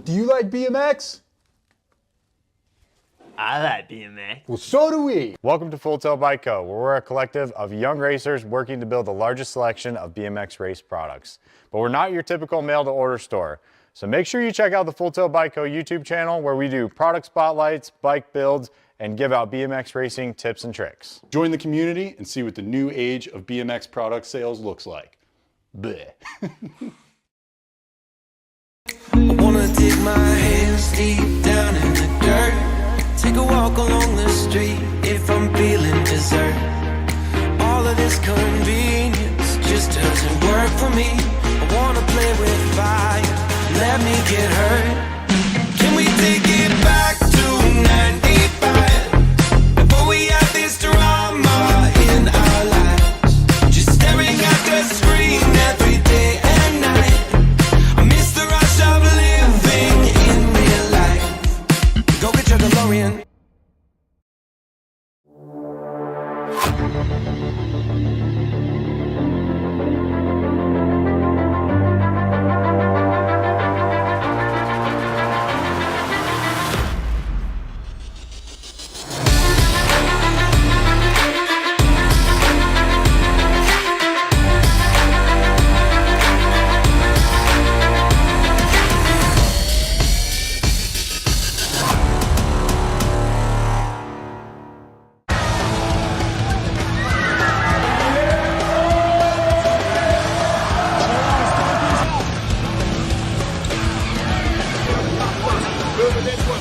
Do you like BMX? I like BMX. Well, so do we. Welcome to Full Tilt Bike Co., where we're a collective of young racers working to build the largest selection of BMX race products. But we're not your typical mail-to-order store. So make sure you check out the Full Tilt Bike Co. YouTube channel, where we do product spotlights, bike builds, and give out BMX racing tips and tricks. Join the community and see what the new age of BMX product sales looks like. Bleh. I wanna dig my hands deep down in the dirt. Take a walk along the street if I'm feeling dessert. All of this convenience just doesn't work for me. I wanna play with fire, let me get hurt. Can we take it back to 95? Before we had this drama in our lives, just staring at the screen every day and night. I miss the rush of living in real life. Go get your DeLorean.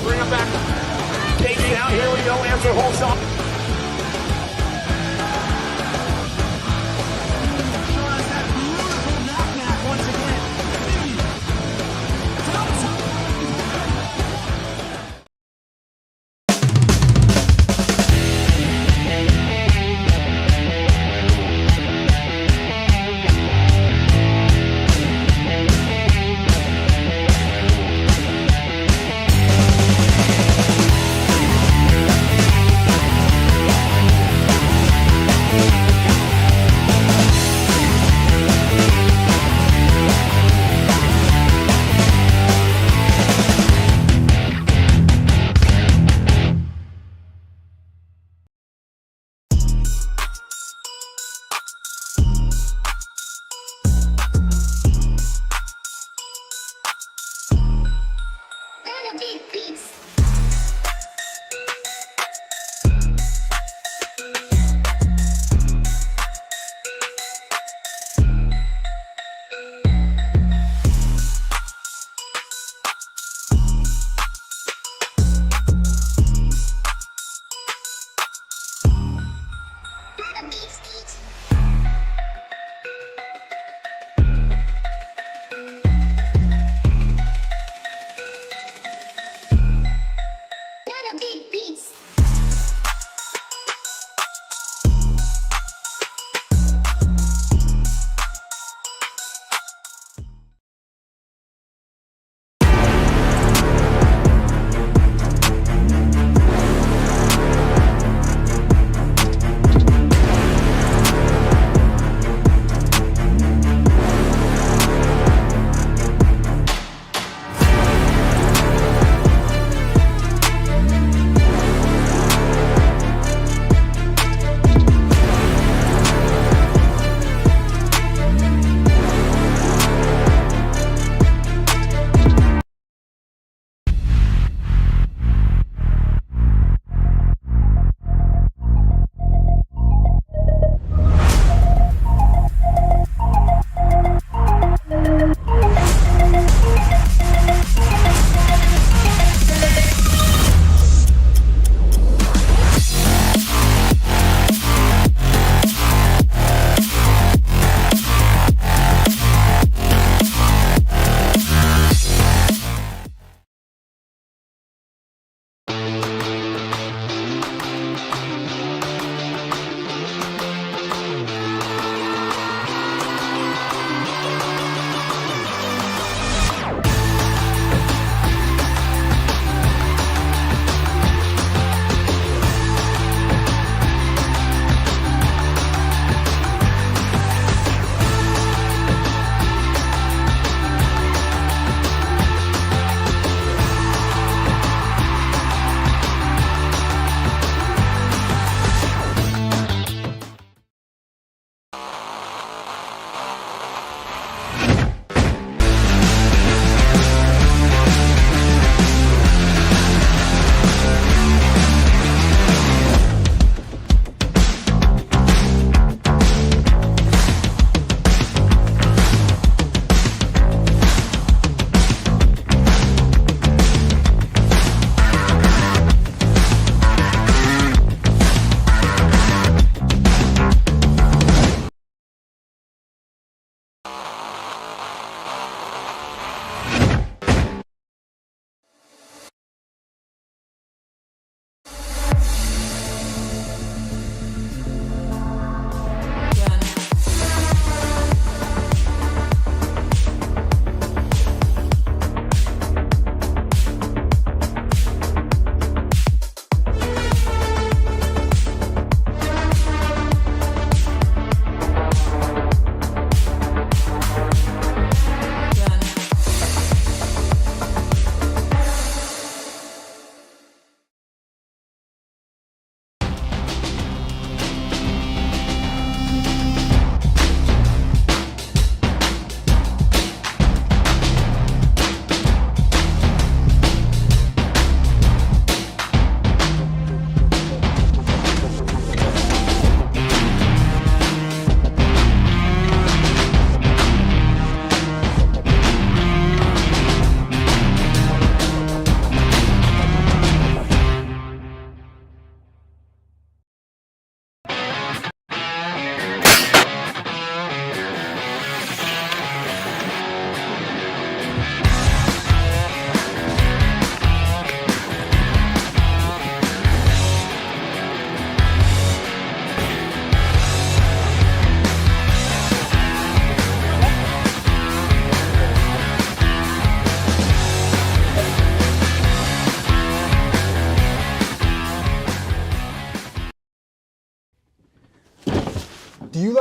Bring him back. KG out, here we go. Answer whole song.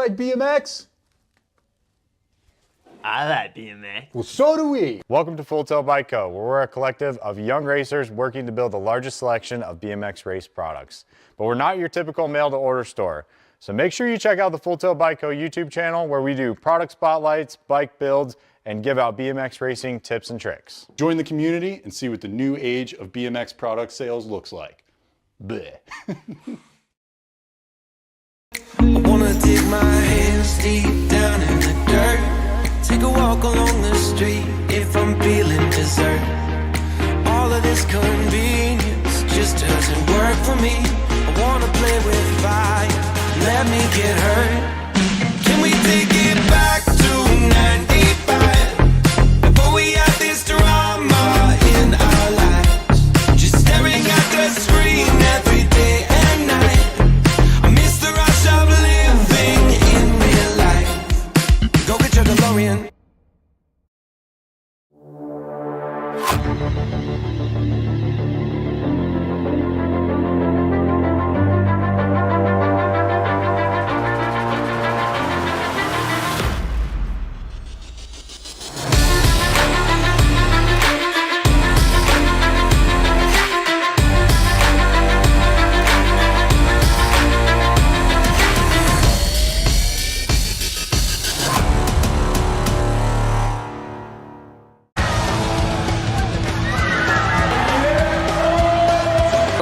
like BMX? I like BMX. Well, so do we. Welcome to Full Tilt Bike Co., where we're a collective of young racers working to build the largest selection of BMX race products. But we're not your typical mail-to-order store. So make sure you check out the Full Tilt Bike Co. YouTube channel, where we do product spotlights, bike builds, and give out BMX racing tips and tricks. Join the community and see what the new age of BMX product sales looks like. Bleh. I wanna dig my hands deep down in the dirt. Take a walk along the street if I'm feeling dessert. All of this convenience just doesn't work for me. I wanna play with fire, let me get hurt. Can we take it back to 95? Before we had this drama in our lives, just staring at the screen every day and night. I miss the rush of living in real life. Go get your DeLorean.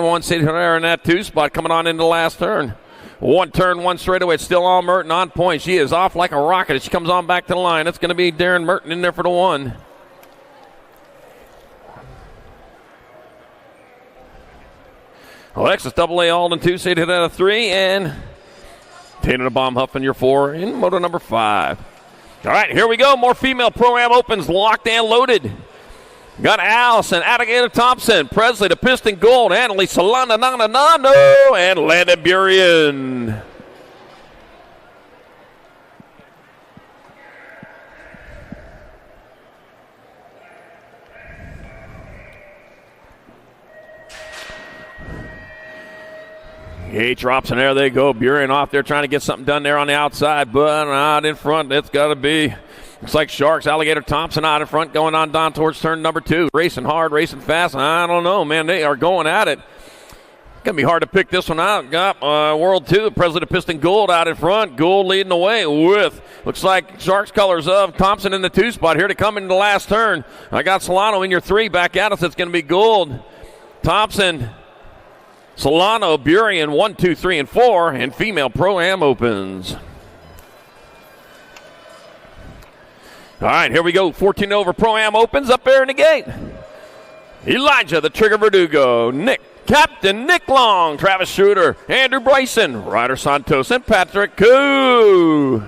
One seat there in that two spot coming on into the last turn. One turn, one straightaway. It's still all Merton on point. She is off like a rocket as she comes on back to the line. It's going to be Darren Merton in there for the one. Alexis AA Alden two seated out of three, and Tatum the Bomb Huffing your four in moto number 5. All right, here we go. More female Pro-Am Opens locked and loaded. Got Allison, Alligator Thompson, Presley to Piston Gold, Annalise Solana, Nano, and Landon Burien. He drops, and there they go. Burien off there trying to get something done there on the outside, but out in front, it's got to be. Looks like Sharks, Alligator Thompson out in front, going on down towards turn number 2. Racing hard, racing fast. I don't know, man. They are going at it. Going to be hard to pick this one out. Got World 2, President Piston Gold out in front. Gold leading the way with, looks like Sharks colors of Thompson in the 2 spot. Here to come into the last turn. I got Solano in your 3 back at us. It's going to be Gold, Thompson, Solano, Burien, 1, 2, 3, and 4. And female Pro-Am Opens. All right, here we go. 14 over Pro-Am Opens up there in the gate. Elijah, the Trigger Verdugo, Captain Nick Long, Travis Schroeder, Andrew Bryson, Ryder Santos, and Patrick Koo.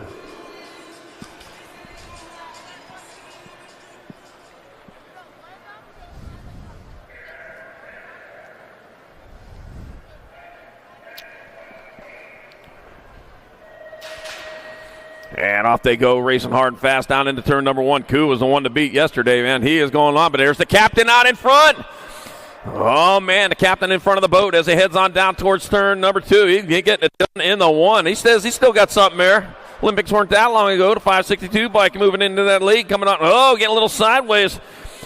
And off they go, racing hard and fast down into turn number 1. Koo was the one to beat yesterday, man. He is going on, but there's the captain out in front. Oh, man, the captain in front of the boat as he heads on down towards turn number 2. He's getting it done in the 1. He says he's still got something there. Olympics weren't that long ago. The 562 bike moving into that lead, coming on. Oh, getting a little sideways.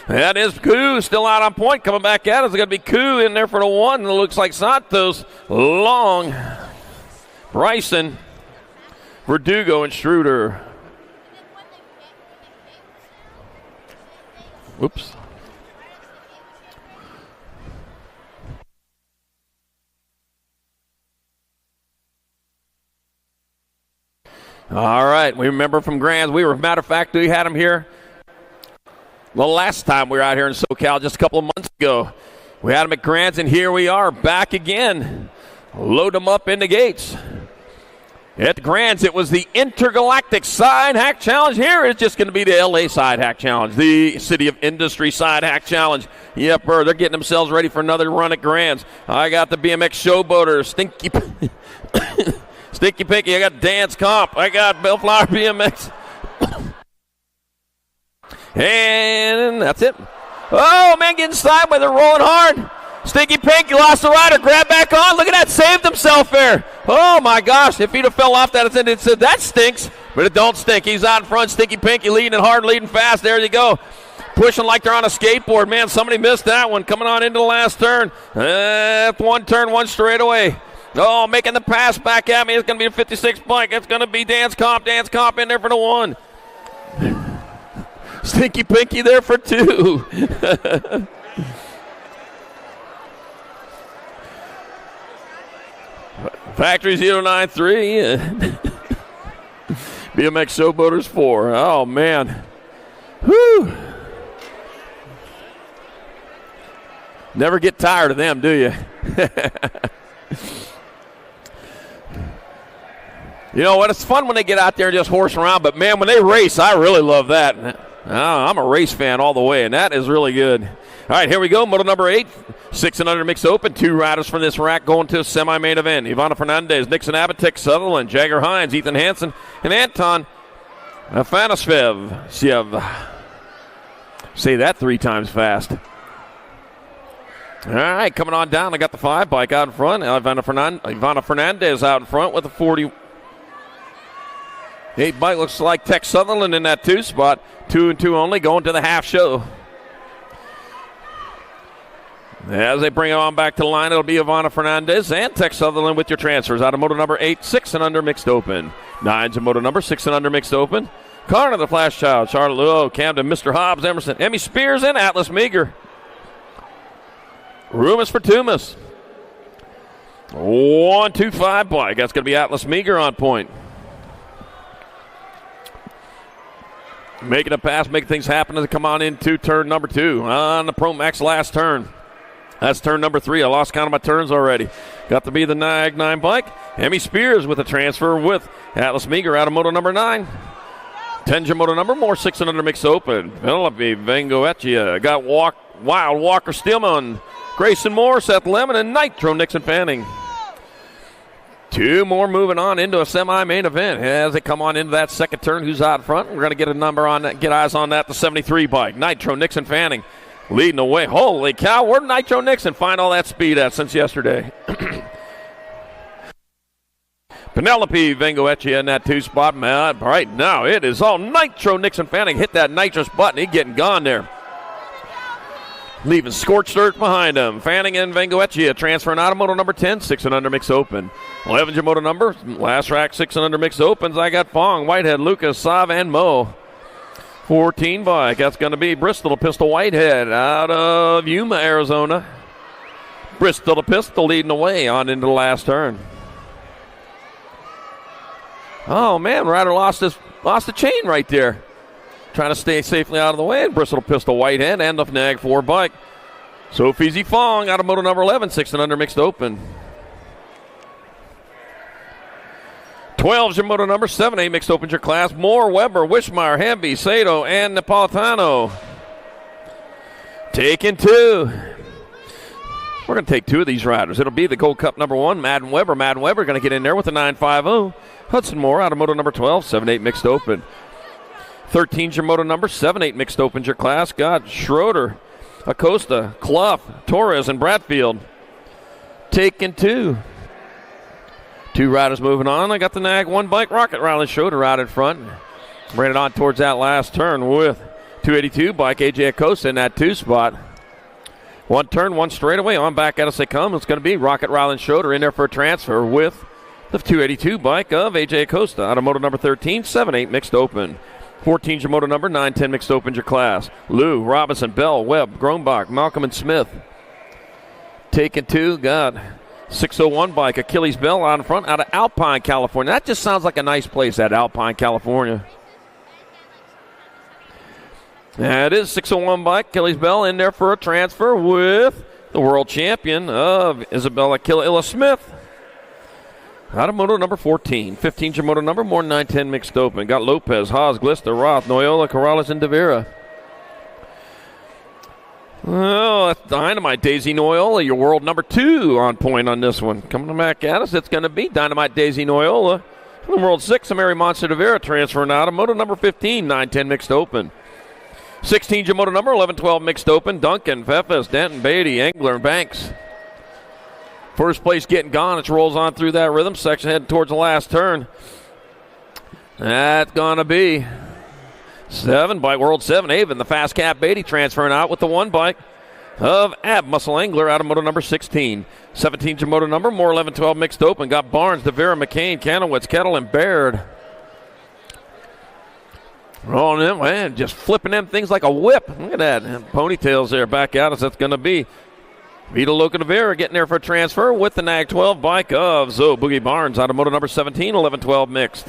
That is Koo still out on point, coming back at us. It's going to be Koo in there for the 1. It looks like Santos, Long, Bryson, Verdugo, and Schroeder. Whoops. All right, we remember from Grands. Matter of fact, we had him here the last time we were out here in So Cal just a couple of months ago. We had him at Grands, and here we are back again. Load them up in the gates. At Grands, it was the Intergalactic Side Hack Challenge. Here it's just going to be the LA Side Hack Challenge, the City of Industry Side Hack Challenge. Yep, they're getting themselves ready for another run at Grands. I got the BMX Showboater, Stinky Pinky. I got Dance Comp. I got Bellflower BMX. And that's it. Oh, man, getting sideways. They're rolling hard. Stinky Pinky lost the rider. Grab back on. Look at that. Saved himself there. Oh, my gosh. If he'd have fell off that, it said, that stinks. But it don't stink. He's out in front. Stinky Pinky leading it hard, leading fast. There you go. Pushing like they're on a skateboard. Man, somebody missed that one. Coming on into the last turn. One turn, one straightaway. Oh, making the pass back at me. It's going to be a 56 bike. It's going to be Dance Comp in there for the one. Stinky Pinky there for two. Factory 093. BMX Showboaters 4. Oh, man. Whew. Never get tired of them, do you? You know what? It's fun when they get out there and just horse around, but, man, when they race, I really love that. I'm a race fan all the way, and that is really good. All right, here we go. Moto number 8, 6 and under mixed open. 2 riders from this rack going to a semi-main event. Ivana Fernandez, Nixon Abbott, Tex Sutherland, Jagger Hines, Ethan Hansen, and Anton Afanasyev. Say that 3 times fast. All right, coming on down. I got the 5 bike out in front. Ivana Fernandez out in front with the 40. 8 bike looks like Tex Sutherland in that 2 spot. 2 and 2 only going to the half show. As they bring it on back to the line, it'll be Ivana Fernandez and Tex Sutherland with your transfers out of moto number 8, 6 and under mixed open. 9's a moto number 6 and under mixed open. Connor the Flash Child, Charlotte Luo, Camden, Mr. Hobbs, Emerson, Emmy Spears, and Atlas Meager. Rumus for Tumas. 1, 2, 5 bike. That's going to be Atlas Meager on point. Making a pass, making things happen as they come on into turn number 2 on the Pro Max last turn. That's turn number 3. I lost count of my turns already. Got to be the Nag 9 bike. Emmy Spears with a transfer with Atlas Meager out of moto number 9. 10's your moto number, more 6 and under mixed open. Penelope Vengoetia got Wild Walker Stillman, Grayson Moore, Seth Lemon, and Nitro Nixon Fanning. 2 more moving on into a semi-main event. As they come on into that second turn, who's out front? We're going to get a number on that, get eyes on that, the 73 bike. Nitro Nixon Fanning leading the way. Holy cow, where did Nitro Nixon find all that speed at since yesterday? Penelope Vengoetia in that 2 spot. Man, right now it is all Nitro Nixon Fanning. Hit that nitrous button. He's getting gone there. Leaving scorched earth behind him. Fanning and Vengoetia transferring out of moto number 10, 6 and under mixed open. 11's your moto number. Last rack, 6 and under mixed opens. I got Fong, Whitehead, Lucas, Sav, and Mo. 14 bike. That's going to be Bristol to Pistol Whitehead out of Yuma, Arizona. Bristol to Pistol leading the way on into the last turn. Oh, man, rider lost the chain right there. Trying to stay safely out of the way. Bristol Pistol Whitehead and the Nag 4 bike. So Feezy Fong out of moto number 11, 6 and under mixed open. 12's your moto number 7, mixed opens your class. Moore, Weber, Wishmeyer, Hamby, Sato, and Napolitano. Taking 2. We're going to take 2 of these riders. It'll be the Gold Cup number 1, Madden Weber. Madden Weber going to get in there with a 9.50. Hudson Moore out of moto number 12, 7-8 mixed open. 13's your moto number, 7-8 mixed opens your class. Got Schroeder, Acosta, Clough, Torres, and Bradfield. Taking 2. 2 riders moving on. I got the Nag 1 bike, Rocket Riley Schroeder out in front. Bring it on towards that last turn with 282 bike, AJ Acosta in that 2 spot. 1 turn, 1 straightaway. On back at us they come. It's going to be Rocket Riley Schroeder in there for a transfer with the 282 bike of AJ Acosta out of moto number 13, 7-8 mixed open. 14's your moto number, 9-10 mixed opens your class. Lou, Robinson, Bell, Webb, Groenbach, Malcolm, and Smith. Taking 2, got 601 bike, Achilles Bell out in front, out of Alpine, California. That just sounds like a nice place, that Alpine, California. That is 601 bike, Achilles Bell in there for a transfer with the world champion of Isabella Killa Smith. Out of moto number 14. 15's your moto number, more 9-10 mixed open. Got Lopez, Haas, Glister, Roth, Noyola, Corrales, and Devera. Oh, that's Dynamite Daisy Noyola, your world number 2 on point on this one. Coming back at us, it's going to be Dynamite Daisy Noyola. In world 6, Mary Monster Devera transferring out of moto number 15, 9-10 mixed open. 16's your moto number, 11-12 mixed open. Duncan, Pfeffes, Denton, Beatty, Engler, and Banks. First place getting gone. It rolls on through that rhythm section, heading towards the last turn. That's going to be 7 bike, World 7 Haven, the fast cap Beatty transferring out with the 1 bike of Ab Muscle Angler out of moto number 16. 17's your moto number, more 11-12 mixed open. Got Barnes, DeVera, McCain, Kanowitz, Kettle, and Baird. Rolling in, man, just flipping them things like a whip. Look at that. Ponytails there back out as that's going to be. Vito Loca DeVera getting there for a transfer with the Nag 12 bike of Zoe Boogie Barnes out of moto number 17, 11-12 mixed.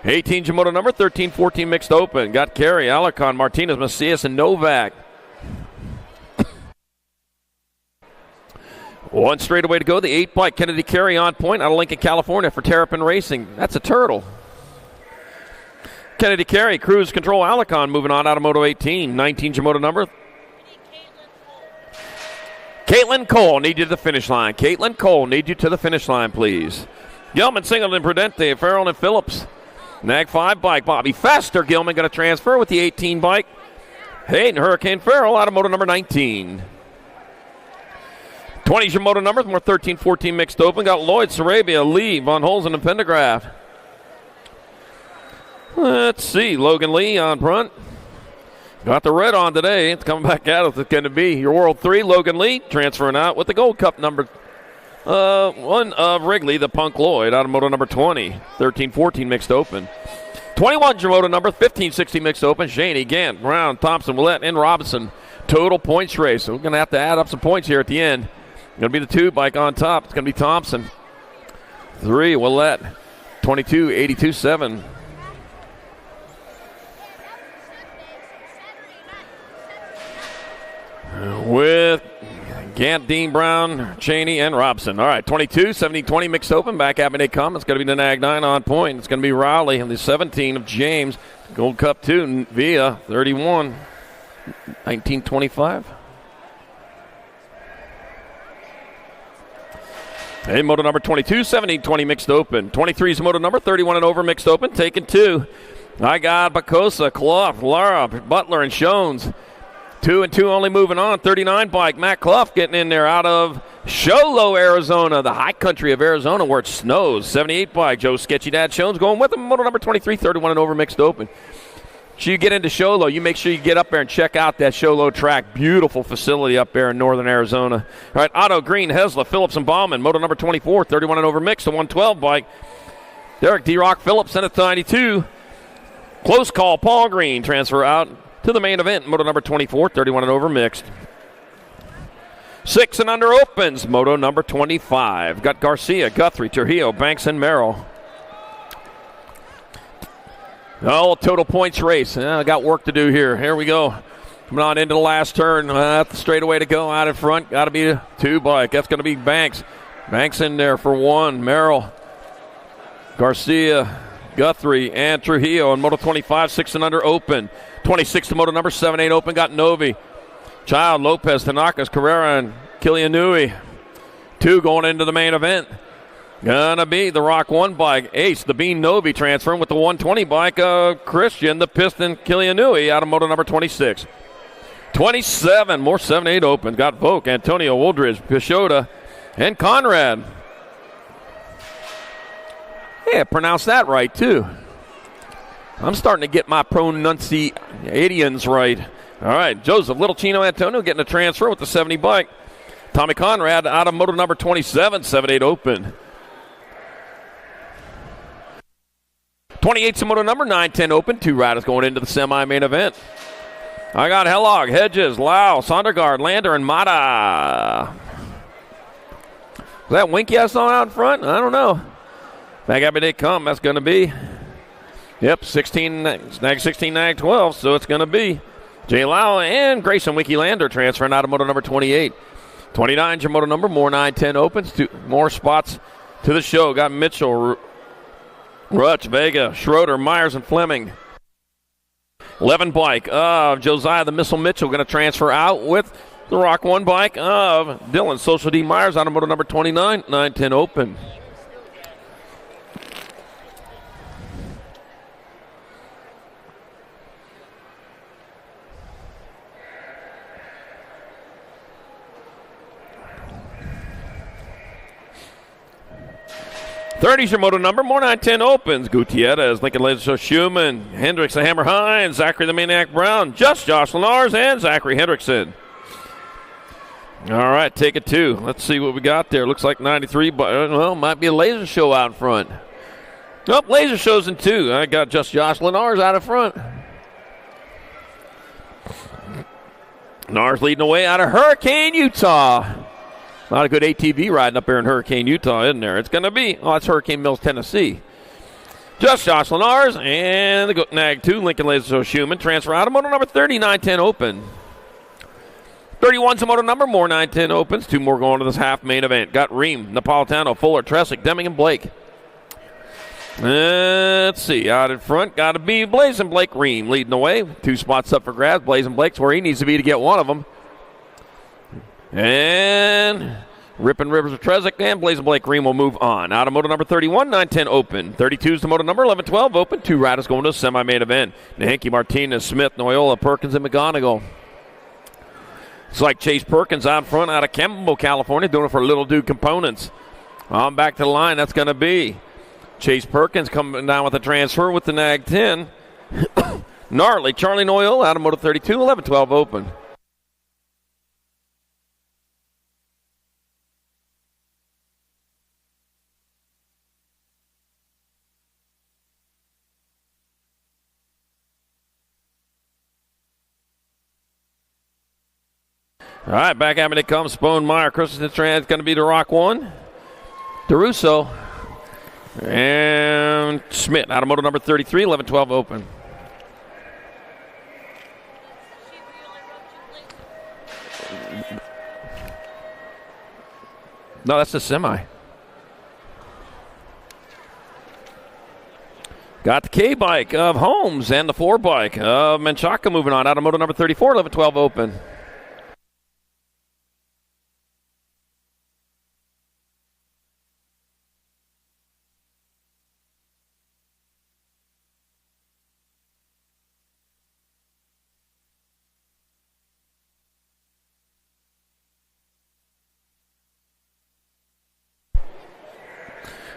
18's your moto number, 13-14 mixed open. Got Carey, Alarcon, Martinez, Macias, and Novak. One straightaway to go. The 8 bike, Kennedy Carey on point out of Lincoln, California for Terrapin Racing. That's a turtle. Kennedy Carey, Cruise Control, Alarcon moving on out of moto 18. 19's your moto number. Caitlin Cole, need you to the finish line. Caitlin Cole, need you to the finish line, please. Gilman, Singleton, Prudente, Farrell, and Phillips. Nag 5 bike, Bobby Fester. Gilman going to transfer with the 18 bike. Hayden Hurricane Farrell out of moto number 19. 20's your moto numbers, more 13-14 mixed open. Got Lloyd, Sarabia, Lee, Von Holzen, and Pendergraft. Let's see, Logan Lee on front. Got the red on today. It's coming back out. It's going to be your World 3, Logan Lee, transferring out with the Gold Cup number 1 of Wrigley, the Punk Lloyd, out of moto number 20. 13-14 mixed open. 21's your moto number, 15-16 mixed open. Shaney, Gant, Brown, Thompson, Willett, and Robinson. Total points race. So we're going to have to add up some points here at the end. Going to be the 2 bike on top. It's going to be Thompson. 3, Willett. 22, 82-7. With Gant, Dean, Brown, Cheney, and Robson. All right, 22, 17-20 mixed open. Back at me they come. It's going to be the Nag 9 on point. It's going to be Rowley and the 17 of James. Gold Cup 2 via 31, 1925. Hey, moto number 22, 17-20 mixed open. 23 is moto number, 31 and over mixed open. Taking 2. I got Bacosa, Clough, Lara, Butler, and Shones. 2 and 2 only moving on. 39 bike, Matt Clough getting in there out of Sholo, Arizona, the high country of Arizona where it snows. 78 bike, Joe Sketchy Dad Shones going with him. Moto number 23, 31 and over mixed open. So you get into Sholo, you make sure you get up there and check out that Sholo track. Beautiful facility up there in northern Arizona. All right, Otto Green, Hesla, Phillips, and Bauman. Moto number 24, 31 and over mixed. A 112 bike. Derek D-Rock Phillips, at 92. Close call, Paul Green, transfer out to the main event. Moto number 24, 31 and over mixed. 6 and under opens. Moto number 25. Got Garcia, Guthrie, Trujillo, Banks, and Merrill. Oh, total points race. I got work to do here. Here we go. Coming on into the last turn. The straightaway to go out in front. Got to be a 2 bike. That's going to be Banks. Banks in there for 1. Merrill, Garcia, Guthrie, and Trujillo. And Moto 25, 6 and under open. 26 to Moto number 7-8 open. Got Novi, Child, Lopez, Tanakas, Carrera, and Kilianui. 2 going into the main event. Gonna be the Rock 1 bike, Ace, the Bean Novi transferring with the 120 bike, Christian, the Piston, Kilianui out of Moto number 26. 27, more 7-8 open. Got Volk, Antonio Woldridge, Peixoto, and Conrad. Yeah, pronounced that right, too. I'm starting to get my pronunciations right. All right, Joseph Little Chino Antonio getting a transfer with the 70 bike. Tommy Conrad out of Moto number 27, 7-8 open. 28's the Moto number, 9-10 open. 2 riders going into the semi-main event. I got Hellog, Hedges, Lau, Sondergaard, Lander, and Mata. Is that Winky I saw out in front? I don't know. Back up they come. That's going to be, yep, 16, Nag 16, Nag 12. So it's going to be Jay Lau and Grayson Winky Lander transferring out of Moto number 28. 29's your Moto number, more 9-10 opens. 2 more spots to the show. Got Mitchell, Rutsch, Vega, Schroeder, Myers, and Fleming. 11 bike of Josiah the Missile Mitchell going to transfer out with the Rock 1 bike of Dylan Social D. Myers out of Moto number 29, 9-10 open. 30's your moto number. More 910 opens. Gutierrez, Lincoln Laser Schumann, Hendricks, the Hammer Hines, Zachary the Maniac Brown, Josh Lenars, and Zachary Hendrickson. All right, take it 2. Let's see what we got there. Looks like 93, but well, might be a laser show out in front. Nope, laser show's in 2. I got just Josh Lenars out in front. Lenars leading the way out of Hurricane, Utah. Not a good ATV riding up there in Hurricane, Utah, isn't there? It's going to be, that's Hurricane Mills, Tennessee. Just Josh Lenars and the Nag 2, Lincoln Laser Schumann. Transfer out of moto number 30, 910 open. 31's a moto number, more 910 opens. 2 more going to this half main event. Got Ream, Napolitano, Fuller, Tresick, Deming, and Blake. Let's see, out in front, got to be Blazing Blake Ream leading the way. 2 spots up for grabs. Blazing Blake's where he needs to be to get one of them. And Rippin' Rivers of Tresick and Blazing Blake Ream will move on. Out of moto number 31, 910 open. 32's the moto number, 11-12 open. 2 riders going to the semi-main event. Nahanke, Martinez, Smith, Noyola, Perkins, and McGonigal. It's like Chase Perkins out front out of Campbell, California, doing it for Little Dude Components. On back to the line, that's going to be Chase Perkins coming down with a transfer with the Nag 10. Gnarly, Charlie Noyola out of moto 32, 11-12 open. All right, back at me they come. Sponemeyer, Christensen, Trans, going to be the Rock 1. DeRusso. And Schmidt out of moto number 33, 11-12 open. No, that's the semi. Got the K bike of Holmes and the 4 bike of Menchaca moving on out of moto number 34, 11-12 open.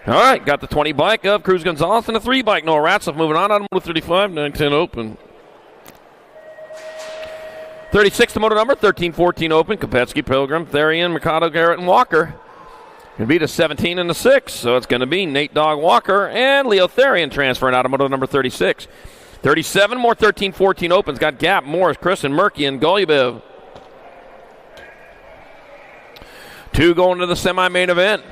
All right, got the 20 bike of Cruz Gonzalez and the 3 bike Noah Ratzlaff moving on out of 35, 9-10 open. 36 the motor number, 13-14 open. Kopetsky, Pilgrim, Therian, Mercado, Garrett, and Walker. Going to be the 17 and the 6, so it's going to be Nate Dogg Walker and Leo Therian transferring out of motor number 36. 37 more 13-14 opens. Got Gap, Morris, Chris, and Murky, and Golubov. 2 going to the semi-main event.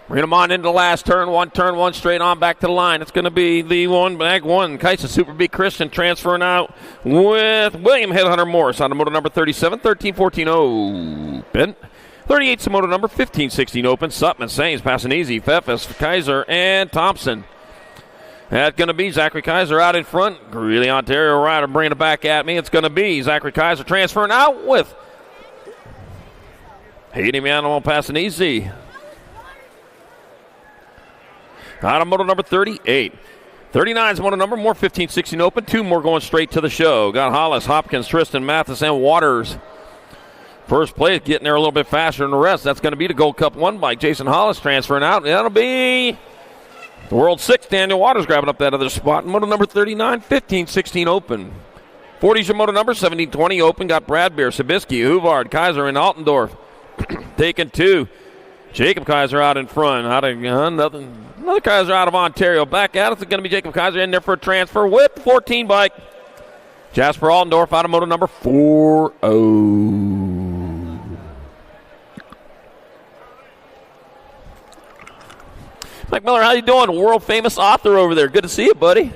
Bring them on into the last turn, one straight on back to the line. It's going to be the Nag 1, Kaisa Super B Christian transferring out with William Headhunter Morris on the motor number 37, 13-14 open. 38's the motor number, 15-16 open. Sutman, Sainz, passing easy. Pfeffes, Kaiser, and Thompson. That's going to be Zachary Kaiser out in front. Greeley, Ontario rider bringing it back at me. It's going to be Zachary Kaiser transferring out with Hayden Animal passing easy. Out of moto number 38. 39's moto number, more 15-16 open. 2 more going straight to the show. Got Hollis, Hopkins, Tristan, Mathis, and Waters. First place getting there a little bit faster than the rest. That's going to be the Gold Cup 1 bike. Jason Hollis transferring out. That'll be the World 6. Daniel Waters grabbing up that other spot. Moto number 39, 15-16 open. 40's your moto number, 17-20 open. Got Bradbeer, Sabisky, Huvard, Kaiser, and Altendorf. Taking 2. Jacob Kaiser out in front. Another Kaiser out of Ontario. Back at us. It's going to be Jacob Kaiser in there for a transfer with the 14 bike. Jasper Altendorf out of moto number 40. Mike Miller, how you doing? World famous author over there. Good to see you, buddy.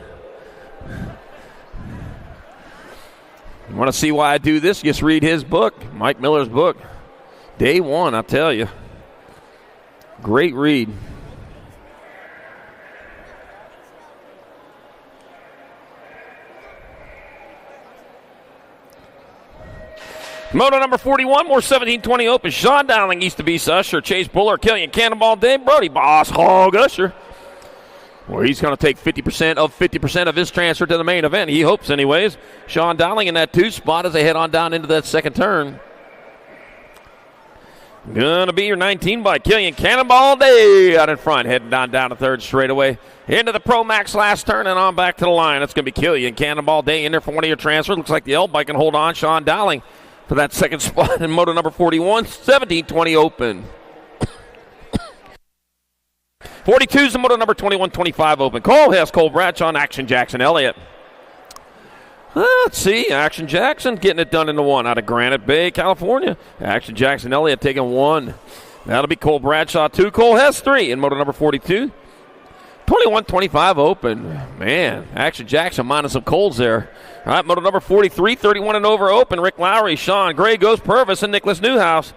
You want to see why I do this? Just read his book, Mike Miller's book. Day 1, I tell you. Great read. Moto number 41, more 17-20 open. Sean Dowling, East of East Usher, Chase Buller, Killian Cannonball, Dave Brody, Boss Hog Usher. Well, he's going to take 50% of his transfer to the main event. He hopes, anyways. Sean Dowling in that 2 spot as they head on down into that second turn. Gonna be your 19 by Killian Cannonball Day out in front. Heading down to third straightaway. Into the Pro Max last turn and on back to the line. That's going to be Killian Cannonball Day in there for one of your transfers. Looks like the L bike can hold on. Sean Dowling for that second spot in moto number 41. 17-20 open. 42 is the moto number 21-25 open. Cole Hess, Cole Bradshaw, and Action Jackson Elliott. Let's see. Action Jackson getting it done in the one out of Granite Bay, California. Action Jackson Elliott taking one. That'll be Cole Bradshaw 2. Cole Hess 3 in moto number 42. 21-25 open. Man, Action Jackson minus some Coles there. All right, moto number 43, 31 and over open. Rick Lowry, Sean Gray goes Purvis, and Nicholas Newhouse.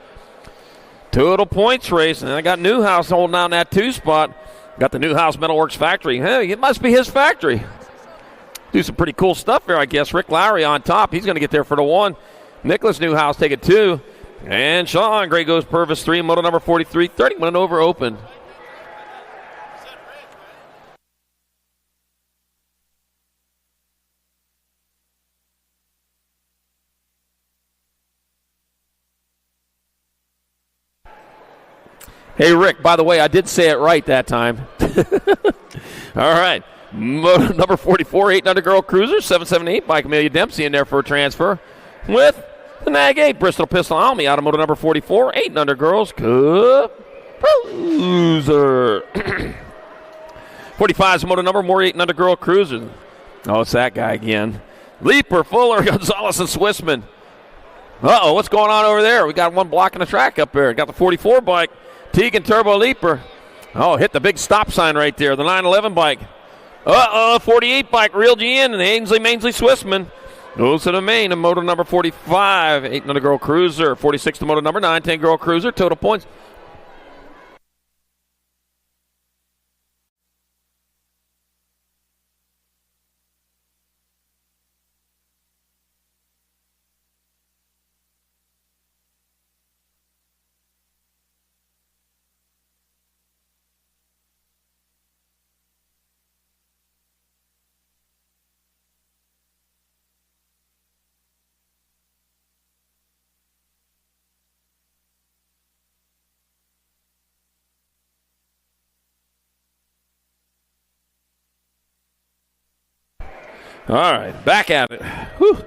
Total points race, and I got Newhouse holding down that 2 spot. Got the Newhouse Metalworks factory. Hey, it must be his factory. Do some pretty cool stuff there, I guess. Rick Lowry on top. He's going to get there for the 1. Nicholas Newhouse taking 2. And Sean Gray goes Purvis 3, moto number 43, 31 and over open. Hey, Rick, by the way, I did say it right that time. All right. Moto number 44, 8 Girl Cruiser, 778 by Camellia Dempsey in there for a transfer with the Nag 8 Bristol Pistol Almy out of moto number 44, 8 Girls Cruiser. 45 is moto number, more 8 Girl Cruiser. Oh, it's that guy again. Leaper, Fuller, Gonzalez, and Swissman. Uh-oh, what's going on over there? We got one blocking the track up there. Got the 44 bike. Teagan Turbo Leaper. Oh, hit the big stop sign right there. The 911 bike. 48 bike reeled you in. And Ainsley Mainsley Swissman goes to the main of moto number 45. 8 Girl Cruiser. 46 to moto number 9. 10 Girl Cruiser. Total points. All right, back at it. Whew.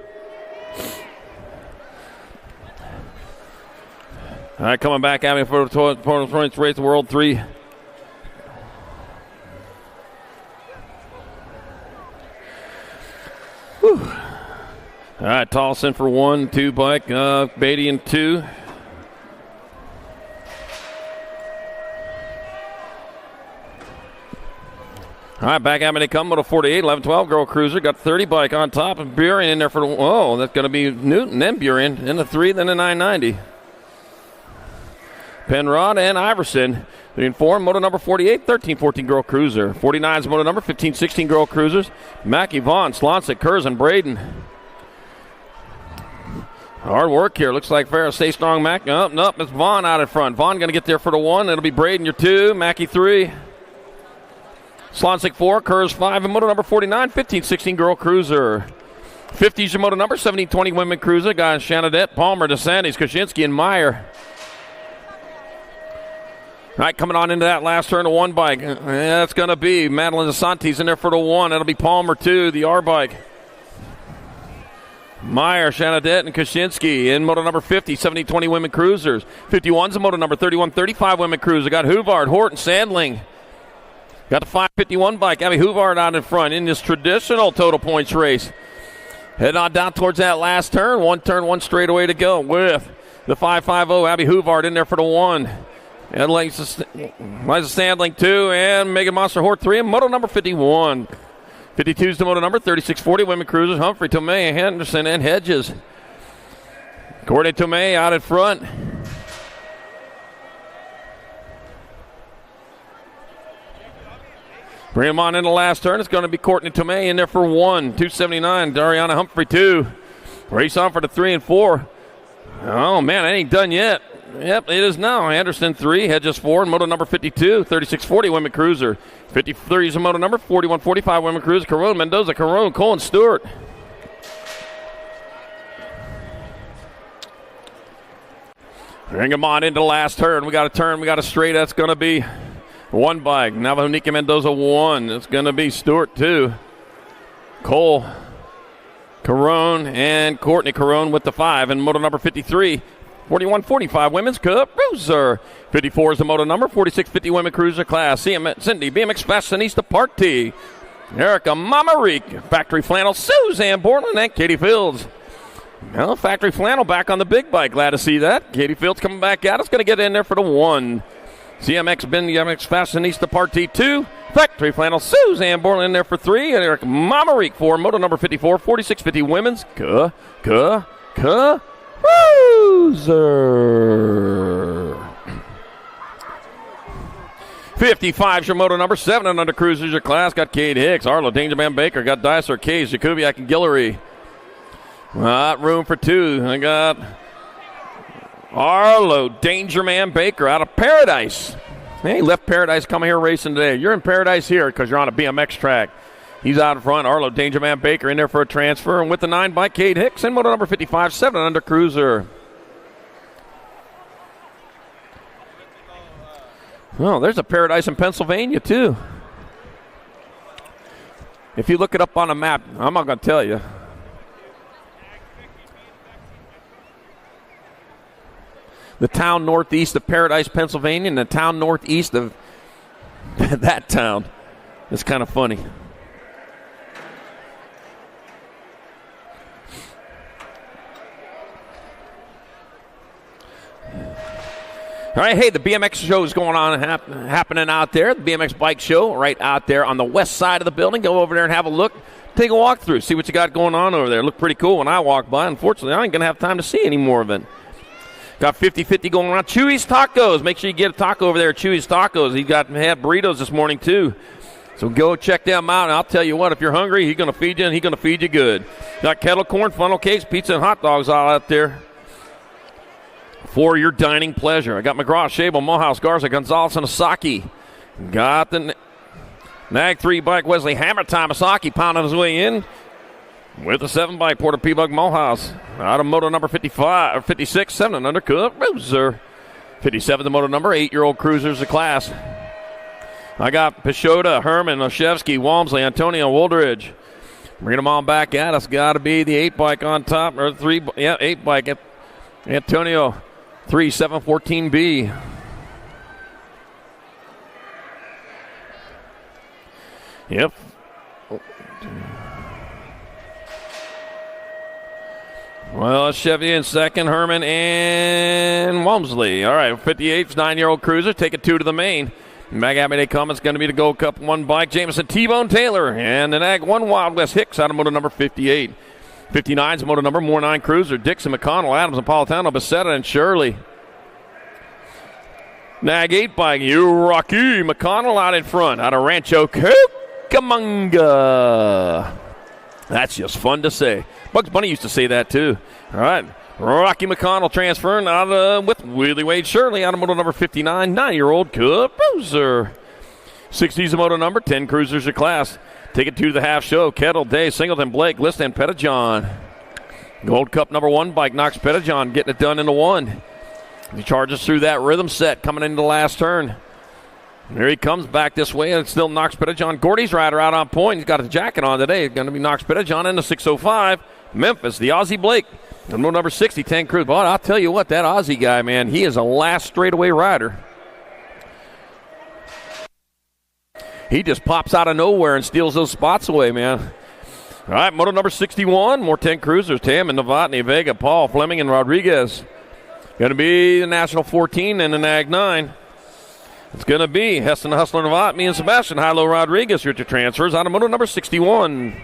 All right, coming back at me for the points race World 3. Whew. All right, Tolson for 1, 2 bike, Beatty in 2. All right, back at me they come. Moto 48, 11-12 Girl Cruiser. Got 30 bike on top of Burien in there for the, oh, that's going to be Newton, then Burien in the 3, then the 990. Penrod and Iverson. 3 and 4, moto number 48, 13-14 Girl Cruiser. 49 is moto number, 15-16 Girl Cruisers. Mackey, Vaughn, Slonsick, Kurz, and Braden. Hard work here. Looks like Farrah, Stay Strong, Mack. Nope, it's Vaughn out in front. Vaughn going to get there for the 1. It'll be Braden, your 2. Mackey, 3. Slonsick 4, Kurz 5, and moto number 49, 15-16 Girl Cruiser. 50 is your moto number, 17-20 Women Cruiser. Got Shanadette, Palmer, DeSantis, Kaczynski, and Meyer. All right, coming on into that last turn of 1 bike. That's going to be Madeline DeSantis in there for the 1. That'll be Palmer 2, the R bike. Meyer, Shanadette, and Kaczynski in moto number 50, 17-20 Women Cruisers. 51's a moto number, 31-35 Women Cruiser. Got Huvard, Horton, Sandling. Got the 551 bike, Abby Huvard out in front in this traditional total points race. Heading on down towards that last turn. 1 turn, 1 straightaway to go with the 550 Abby Huvard in there for the 1. And Liza Sandling 2 and Megan Monster Hort 3 and moto number 51. 52 is the moto number, 3640 Women Cruisers. Humphrey, Tomei, Henderson, and Hedges. Courtney Tomei out in front. Bring him on in the last turn. It's going to be Courtney Tomei in there for 1. 279. Dariana Humphrey 2. Race on for the 3 and 4. Oh, man, it ain't done yet. Yep, it is now. Anderson 3. Hedges 4. And moto number 52. 3640 Women Cruiser. 53 is a moto number. 4145 Women Cruiser. Caron, Mendoza, Caron, Cole, and Stewart. Bring him on into the last turn. We got a turn. We got a straight. That's going to be one bike. Navajo Nika Mendoza 1. It's going to be Stewart 2. Cole Carone and Courtney Carone with the 5. And moto number 53, 41-45 Women's Cup Cruiser. 54 is the moto number, 46-50 Women Cruiser Class. Cindy, BMX Fashionista Party. Erica Mamarik, Factory Flannel, Suzanne Borland, and Katie Fields. Well, Factory Flannel back on the big bike. Glad to see that. Katie Fields coming back out. It's going to get in there for the 1. CMX BMX Fashionista Party 2. Factory Flannel, Suzanne Borland in there for 3. And Eric Mamarik 4. Moto number 54, 46-50 Women's Cruiser. 55's your moto number 7 and under cruisers your class. Got Kate Hicks, Arlo, Dangerman Baker, got Dicer, Case, Jakubiak, and Guillory. Not room for 2. I got Arlo, Dangerman Baker out of Paradise. Hey, left Paradise coming here racing today. You're in Paradise here because you're on a BMX track. He's out in front. Arlo, Dangerman Baker in there for a transfer. And with the 9 by Kate Hicks and moto number 55, 7 under cruiser. Oh, there's a Paradise in Pennsylvania, too. If you look it up on a map, I'm not going to tell you. The town northeast of Paradise, Pennsylvania, and the town northeast of that town. It's kind of funny. All right, hey, the BMX show is going on happening out there. The BMX bike show right out there on the west side of the building. Go over there and have a look. Take a walk through. See what you got going on over there. Look pretty cool when I walk by. Unfortunately, I ain't going to have time to see any more of it. Got 50-50 going around. Chewy's Tacos. Make sure you get a taco over there at Chewy's Tacos. He had burritos this morning, too. So go check them out. And I'll tell you what, if you're hungry, he's going to feed you, and he's going to feed you good. Got kettle corn, funnel cakes, pizza, and hot dogs all out there for your dining pleasure. I got McGraw, Shable, Mohouse, Garza, Gonzalez, and Asaki. Got the Nag 3 bike, Wesley Hammer Time. Asaki pounding his way in with the 7 bike, Porter P-Bug, Mohouse. Out of moto number 55, or 56, 7 and under, Cook Cruiser. 57, the moto number, 8-year-old cruisers of class. I got Peshota, Herman, Oshevsky, Walmsley, Antonio, Woldridge. Bringing them on back at us. Got to be the 8 bike on top, or 8 bike. Antonio, 3714B. Yep. Well, Chevy in second, Herman and Walmsley. All right, 58's 9-year-old cruiser. Take it 2 to the main. Back at me they come. It's going to be the Gold Cup 1 bike. Jameson T-Bone Taylor and the Nag 1 Wild West Hicks out of moto number 58. 59's moto number, more 9 cruiser. Dixon, McConnell, Adams, Napolitano, Becerra, and Shirley. Nag 8 bike, you Rocky McConnell out in front, out of Rancho Cucamonga. That's just fun to say. Bugs Bunny used to say that too. All right, Rocky McConnell transferring out with Wheelie Wade Shirley out of moto number 59, 9-year-old Cup Cruiser. 60's the moto number, 10 cruisers of class. Take it to the half show. Kettle, Day, Singleton, Blake, List, and Pettijohn. Gold Cup number 1 bike, Knox Pettijohn getting it done in the 1. He charges through that rhythm set coming into the last turn. Here he comes back this way, and it's still Knox Pettijohn. Gordy's rider out on point. He's got his jacket on today. It's going to be Knox Pettijohn in the 605. Memphis, the Aussie Blake. And number 60, 10 Cruz. But I'll tell you what, that Aussie guy, man, he is a last straightaway rider. He just pops out of nowhere and steals those spots away, man. All right, moto number 61, more 10 cruisers. Tam and Novotny, Vega, Paul, Fleming, and Rodriguez. Going to be the National 14 and the Nag 9. It's going to be Heston, Hustler, Novotny, and Sebastian Hilo Rodriguez here to transfers out of moto number 61.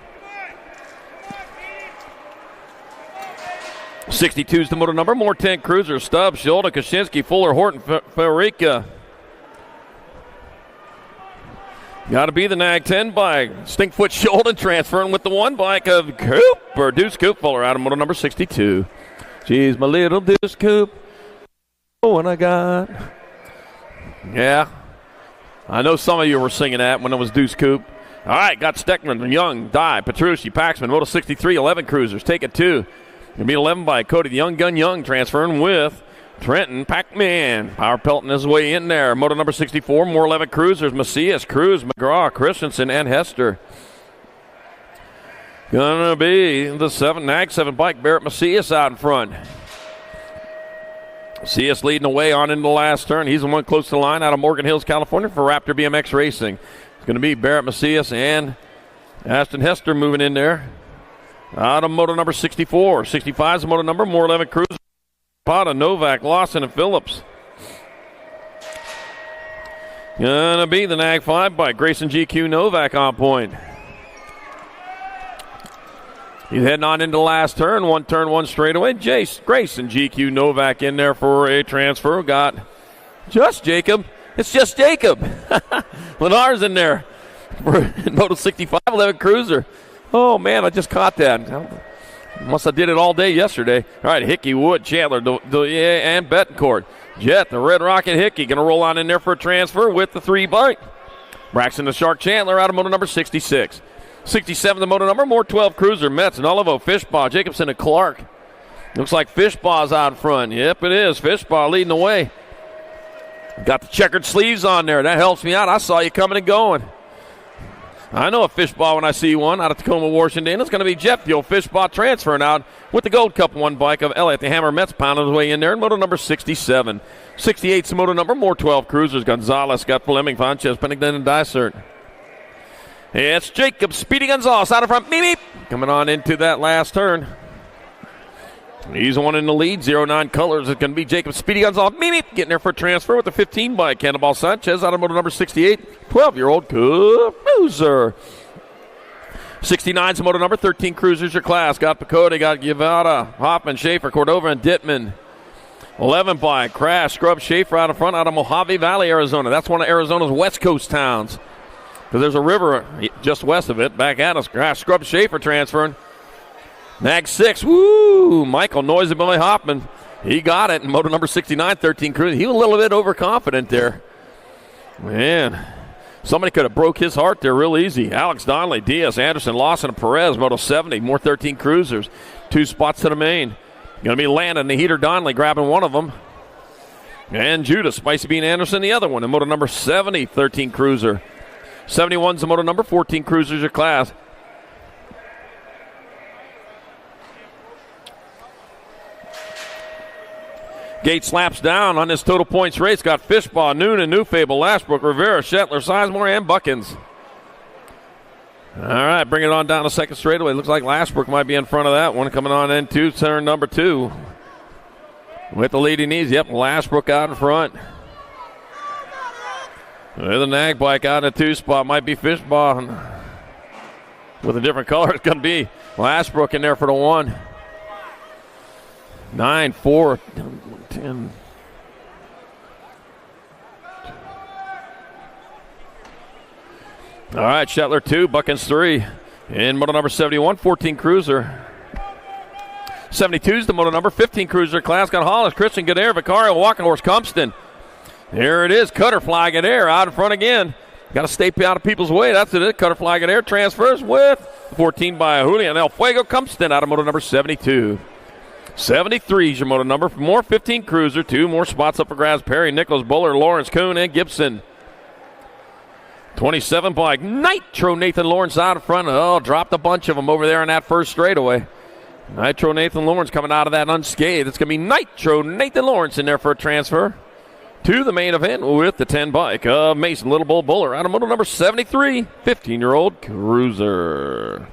62 is the moto number, more 10 cruisers. Stubbs, Schulda, Kaczynski, Fuller, Horton, Farica. Got to be the Nag 10 bike. Stinkfoot Sheldon transferring with the 1 bike of Cooper. Deuce Coop Fuller out of moto number 62. She's my little Deuce Coop. Oh, and I got. Yeah. I know some of you were singing that when it was Deuce Coop. All right, got Steckman, Young, Dye, Petrucci, Paxman, moto 63, 11 cruisers. Take it 2. Going to be 11 bike. Cody, the Young Gun Young transferring with Trenton, Pac-Man, power pelting his way in there. Moto number 64, more 11 cruisers. Macias, Cruz, McGraw, Christensen, and Hester. Gonna be the 7 bike, Barrett Macias out in front. Macias leading the way on into the last turn. He's the one close to the line out of Morgan Hills, California for Raptor BMX Racing. It's gonna be Barrett Macias and Ashton Hester moving in there. Out of moto number 64. 65 is the moto number, more 11 cruisers. Pata, Novak, Lawson, and Phillips. Gonna be the NAG 5 bike. Grayson GQ Novak on point. He's heading on into the last turn. One turn, one straightaway. Grayson GQ Novak in there for a transfer. Got just Jacob. It's just Jacob. Lenar's in there for moto 65, 11 cruiser. Oh, man, I just caught that. Must have did it all day yesterday. All right, Hickey, Wood, Chandler, and Betancourt. Jet, the Red Rocket Hickey, going to roll on in there for a transfer with the 3 bike. Braxton the Shark Chandler out of moto number 66. 67 the moto number, more 12 cruiser. Metz, Nullivo, Fishbaugh, Jacobson, and Clark. Looks like Fishbaugh's out front. Yep, it is. Fishbaugh leading the way. Got the checkered sleeves on there. That helps me out. I saw you coming and going. I know a Fishbaugh when I see one out of Tacoma, Washington. It's going to be Jeff, the old Fishbaugh transferring out with the Gold Cup 1 bike of Elliott. The Hammer Metz pounding his way in there in moto number 67. 68's the moto number, more 12 cruisers. Gonzalez got Fleming, Fonchez, Pennington, and Dysert. It's Jacob Speedy Gonzalez out of front. Beep, beep. Coming on into that last turn. He's the one in the lead. 09 colors. It's going to be Jacob Speedy Gonzalez. Beep, beep. Getting there for a transfer with the 15 bike. Cannonball Sanchez out of moto number 68. 12-year-old cruiser. 69's the moto number. 13 cruisers your class. Got Pacote, got Guevara, Hoffman, Schaefer, Cordova, and Dittman. 11 bike. Crash, Scrub, Schaefer out in front out of Mojave Valley, Arizona. That's one of Arizona's West Coast towns. Because there's a river just west of it. Back at us. Crash, Scrub, Schaefer transferring. Nag 6, woo! Michael Noisy Billy Hoffman. He got it in moto number 69, 13 cruisers. He was a little bit overconfident there. Man, somebody could have broke his heart there real easy. Alex Donnelly, Diaz, Anderson, Lawson, and Perez, moto 70, more 13 cruisers. 2 spots to the main. Going to be Landon, the heater Donnelly grabbing one of them. And Judah, Spicy Bean Anderson, the other one in moto number 70, 13 cruiser. 71's the moto number, 14 cruisers your class. Gate slaps down on this total points race. Got Fishbaugh, Noonan, Newfable, Lashbrook, Rivera, Shetler, Sizemore, and Buckins. All right, bring it on down to second straightaway. Looks like Lashbrook might be in front of that one. Coming on into turn number 2. With the leading knees. Yep, Lashbrook out in front. The Nag bike out in the 2 spot. Might be Fishbaugh. With a different color, it's going to be Lashbrook in there for the 1. 9, 4, 10. All right, Shetler 2, Buckins 3. In moto number 71, 14 cruiser. 72's the moto number, 15 cruiser class. Got Hollis, Christian, Godair, Vicario, Walking Horse, Compston. Here it is, Cutter Flag Godair out in front again. Got to stay out of people's way. That's it. Cutter Flag Godair transfers with 14 by Julian El Fuego Compston out of moto number 72. 73 is your moto number. More 15 cruiser. 2 more spots up for grabs. Perry, Nichols, Buller, Lawrence, Kuhn, and Gibson. 27 bike. Nitro Nathan Lawrence out in front. Oh, dropped a bunch of them over there in that first straightaway. Nitro Nathan Lawrence coming out of that unscathed. It's going to be Nitro Nathan Lawrence in there for a transfer to the main event with the 10 bike of Mason Little Bull Buller out of moto number 73. 15-year-old cruiser.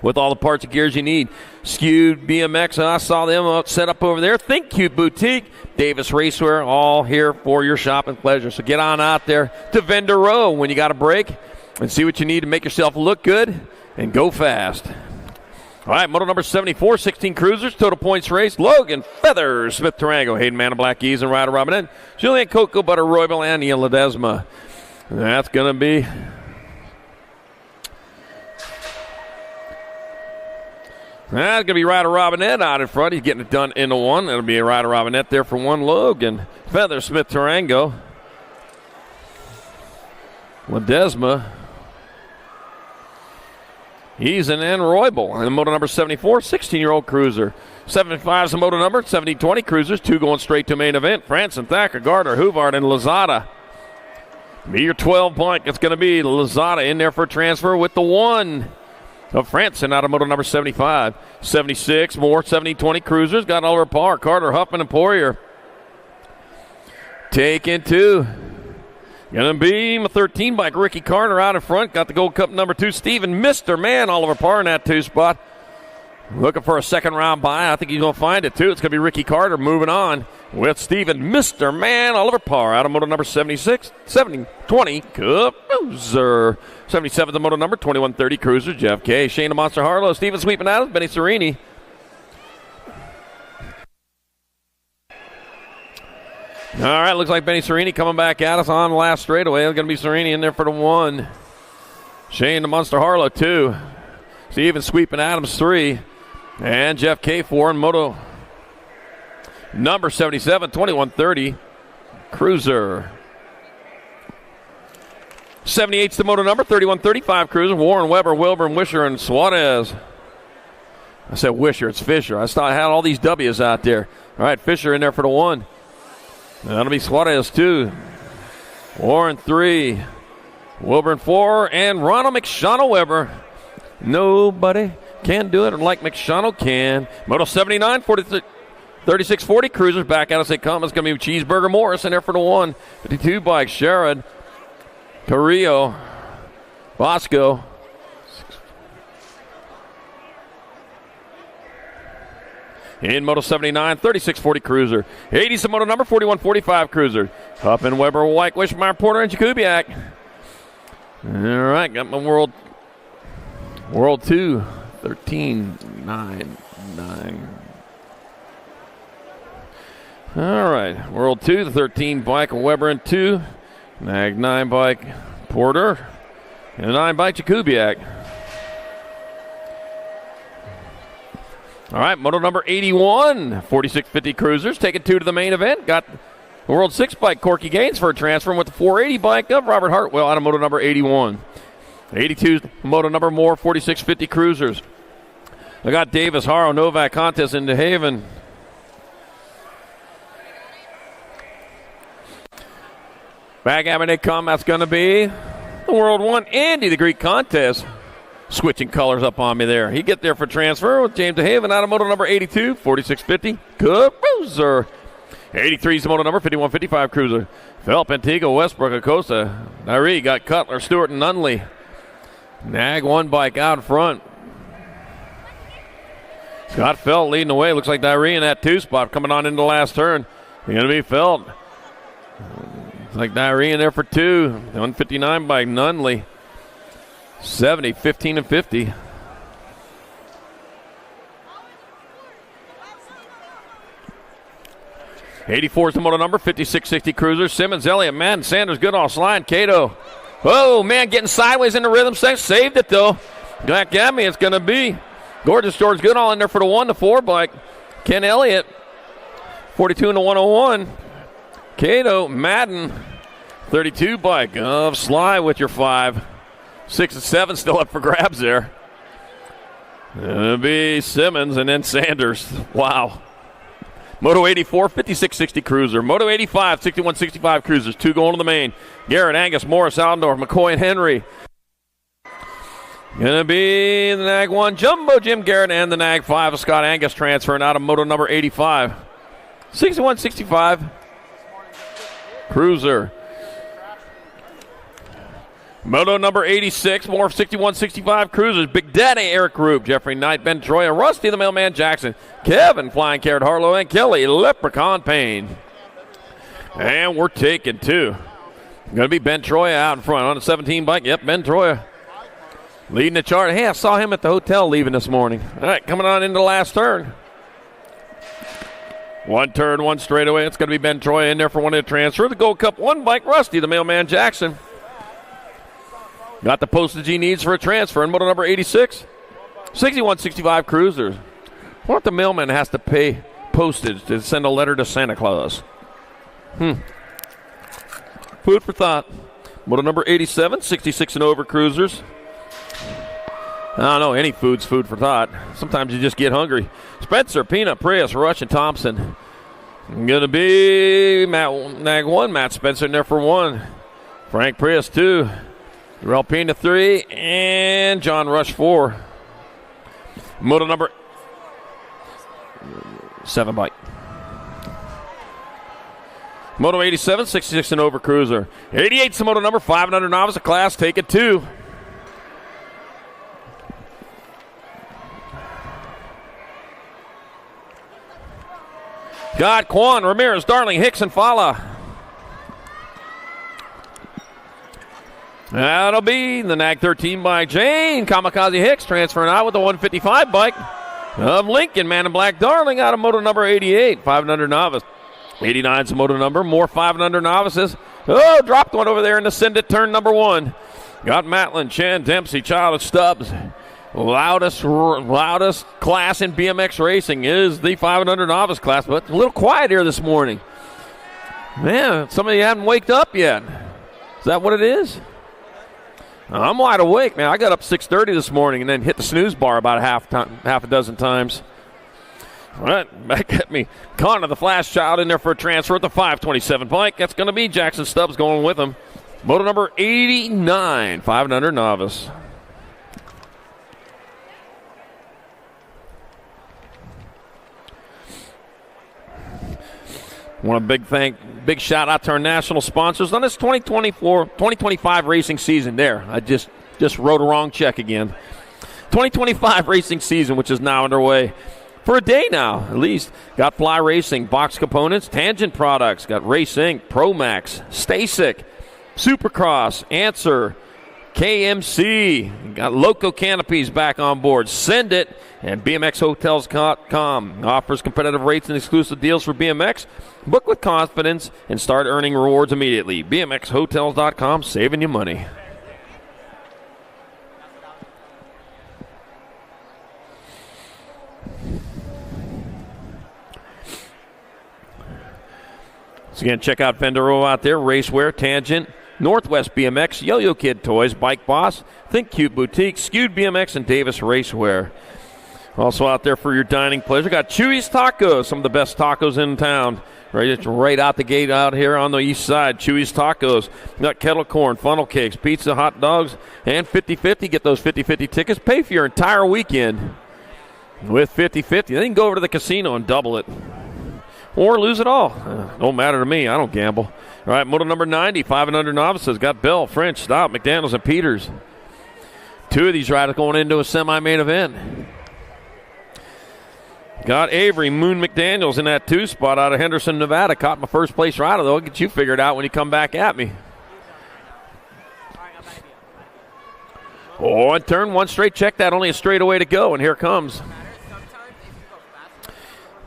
with all the parts and gears you need. Skewed BMX, I saw them set up over there. Think Cute Boutique, Davis Racewear, all here for your shopping pleasure. So get on out there to Vendor Row when you got a break and see what you need to make yourself look good and go fast. All right, moto number 74, 16 cruisers, total points race. Logan Feathers, Smith Tarango, Hayden Manna Black Ease, and Ryder Robinette. Julian Cocoa Butter, Roybal, and Ian Ledesma. That's going to be Ryder Robinette out in front. He's getting it done into one. That'll be a Ryder Robinette there for one. Logan Feathers, Smith Tarango. Ledesma. He's an N. Roybal. And the moto number 74, 16-year-old cruiser. 75 is the moto number, 70-20 cruisers. 2 going straight to main event. Franson, Thacker, Gardner, Huvard, and Lozada. Be your 12 point. It's going to be Lozada in there for transfer with the 1 of Franson out of moto number 75. 76, more 70-20 cruisers. Got Oliver Parr, Carter, Huffman, and Poirier. Taking 2. Going to be my 13 bike, Ricky Carter out in front. Got the Gold Cup number 2, Steven Mr. Man, Oliver Parr in that 2 spot. Looking for a second round bye. I think he's going to find it too. It's going to be Ricky Carter moving on with Steven Mr. Man, Oliver Parr out of moto number 76, 70-20 cruiser. 77 the moto number, 21-30 cruiser, Jeff K. Shane the Monster Harlow, Steven Sweeping Adams, Benny Serini. All right, looks like Benny Serini coming back at us on the last straightaway. It's going to be Serini in there for the 1. Shane the Monster Harlow 2. Steven Sweeping Adams 3. And Jeff K. 4 in moto number 77, 21-30 cruiser. 78's the moto number, 31-35 cruiser. Warren, Weber, Wilburn, Wisher, and Suarez. I said Wisher, it's Fisher. I had all these W's out there. All right, Fisher in there for the 1. That'll be Suarez 2. Warren 3. Wilburn 4. And Ronald McShawnell Weber. Nobody can do it like McShawnell can. Moto 79, 36-40 cruisers. Back out as they come. It's going to be Cheeseburger Morris in there for the 1. 52 bike. Sherrod. Carrillo. Bosco. In Moto 79, 36-40 cruiser. 80's the moto number, 41-45 cruiser. Huffman, Weber, White, Wishmeyer, Porter, and Jakubiak. All right, got my World 2, 13-9-9. All right, World 2, the 13 bike, Weber and 2. Mag 9 bike, Porter. And 9 bike, Jakubiak. All right, moto number 81, 46-50 cruisers, taking 2 to the main event. Got the World 6 bike, Corky Gaines, for a transfer with the 480 bike of Robert Hartwell out of moto number 81. 82's moto number more, 46-50 cruisers. I got Davis, Haro, Novak contest in DeHaven. Back at me they come. That's going to be the World 1 Andy, the Greek contest. Switching colors up on me there. He get there for transfer with James DeHaven out of moto number 82, 46-50 cruiser. 83's the moto number, 51-55 cruiser. Phelps, Antigua, Westbrook, Acosta. Nairi got Cutler, Stewart, and Nunley. Nag 1 bike out in front. Scott Felt leading the way. Looks like Nairi in that 2 spot coming on into the last turn. It's going to be Felt. Looks like Nairi in there for 2. 159 by Nunley. 70, 15, and 50. '84 is the moto number, 56-60 cruiser. Simmons, Elliott, Madden, Sanders, Goodall, Slide, Cato. Oh, man, getting sideways in the rhythm section. Saved it, though. Back at me, it's going to be Gorgeous George Goodall in there for the 1 to 4 bike. Ken Elliott, 42 and the 101. Cato, Madden, 32 bike of Sly with your 5. 6 and 7 still up for grabs there. It'll be Simmons and then Sanders. Wow. Moto 84, 56-60 cruiser. Moto 85, 61-65 cruisers. 2 going to the main. Garrett, Angus, Morris, Allendorf, McCoy, and Henry. Going to be the Nag 1, Jumbo Jim Garrett, and the Nag 5 of Scott Angus transferring out of moto number 85. 61-65 cruiser. Moto number 86, more 61-65 cruisers. Big Daddy Eric Roop, Jeffrey Knight, Ben Troya, Rusty the Mailman Jackson, Kevin Flying Carrot Harlow, and Kelly Leprechaun Payne. And we're taking two. Going to be Ben Troya out in front on a 17 bike. Yep, Ben Troya leading the chart. Hey, I saw him at the hotel leaving this morning. All right, coming on into the last turn. One turn, one straightaway. It's going to be Ben Troya in there for one of the transfer. The Gold Cup one bike, Rusty the Mailman Jackson. Got the postage he needs for a transfer in moto number 86. 61-65 cruisers. What if the mailman has to pay postage to send a letter to Santa Claus? Food for thought. Moto number 87, 66 and over cruisers. I don't know, any food's food for thought. Sometimes you just get hungry. Spencer, Peanut, Prius, Rush, and Thompson. Going to be Matt Nag 1, Matt Spencer in there for 1. Frank Prius 2. Darrell Pena 3, and John Rush 4. Moto number 7 bike. Moto 87, 66 and over cruiser. 88's the moto number 5 and under novice, a class, take it 2. Got Quan, Ramirez, Darling, Hicks, and Fala. That'll be the Nag 13 bike. Jane Kamikaze Hicks transferring out with the 155 bike of Lincoln. Man in Black Darling out of moto number 88. 5 and under novice. 89's the moto number. More 5 and under novices. Oh, dropped one over there in the send it turn number 1. Got Matlin, Chan, Dempsey, Child of Stubbs. Loudest class in BMX racing is the 5 and under novice class, but a little quiet here this morning. Man, some of you haven't waked up yet. Is that what it is? I'm wide awake, man. I got up 6:30 this morning and then hit the snooze bar about half a dozen times. All right, back at me. Connor, the Flash Child, in there for a transfer at the 527 bike. That's going to be Jackson Stubbs going with him. Moto number 89, 5 and under novice. Want a big shout out to our national sponsors on this 2025 racing season. There, I just wrote a wrong check again. 2025 racing season, which is now underway for a day now, at least. Got Fly Racing, Box Components, Tangent Products, got Race Inc., ProMax, Stasic, Supercross, Answer, KMC, got Loco Canopies back on board. Send it, and BMXHotels.com offers competitive rates and exclusive deals for BMX. Book with confidence and start earning rewards immediately. BMXHotels.com, saving you money. So again, check out Fendero out there, Racewear, Tangent, Northwest BMX, Yo-Yo Kid Toys, Bike Boss, Think Cute Boutique, Skewed BMX, and Davis Racewear. Also out there for your dining pleasure, got Chewy's Tacos, some of the best tacos in town. Right out the gate out here on the east side, Chewy's Tacos. Got kettle corn, funnel cakes, pizza, hot dogs, and 50-50. Get those 50-50 tickets. Pay for your entire weekend with 50-50. Then you can go over to the casino and double it. Or lose it all. Don't matter to me. I don't gamble. All right, moto number 90, 5 and under novices. Got Bell, French, Stout, McDaniels, and Peters. 2 of these riders going into a semi-main event. Got Avery, Moon McDaniels in that 2 spot out of Henderson, Nevada. Caught my first place rider, though. I'll get you figured out when you come back at me. Oh, and turn 1 straight. Check that. Only a straightaway to go, and here comes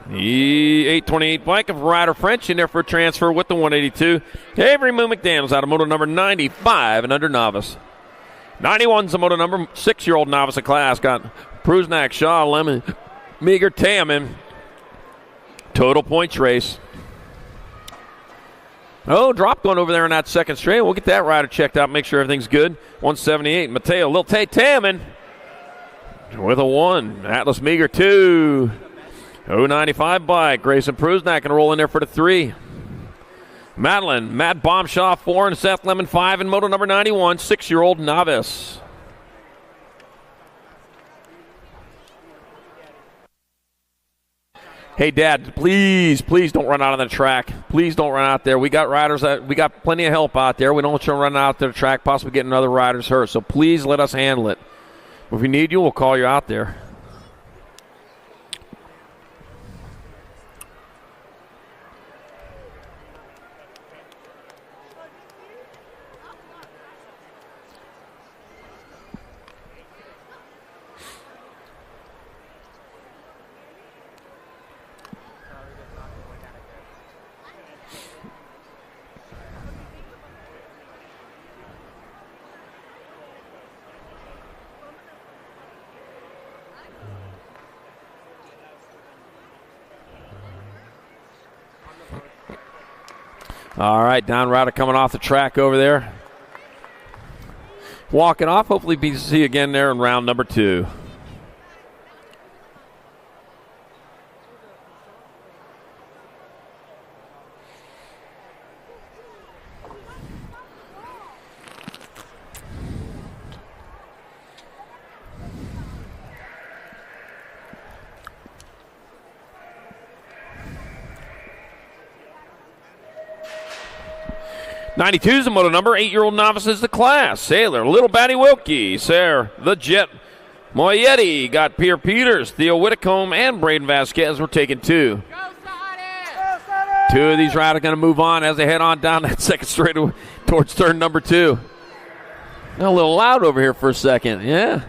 the 828 bike of Ryder French in there for a transfer with the 182. Avery Moon McDaniels out of moto number 95 and under novice. 91's the moto number 6-year-old novice of class. Got Pruznak, Shaw, Lemon, Meager, Taman. Total points race. Oh, dropped one over there in that second straight. We'll get that rider checked out, make sure everything's good. 178, Mateo, Lil Tay Taman with a 1. Atlas Meager 2. 095 bike. Grayson Pruznak can roll in there for the 3. Madeline, Matt Bombshaw 4, and Seth Lemon 5 in moto number 91, 6-year-old novice. Hey, Dad, please don't run out on the track. Please don't run out there. We got riders we got plenty of help out there. We don't want you to run out to the track, possibly getting other riders hurt. So please let us handle it. If we need you, we'll call you out there. All right, Don Ryder coming off the track over there. Walking off, hopefully BC again there in round number 2. '92 is the moto number. 8-year-old novice is the class. Sailor, Little Batty Wilkie, Sarah, the Jet, Moyetti, got Pierre Peters, Theo Whitcomb, and Braden Vasquez. We're taking 2. Two of these riders are going to move on as they head on down that second straight towards turn number 2. Got a little loud over here for a second, yeah.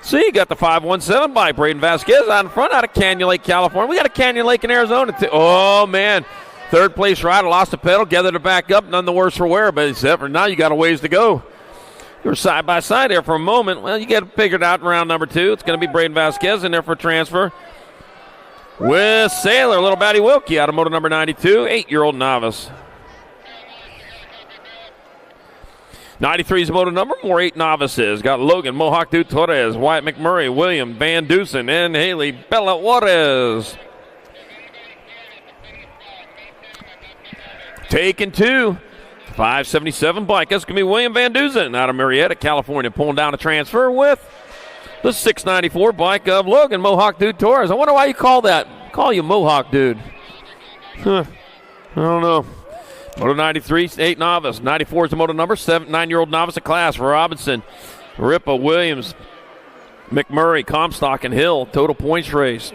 See, got the 517 by Braden Vasquez out in front out of Canyon Lake, California. We got a Canyon Lake in Arizona, too. Oh, man. Third place rider, lost the pedal, gathered it back up, none the worse for wear, but except for now you got a ways to go. You were side by side there for a moment. Well, you get it figured out in round number 2. It's going to be Braden Vasquez in there for transfer. With Sailor, Little Batty Wilkie out of moto number 92, 8-year-old novice. 93 is the moto number, more 8 novices. Got Logan, Mohawk Dude Torres, Wyatt McMurray, William Van Dusen, and Haley Bella Juarez. Taking 2, 577 bike. That's going to be William Van Dusen out of Marietta, California, pulling down a transfer with the 694 bike of Logan Mohawk Dude Torres. I wonder why you call you Mohawk Dude. I don't know. Moto 93, 8 novice. 94 is the moto number, 9-year-old novice of class. Robinson, Ripa, Williams, McMurray, Comstock, and Hill. Total points race.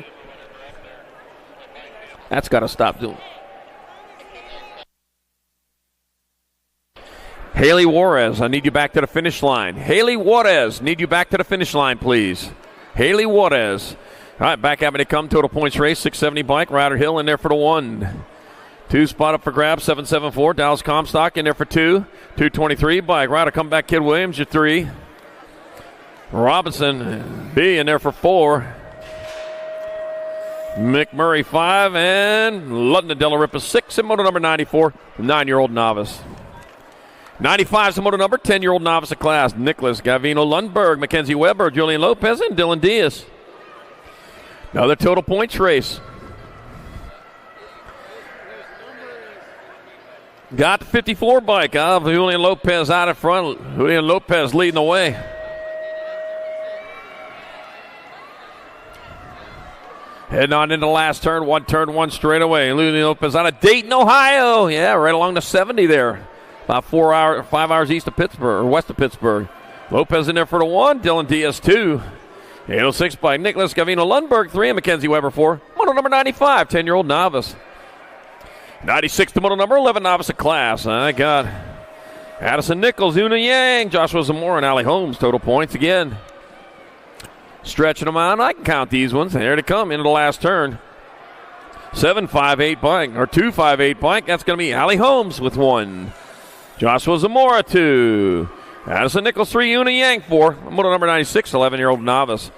That's got to stop doing. Haley Juarez, I need you back to the finish line. Haley Juarez, need you back to the finish line, please. Haley Juarez. All right, back at me to come. Total points race, 670 bike. Ryder Hill in there for the 1. 2 spot up for grabs, 774. Dallas Comstock in there for 2. 223 bike. Ryder comeback Kid Williams, your 3. Robinson B in there for 4. McMurray 5. And London Della Ripa 6. And moto number 94, 9-year-old novice. 95 is the moto number, 10-year-old novice of class. Nicholas Gavino Lundberg, Mackenzie Weber, Julian Lopez, and Dylan Diaz. Another total points race. Got the 54 bike of Julian Lopez out in front. Julian Lopez leading the way. Heading on into the last turn, one straight away. Julian Lopez out of Dayton, Ohio. Yeah, right along the 70 there. About 5 hours east of Pittsburgh, or west of Pittsburgh. Lopez in there for the 1. Dylan Diaz 2. 806 by Nicholas Gavino Lundberg 3. And Mackenzie Weber 4. Moto number 95, 10-year-old novice. 96 to moto number 11, novice of class. I got Addison Nichols, Una Yang, Joshua Zamora, and Allie Holmes. Total points again. Stretching them out. I can count these ones. There they come into the last turn. 758 bike, or 258 bike. That's going to be Allie Holmes with 1. Joshua Zamora 2. Addison Nichols 3. Una Yang 4. Moto number 96, 11-year-old novice.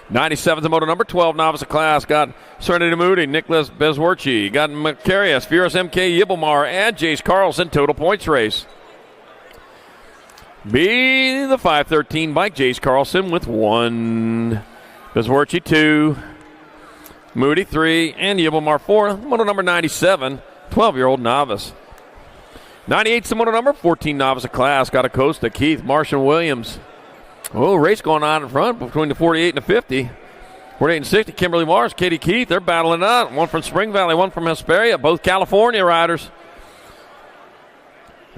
97 is the moto number 12, novice of class. Got Serenity Moody, Nicholas Bezwerchi. Got Macarius, Furious MK Yibelmar, and Jace Carlson. Total points race. Be the 513 bike, Jace Carlson with 1. Bezwerchi 2. Moody 3. And Yibelmar 4. Moto number 97, 12-year-old novice. 98 is the moto number, 14 novice of class. Got Acosta, Keith, Marshall Williams. Oh, race going on in front between the 48 and the 50. 48 and 60, Kimberly Mars, Katie Keith, they're battling it out. One from Spring Valley, one from Hesperia, both California riders.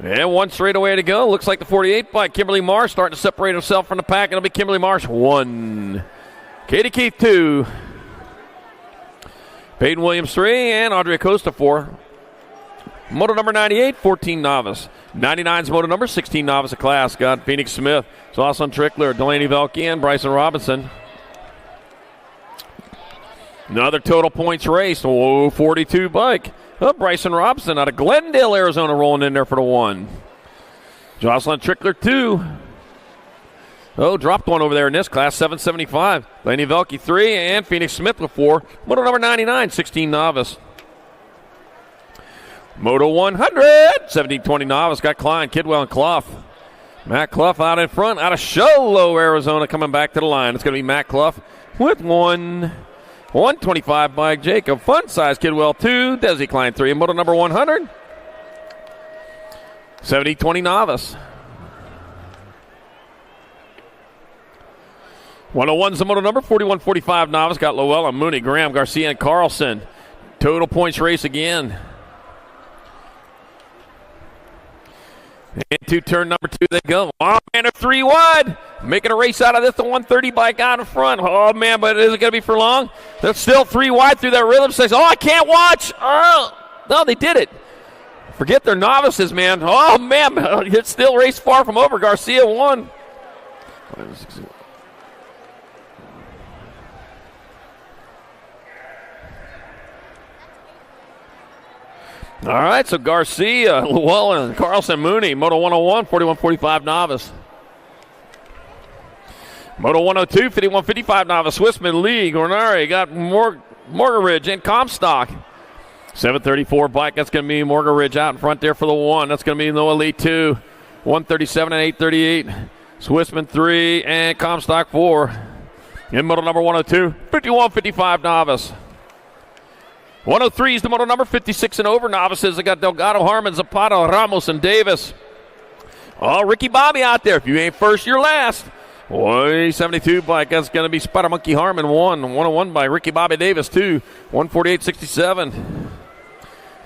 And one straightaway to go. Looks like the 48 by Kimberly Marsh starting to separate herself from the pack. It'll be Kimberly Marsh 1. Katie Keith 2. Peyton Williams 3 and Audrey Acosta 4. Moto number 98, 14 novice. 99's moto number 16 novice of class. Got Phoenix Smith, Jocelyn Trickler, Delaney Velke, and Bryson Robinson. Another total points race. 42 bike. Oh, Bryson Robinson out of Glendale, Arizona, rolling in there for the 1. Jocelyn Trickler 2. Oh, dropped one over there in this class, 775. Laney Velke 3 and Phoenix Smith with 4. Moto number 99, 16 novice. Moto 100, 1720 novice. Got Klein, Kidwell, and Clough. Matt Clough out in front, out of Show Low, Arizona, coming back to the line. It's going to be Matt Clough with 1. 125 by Jacob Fun Size Kidwell 2, Desi Klein 3, and moto number 100. 70-20 novice. 101's the moto number, 41-45 novice. Got Lowell, Mooney, Graham, Garcia, and Carlson. Total points race again. Into turn number 2 they go. Oh, man, they're 3 wide. Making a race out of this. The 130 bike out in front. Oh, man, but is it going to be for long? They're still 3 wide through that rhythm. Says, oh, I can't watch. Oh, no, they did it. Forget their novices, man. Oh, man, it's still race far from over. Garcia won. All right, so Garcia, Llewellyn, Carlson, Mooney, Moto 101, 41-45 novice. Moto 102, 51-55 novice. Swissman, Lee, Gornari, got Morgaridge and Comstock. 734 bike, that's going to be Morgaridge out in front there for the 1. That's going to be Noah Lee 2, 137 and 838. Swissman 3 and Comstock 4. In moto number 102, 51-55 novice. 103 is the moto number, 56 and over novices. They got Delgado, Harmon, Zapata, Ramos, and Davis. Oh, Ricky Bobby out there. If you ain't first, you're last. Boy, 72 bike. That's going to be Spider Monkey Harmon 1. 101 by Ricky Bobby Davis 2. 148.67. It's going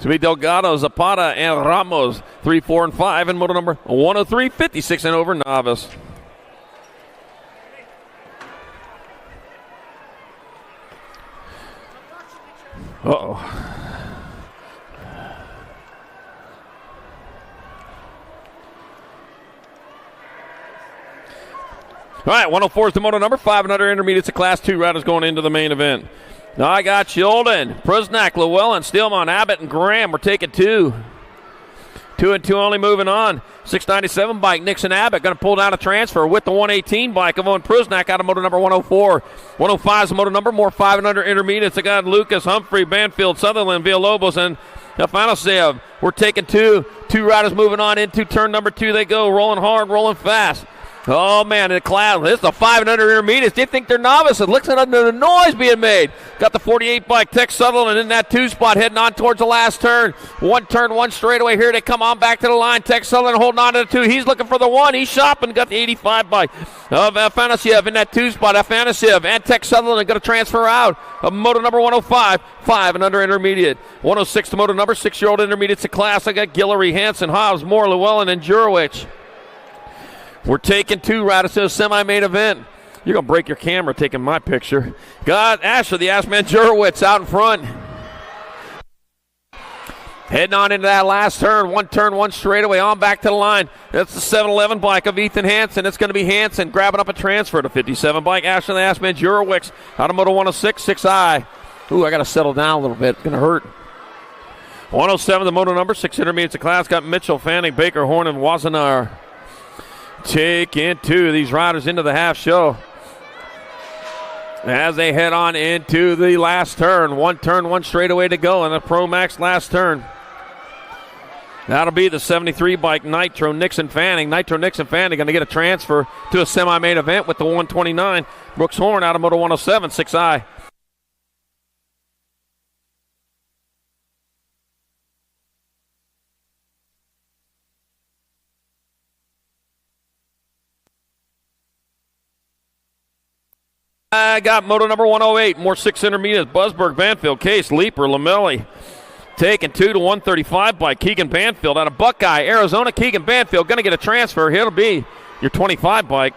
to be Delgado, Zapata, and Ramos 3, 4, and 5. And moto number 103, 56 and over novice. Uh-oh. All right, 104 is the moto number. 500 intermediates of Class 2 riders going into the main event. Now I got Shulden, Prusnak, Llewellyn, Stillman, Abbott, and Graham. We're taking 2. 2 and 2 only moving on. 697 bike, Nixon Abbott going to pull down a transfer with the 118 bike of Owen Prusnak out of moto number 104. 105 is the moto number, more 500 intermediates. I got Lucas, Humphrey, Banfield, Sutherland, Villalobos, and Afanasiev. We're taking 2. 2 riders moving on into turn number 2. They go, rolling hard, rolling fast. Oh, man, in the cloud. This is the 500 intermediates. They think they're novices. Listen to the noise being made. Got the 48 bike, Tex Sutherland in that 2 spot, heading on towards the last turn. 1 turn, 1 straightaway. Here they come on back to the line. Tex Sutherland holding on to the 2. He's looking for the 1. He's shopping. Got the 85 bike of Afanasiev in that 2 spot. Afanasiev and Tex Sutherland going to transfer out of moto number 105. 5 and under intermediate. 106 to moto number 6-year-old intermediates of class. I got Guillory, Hansen, Hobbs, Moore, Llewellyn, and Jurowicz. We're taking 2 riders to the semi-main event. You're going to break your camera taking my picture. Got Asher, the Ashman Jurowicz out in front. Heading on into that last turn. 1 turn, 1 straightaway on back to the line. That's the 711 bike of Ethan Hansen. It's going to be Hansen grabbing up a transfer to 57 bike. Asher, the Ashman Jurowicz out of moto 106, 6I. Ooh, I got to settle down a little bit. It's going to hurt. 107, the moto number, 6 intermediates of class. Got Mitchell, Fanning, Baker, Horn, and Wazanar. Taking 2 of these riders into the half show as they head on into the last turn. 1 turn, 1 straightaway to go in the Pro Max last turn. That'll be the 73 bike Nitro Nixon Fanning. Nitro Nixon Fanning going to get a transfer to a semi-main event with the 129. Brooks Horn out of moto 107, 6I. I got moto number 108. More 6 intermediates. Busberg, Banfield, Case, Leaper, Lamelli. Taking 2 to 135 by Keegan Banfield out of Buckeye, Arizona. Keegan Banfield going to get a transfer. He'll be your 25 bike.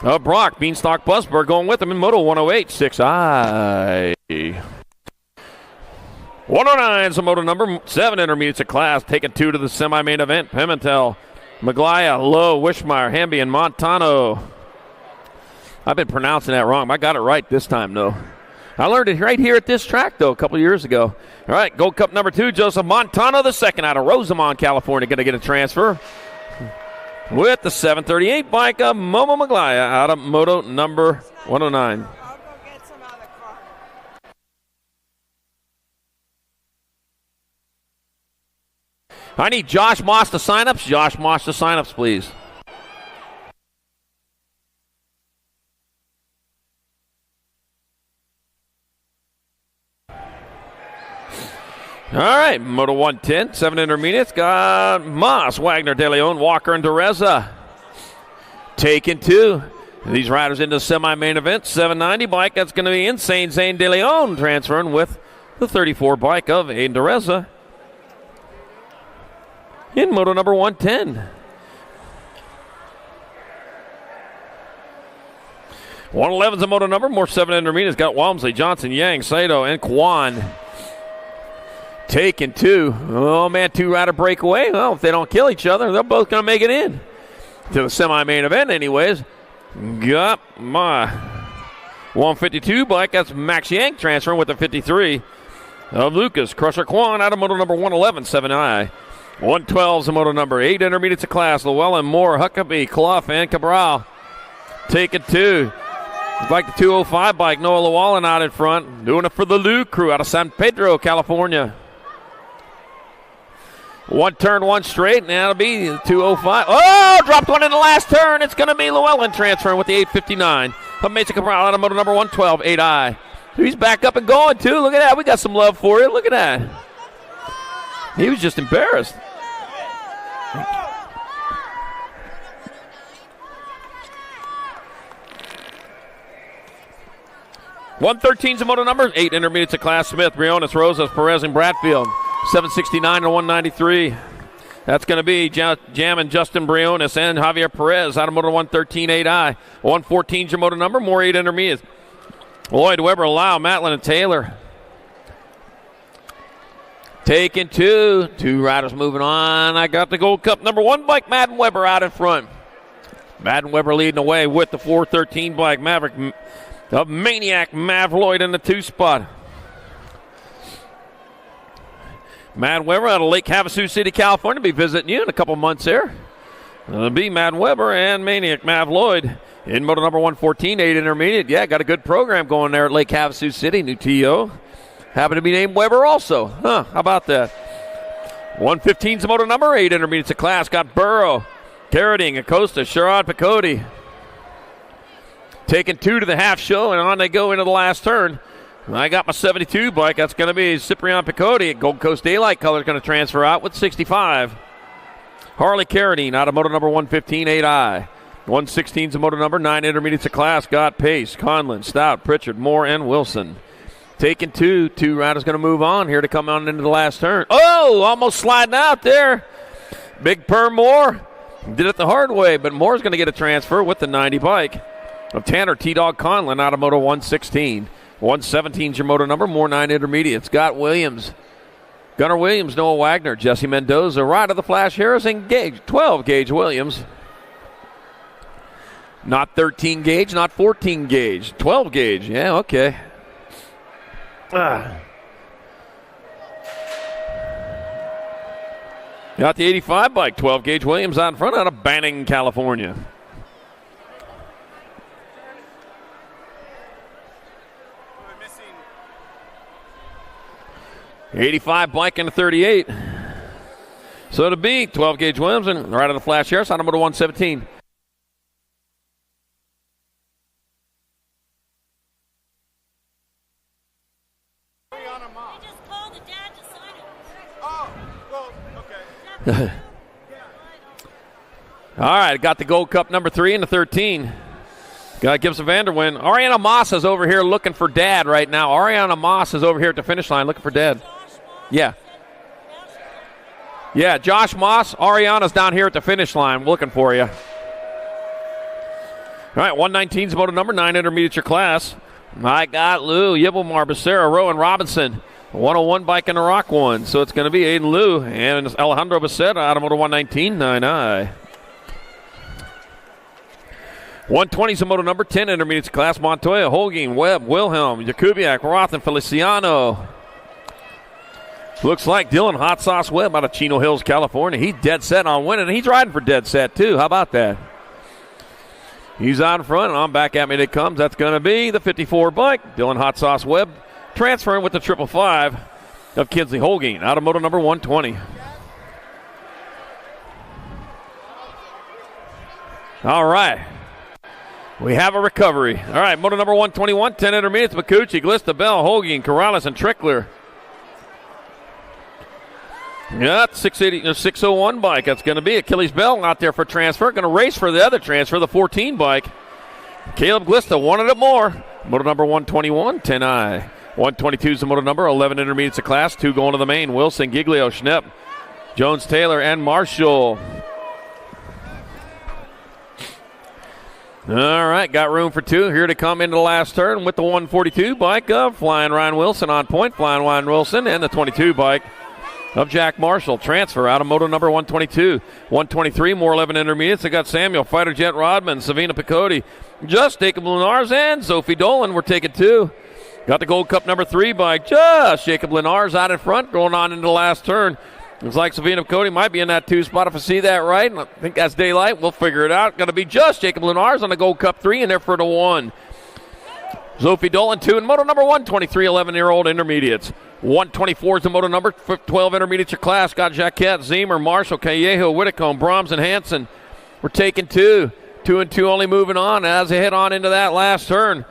Brock, Beanstalk, Busberg going with him in moto 108. 6I. 109 is the moto number 7 intermediates of class. Taking 2 to the semi-main event. Pimentel, Maglaya, Lowe, Wishmeyer, Hamby, and Montano. I've been pronouncing that wrong. I got it right this time, though. I learned it right here at this track, though, a couple years ago. All right, Gold Cup number 2, Joseph Montano II out of Rosamond, California, going to get a transfer with the 738 bike of Momo Maglaya out of moto number 109. I'll go get some other car. I need Josh Moss to sign-ups. Josh Moss to sign-ups, please. All right, Moto 110, 7 intermediates. Got Moss, Wagner, De Leon, Walker, and Dereza. Taking 2. These riders into the semi-main event. 790 bike, that's going to be Insane Zane De Leon transferring with the 34 bike of Aiden Dereza in Moto number 110. 111 is a moto number. More 7 intermediates. Got Walmsley, Johnson, Yang, Sato, and Kwan. Taking 2. Oh, man, 2-rider breakaway. Well, if they don't kill each other, they're both going to make it in to the semi-main event anyways. Got my 152 bike. That's Max Yang transferring with the 53 of Lucas. Crusher Kwan out of moto number 111, 7I. 112 is the moto number 8 intermediates of class. Llewellyn, Moore, Huckabee, Clough, and Cabral. Taking 2. Like the 205 bike, Noah Llewellyn out in front. Doing it for the Luke crew out of San Pedro, California. 1 turn, 1 straight, and that'll be the 205. Oh, dropped one in the last turn. It's going to be Llewellyn transferring with the 859. Of Mason Cabral out of moto number 112, 8I. He's back up and going, too. Look at that. We got some love for you. Look at that. He was just embarrassed. .113's the moto number. 8 intermediates of class. Smith, Briones, Rosas, Perez, and Bradfield. 769 to 193. That's going to be Jam and Justin Briones and Javier Perez out of moto 113, 8I. 114's your moto number. More 8 intermediates. Lloyd, Weber, Lau, Matlin, and Taylor. Taking 2. 2 riders moving on. I got the Gold Cup number 1 bike, Madden Weber out in front. Madden Weber leading the way with the 413 bike. Maverick of Maniac Mav Lloyd in the 2 spot. Matt Weber out of Lake Havasu City, California. Be visiting you in a couple months there. It'll be Matt Weber and Maniac Mav Lloyd in moto number 114, 8 intermediate. Yeah, got a good program going there at Lake Havasu City. New TO. Happen to be named Weber also. Huh, how about that? 115's the moto number, 8 intermediates of class. Got Burrow, Carradine, Acosta, Sherrod, Picotti. Taking 2 to the half show, and on they go into the last turn. I got my 72 bike. That's going to be Ciprian Picotti at Gold Coast Daylight Colors, going to transfer out with 65. Harley Carradine out of moto number 115, 8I. 116's the moto number, 9 intermediates of class. Got Pace, Conlon, Stout, Pritchard, Moore, and Wilson. Taking 2. 2 riders going to move on here to come on into the last turn. Oh, almost sliding out there. Big Perm Moore did it the hard way, but Moore's going to get a transfer with the 90 bike of Tanner T-Dog Conlon out of moto 116. 117's your moto number, more 9 intermediates. Got Williams, Gunnar Williams, Noah Wagner, Jesse Mendoza, Ride of the Flash Harris, and Gage, 12 gauge Williams. Not 13 gauge, not 14 gauge, 12 gauge. Yeah, okay. Got the 85 bike, 12 gauge Williams out in front out of Banning, California. 85 bike into 38. So it'll be 12 gauge Williams and right on the Flash Harris on number 117. We just called the dad to sign it. Oh, well, okay. All right, got the Gold Cup number 3 and the 13. Got Gibson Vanderwin. Ariana Moss is over here looking for Dad right now. Ariana Moss is over here at the finish line looking for Dad. Yeah. Yeah, Josh Moss. Ariana's down here at the finish line looking for you. All right, 119's moto number 9 intermediate class. I got Lou, Yibblemar, Becerra, Rowan, Robinson. 101 bike in the Rock one. So it's going to be Aiden Lou and Alejandro Becerra out of moto 119, 9I. 120's a moto number 10 intermediate class. Montoya, Holguin, Webb, Wilhelm, Jakubiak, Roth, and Feliciano. Looks like Dylan Hot Sauce Webb out of Chino Hills, California. He's dead set on winning. He's riding for dead set, too. How about that? He's out in front, and on back at me it comes. That's going to be the 54 bike. Dylan Hot Sauce Webb transferring with the 555 of Kinsley Holguin out of moto number 120. All right. We have a recovery. All right, moto number 121, 10 intermediates. Macucci, Glista, Bell, Holguin, Corrales, and Trickler. Yeah, 601 bike. That's going to be Achilles Bell out there for transfer. Going to race for the other transfer, the 14 bike. Caleb Glista wanted it more. Moto number 121, 10I. 122 is the moto number, 11 intermediates of class. 2 going to the main. Wilson, Giglio, Schnepp, Jones, Taylor, and Marshall. All right, got room for 2 here to come into the last turn with the 142 bike of Flying Ryan Wilson on point. Flying Ryan Wilson and the 22 bike of Jack Marshall. Transfer out of moto number 122. 123, more 11 intermediates. I got Samuel, Fighter Jet Rodman, Savina Picotti, Just Jacob Lunars, and Sophie Dolan. We're taking 2. Got the Gold Cup number 3 bike. Just Jacob Lunars out in front, going on into the last turn. Looks like Savina Picotti might be in that 2 spot if I see that right. I think that's daylight. We'll figure it out. Going to be Just Jacob Lunars on the Gold Cup 3 and there for the 1. Sophie Dolan 2 and moto number 123, 11-year-old intermediates. 124 is the moto number 12 intermediate class. Got Jacquette, Zemer, Marshall, Callejo, Whitcomb, Brahms, and Hansen. We're taking 2. 2 and 2 only moving on as they head on into that last turn.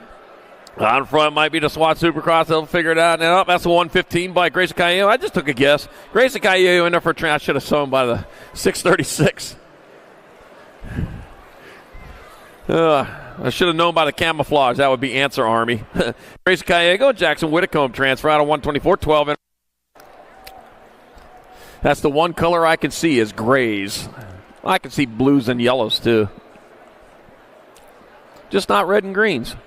Out in front might be the SWAT Supercross. They'll figure it out. Now that's the 115 by Grayson Callejo. I just took a guess. Grayson Callejo in there for a train. I should have sewn by the 636. I should have known by the camouflage. That would be Answer Army. Grayson Callejo, Jackson Whitcomb transfer out of 124, 12. That's the one color I can see is grays. I can see blues and yellows too. Just not red and greens.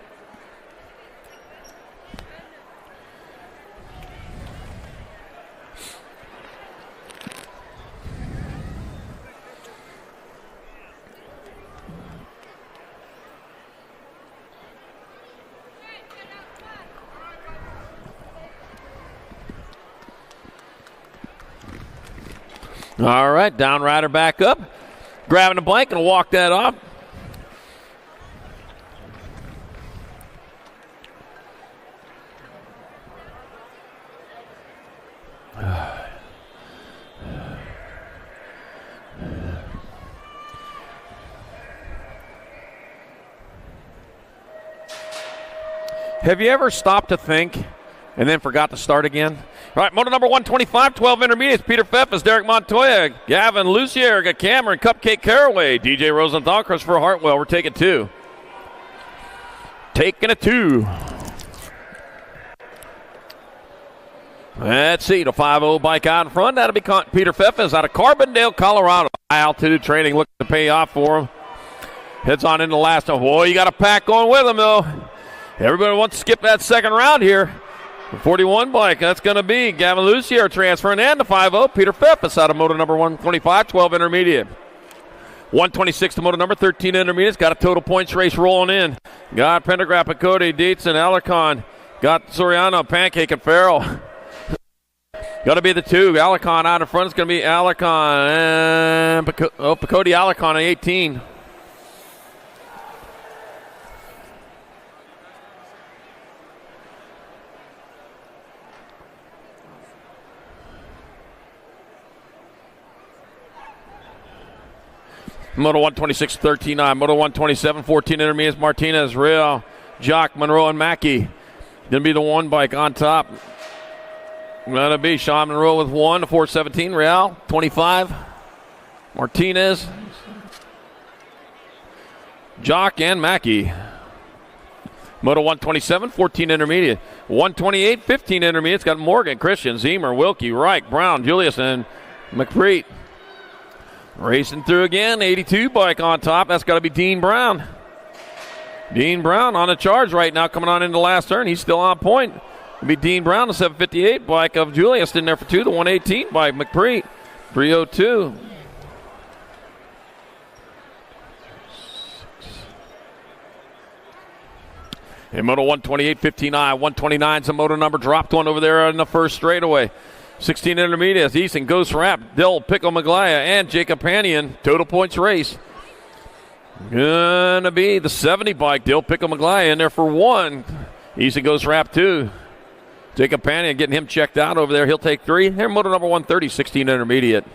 All right, down rider back up. Grabbing the blank and walk that off. Have you ever stopped to think and then forgot to start again? All right, moto number 125, 12 intermediates. Peter Pfeffes, Derek Montoya, Gavin Lucier, Cameron, Cupcake Caraway, DJ Rosenthal, Christopher Hartwell. We're taking 2. Taking a 2. Let's see, the 5-0 bike out in front. That'll be Peter Pfeffes out of Carbondale, Colorado. High altitude training looking to pay off for him. Heads on into the last one. Boy, you got a pack going with him, though. Everybody wants to skip that second round here. The 41 bike, that's going to be Gavin Lucier transferring, and the 5-0, Peter Pfeffes out of moto number 125, 12 intermediate. 126 to moto number 13 intermediates. Got a total points race rolling in. Got Pendergraft, Cody, Dietz, and Alarcon. Got Soriano, Pancake, and Farrell. Got to be the 2. Alarcon out in front. It's going to be Alarcon and Cody Alarcon at 18. Moto 126, 13-9. Moto 127, 14 intermediates. Martinez, Real, Jock, Monroe, and Mackey. Going to be the 1 bike on top. Going to be Sean Monroe with 1, the 417. Real, 25. Martinez, Jock, and Mackey. Moto 127, 14 intermediate. 128, 15 intermediate. It's got Morgan, Christian, Zemer, Wilkie, Reich, Brown, Julius, and McPreet. Racing through again, 82 bike on top. That's got to be Dean Brown. Dean Brown on a charge right now, coming on into the last turn. He's still on point. It'll be Dean Brown, the 758 bike of Julius in there for 2. The 118 bike, McPreet, 302. In Moto 128, 15I, 129's a moto number. Dropped one over there in the first straightaway. 16 intermediates, Easton, Ghost Rap, Dill, Pickle Maglaya, and Jacob Panion. Total points race. Gonna be the 70 bike, Dill, Pickle Maglaya in there for 1. Easton, Ghost Rap 2. Jacob Panion getting him checked out over there. He'll take 3. Here, moto number 130, 16 intermediate.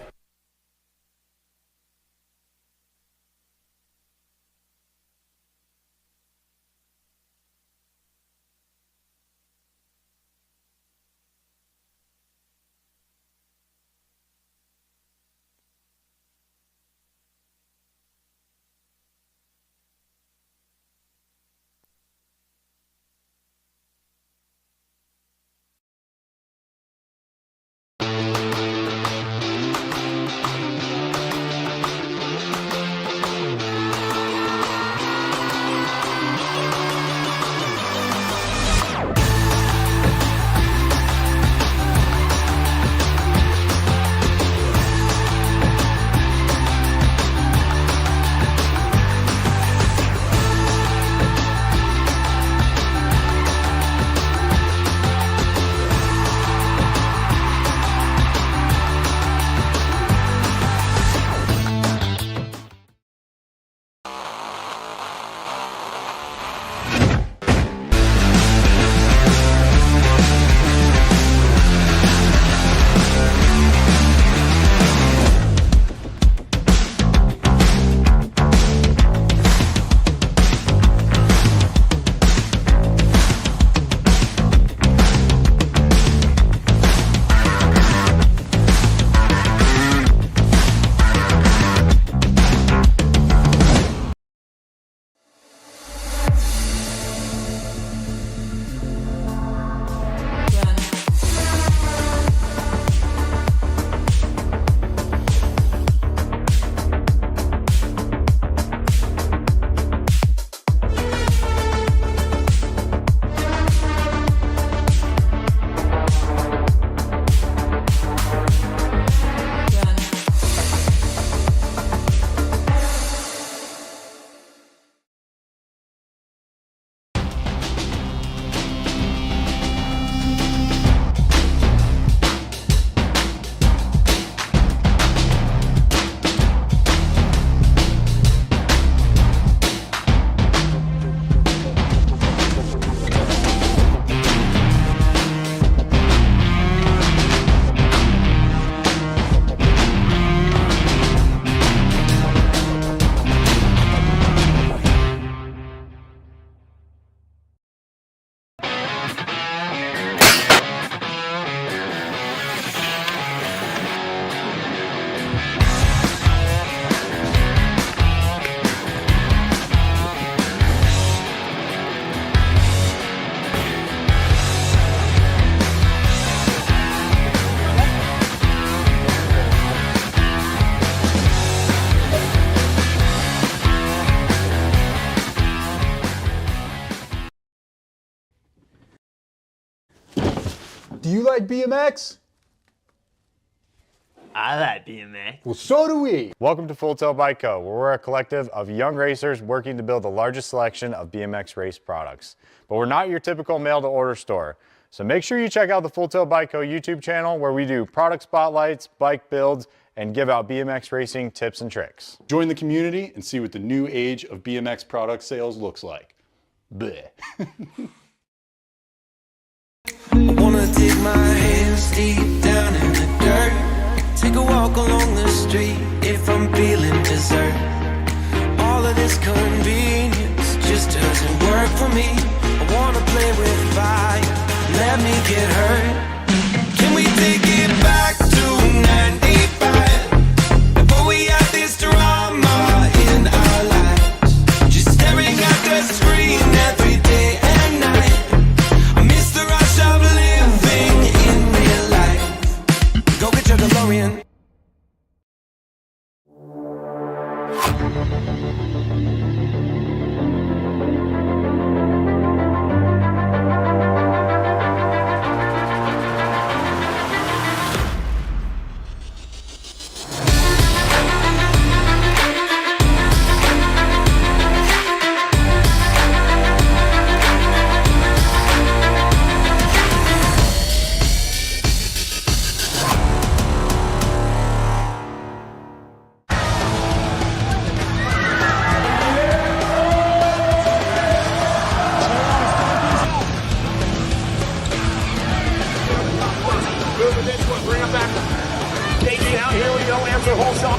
Do you like BMX? I like BMX. Well, so do we. Welcome to Full Tilt Bike Co., where we're a collective of young racers working to build the largest selection of BMX race products. But we're not your typical mail-to-order store. So make sure you check out the Full Tilt Bike Co. YouTube channel, where we do product spotlights, bike builds, and give out BMX racing tips and tricks. Join the community and see what the new age of BMX product sales looks like. Bleh. I wanna dig my hands deep down in the dirt. Take a walk along the street if I'm feeling dessert. All of this convenience just doesn't work for me. I wanna play with fire, let me get hurt. Can we take it back to 95? Before we had this drama in our lives, just staring at the screen every day and their whole shot.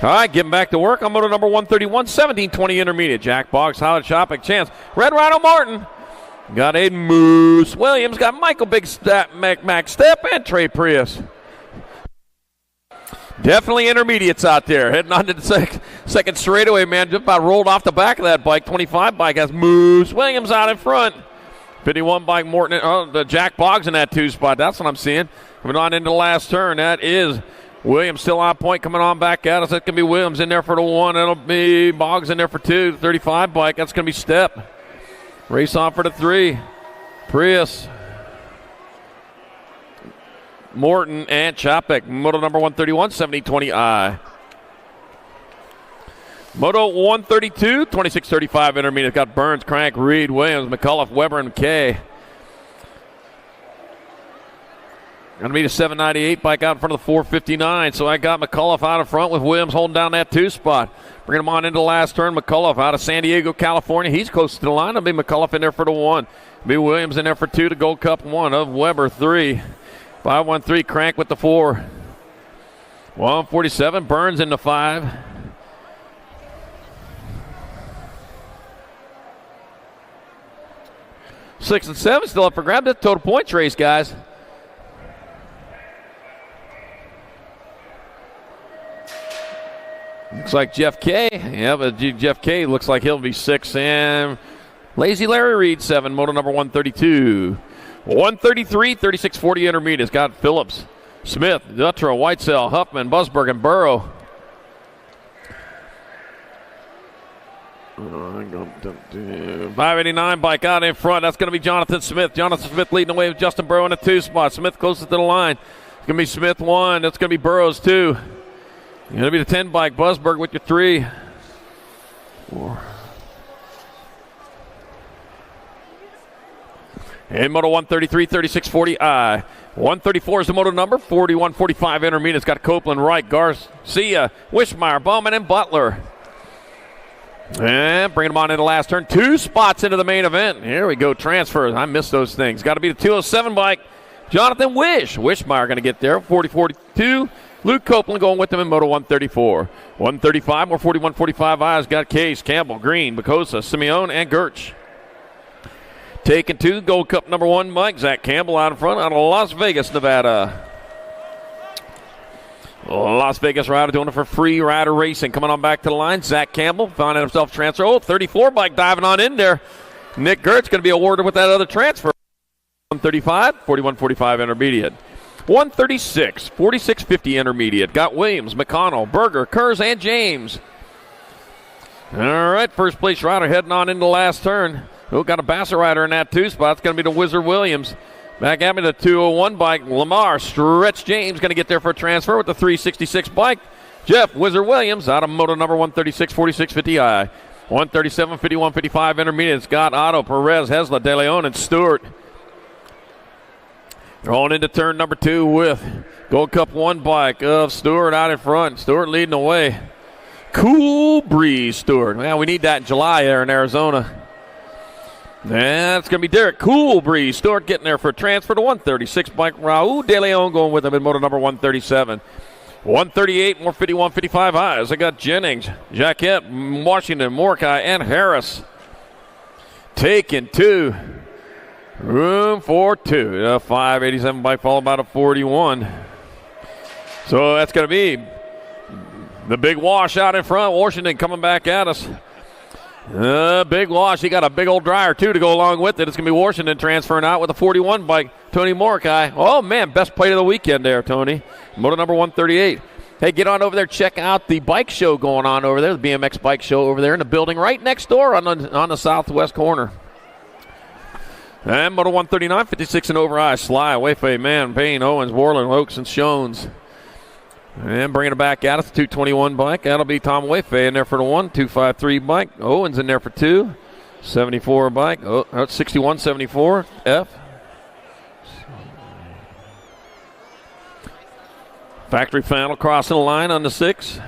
All right, getting back to work on moto number 131, 1720 intermediate. Jack Boggs, Howard Shopping, chance. Red Rhino Martin. Got Aiden Moose Williams. Got Michael Big Step, Mac Step, and Trey Prius. Definitely intermediates out there. Heading on to the second straightaway, man. Just about rolled off the back of that bike. 25 bike has Moose Williams out in front. 51 bike Morton, the Jack Boggs in that 2 spot. That's what I'm seeing. Coming on into the last turn. That is Williams still on point, coming on back at us. That's going to be Williams in there for the 1. It'll be Boggs in there for 2. 35 bike. That's going to be Step. Race on for the 3. Prius, Morton, and Chapek. Moto number 131, 7020i. Moto 132, 2635 intermediate. Got Burns, Crank, Reed, Williams, McCullough, Weber, and Kay. Going to be the 798 bike out in front of the 459. So I got McCullough out in front with Williams holding down that 2 spot. Bringing him on into the last turn. McCullough out of San Diego, California. He's close to the line. It'll be McCullough in there for the 1. Be Williams in there for 2. The Gold Cup 1 of Weber 3. 513 Crank with the 4. 147 Burns in the 5. Six and 7 still up for grabs. That's total points race, guys. Looks like Jeff K. Yeah, but Jeff K. looks like he'll be 6. And Lazy Larry Reed 7. Moto number 132. 133, 3640 intermediate. It's got Phillips, Smith, Dutra, Whitesell, Huffman, Busberg, and Burrow. 589 bike out in front. That's going to be Jonathan Smith. Jonathan Smith leading the way with Justin Burrow in the 2 spot. Smith closest to the line. It's going to be Smith 1. That's going to be Burrows 2. Going to be the 10 bike. Busberg with your 3. 4. And Moto 133, 3640i. 134 is the moto number. 4145 intermediate. It's got Copeland, Wright, Garcia, Wishmeyer, Bowman, and Butler. And bringing them on into the last turn. 2 spots into the main event. Here we go. Transfers. I missed those things. Got to be the 207 bike. Jonathan Wishmeyer going to get there. 4042. Luke Copeland going with them in Moto 134. 135 more 4145 eyes. Got Case, Campbell, Green, Bacosa, Simeone, and Gertz. Taking 2, Gold Cup number 1, Mike. Zach Campbell out in front out of Las Vegas, Nevada. Las Vegas rider doing it for Free Rider Racing. Coming on back to the line, Zach Campbell finding himself transfer. 34 bike diving on in there. Nick Gertz going to be awarded with that other transfer. 135, 4145 intermediate. 136, 4650 intermediate. Got Williams, McConnell, Berger, Kurz, and James. All right, first place rider heading on into the last turn. Oh, got a Bassett rider in that 2 spot. It's going to be the Wizard Williams. Back at me, the 201 bike. Lamar Stretch James going to get there for a transfer with the 366 bike. Jeff Wizard Williams out of moto number 136, 4650i. 137, 51, 55 intermediate. Scott Otto, Perez, Hesla, De Leon, and Stewart. Rolling into turn number 2 with Gold Cup 1 bike of Stewart out in front. Stewart leading the way. Cool breeze, Stewart. Man, we need that in July there in Arizona. That's going to be Derek Cool Breeze. Stewart getting there for a transfer to 136 bike. Raul De Leon going with him in moto number 137. 138, more 51, 55 highs. I got Jennings, Jacquette, Washington, Morkai, and Harris. Taking 2. Room for 2. 587 bike followed by a 41. So that's going to be the big wash out in front. Washington coming back at us. Big wash. He got a big old dryer, too, to go along with it. It's going to be Washington transferring out with a 41 bike. Tony Morkai. Oh, man, best play of the weekend there, Tony. Moto number 138. Hey, get on over there. Check out the bike show going on over there, the BMX bike show over there in the building right next door on the southwest corner. And Moto 139, 56 and over high. Sly, Wayfair, Man, Payne, Owens, Warland, Oaks, and Shones. And bringing it back out, it's a 221 bike. That'll be Tom Wayfair in there for the 1. 253 bike. Owens in there for 2. 74 bike. Oh, 61, 74. F. Factory final crossing the line on the 6.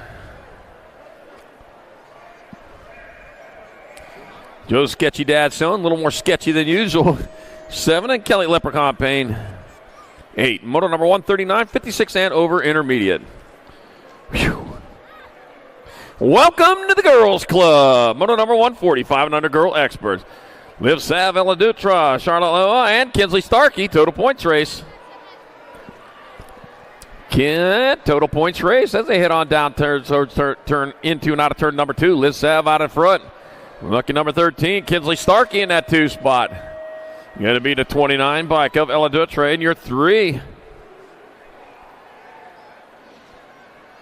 Joe's sketchy dad son, a little more sketchy than usual. 7, and Kelly Leprechaun Payne. 8. Moto number 139, 56 and over intermediate. Whew. Welcome to the Girls Club. Moto number 145 and under girl experts. Liv Sav, Ella Dutra, Charlotte Loa, and Kinsley Starkey. Total points race. Total points race as they head on down turn into and out of turn number 2. Liv Sav out in front. Lucky number 13, Kinsley Starkey in that 2 spot. Going to be the 29 bike of Ella Dutra in your 3.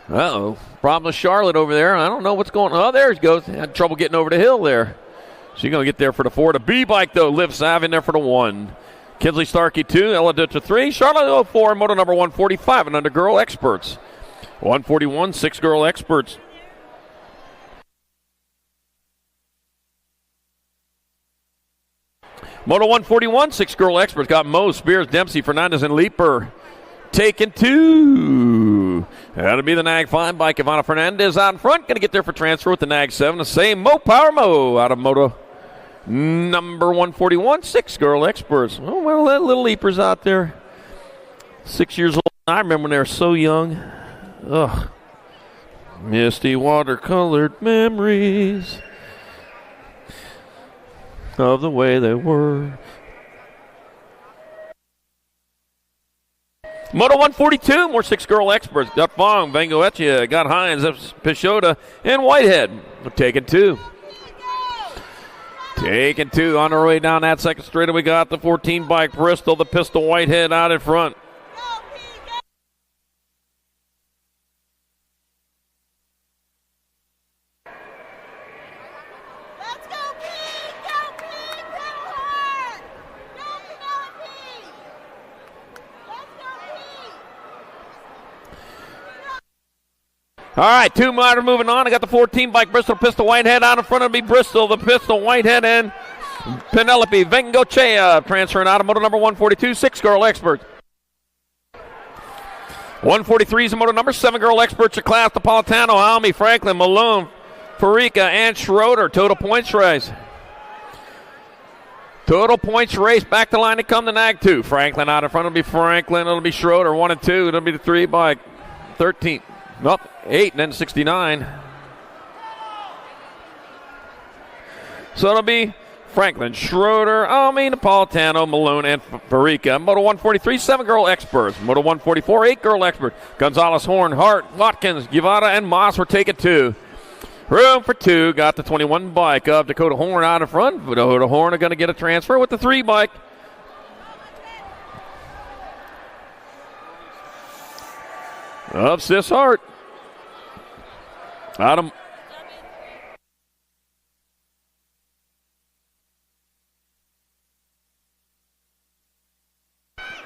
Uh-oh. Problem with Charlotte over there. I don't know what's going on. Oh, there she goes. Had trouble getting over the hill there. She's going to get there for the 4. The B bike, though. Liv Sav in there for the 1. Kinsley Starkey 2, Ella Dutra 3. Charlotte 04, moto number 145 and under girl experts. 141, 6 girl experts. Moto 141, 6 girl experts got Moe, Spears, Dempsey, Fernandez, and Leaper. Taking 2. That'll be the Nag 5 bike. Ivana Fernandez out in front. Going to get there for transfer with the Nag 7. The same Mo Power Mo out of Moto number 141, 6 girl experts. Oh, well, that little Leaper's out there. 6 years old. I remember when they were so young. Ugh. Misty watercolored memories of the way they were. Moto 142, more 6 girl experts. Got Fong, Van Goetia, got Hines, Peixoto, and Whitehead. We're taking 2. Taking 2 on our way down that second straight. We got the 14 bike Bristol, the Pistol Whitehead out in front. All right, 2 more moving on. I got the 14 bike Bristol Pistol Whitehead out in front of me. Bristol, the Pistol Whitehead, and Penelope Vengochea transferring out of moto number 142, 6 girl experts. 143 is the moto number 7 girl experts of class. Napolitano, Almy, Franklin, Malone, Farica, and Schroeder. Total points race. Total points race. Back to line to come the Nag 2. Franklin out in front. It'll be Franklin. It'll be Schroeder. 1 and 2. It'll be the 3 bike. 13. Nope, 8 and then 69. So it'll be Franklin, Schroeder, Napolitano, Malone, and Farica. Moto 143, 7 girl experts. Moto 144, 8 girl experts. Gonzalez, Horn, Hart, Watkins, Guevara, and Moss were taking 2. Room for 2. Got the 21 bike of Dakota Horn out in front. Dakota Horn are going to get a transfer with the 3 bike. Of Sis Hart. Adam.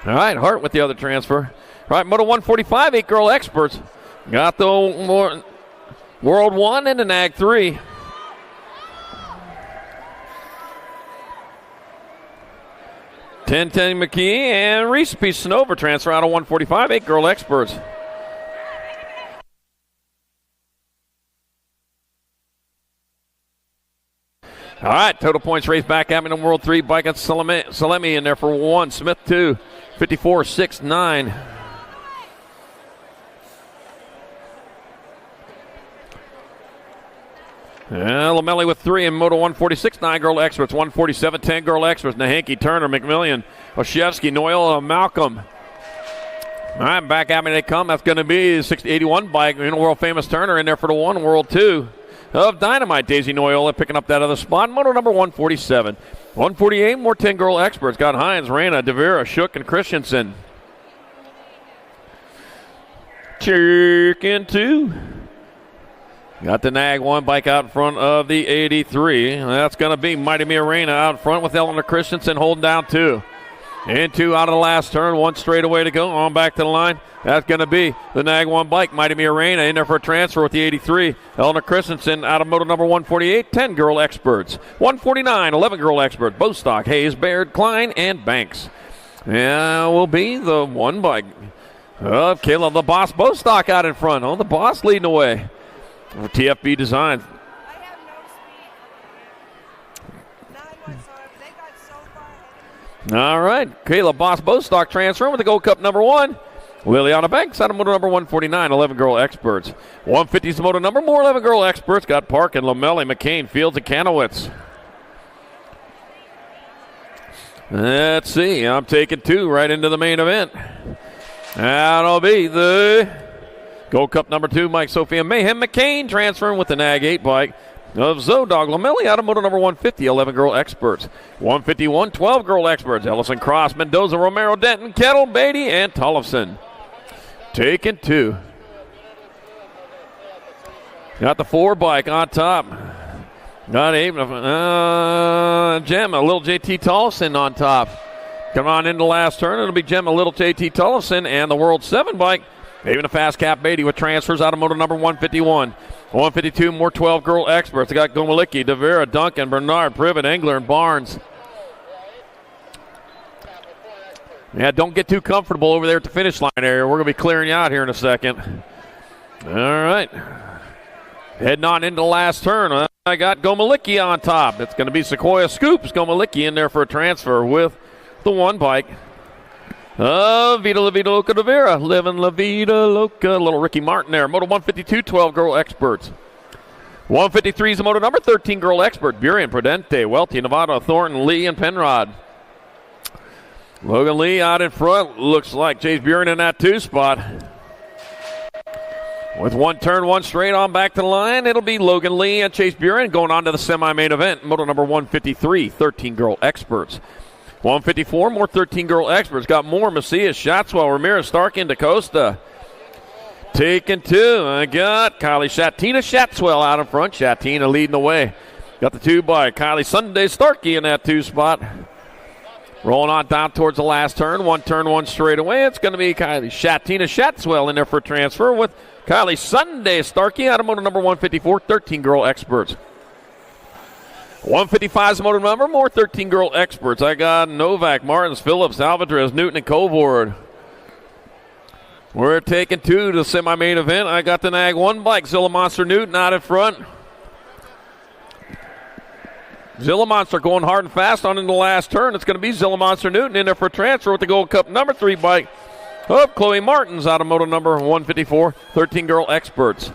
All right, Hart with the other transfer. All right, Moto 145, 8 girl experts. Got the World 1 and the Nag 3. Ten McKee and Reese Piece Snover transfer out of 145, 8 girl experts. All right, total points race back at me in World 3. Bike at Salemi in there for 1. Smith 2, 54-6-9. Lamelli with 3 in Moto 146, 9 girl experts, 147, 10 girl experts, Nahanke, Turner, McMillian, Oshevsky, Noel, Malcolm. All right, back at me they come. That's going to be 6081 bike, world famous Turner in there for the 1, world 2 of Dynamite. Daisy Noyola picking up that other spot. Moto number 147. 148, more 10 girl experts. Got Hines, Reyna, DeVera, Shook, and Christensen. Chicken 2. Got the Nag 1 bike out in front of the 83. That's going to be Mighty Mia Reyna out in front with Eleanor Christensen holding down 2. And 2 out of the last turn, 1 straight away to go. On back to the line. That's going to be the Nag 1 bike. Mighty Mia Reyna in there for a transfer with the 83. Eleanor Christensen out of Moto number 148. 10 girl experts. 149, 11 girl experts. Bostock, Hayes, Baird, Klein, and Banks. Yeah, will be the 1 bike of Kayla the Boss Bostock out in front. Oh, the Boss leading the way for TFB Design. All right, Kayla Boss Bostock transferring with the Gold Cup number 1. Liliana Banks out of Moto number 149, 11 girl experts. 150 is the Moto number, more 11 girl experts. Got Park and Lamelli, McCain, Fields, and Kanowitz. Let's see, I'm taking 2 right into the main event. That'll be the Gold Cup number 2, Mike Sophia Mayhem McCain transferring with the Nag 8 bike of Zodog Lamelli out of Moto number 150, 11 girl experts. 151, 12 girl experts. Ellison Cross, Mendoza, Romero, Denton, Kettle, Beatty, and Tollefson. Taking 2. Got the 4 bike on top. Not even Gemma, little JT Tollefson on top. Come on into the last turn. It'll be Gemma, little JT Tollefson, and the World 7 bike. Even a fast cap Beatty with transfers out of Moto number 151. 152, more 12 girl experts. They got Gomalicki, DeVera, Duncan, Bernard, Privet, Engler, and Barnes. Yeah, don't get too comfortable over there at the finish line area. We're going to be clearing you out here in a second. All right. Heading on into the last turn. I got Gomalicki on top. It's going to be Sequoia Scoops. Gomalicki in there for a transfer with the 1 bike. Vida La Vida Loca DeVera. Living La Vida Loca. Little Ricky Martin there. Moto 152, 12 girl experts. 153 is the Moto number, 13 girl expert. Burien, Prudente, Welty, Nevada, Thornton, Lee, and Penrod. Logan Lee out in front. Looks like Chase Burien in that 2 spot. With 1 turn, 1 straight on back to the line, it'll be Logan Lee and Chase Burien going on to the semi-main event. Moto number 153, 13 girl experts. 154, more 13 girl experts. Got Moore, Macias, Shatswell, Ramirez, Stark, and DaCosta. Taking 2. I got Kylie Shatina Shatswell out in front. Shatina leading the way. Got the 2 by Kylie Sunday Starkey in that 2 spot. Rolling on down towards the last turn. 1 turn, 1 straight away. It's going to be Kylie Shatina Shatswell in there for a transfer with Kylie Sunday Starkey out of Moto number 154, 13 girl experts. 155 is the Moto number, more 13 girl experts. I got Novak, Martins, Phillips, Alvarez, Newton, and Covord. We're taking 2 to the semi-main event. I got the Nag 1 bike, Zilla Monster Newton out in front. Zilla Monster going hard and fast on in the last turn. It's going to be Zilla Monster Newton in there for a transfer with the Gold Cup number 3 bike of Chloe Martins out of Moto number 154, 13 girl experts.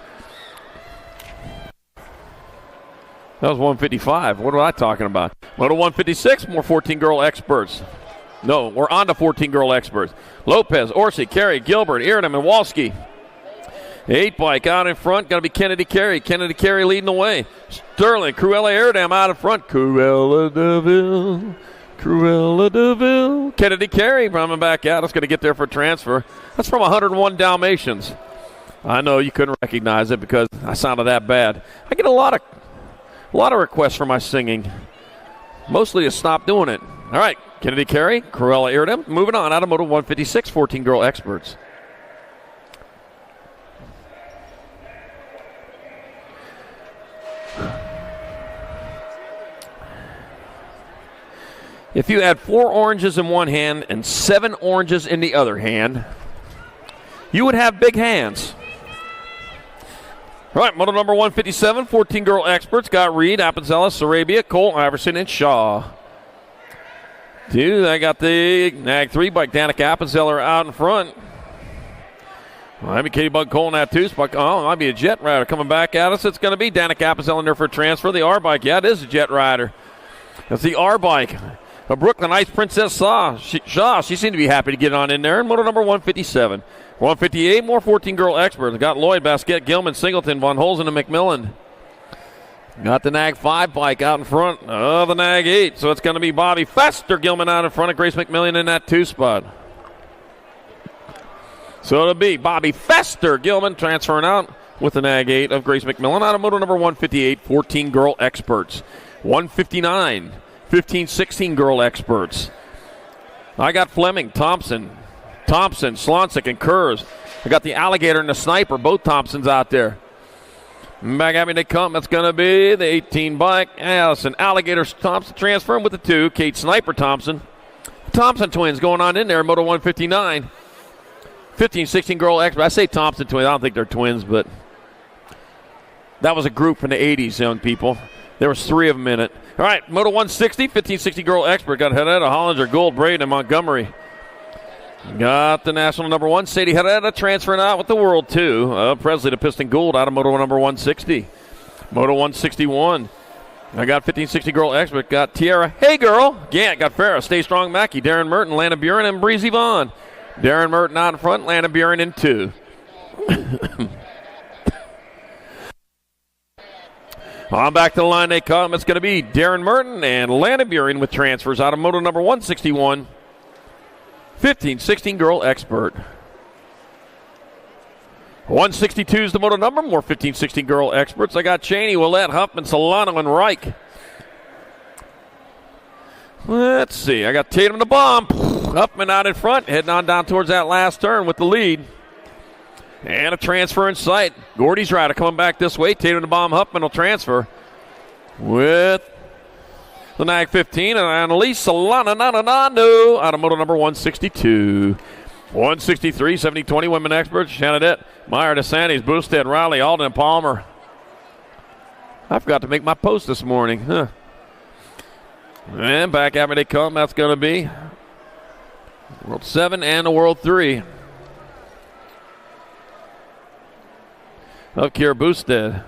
That was 155. What am I talking about? Moto 156, more 14 girl experts. No, we're on to 14 girl experts. Lopez, Orsi, Carey, Gilbert, Iridim, and Walski. 8 bike out in front. Got to be Kennedy Carey. Kennedy Carey leading the way. Sterling, Cruella Airdam out in front. Cruella DeVille. Cruella DeVille. Kennedy Carey coming back out. It's going to get there for transfer. That's from 101 Dalmatians. I know you couldn't recognize it because I sounded that bad. I get a lot of requests for my singing. Mostly to stop doing it. All right, Kennedy Carey, Cruella Airdam. Moving on out of Moto 156, 14 girl experts. If you had 4 oranges in one hand and 7 oranges in the other hand, you would have big hands. All right, Moto number 157, 14 girl experts. Got Reed, Appenzeller, Sarabia, Cole, Iverson, and Shaw. Dude, I got the Nag 3 bike, Danica Appenzeller out in front. Well, that'd be Katie Bug Cole in that 2-spot. Oh, it might be a Jet Rider coming back at us. It's going to be Danica Apicel in there for a transfer. The R-Bike. Yeah, it is a Jet Rider. That's the R-Bike. A Brooklyn Ice Princess Shaw. She seemed to be happy to get on in there. And motor number 157. 158, more 14-girl experts. Got Lloyd, Basquette, Gilman, Singleton, Von Holzen, and McMillan. Got the Nag 5 bike out in front of the Nag 8. So it's going to be Bobby Fester Gilman out in front of Grace McMillan in that 2-spot. So it'll be Bobby Fester Gilman transferring out with the Nag 8 of Grace McMillan out of motor number 158, 14-girl experts. 159, 15, 16-girl experts. I got Fleming, Thompson, Slonsick, and Kurz. I got the Alligator and the Sniper, both Thompsons out there. Back at me they come. That's going to be the 18 bike. Allison Alligator Thompson transferring with the 2. Kate Sniper Thompson. Thompson twins going on in there, motor 159. 15, 16-girl expert. I say Thompson twins. I don't think they're twins, but that was a group from the 80s, young people. There was 3 of them in it. All right, motor 160, 15, 16-girl expert. Got Herrera, Hollinger, Gould, Braden, and Montgomery. Got the national number 1, Sadie Herrera, transferring out with the World 2. Presley to Piston Gould out of motor number 160. Motor 161. I got 15, 16-girl expert. Got Tiara, hey girl. Gant, got Farrah, Stay Strong Mackey, Darren Merton, Lana Buren, and Breezy Vaughn. Darren Merton out in front, Lana Buren in 2. On back to the line they come. It's going to be Darren Merton and Lana Buren with transfers out of motor number 161. 15, 16-girl expert. 162 is the motor number. More 15, 16-girl experts. I got Cheney, Willette, Huffman, Solano, and Reich. Let's see. I got Tatum the bomb. Huffman out in front, heading on down towards that last turn with the lead. And a transfer in sight. Gordy's rider coming back this way. Tatum the bomb, Huffman will transfer with the Nag 15. And Annalise Solano out of motor number 162. 163, 70-20 women experts. Shanadette, Meyer, DeSantis, Boosted, Riley, Alden, and Palmer. I forgot to make my post this morning. Huh. And back at me they come. That's going to be World 7 and the World 3. Of Kiera Boosted.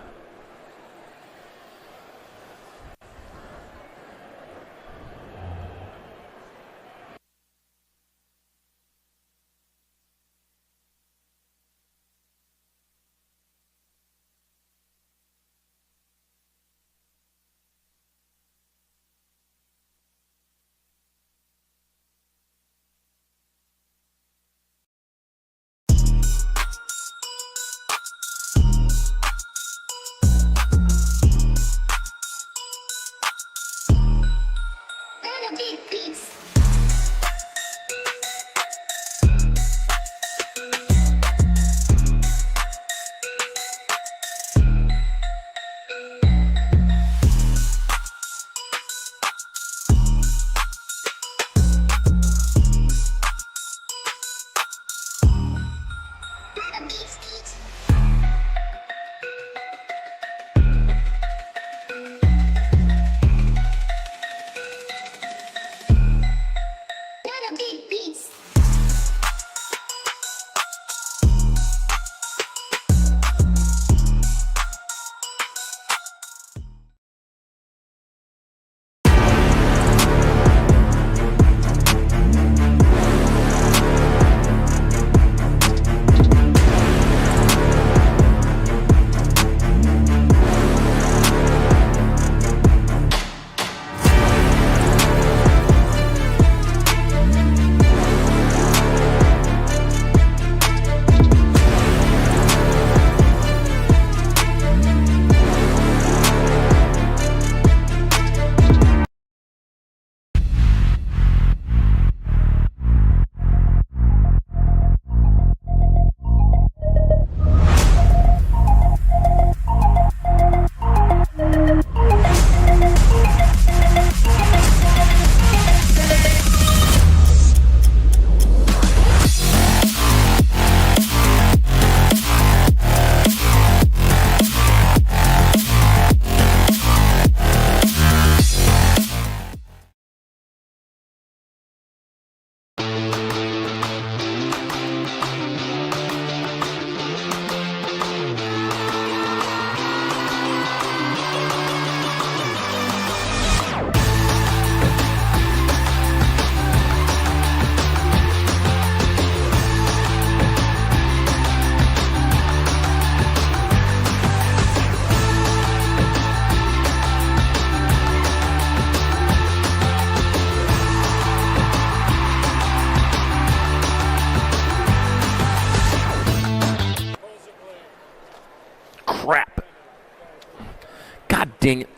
Dang it.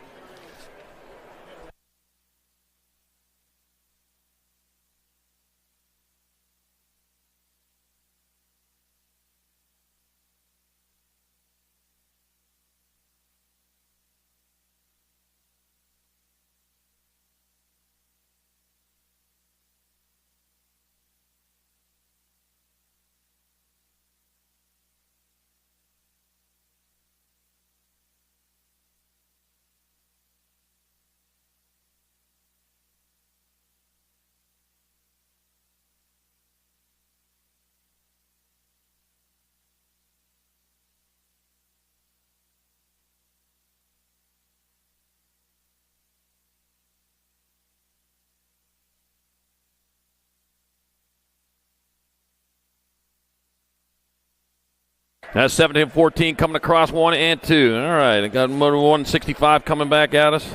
That's 17-14 coming across 1 and 2. All right, I got motor 165 coming back at us.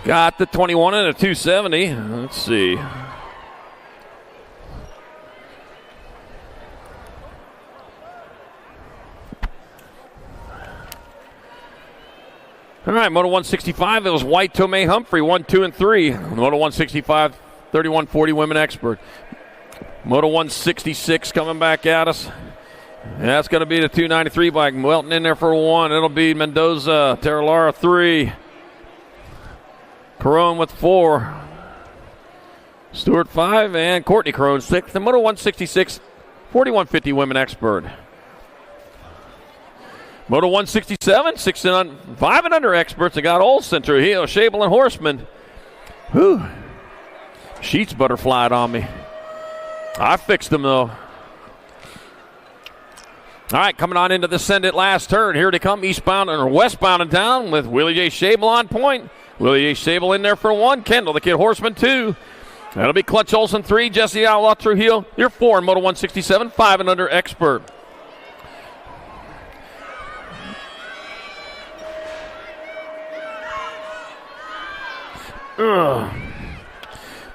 Got the 21 and a 270. Let's see. All right, Moto 165, it was White, Tomei, Humphrey, 1, 2, and 3. Moto 165, 31-40 women expert. Moto 166 coming back at us. That's going to be the 293 bike. Welton in there for 1. It'll be Mendoza, Terralara 3. Carone with 4. Stewart 5, and Courtney Carone 6. The Moto 166, 41-50 women expert. Moto 167, 5 and under experts. I got Olsen, Trujillo, Shable, and Horseman. Whew. Sheets butterflied on me. I fixed them, though. All right, coming on into the Send It last turn. Here they come, eastbound or westbound and down with Willie J. Shable on point. Willie J. Shable in there for 1. Kendall, the Kid Horseman, 2. That'll be Clutch Olsen, 3. Jesse Outlaw, Trujillo. You're 4 in Moto 167, 5 and under expert. Moto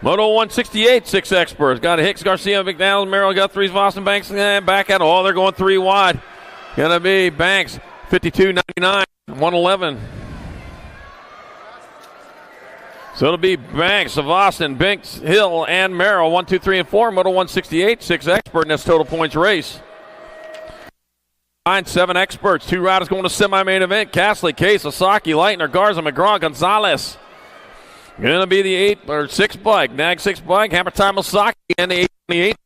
168, 6 experts. Got a Hicks, Garcia, McDowell, Merrill, Guthrie's, Boston Banks, and back at all. They're going 3 wide. Gonna be Banks, 52.99, 111. So it'll be Banks of Austin, Binks, Hill, and Merrill, 1, 2, 3, and 4. Moto 168, 6 expert in this total points race. 7 experts. 2 riders going to semi-main event. Castley, Case, Osaki, Leitner, Garza, McGraw, Gonzalez. Going to be the 8 or 6 bike, Nag 6 bike, Hammer Time Osaki, and the 828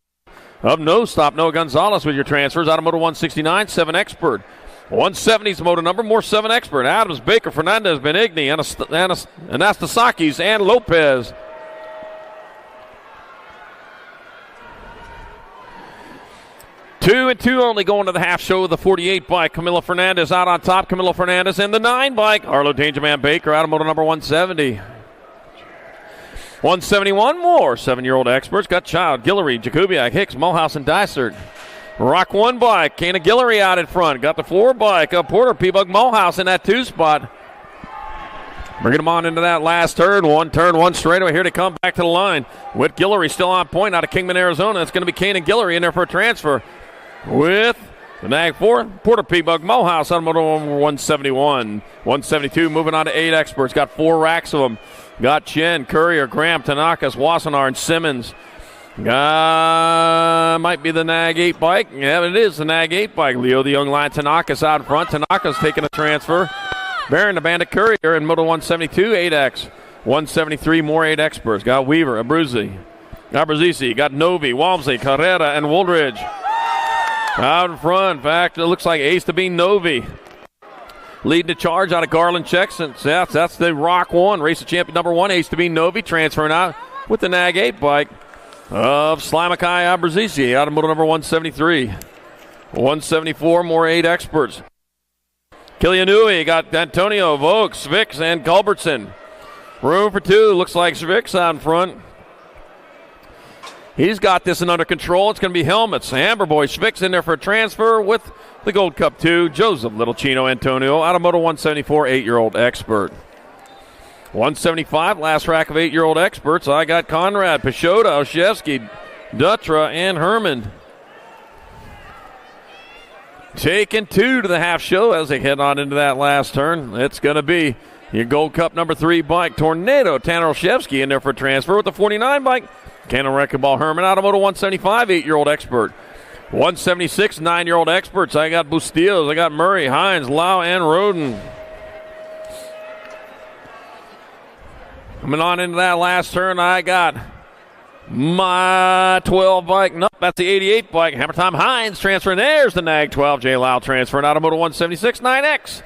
of No Stop, Noah Gonzalez with your transfers. Out of Moto 169, 7 expert. 170's moto number, more 7 expert. Adams, Baker, Fernandez, Benigni, Anastasakis, and Lopez. Two and 2 only going to the half show of the 48 bike. Camilo Fernandez out on top. Camilo Fernandez and the 9 bike. Arlo Dangerman Baker out of moto number 170. 171 more 7-year-old experts. Got Child, Guillory, Jakubiak, Hicks, Mulhouse, and Dysert. Rock 1 bike. Kana Guillory out in front. Got the 4 bike. Porter, P-Bug, Mulhouse in that 2 spot. Bringing them on into that last turn. 1 straightaway. Here they come back to the line. With Guillory still on point out of Kingman, Arizona. It's going to be Kana Guillory in there for a transfer. With the Nag 4, Porter, P-Bug, Mulhouse on moto 171. 172 moving on to 8 experts. Got 4 racks of them. Got Chen, Courier, Graham, Tanakas, Wassenaar, and Simmons. Might be the Nag 8 bike. Yeah, it is the Nag 8 bike. Leo, the young lion, Tanakas out in front. Tanakas taking a transfer. Baron, the Bandit Courier in Moto 172, 8X. 173, more 8 experts. Got Weaver, Abruzzi. Got Brazisi, got Novi, Walmsley, Carrera, and Woolridge. Out in front. In fact, it looks like Ace to be Novi. Leading the charge out of Garland checks. That's the Rock 1. Race of champion number 1, Ace to be Novi, transferring out with the Nag 8 bike of Slamakai Abrazisi out of moto number 173. 174, more 8 experts. Kilianui got Antonio, Vokes, Vicks, and Culbertson. Room for 2. Looks like Vicks out in front. He's got this under control. It's going to be helmets. Amber Boy Schvicks in there for a transfer with the Gold Cup 2. Joseph Little Chino Antonio out of Moto 174, 8-year-old expert. 175, last rack of 8-year-old experts. I got Conrad, Peixoto, Oshevsky, Dutra, and Herman. Taking 2 to the half show as they head on into that last turn. It's going to be your Gold Cup number 3 bike, Tornado. Tanner Olszewski in there for transfer with the 49 bike. Cannon Wrecking Ball Herman, Automoto 175, 8-year-old expert. 176, 9-year-old experts. I got Bustillos, I got Murray, Hines, Lau, and Roden. Coming on into that last turn, I got my 12 bike. Nope, that's the 88 bike. Hammer Time Hines transferring. There's the NAG 12. J. Lau transferring. Automoto 176, 9X.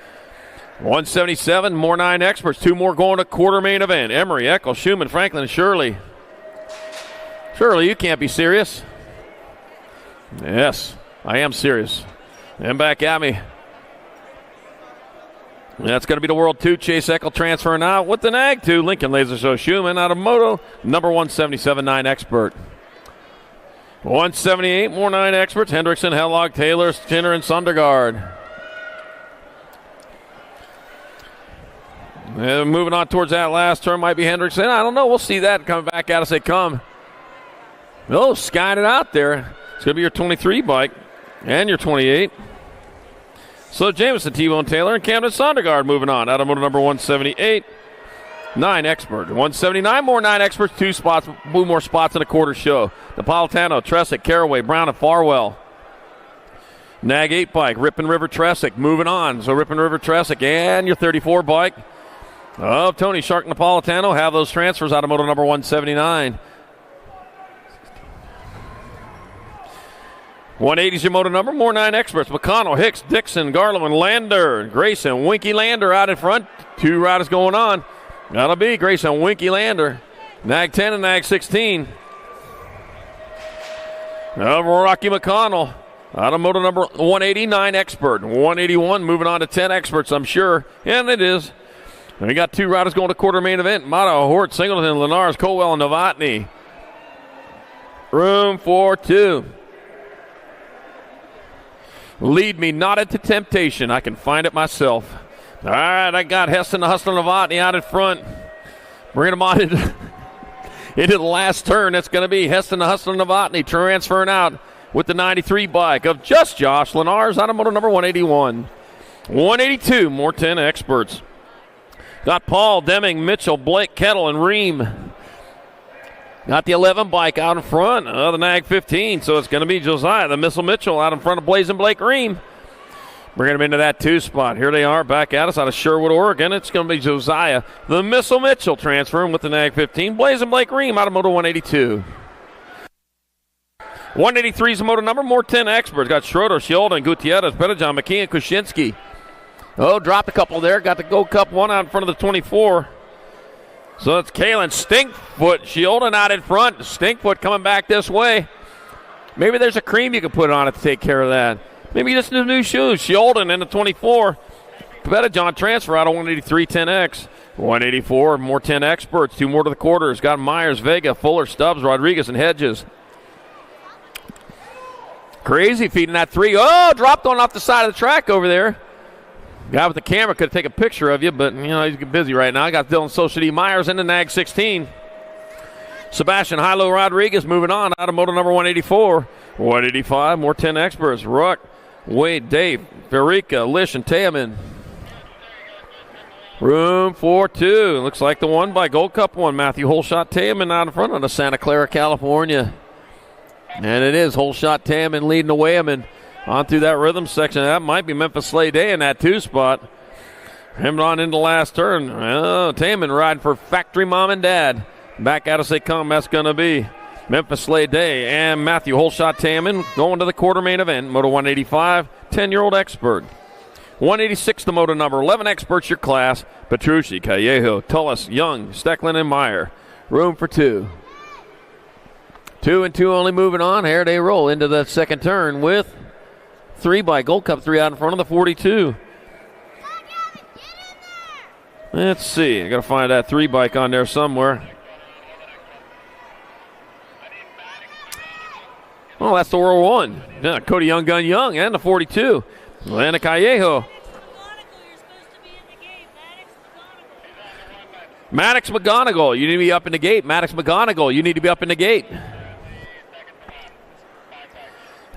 177, more 9 experts. 2 more going to quarter main event. Emery, Eckel, Schumann, Franklin, and Shirley. Shirley, you can't be serious. Yes, I am serious. And back at me. That's going to be the World 2. Chase Eckel transferring out with the NAG 2. Lincoln Laser Show Schumann out of Moto, number 177, 9 expert. 178, more 9 experts. Hendrickson, Hellock, Taylor, Skinner, and Sundergaard. And moving on towards that last turn might be Hendrickson. I don't know. We'll see that coming back at us. They come. Oh, skied it out there. It's going to be your 23 bike and your 28. So Jameson, T-Bone Taylor, and Camden Sondergaard moving on. Out of motor number 178, 9 expert. 179 more 9 experts, 2 more spots in a quarter show. Napolitano, Tressick, Caraway, Brown, and Farwell. NAG 8 bike, Ripon River Tressick moving on. So Ripon River Tressick and your 34 bike of Tony Shark Napolitano have those transfers out of motor number 179. 180 is your motor number. More 9 experts. McConnell, Hicks, Dixon, Garland, Lander, Grayson, Winky Lander out in front. 2 riders going on. That'll be Grayson, Winky Lander. NAG 10 and NAG 16. Rocky McConnell out of motor number 189 expert. 181 moving on to 10 experts, I'm sure. And it is. And we got 2 riders going to quarter main event. Mata, Hort, Singleton, Lenars, Colwell, and Novotny. Room for 2. Lead me not into temptation. I can find it myself. All right, I got Heston, the Hustler, Novotny out in front. Bringing them on into the last turn. That's going to be Heston, the Hustler, Novotny transferring out with the 93 bike of just Josh Lenars out of motor number 181. 182, more 10 experts. Got Paul, Deming, Mitchell, Blake, Kettle, and Ream. Got the 11 bike out in front of the NAG 15, so it's going to be Josiah, the Missile Mitchell, out in front of Blazing Blake Ream. Bringing him into that 2 spot. Here they are back at us out of Sherwood, Oregon. It's going to be Josiah, the Missile Mitchell, transferring with the NAG 15. Blazing Blake Ream out of motor 182. 183 is the motor number. More 10 experts. Got Schroeder, Sheldon, Gutierrez, Pettijohn, McKee, and Kuczynski. Oh, dropped a couple there. Got the Gold Cup 1 out in front of the 24. So it's Kalen Stinkfoot, Sheldon out in front. Stinkfoot coming back this way. Maybe there's a cream you can put on it to take care of that. Maybe just the new shoes. Sheldon in the 24. Pettijohn transfer out of 183 10X. 184, more 10 experts. 2 more to the quarters. Got Myers, Vega, Fuller, Stubbs, Rodriguez, and Hedges. Crazy feeding that 3. Oh, dropped one off the side of the track over there. Guy with the camera could take a picture of you, but, you know, he's busy right now. I got Dylan Society Myers in the NAG 16. Sebastian Hilo Rodriguez moving on out of motor number 184. 185, more 10 experts. Ruck, Wade, Dave, Verica, Lish, and Taman. Room for 2. Looks like the one by Gold Cup 1. Matthew Holshot Taman out in front of the Santa Clara, California. And it is Holshot Taman leading the way. On through that rhythm section. That might be Memphis Slade Day in that 2 spot. Him on into the last turn. Oh, Taman riding for Factory Mom and Dad. Back at us they come. That's going to be Memphis Slade Day and Matthew Holshot Taman going to the quarter main event. Moto 185, 10-year-old expert. 186 the moto number. 11 experts your class. Petrucci, Callejo, Tullis, Young, Stecklin, and Meyer. Room for 2. 2 and 2 only moving on. Here they roll into the second turn with 3 by Gold Cup 3 out in front of the 42. Let's see. I got to find that 3 bike on there somewhere. Oh, that's the World 1. Yeah, Cody Young Gun Young and the 42. Atlanta Callejo. Maddox McGonigal, you need to be up in the gate. Maddox McGonigal, you need to be up in the gate.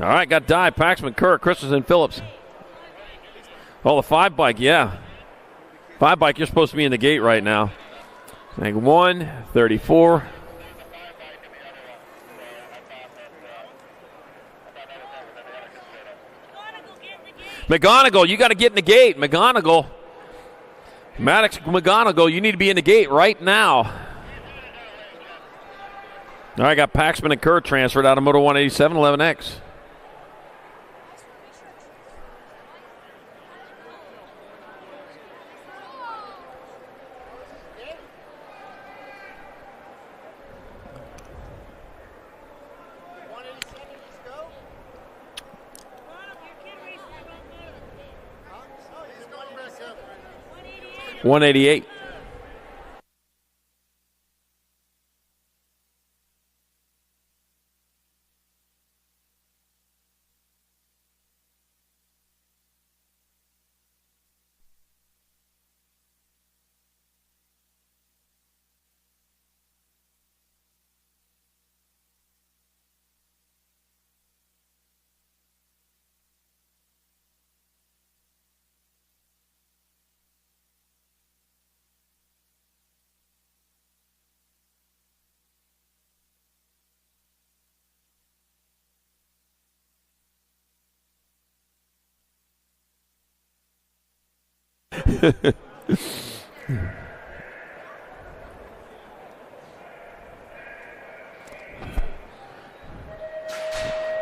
All right, got Dye, Paxman, Kerr, Christensen, Phillips. Oh, the 5 bike, yeah. 5 bike, you're supposed to be in the gate right now. I think 1:34. McGonigal, you got to get in the gate. McGonigal. Maddox McGonigal, you need to be in the gate right now. All right, got Paxman and Kerr transferred out of Moto 187, 11X. $188.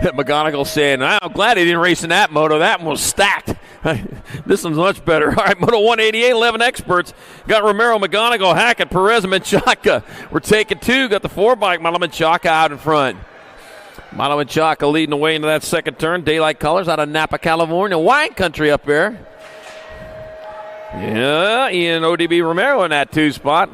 McGonigal saying, I'm glad he didn't race in that moto. That one was stacked. This one's much better. All right, Moto 188, 11 experts. Got Romero, McGonigal, Hackett, Perez, and Menchaca. We're taking 2. Got the 4 bike, Malo Menchaca out in front. Malo Menchaca leading the way into that second turn. Daylight Colors out of Napa, California. Wine country up there. Yeah, Ian ODB Romero in that 2 spot.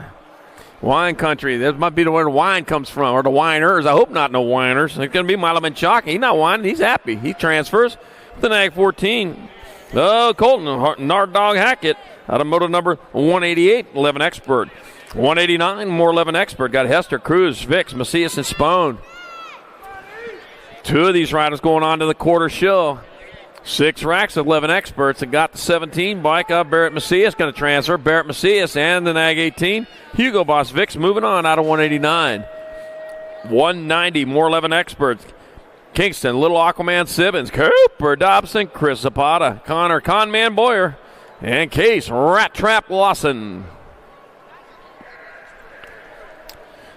Wine country. That might be where the wine comes from, or the whiners. I hope not no whiners. It's going to be Malo Menchaca. He's not whining. He's happy. He transfers with the Nag 14. Oh, Colton, Nard Dog Hackett out of moto number 188, 11 expert. 189, more 11 expert. Got Hester, Cruz, Vix, Macias, and Spone. 2 of these riders going on to the quarter show. 6 racks of 11 experts and got the 17 bike of Barrett Macias going to transfer. Barrett Macias and the Nag 18. Hugo Boss Vix moving on out of 189. 190, more 11 experts. Kingston, Little Aquaman Sibbons, Cooper Dobson, Chris Zapata, Connor Conman Boyer, and Case Rat Trap Lawson.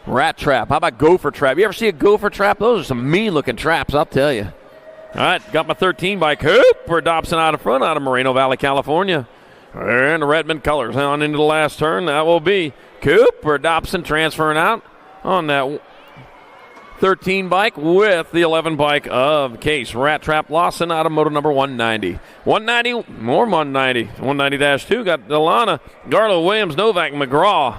Rat Trap. How about Gopher Trap? You ever see a Gopher Trap? Those are some mean-looking traps, I'll tell you. All right, got my 13 by Cooper Dobson out of front, out of Moreno Valley, California. And the Redmond Colors on into the last turn. That will be Cooper Dobson transferring out on that 13 bike with the 11 bike of Case Rat Trap Lawson out of moto number 190. 190, more 190. 190-2 got Delana, Garlow, Williams, Novak, McGraw.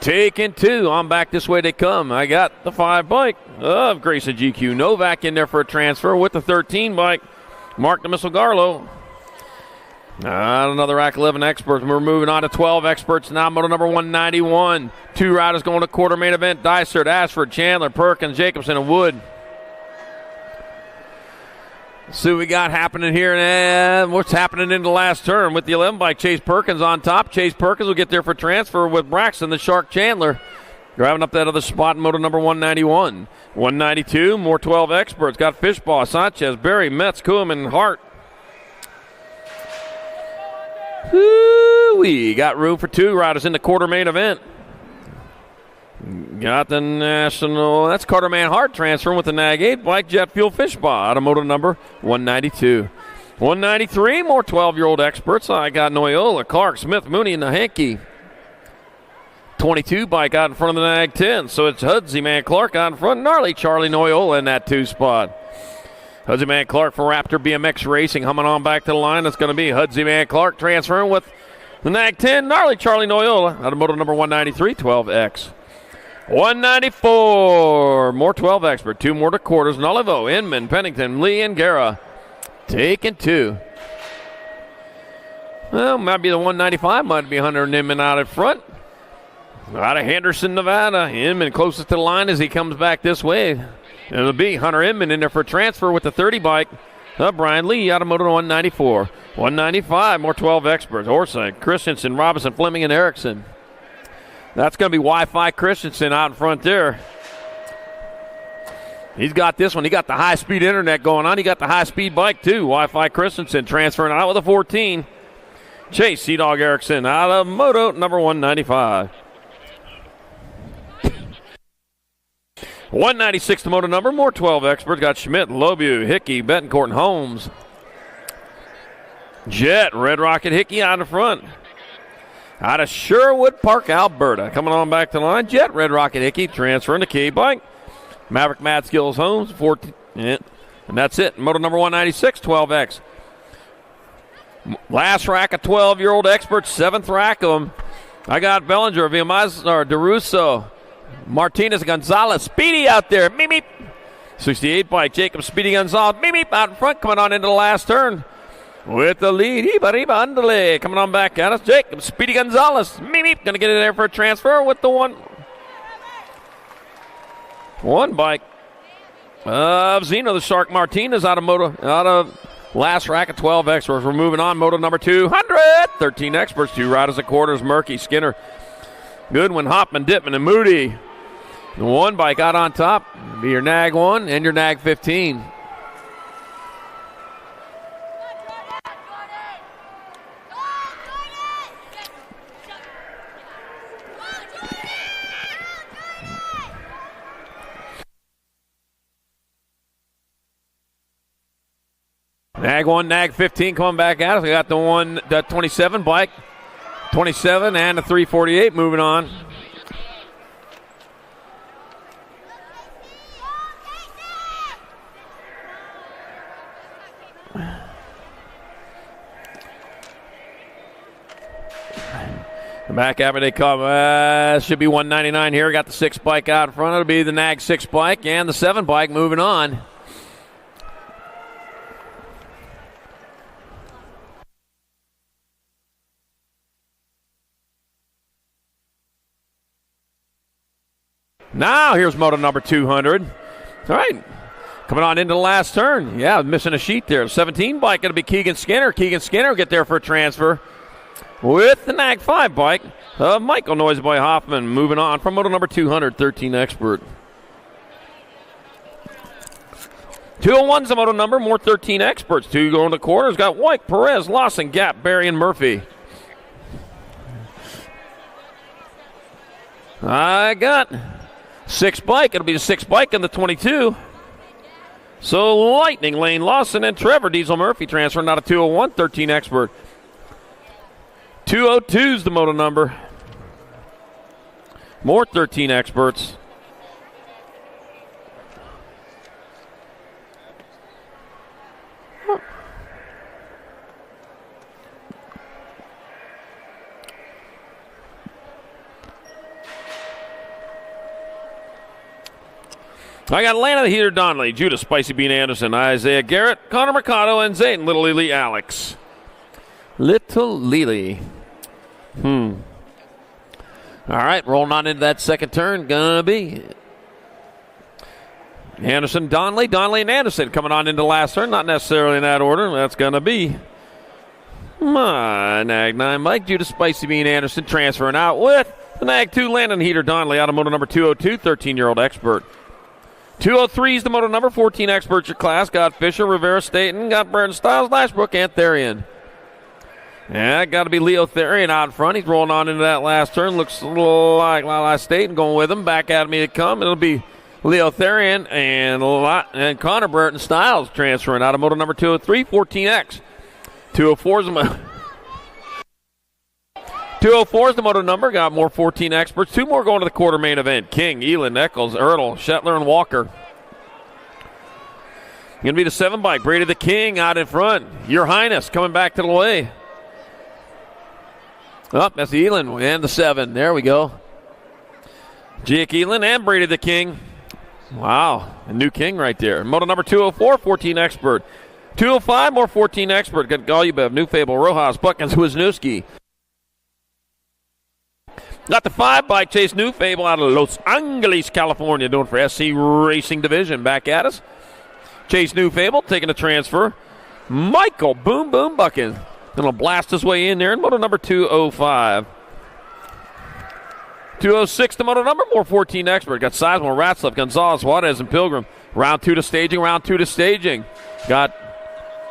Taking 2. On back this way they come. I got the 5 bike of Grayson GQ. Novak in there for a transfer with the 13 bike. Mark the Missile Garlow. Another rack 11 experts. We're moving on to 12 experts now. Moto number 191. 2 riders going to quarter main event. Dysert, Ashford, Chandler, Perkins, Jacobson, and Wood. See what we got happening here, and what's happening in the last turn with the 11 bike. Chase Perkins on top. Chase Perkins will get there for transfer with Braxton, the Shark Chandler, driving up that other spot in moto number 191. 192, more 12 experts. Got Fishbaugh, Sanchez, Berry, Metz, Koeman, Hart. We got room for 2 riders in the quarter main event. Got the National, that's Carter Man Hart transferring with the Nag 8 bike, Jet Fuel Fishbaugh out of moto number 192. 193, more 12-year-old experts. I got Noyola, Clark, Smith, Mooney, and the Hankey. 22 bike out in front of the Nag 10, so it's Hudsy Man Clark out in front, Gnarly Charlie Noyola in that 2 spot. Hudsy Man Clark for Raptor BMX Racing coming on back to the line. That's going to be Hudsy Man Clark transferring with the Nag 10, Gnarly Charlie Noyola out of moto number 193, 12X. 194, more 12 expert, 2 more to quarters. Nolivo, Inman, Pennington, Lee, and Guerra. Taking 2. Well, might be the 195, might be Hunter and Inman out in front. Out of Henderson, Nevada. Inman closest to the line as he comes back this way. It'll be Hunter Inman in there for transfer with the 30 bike. Brian Lee out of Moto 194. 195, more 12 experts. Orsay, Christensen, Robinson, Fleming, and Erickson. That's going to be Wi-Fi Christensen out in front there. He's got this one. He got the high-speed internet going on. He got the high-speed bike, too. Wi-Fi Christensen transferring out with a 14. Chase Sea Dog Erickson out of Moto number 195. 196 the Moto number. More 12 experts. Got Schmidt, Lobu, Hickey, Betancourt, and Holmes. Jet, Red Rocket, Hickey out in front. Out of Sherwood Park, Alberta. Coming on back to the line. Jet, Red Rocket, Hickey transferring to Key Bike. Maverick, Mad Skills, Holmes, 14. Yeah. And that's it. Moto number 196, 12X. Last rack of 12-year-old experts, seventh rack of them. I got Bellinger, Villamazar, DeRusso, Martinez, Gonzalez, Speedy out there. Meep, meep. 68 bike, Jacob, Speedy Gonzalez, meep, meep, out in front, coming on into the last turn. With the lead, Andale, coming on back at us. Jacob, Speedy Gonzalez, meep, meep, going to get in there for a transfer with the one bike of Zeno, the Shark Martinez out of last rack of 12 experts. We're moving on. Moto number 200. 13 experts, 2 riders at quarters. Murky, Skinner, Goodwin, Hopman, Dittman, and Moody. The one bike out on top. Be your Nag 1 and your Nag 15. Nag 1, Nag 15 coming back at us. We got the 27 bike. 27 and the 348 moving on. Back after they come. Should be 199 here. Got the 6 bike out in front. It'll be the Nag 6 bike and the 7 bike moving on. Now here's moto number 200. All right, coming on into the last turn. Yeah, missing a sheet there. 17 bike going to be Keegan Skinner. Keegan Skinner will get there for a transfer with the Nag 5 bike. Michael Noiseboy Hoffman moving on from moto number 200, 13 expert. 201's the moto number, more 13 experts. 2 going to quarters. Got White, Perez, Lawson, Gap, Barry, and Murphy. I got 6 bike. It'll be the 6 bike in the 22. So Lightning Lane Lawson and Trevor Diesel Murphy transferring out of 201, 13 expert. 202's the moto number. More 13 experts. I got Atlanta Heater Donnelly, Judah Spicy Bean Anderson, Isaiah Garrett, Connor Mercado, and Zayton Little Lily Alex. Little Lily. All right, rolling on into that second turn. Gonna be Anderson, Donnelly, and Anderson coming on into the last turn. Not necessarily in that order. That's gonna be my Nag 9 Mike, Judah Spicy Bean Anderson transferring out with the Nag 2 Landon Heater Donnelly out of moto number 202, 13-year-old expert. 203 is the moto number, 14 experts your class. Got Fisher, Rivera, Staten, got Burton, Styles, Lashbrook, and Therian. Yeah, got to be Leo Therian out in front. He's rolling on into that last turn. Looks a little like Lala Staten going with him. Back at me to come. It'll be Leo Therian and Connor Burton Styles transferring out of moto number 203, 14X. 204 is the moto number. Got more 14 experts. 2 more going to the quarter main event. King, Elin, Eccles, Ertl, Shetler, and Walker. Going to be the 7 bike. Brady the King out in front. Your Highness coming back to the way. That's the Elin and the 7. There we go. Jake Elin and Brady the King. Wow. A new King right there. Moto number 204, 14 expert. 205, more 14 expert. Got Golubev, New Fable, Rojas, Buckins, Wisniewski. Got the 5 bike, Chase Newfable out of Los Angeles, California, doing for SC Racing Division. Back at us. Chase Newfable taking a transfer. Michael Boom Boom Buckin going to blast his way in there in moto number 205. 206 the moto number, more 14 expert. Got Sizemore, Ratzliff, Gonzalez, Juarez, and Pilgrim. Round 2 to staging. Got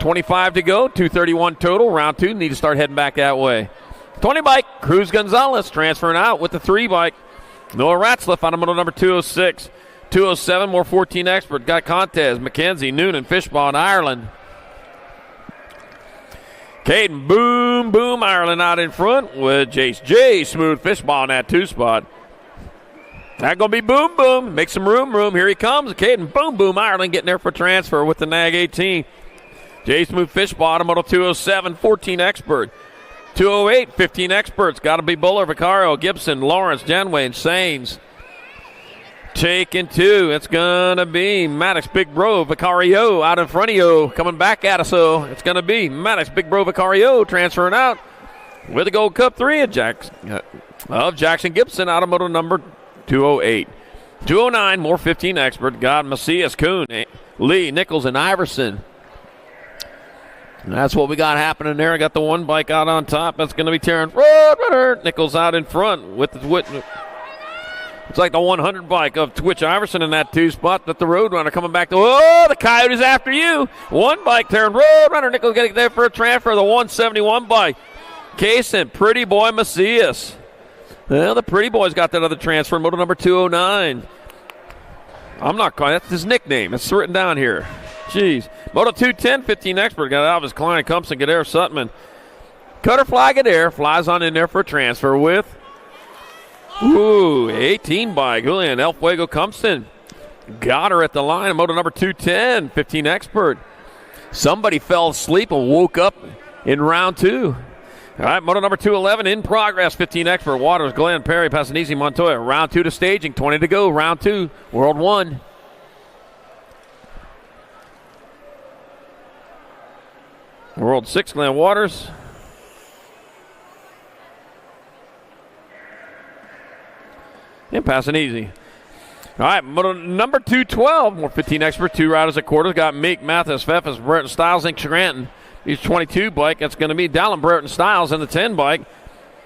25 to go, 231 total. Round 2, need to start heading back that way. 20 bike, Cruz Gonzalez transferring out with the 3 bike. Noah Ratzliff on moto number 206. 207, more 14 expert. Got Contes, McKenzie, Noonan, Fishball, and Ireland. Caden Boom Boom Ireland out in front with Jace J. Smooth Fishball in that 2 spot. That going to be Boom Boom. Make some room. Here he comes. Caden Boom Boom Ireland getting there for transfer with the NAG 18. J. Smooth Fishball, moto 207, 14 expert. 208, 15 experts. Got to be Buller, Vicario, Gibson, Lawrence, Janway, and Sains. Taking 2. It's going to be Maddox, Big Bro, Vicario out in front of you. Coming back at us, so it's going to be Maddox, Big Bro, Vicario transferring out with the Gold Cup 3 of Jackson Gibson out of moto number 208. 209, more 15 expert. Got Macias, Kuhn, Lee, Nichols, and Iverson. And that's what we got happening there. I got the 1 bike out on top. That's going to be Terran Roadrunner. Nichols out in front with the it's like the 100 bike of Twitch Iverson in that 2 spot. But the Roadrunner coming back to, the Coyotes after you. 1 bike, Terran Roadrunner. Nichols getting there for a transfer. The 171 bike. Kaysen, Pretty Boy Macias. Well, the Pretty Boy's got that other transfer, moto number 209. I'm not calling that's his nickname. It's written down here. Jeez. Moto 210, 15 expert. Got Alvis Klein, Cumpson, Gadare, Sutman. Cutterfly Gadare flies on in there for a transfer with 18 bike. Julian El Fuego Cumpson. Got her at the line. Moto number 210, 15 expert. Somebody fell asleep and woke up in round 2. All right, moto number 211 in progress. 15 expert. Waters, Glenn, Perry, Passanisi, Montoya. Round 2 to staging. 20 to go. Round 2. World 1. World 6, Glenn Waters. And passing easy. All right, moto number 212. More 15 expert. 2 riders at quarters. Got Meek, Mathis, Pfeffes, Burton, Styles, and Scranton. He's 22 bike. That's going to be Dallin, Burton, Styles in the 10 bike.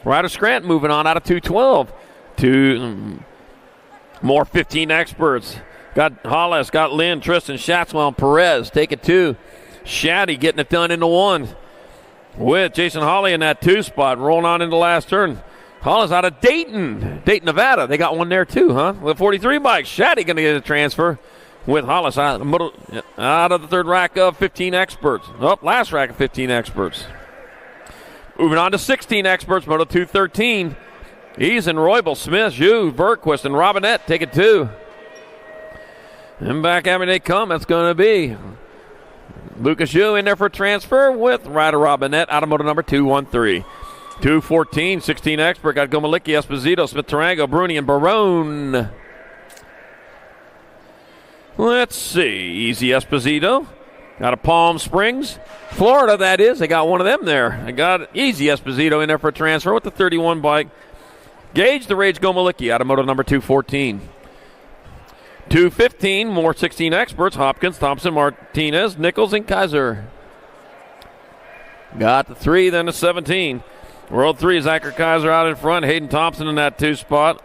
Ryder Scranton moving on out of 212. 2 more 15 experts. Got Hollis, got Lynn, Tristan, Shatswell, and Perez. Take it 2. Shaddy getting it done into 1 with Jason Hawley in that 2 spot. Rolling on into the last turn. Hollis out of Dayton, Nevada. They got one there too, huh? With 43 bikes. Shaddy going to get a transfer with Hollis out of the 3rd rack of 15 experts. Last rack of 15 experts. Moving on to 16 experts, moto 213. He's in Roybal, Smith, Zhu, Bergquist, and Robinette. Take it 2. And back at me they come. That's going to be Lucas Zhu in there for a transfer with Ryder Robinette out of moto number 213. 214, 16 expert. Got Gomalicki, Esposito, Smith, Tarango, Bruni, and Barone. Let's see. Easy Esposito. Got a Palm Springs, Florida, that is. They got one of them there. I got Easy Esposito in there for a transfer with the 31 bike. Gage the Rage Gomalicki out of moto number 214. 215, more 16 experts. Hopkins, Thompson, Martinez, Nichols, and Kaiser. Got the 3, then the 17. World 3, Zachary Kaiser out in front. Hayden Thompson in that 2 spot.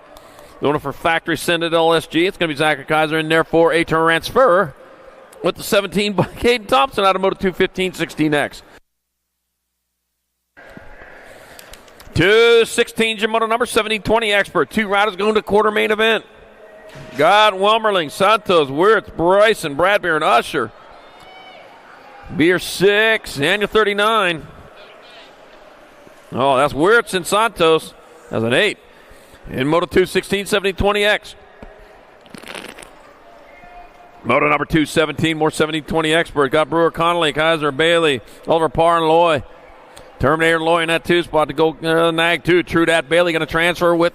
Going for factory send at LSG. It's going to be Zachary Kaiser in there for a transfer with the 17 by Hayden Thompson out of moto 215 16X. 216 moto number 7020 expert. 2 riders going to quarter main event. Got Welmerling, Santos, Wirtz, Bryson, Bradbury, and Usher. Beer 6, Daniel 39. Oh, that's Wirtz and Santos. That's an 8. In Moto 216, 7020X. Moto number 217, more 7020 expert. Got Brewer, Connolly, Kaiser, Bailey, Oliver Parr, and Loy. Terminator Loy in that 2 spot to go nag 2. True Dat Bailey going to transfer with,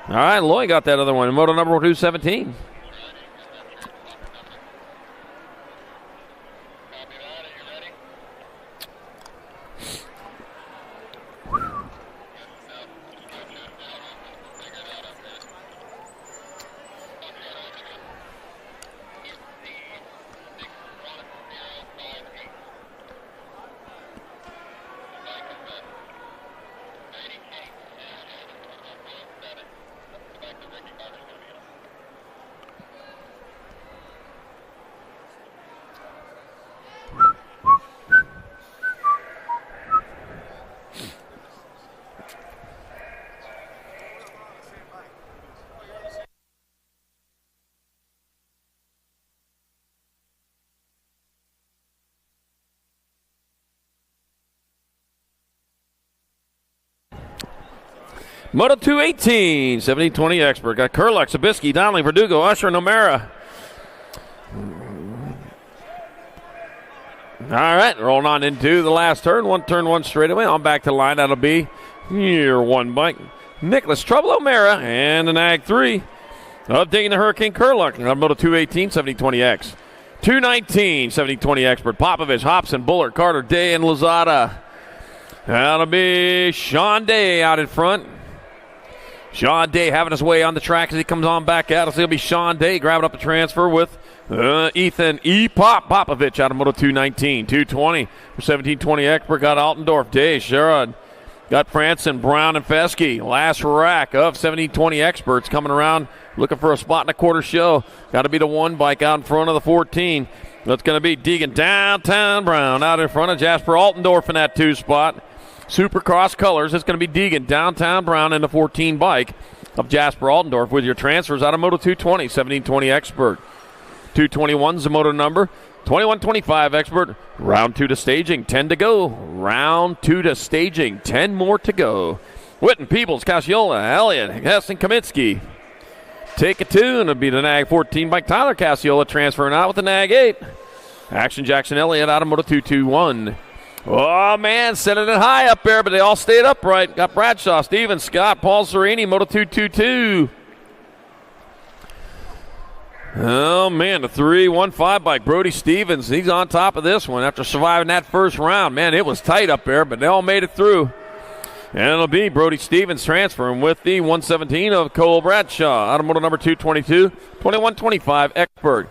All right, Loy got that other one. Moto number 217. Moto 218, 1720 expert. Got Kurluk, Sabisky, Donnelly, Verdugo, Usher, and O'Mara. All right, rolling on into the last turn. Turn one straightaway. On back to the line. That'll be year one bike. Nicholas Trouble O'Mara and the Nag 3 of Dana Hurricane Kurluk. Moto 218, 1720X. 219, 1720 expert. Popovich, Hobson, Bullard, Carter, Day, and Lozada. That'll be Sean Day out in front. Sean Day having his way on the track as he comes on back out. It'll be Sean Day grabbing up the transfer with Ethan E. Popovich out of Moto 219. 220 for 1720 expert. Got Altendorf, Day, Sherrod. Got Franson, Brown, and Fesky. Last rack of 1720 experts coming around looking for a spot in a quarter show. Got to be the one bike out in front of the 14. That's going to be Deegan Downtown Brown out in front of Jasper Altendorf in that 2 spot. Supercross colors. It's going to be Deegan Downtown Brown in the 14 bike of Jasper Altendorf with your transfers out of Moto 220, 1720 expert. 221's the moto number. 2125 expert. Round 2 to staging. 10 to go. Round 2 to staging. 10 more to go. Witten, Peebles, Casciola, Elliott, Hess, and Kaminsky. Take a 2, and it'll be the Nag 14 bike. Tyler Casciola transferring out with the Nag 8. Action Jackson Elliott out of Moto 221. Oh, man, sending it high up there, but they all stayed upright. Got Bradshaw, Steven, Scott, Paul Serini, Moto 222. Oh, man, the 315 bike, Brody Stevens. He's on top of this one after surviving that first round. Man, it was tight up there, but they all made it through. And it'll be Brody Stevens transferring with the 117 of Cole Bradshaw. Out of Moto number 222, 2125 expert.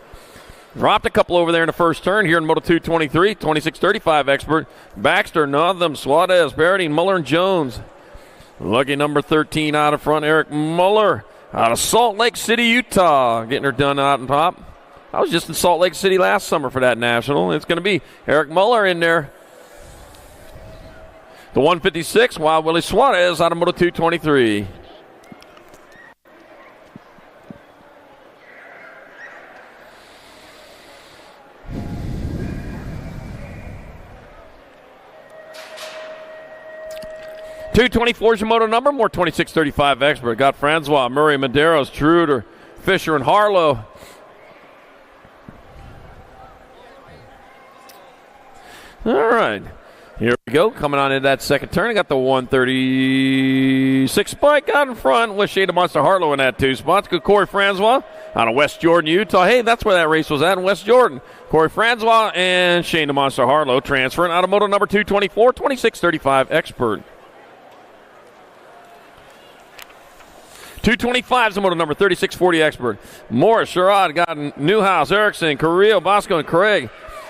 Dropped a couple over there in the first turn here in Moto 223, 2635 expert. Baxter, Northam, Suarez, Barrett, Muller, and Jones. Lucky number 13 out of front, Eric Muller out of Salt Lake City, Utah. Getting her done out on top. I was just in Salt Lake City last summer for that national. It's going to be Eric Muller in there. The 156, Wild Willie Suarez out of Moto 223. .224 is your moto number. More 2635 expert. Got Francois, Murray, Medeiros, Truder, Fisher, and Harlow. All right. Here we go. Coming on into that second turn. I got the 136 bike out in front with Shane Monster Harlow in that 2 spots. Good Corey Francois out of West Jordan, Utah. Hey, that's where that race was at in West Jordan. Corey Francois and Shane Monster Harlow transferring out of moto number 224, 2635 expert. 225 is the moto number 3640 expert. Morris, Sherrod, got Newhouse, Erickson, Carrillo, Bosco, and Craig.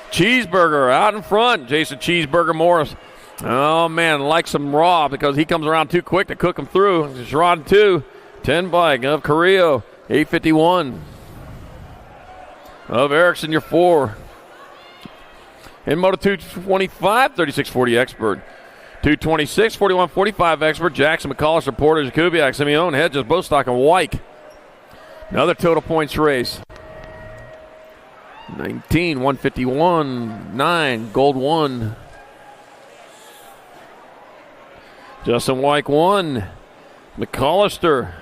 Cheeseburger out in front. Jason Cheeseburger Morris. Oh, man, like some raw because he comes around too quick to cook him through. Sherrod 2. 10 bike of Carrillo. 851 of Erickson, your 4. In Moto 225, 3640 expert. 226, 4145 expert. Jackson, McCollister, Porter, Jakubiak, Simeone, Hedges, Bostock, and White. Another total points race. 19, 151, 9, gold 1. Justin White 1. McCollister,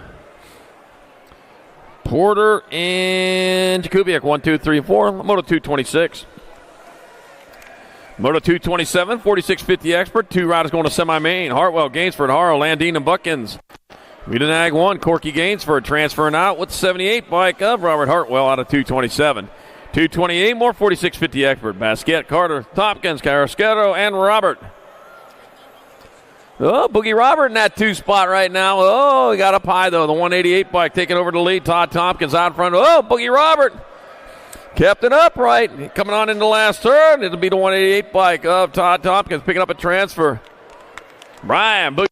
Porter, and Jakubiak 1, 2, 3, 4. Moto 226. Moto 227, 4650 expert. 2 riders going to semi-main. Hartwell, Gainsford, Harrow, Landine, and Buckins. Nag 1, Corky Gainsford transferring out with the 78 bike of Robert Hartwell out of 227. 228, more 4650 expert. Basquette, Carter, Tompkins, Carrasquero, and Robert. Oh, Boogie Robert in that 2 spot right now. Oh, he got up high, though. The 188 bike taking over the lead. Todd Tompkins out in front. Oh, Boogie Robert kept it upright. Coming on in the last turn, it'll be the 188 bike of Todd Tompkins picking up a transfer. Brian Boogie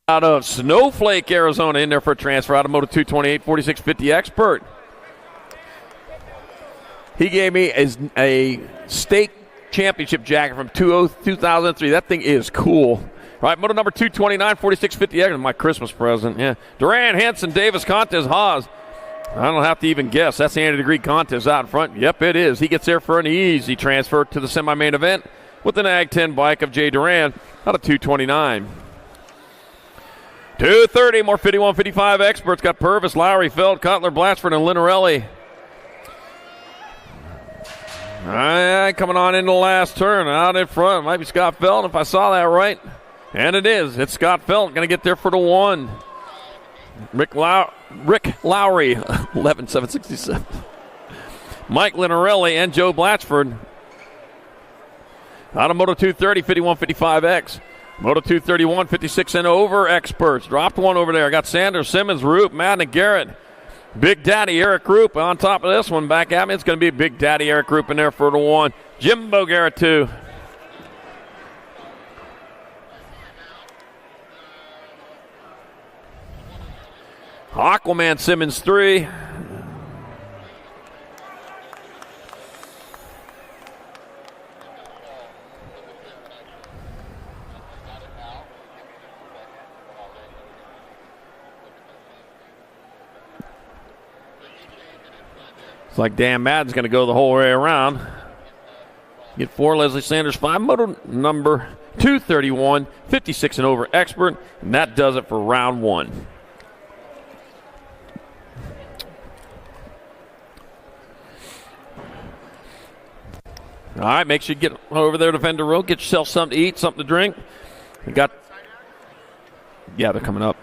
out of Snowflake, Arizona, in there for a transfer out of Moto 228, 4650 expert. He gave me a state championship jacket from 2003. That thing is cool. Right, moto number 229, 4650 expert. My Christmas present, yeah. Duran, Henson, Davis, Contes, Haas. I don't have to even guess. That's Andy Degree Contes out in front. Yep, it is. He gets there for an easy transfer to the semi-main event with the Nag 10 bike of Jay Duran out of 229. 230, more 51-55 experts. Got Purvis, Lowry, Feld, Cutler, Blatchford, and Linarelli. All right, coming on into the last turn. Out in front, might be Scott Feld, if I saw that right. And it is. It's Scott Feld going to get there for the 1. Rick Lowry, 11-767. Mike Linarelli and Joe Blatchford. Out of Moto 230, 51-55X. Moto 231, 56 and over experts. Dropped one over there. Got Sanders, Simmons, Roop, Madden, and Garrett. Big Daddy Eric Roop on top of this one. Back at me. It's going to be Big Daddy Eric Roop in there for the 1. Jimbo Garrett 2. Aquaman Simmons 3. It's like Dan Madden's going to go the whole way around. Get 4, Leslie Sanders 5. Moto number 231, 56 and over expert. And that does it for round 1. All right, make sure you get over there to Vendor Road. Get yourself something to eat, something to drink. Yeah, they're coming up.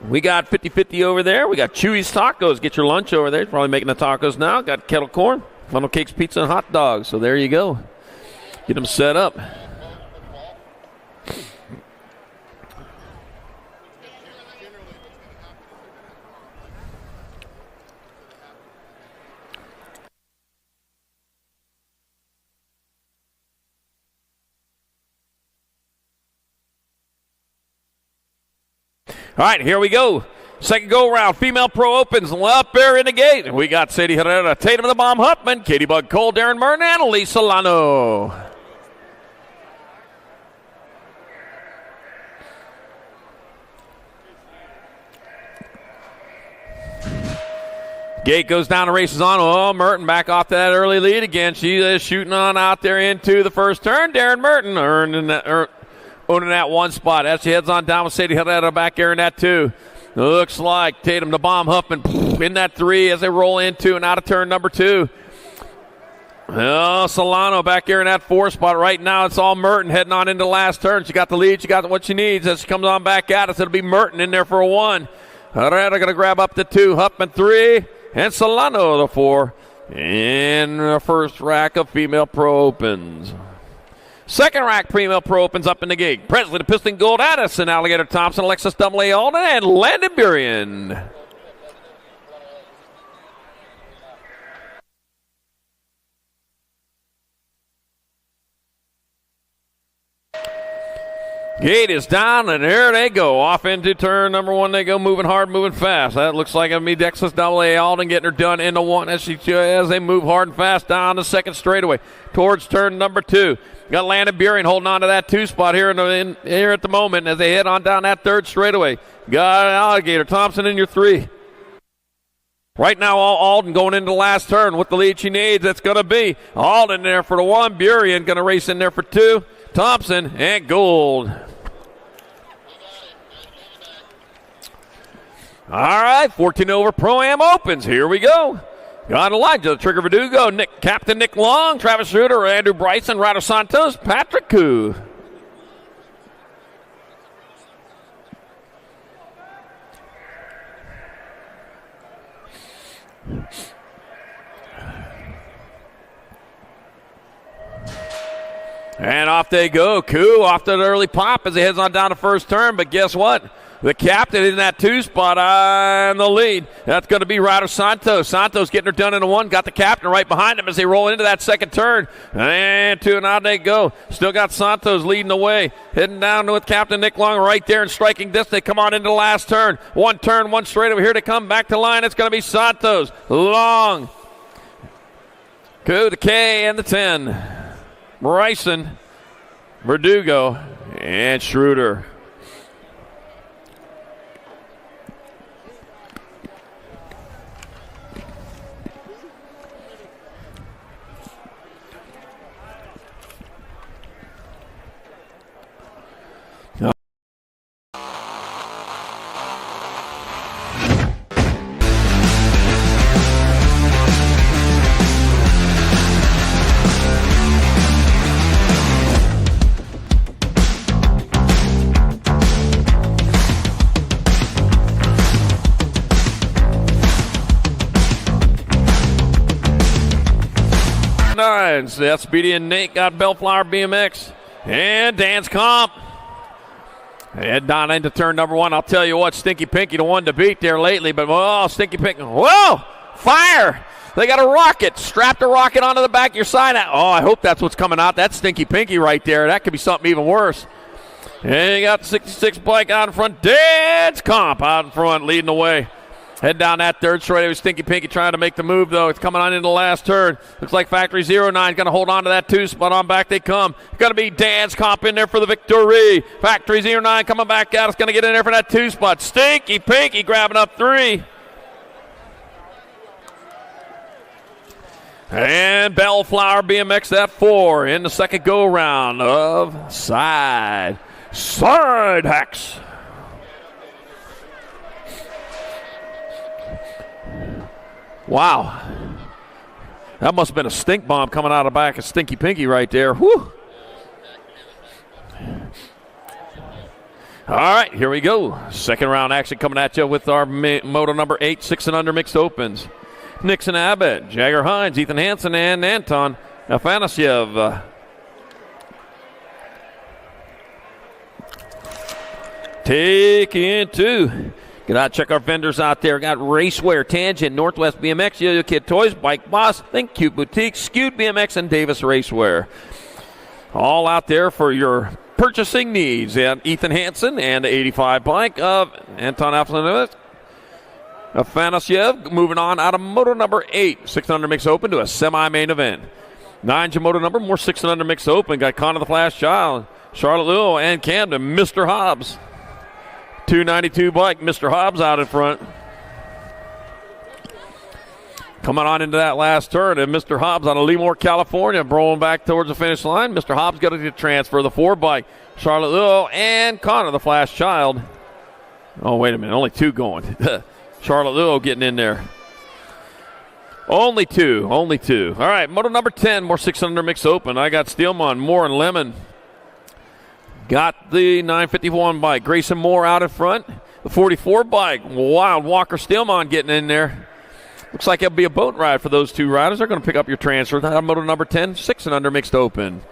We got 50-50 over there. We got Chewy's Tacos. Get your lunch over there. He's probably making the tacos now. Got kettle corn, funnel cakes, pizza, and hot dogs. So there you go. Get them set up. All right, here we go. Second go round. Female Pro opens up there in the gate. We got Sadie Herrera, Tatum the Bomb Huffman, Katie Bug Cole, Darren Merton, and Elise Solano. Gate goes down, the race is on. Oh, Merton back off that early lead again. She is shooting on out there into the first turn. Darren Merton owning that 1 spot as she heads on down with Sadie Herrera back there in that 2. Looks like Tatum the Bomb Huffman in that 3 as they roll into and out of turn number 2. Oh, Solano back here in that 4 spot. Right now it's all Merton heading on into the last turn. She got the lead. She got what she needs as she comes on back at us. It'll be Merton in there for a 1. Herrera going to grab up the 2. Huffman 3. And Solano the 4. In the first rack of Female Pro opens. Second rack Female Pro opens up in the gate. Presley the Piston Gold, Addison, Alligator Thompson, Alexis W. Alden, and Landon Burien. Gate is down, and there they go. Off into turn number 1. They go moving hard, moving fast. That looks like it'll be Dexus W.A. Alden getting her done into 1 as they move hard and fast down the second straightaway towards turn number 2. Got Landon Burien holding on to that 2 spot here here at the moment as they head on down that 3rd straightaway. Got Alligator Thompson in your 3. Right now, Alden going into the last turn with the lead she needs. It's going to be Alden there for the 1. Burien going to race in there for 2. Thompson and Gold. All right, 14 over Pro-Am opens. Here we go. Got Elijah, Trigger Verdugo, Captain Nick Long, Travis Schroeder, Andrew Bryson, Ryder Santos, Patrick Koo. And off they go. Koo off to the early pop as he heads on down the first turn. But guess what? The captain in that 2 spot on the lead. That's going to be Ryder Santos. Santos getting her done in a 1. Got the captain right behind him as they roll into that second turn. And 2, and out they go. Still got Santos leading the way. Heading down with Captain Nick Long right there in striking distance. They come on into the last turn. 1 turn, 1 straight over here to come back to line. It's going to be Santos. Long. Koo, the K, and the 10. Bryson, Verdugo, and Schroeder. nines. That's Speedy and Nate got Bellflower BMX. And Dan's Comp. Head down into turn number one. I'll tell you what, Stinky Pinky, the one to beat there lately. But, oh, Stinky Pinky. Whoa! Fire! They got a rocket. Strapped a rocket onto the back of your side. Oh, I hope that's what's coming out. That's Stinky Pinky right there. That could be something even worse. And you got the 66 bike out in front. Dan's Comp out in front, leading the way. Head down that third straight. It was Stinky Pinky trying to make the move, though. It's coming on into the last turn. Looks like Factory 09 is going to hold on to that 2 spot. On back they come. Going to be Dan's Comp in there for the victory. Factory 09 coming back out. It's going to get in there for that 2 spot. Stinky Pinky grabbing up 3. And Bellflower BMX at 4 in the second go-round of side hacks. Wow. That must have been a stink bomb coming out of the back of Stinky Pinky right there. Whew. All right, here we go. Second round action coming at you with our moto number 8, 6 and under mixed opens. Nixon Abbott, Jagger Hines, Ethan Hansen, and Anton Afanasyev. Taking 2. Get out, check our vendors out there. Got Racewear, Tangent, Northwest BMX, Yo-Yo Kid Toys, Bike Boss, Think Cute Boutique, Skewed BMX, and Davis Racewear. All out there for your purchasing needs. And Ethan Hansen and the 85 bike of Anton Afanasyev moving on out of moto number 8. 6 and under mixed open to a semi-main event. 9 moto number, more 6 and under mixed open. Got Connor the Flash Child, Charlotte Lewell, and Camden, Mr. Hobbs. 292 bike, Mr. Hobbs out in front. Coming on into that last turn, and Mr. Hobbs out of Lemoore, California, rolling back towards the finish line. Mr. Hobbs got to transfer the 4 bike. Charlotte Lewell and Connor the Flash Child. Oh, wait a minute, only 2 going. Charlotte Lewell getting in there. Only two. All right, moto number 10, more 6 under mixed open. I got Steelman, Moore, and Lemon. Got the 951 bike. Grayson Moore out in front. The 44 bike. Wild Walker Steelman getting in there. Looks like it'll be a boat ride for those 2 riders. They're going to pick up your transfer. Moto number 10, 6 and under mixed open.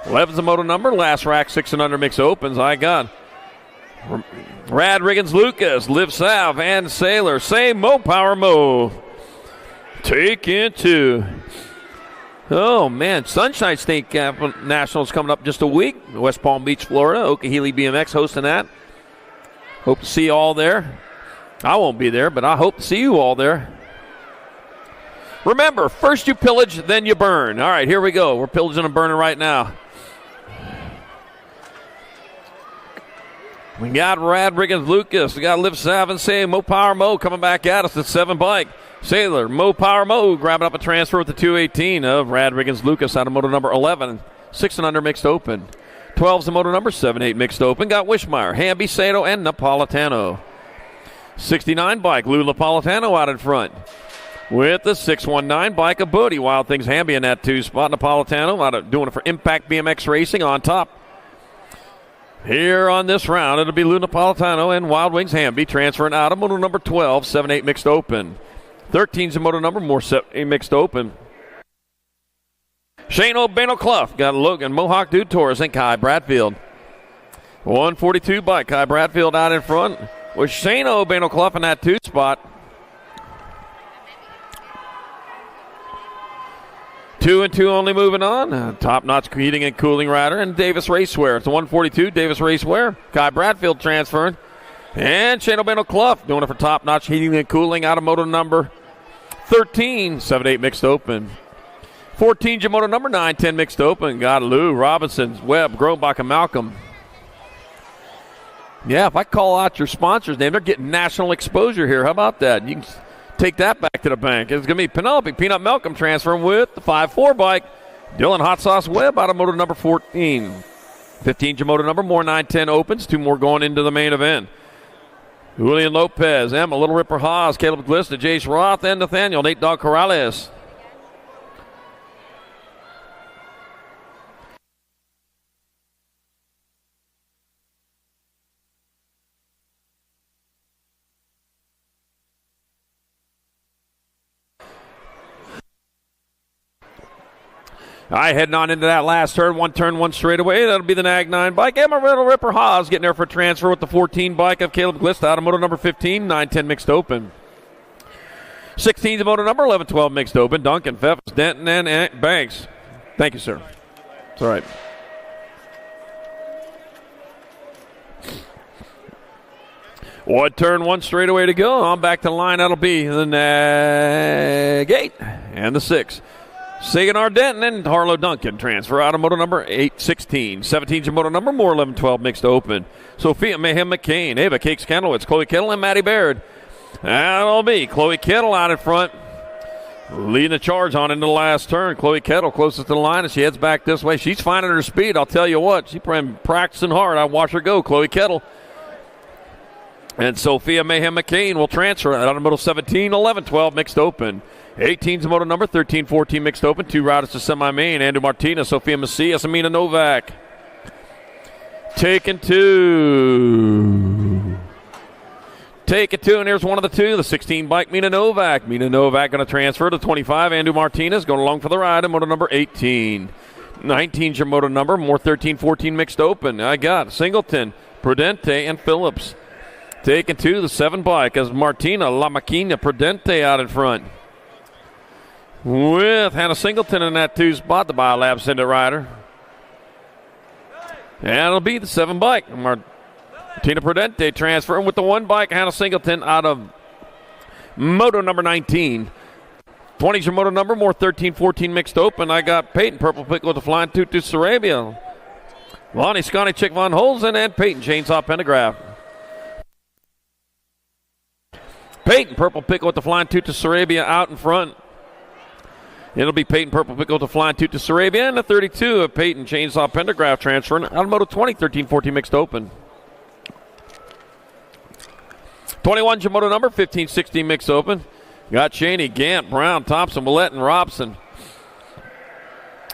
11's the moto number. Last rack, 6 and under mixed opens. I got Rad Riggins Lucas, Liv Sav, and Sailor. Same Mo Power Mo. Taking 2. Oh, man. Sunshine State Nationals coming up just a week. West Palm Beach, Florida. Okehele BMX hosting that. Hope to see you all there. I won't be there, but I hope to see you all there. Remember, first you pillage, then you burn. All right, here we go. We're pillaging and burning right now. We got Rad Riggins Lucas. We got Liv Sav and Say Mo Power Mo coming back at us at 7 bike. Sailor, Mo Power Mo grabbing up a transfer with the 218 of Rad Riggins Lucas out of moto number 11. 6 and under mixed open. 12's the moto number 7-8 mixed open. Got Wishmeyer, Hamby, Sato, and Napolitano. 69 bike, Lou Napolitano out in front. With the 619 bike of Bodie. Wild Things Hamby in that 2 spot. Napolitano out of doing it for Impact BMX Racing on top. Here on this round, it'll be Lou Napolitano and Wild Wings Hamby transferring out of moto number 12, 7-8 mixed open. 13's the moto number, more 7-8 mixed open. Shane O'Bano Clough got Logan Mohawk Dude Torres and Kai Bradfield. 142 bike, Kai Bradfield out in front with Shane O'Bano Clough in that 2 spot. 2 and 2 only moving on. Top-notch heating and cooling rider and Davis Racewear. It's a 142, Davis Racewear. Kai Bradfield transferring. And Shane O'Bano Clough doing it for top-notch heating and cooling out of moto number 13, 7-8 mixed open. 14, moto number 9, 10 mixed open. Got Lou, Robinson, Webb, Grobach, and Malcolm. Yeah, if I call out your sponsor's name, they're getting national exposure here. How about that? You can take that back to the bank. It's going to be Penelope Peanut Malcolm transferring with the 5-4 bike. Dylan Hot Sauce Webb out of moto number 14. 15, moto number, more 9-10 opens. 2 more going into the main event. Julian Lopez, Emma Little Ripper Haas, Caleb Glista, Jace Roth, and Nathaniel Nate Dog Corrales. All right, heading on into that last turn. One straightaway. That'll be the Nag 9 bike. Amarillo Ripper Haas getting there for transfer with the 14 bike of Caleb Glist out of moto number 15, 9-10 mixed open. 16 the moto number, 11-12 mixed open. Duncan, Phelps, Denton, and Banks. Thank you, sir. It's all right. One straightaway to go. On back to the line. That'll be the Nag 8 and the 6. Saganar Denton and Harlow Duncan transfer out of moto number 8-16. 17's your moto number, more 11-12 mixed open. Sophia Mayhem McCain, Ava Cakes Kendallwitz, Chloe Kittle, and Maddie Baird. That'll be Chloe Kittle out in front, leading the charge on into the last turn. Chloe Kittle closest to the line as she heads back this way. She's finding her speed, I'll tell you what. She's been practicing hard. I watch her go, Chloe Kittle. And Sophia Mayhem McCain will transfer out of middle 17, 11-12 mixed open. 18's the moto number, 13-14 mixed open. 2 riders to semi-main. Andrew Martinez, Sophia Macias, Amina Novak. Taking 2. Taking 2, and here's one of the 2. The 16 bike, Mina Novak. Mina Novak going to transfer to 25. Andrew Martinez going along for the ride in moto number 18. 19's your moto number, more 13-14 mixed open. I got Singleton, Prudente, and Phillips. Taking 2, the 7 bike as Martina La Maquina Prudente out in front. With Hannah Singleton in that 2 spot, the Biolab Sendit rider. And it'll be the 7 bike. Martina Prudente transferring with the 1 bike, Hannah Singleton out of moto number 19. 20's your moto number, more 13-14 mixed open. I got Peyton Purple Pickle with the Flying Tutu Sarabia. Lonnie Scotty Chick Von Holzen and Peyton Chainsaw Pentagraph. Peyton Purple Pickle with the Flying Tutu Sarabia out in front. It'll be Peyton Purple Pickle to Flying Tutu Sarabia and the 32 of Peyton Chainsaw Pentagraph transferring out of moto 20, 13-14 mixed open. 21's your moto number, 15-16 mixed open. Got Cheney, Gant, Brown, Thompson, Willett, and Robson.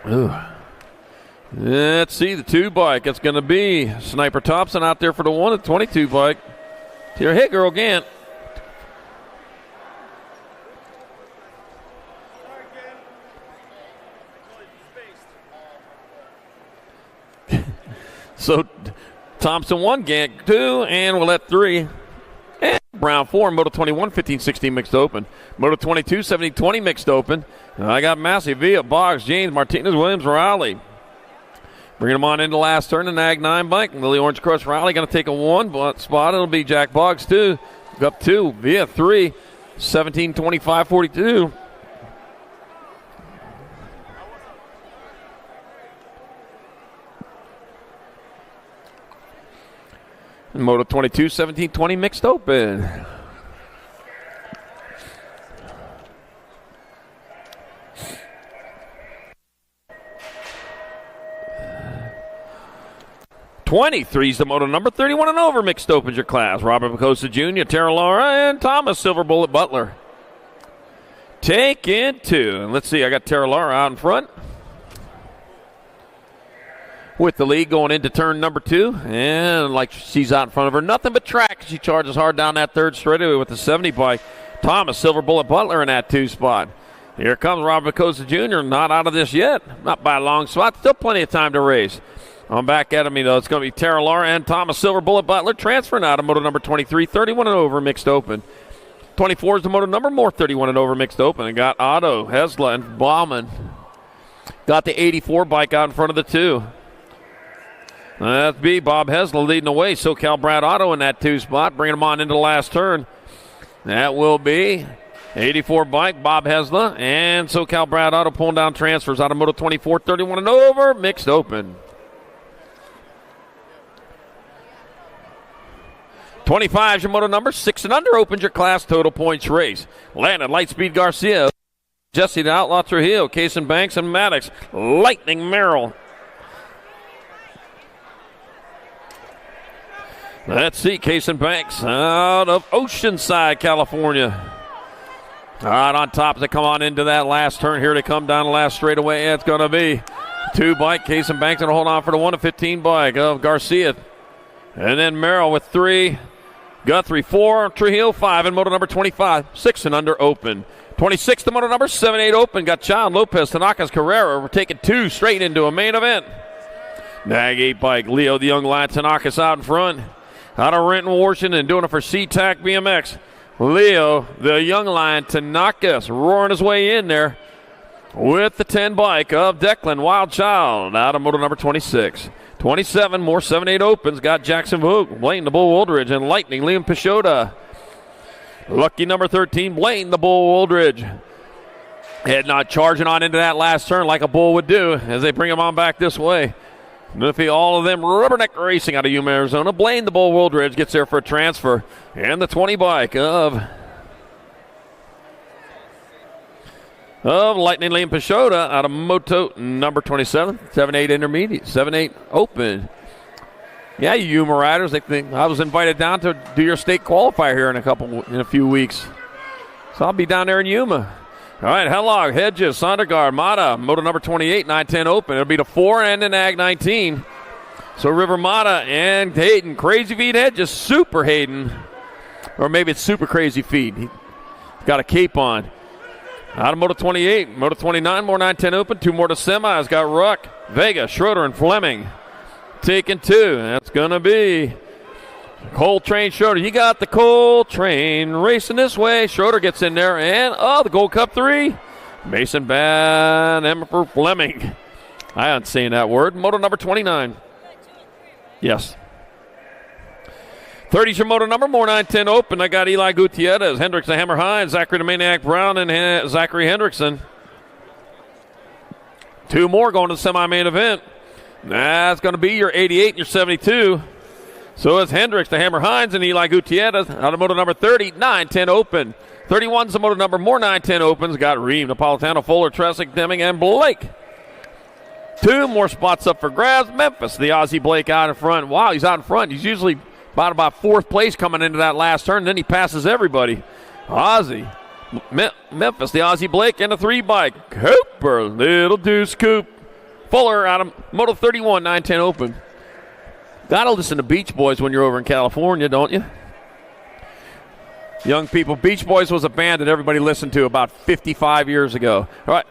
Ooh. Let's see the 2 bike. It's going to be Sniper Thompson out there for the 1 at 22 bike. Here, hit girl, Gant. So Thompson 1, Gant 2, and Willett 3. And Brown 4, Moto 21, 15-16 mixed open. Moto 22, 70-20 mixed open. And I got Massey, Villa, Boggs, James, Martinez, Williams, Rowley. Bringing them on into the last turn, the Nag 9 bike. Lily Orange Crush Rowley going to take a 1 spot. It'll be Jack Boggs 2. Up 2, Villa 3, 17-25, 42. Moto 22, 17-20 mixed open. '23's the moto number, 31 and over mixed opens your class. Robert Picosa Jr., Tara Laura, and Thomas Silver Bullet Butler. Taking 2. And let's see, I got Tara Laura out in front. With the lead going into turn number 2. And like she's out in front of her, nothing but track. She charges hard down that 3rd straightaway with the 70 bike. Thomas Silver Bullet Butler in that 2 spot. Here comes Robert Picosa Jr. Not out of this yet. Not by a long spot. Still plenty of time to race. On back at me, though, it's going to be Tara Laura and Thomas Silver Bullet Butler transferring out of moto number 23, 31 and over mixed open. 24 is the moto number, more 31 and over mixed open. And got Otto, Hesla, and Bauman. Got the 84 bike out in front of the 2. That'd be Bob Hesla leading the way. So Cal Brad Otto in that 2 spot, bringing him on into the last turn. That will be 84 bike, Bob Hesla, and So Cal Brad Otto pulling down transfers out of moto 24, 31 and over, mixed open. 25 is your moto number, 6 and under opens your class total points race. Landon Lightspeed Garcia, Jesse the Outlaw Trujillo, Kaysen Banks, and Maddox, Lightning Merrill. Let's see, Kaysen Banks out of Oceanside, California. All right, on top as they come on into that last turn. Here they come down the last straightaway. It's going to be 2 bike. Kaysen Banks going to hold on for the 1 to 15 bike of Garcia. And then Merrill with 3. Guthrie 4. Trujillo 5 in moto number 25. 6 and under open. 26, the motor number 7-8 open. Got John Lopez, Tanaka's Carrera. We're taking 2 straight into a main event. Nag 8 bike. Leo, the young lion. Tanaka's out in front. Out of Renton, Washington, doing it for SeaTac BMX. Leo, the young lion. Tanaka's roaring his way in there with the 10 bike of Declan Wild Child. Out of motor number 26. 27, more 7-8 opens. Got Jackson Vogt, Blaine, the Bull Woldridge, and Lightning, Liam Pashota. Lucky number 13, Blaine, the Bull Woldridge. Head not charging on into that last turn like a bull would do as they bring him on back this way. Nuffy, all of them rubberneck racing out of Yuma, Arizona. Blaine, the Bull Woldridge, gets there for a transfer. And the 20 bike of Lightning Liam Pashota out of Moto number 27. 7-8 intermediate, 7-8 open. Yeah, you Yuma riders, they think I was invited down to do your state qualifier here in a few weeks. So I'll be down there in Yuma. All right, Hellog, Hedges, Sondergaard, Mata, moto number 28, 9-10 open. It'll be the 4 and an Ag 19. So River Mata and Hayden, Crazy Feet Hedges, Super Hayden. Or maybe it's Super Crazy Feet. He's got a cape on. Out of moto 28, moto 29, more 9-10 open. 2 more to semis. Got Ruck, Vega, Schroeder, and Fleming. Taking 2. That's going to be Coltrane Schroeder. You got the Coltrane racing this way. Schroeder gets in there, and the Gold Cup 3. Mason Van Emperor Fleming. I am saying that word. Moto number 29. Yes. 30's your moto number, more 9-10 open. I got Eli Gutierrez, Hendricks the Hammer Hines, Zachary the Maniac Brown, and Zachary Hendrickson. 2 more going to the semi-main event. That's going to be your 88 and your 72. So it's Hendricks, the Hammer Hines, and Eli Gutierrez out of moto number 30, 9-10 open. 31's the moto number, more 9-10 opens. Got Ream, Napolitano, Fuller, Tressick, Deming, and Blake. 2 more spots up for grabs. Memphis, the Aussie Blake out in front. Wow, he's out in front. He's usually about 4th place coming into that last turn. Then he passes everybody. Aussie. Memphis, the Aussie Blake, and a 3 bike. Cooper, Little Deuce Coop. Fuller out of moto 31, 9-10 open. Gotta listen to Beach Boys when you're over in California, don't you? Young people, Beach Boys was a band that everybody listened to about 55 years ago. All right.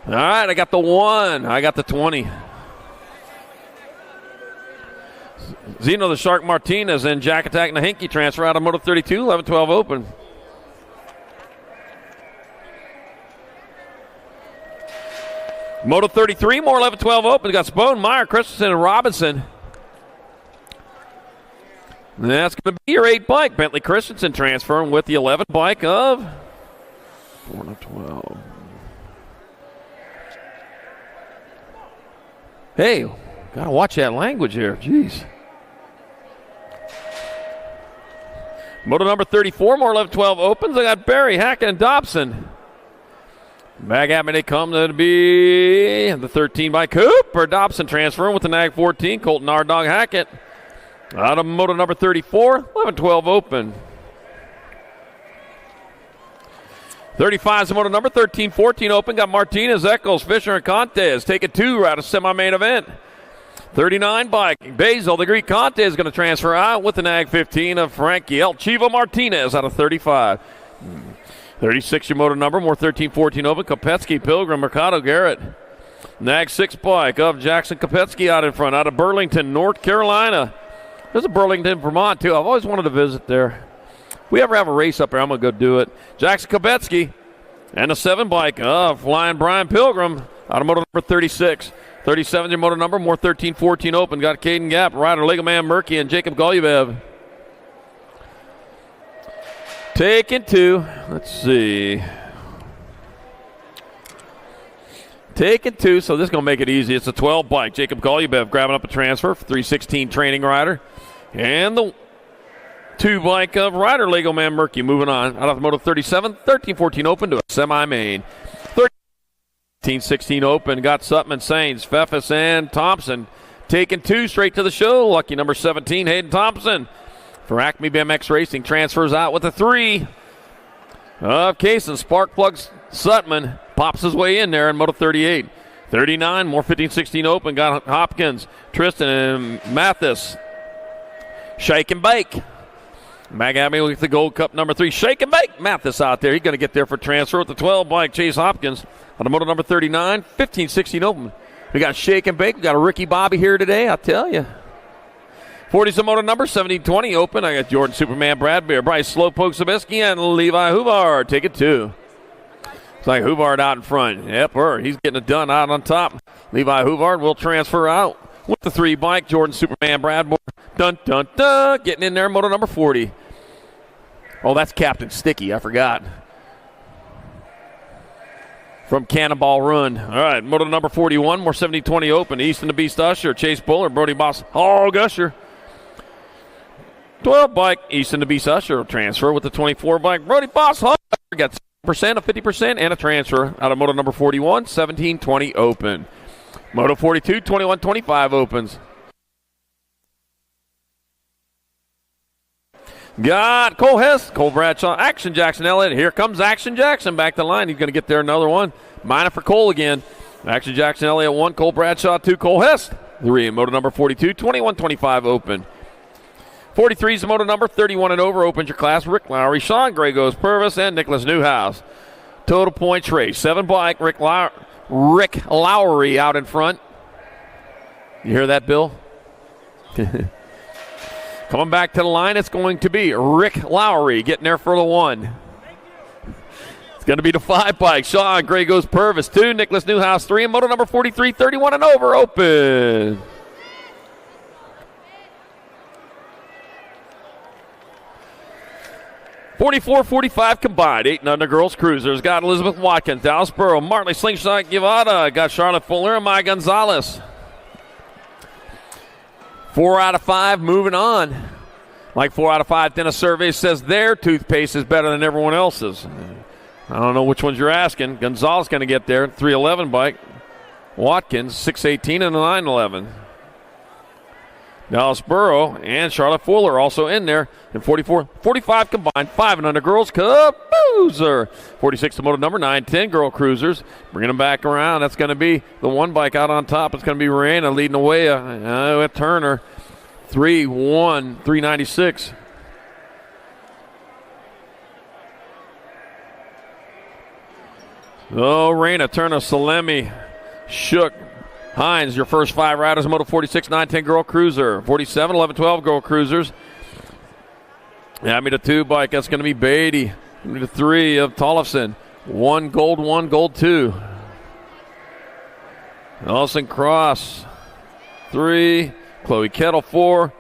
All right, I got the 1. I got the 20. Zeno the Shark Martinez and Jack Attack Nahinky transfer out of moto 32, 11-12 open. Moto 33, more 11-12 open. Got Spone, Meyer, Christensen, and Robinson. And that's going to be your 8 bike. Bentley Christensen transferring with the 11 bike of 4-12. Hey, got to watch that language here. Jeez. Moto number 34, more 11-12 opens. I got Barry, Hackett, and Dobson. Back at me they come. That'll be the 13 by Cooper. Dobson transferring with the Nag 14. Colton Ardog Hackett. Out of moto number 34. 11-12 open. 35 is the moto number. 13-14 open. Got Martinez, Eccles, Fisher, and Contes. Taking 2 out of semi-main event. 39 bike. Basil, the Greek Conte is going to transfer out with the Nag 15 of Frankie El Chivo Martinez out of 35. 36 your motor number, more 13-14 open. Kopetsky, Pilgrim, Mercado, Garrett. Nag 6 bike of Jackson Kopetsky out in front, out of Burlington, North Carolina. There's a Burlington, Vermont, too. I've always wanted to visit there. If we ever have a race up there, I'm going to go do it. Jackson Kopetsky and a 7 bike of Flying Brian Pilgrim out of motor number 36. 37 your motor number, more 13-14 open. Got Caden Gap, Ryder, Lego Man Murky, and Jacob Golubev. Taking 2. Let's see. Taking 2, so this is going to make it easy. It's a 12 bike. Jacob Golubev grabbing up a transfer for 316 training rider. And the 2 bike of Ryder, Lego Man Murky, moving on. Out of the moto 37, 13-14 open to a semi-main. 13-16 open. Got Sutton and Sainz, Pfeffis, and Thompson. Taking 2 straight to the show. Lucky number 17, Hayden Thompson. For Acme BMX Racing, transfers out with a 3 of Kaysen. Sparkplugs Sutman pops his way in there in moto 38. 39, more 15-16 open. Got Hopkins, Tristan, and Mathis. Shake and bake. Back at me with the Gold Cup number 3. Shake and bake. Mathis out there. He's going to get there for transfer with the 12 bike. Chase Hopkins on the motor number 39. 15-16 open. We got Shake and bake. We got a Ricky Bobby here today, I'll tell you. 40's the motor number. 17-20 open. I got Jordan Superman Bradbeer, Bryce Slowpoke Zabisky, and Levi Huvard. Take it 2. It's like Huvard out in front. Yep, he's getting it done out on top. Levi Huvard will transfer out with the 3 bike. Jordan Superman Bradmore. Dun, dun, dun. Getting in there, motor number 40. Oh, that's Captain Sticky. I forgot. From Cannonball Run. All right, motor number 41. More 70-20 open. Easton the Beast Usher. Chase Buller. Brody Boss Hog Usher. 12 bike. Easton the Beast Usher will transfer with the 24 bike. Brody Boss Hog Usher got percent, a 50%, and a transfer out of motor number 41. 17-20 open. Moto 42, 21-25 opens. Got Cole Hess, Cole Bradshaw, Action Jackson Elliott. Here comes Action Jackson back to line. He's going to get there another one. Minor for Cole again. Action Jackson Elliott 1, Cole Bradshaw 2, Cole Hess 3. Motor number 42, 21-25 open. 43 is the motor number, 31 and over opens your class. Rick Lowry, Sean Gray goes Purvis, and Nicholas Newhouse. Total points race. 7 bike, Rick Lowry out in front. You hear that, Bill? Coming back to the line, it's going to be Rick Lowry getting there for the 1. It's going to be the 5 bike. Sean Gray goes Purvis 2, Nicholas Newhouse 3, and motor number 43, 31 and over open. .44-45 combined. 8 and under girls cruisers. Got Elizabeth Watkins, Dallas Burrow, Martley Slingshot Guevara. Got Charlotte Fuller and Maya Gonzalez. 4 out of 5 moving on. Like 4 out of 5, then a survey says their toothpaste is better than everyone else's. I don't know which ones you're asking. Gonzalez going to get there. 311 bike. Watkins, 618 and a 911. Dallas Burrow and Charlotte Fuller also in there. And 44-45 combined. 5 and under girls. Caboozer. 46 to motor number 9-10 girl cruisers. Bringing them back around. That's going to be the 1 bike out on top. It's going to be Rihanna leading the way at Turner. 3-1, 396. Oh, Raina, Turner, Salemi, Shook, Hines, your first 5 riders. Moto 46, 9-10 girl cruiser. 47, 11-12 girl cruisers. Yeah, me the 2 bike. That's going to be Beatty. Me the 3 of Tollefson. 1 gold 2. Nelson Cross, 3. Chloe Kettle 4.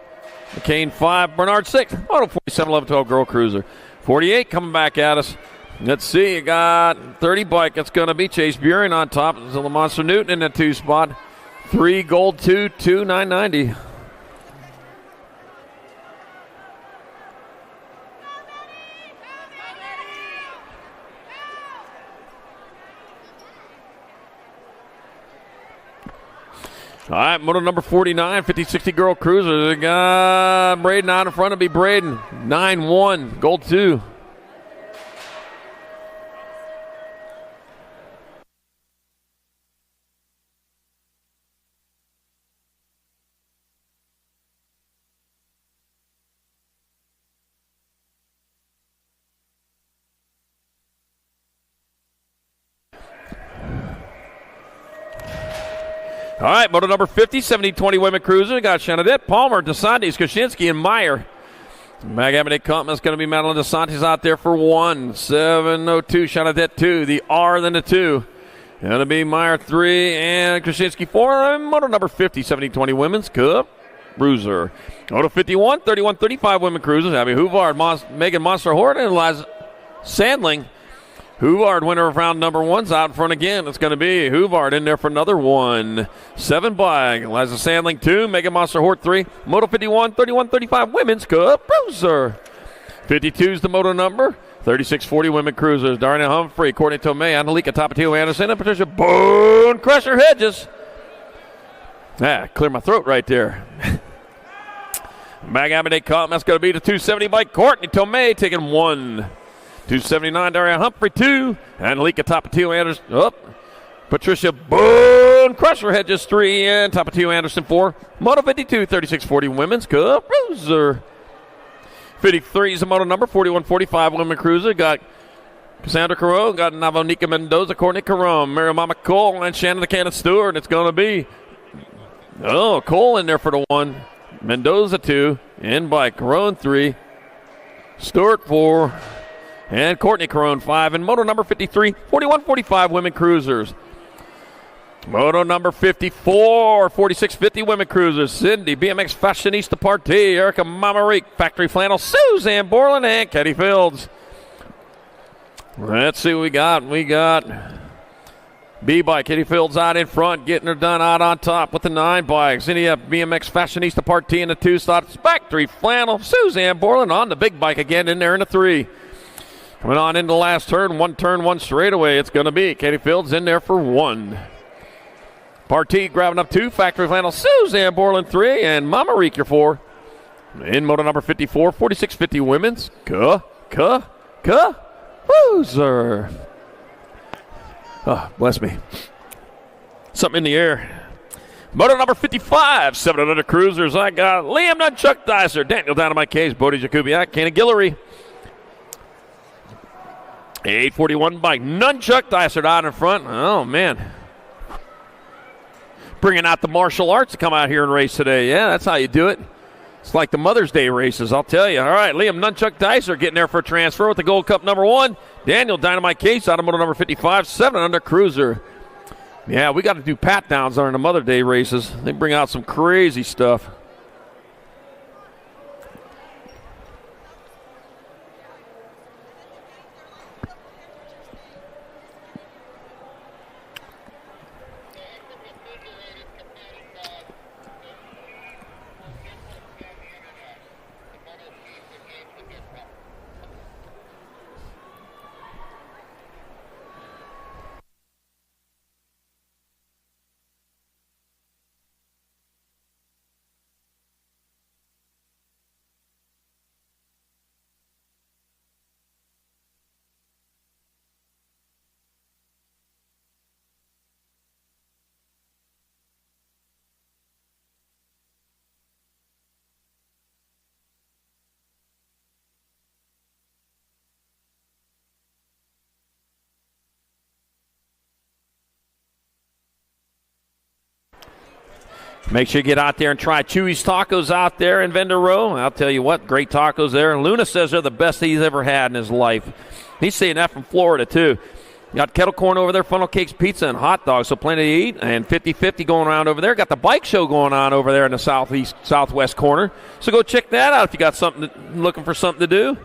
McCain 5. Bernard 6. Moto 47, 11-12 girl cruiser. 48 coming back at us. Let's see, you got 30 bike. That's going to be Chase Buren on top. There's a Monster Newton in that 2 spot. 3 gold 2, 990. All right, motor number 49, 50-60 girl cruiser. They got Braden out in front. It'll be Braden. 9-1, gold 2. All right, motor number 50, 70-20 women cruiser. We got Shanadette, Palmer, DeSantis, Kaczynski, and Meyer. Mag-Avenate Compton's going to be Madeline DeSantis out there for 1. 7:02, Shanadette 2. The R, then the 2. Going to be Meyer 3 and Kaczynski 4. And motor number 50, 70-20 women's cup cruiser. Motor 51, 31-35 women cruisers. Abby Huvard, Megan Monster Hort, and Eliza Sandling. Huvard, winner of round number 1's out in front again. It's going to be Huvard in there for another 1. 7 bike. Eliza Sandling 2. Megan Monster Hort 3. Moto 51, 31-35 women's cup cruiser. 52 is the moto number. 36-40 women cruisers. Darnell Humphrey, Courtney Tomei, Annalika Tapatio Anderson, and Patricia Bone Crusher Hedges. Clear my throat right there. Mag-Avenate Compton. That's going to be the 270 bike. Courtney Tomei taking 1. 279, Daria Humphrey 2, and Alika Tapatio Anderson Patricia Bone Crusher Hedges 3, and Tapatio Anderson 4. Moto 52, 36-40 women's cup cruiser. 53 is the moto number. 41-45 women cruiser. Got Cassandra Caron, got Navonika Mendoza, Courtney Caron, Mary Mama Cole, and Shannon the Cannon Stewart. It's going to be, Cole in there for the 1. Mendoza 2. In by Caron 3. Stewart 4. And Courtney Caron 5. And moto number 53, 41-45 women cruisers. Moto number 54, 46-50 women cruisers. Cindy, BMX Fashionista Party, Erica Mamarique, Factory Flannel, Suzanne Borland, and Katie Fields. Let's see what we got. We got B-Bike, Katie Fields out in front, getting her done out on top with the 9 bikes. Then you have BMX Fashionista Party in the 2 slots. Factory Flannel, Suzanne Borland on the big bike again in there in the 3. Coming on into the last turn, 1 straightaway. It's going to be Katie Fields in there for 1. Party grabbing up 2. Factory Flannel, Suzanne Borland 3. And Mamarique your 4. In moto number 54, 46-50 women's. Cruiser. Oh, bless me. Something in the air. Moto number 55, 700 cruisers. I got Liam Nunchuck Dicer, Daniel Dynamite Case, Bodie Jakubiak, Kenny Guillory. 841 bike. Nunchuck Dicer out in front. Oh, man. Bringing out the martial arts to come out here and race today. Yeah, that's how you do it. It's like the Mother's Day races, I'll tell you. All right, Liam Nunchuck Dicer getting there for a transfer with the Gold Cup number 1. Daniel Dynamite Case, automoto number 55, 700 cruiser. Yeah, we got to do pat downs during the Mother's Day races. They bring out some crazy stuff. Make sure you get out there and try Chewy's Tacos out there in Vendor Row. I'll tell you what, great tacos there. Luna says they're the best he's ever had in his life. He's saying that from Florida, too. Got kettle corn over there, funnel cakes, pizza, and hot dogs, so plenty to eat. And 50-50 going around over there. Got the bike show going on over there in the southwest corner. So go check that out if you got looking for something to do.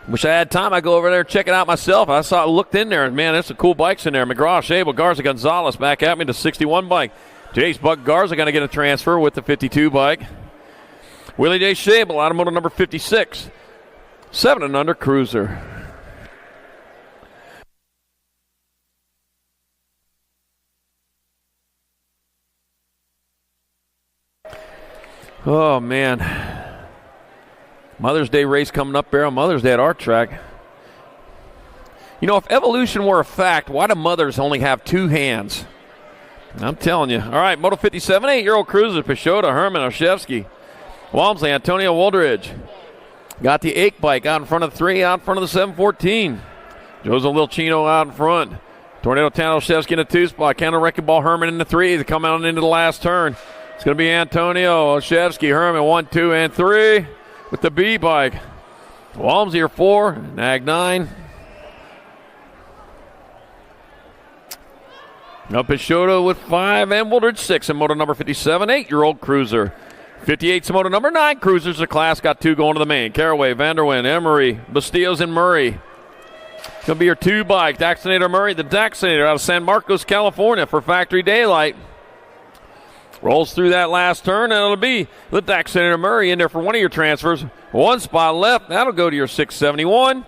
Wish I had time. I go over there and check it out myself. I looked in there, and man, there's some cool bikes in there. McGraw, Shable, Garza, Gonzalez back at me, the 61 bike. Jace Buck Garza going to get a transfer with the 52 bike. Willie J. Shable, automotive number 56. 7 and under cruiser. Oh, man. Mother's Day race coming up there on Mother's Day at our track. You know, if evolution were a fact, why do mothers only have 2 hands? I'm telling you. All right, Moto 57, 8-year-old cruiser, Peixoto, Herman, Oshevsky, Walmsley, Antonio Woldridge. Got the 8 bike out in front of the 3, out in front of the 714. Jose Lilchino out in front. Tornado Town, Oshevsky in the 2 spot. Counter Wrecking Ball, Herman in the 3. They come out into the last turn. It's going to be Antonio, Oshevsky, Herman, 1, 2, and 3 with the B bike. Walmsley are 4, Nag 9. Now Peixoto with 5 and Woldridge 6 in moto number 57, 8-year-old cruiser. 58's moto number 9 cruisers. The class got 2 going to the main. Caraway, Vanderwyn, Emery, Bastillos, and Murray. Going to be your 2 bike. Daxinator Murray, the Daxinator out of San Marcos, California for Factory Daylight. Rolls through that last turn, and it'll be the Daxinator Murray in there for one of your transfers. 1 spot left. That'll go to your 671.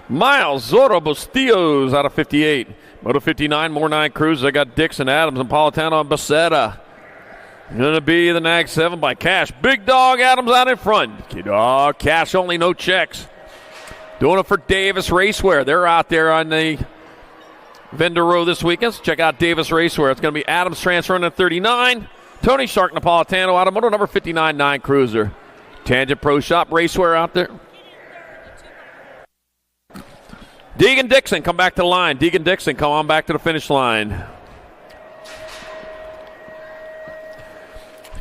Miles Zorro Bastillos out of 58. Moto 59, more 9 cruisers. I got Dixon, Adams, and Politano and Becerra. Going to be the Nag 7 by Cash. Big Dog Adams out in front. Cash only, no checks. Doing it for Davis Racewear. They're out there on the Vendor Row this weekend. So check out Davis Racewear. It's going to be Adams transferring to 39. Tony Shark Napolitano out of moto number 59, 9 cruiser. Tangent Pro Shop Racewear out there. Deegan Dixon, come back to the line. Deegan Dixon, come on back to the finish line.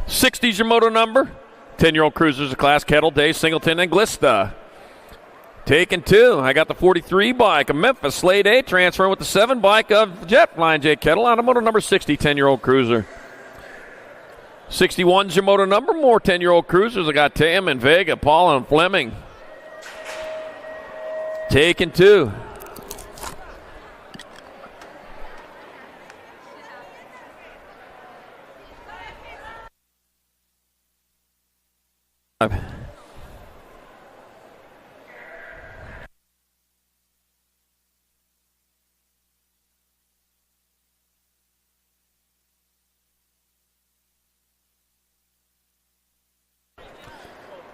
60's your moto number. 10-year-old cruisers of class, Kettle, Day, Singleton, and Glista. Taking 2. I got the 43 bike of Memphis, Slade A, transferring with the 7 bike of Jet, Flying J Kettle, out of moto number 60, 10-year-old cruiser. 61's your moto number. More 10-year-old cruisers. I got Tam and Vega, Paul and Fleming. Taking 2.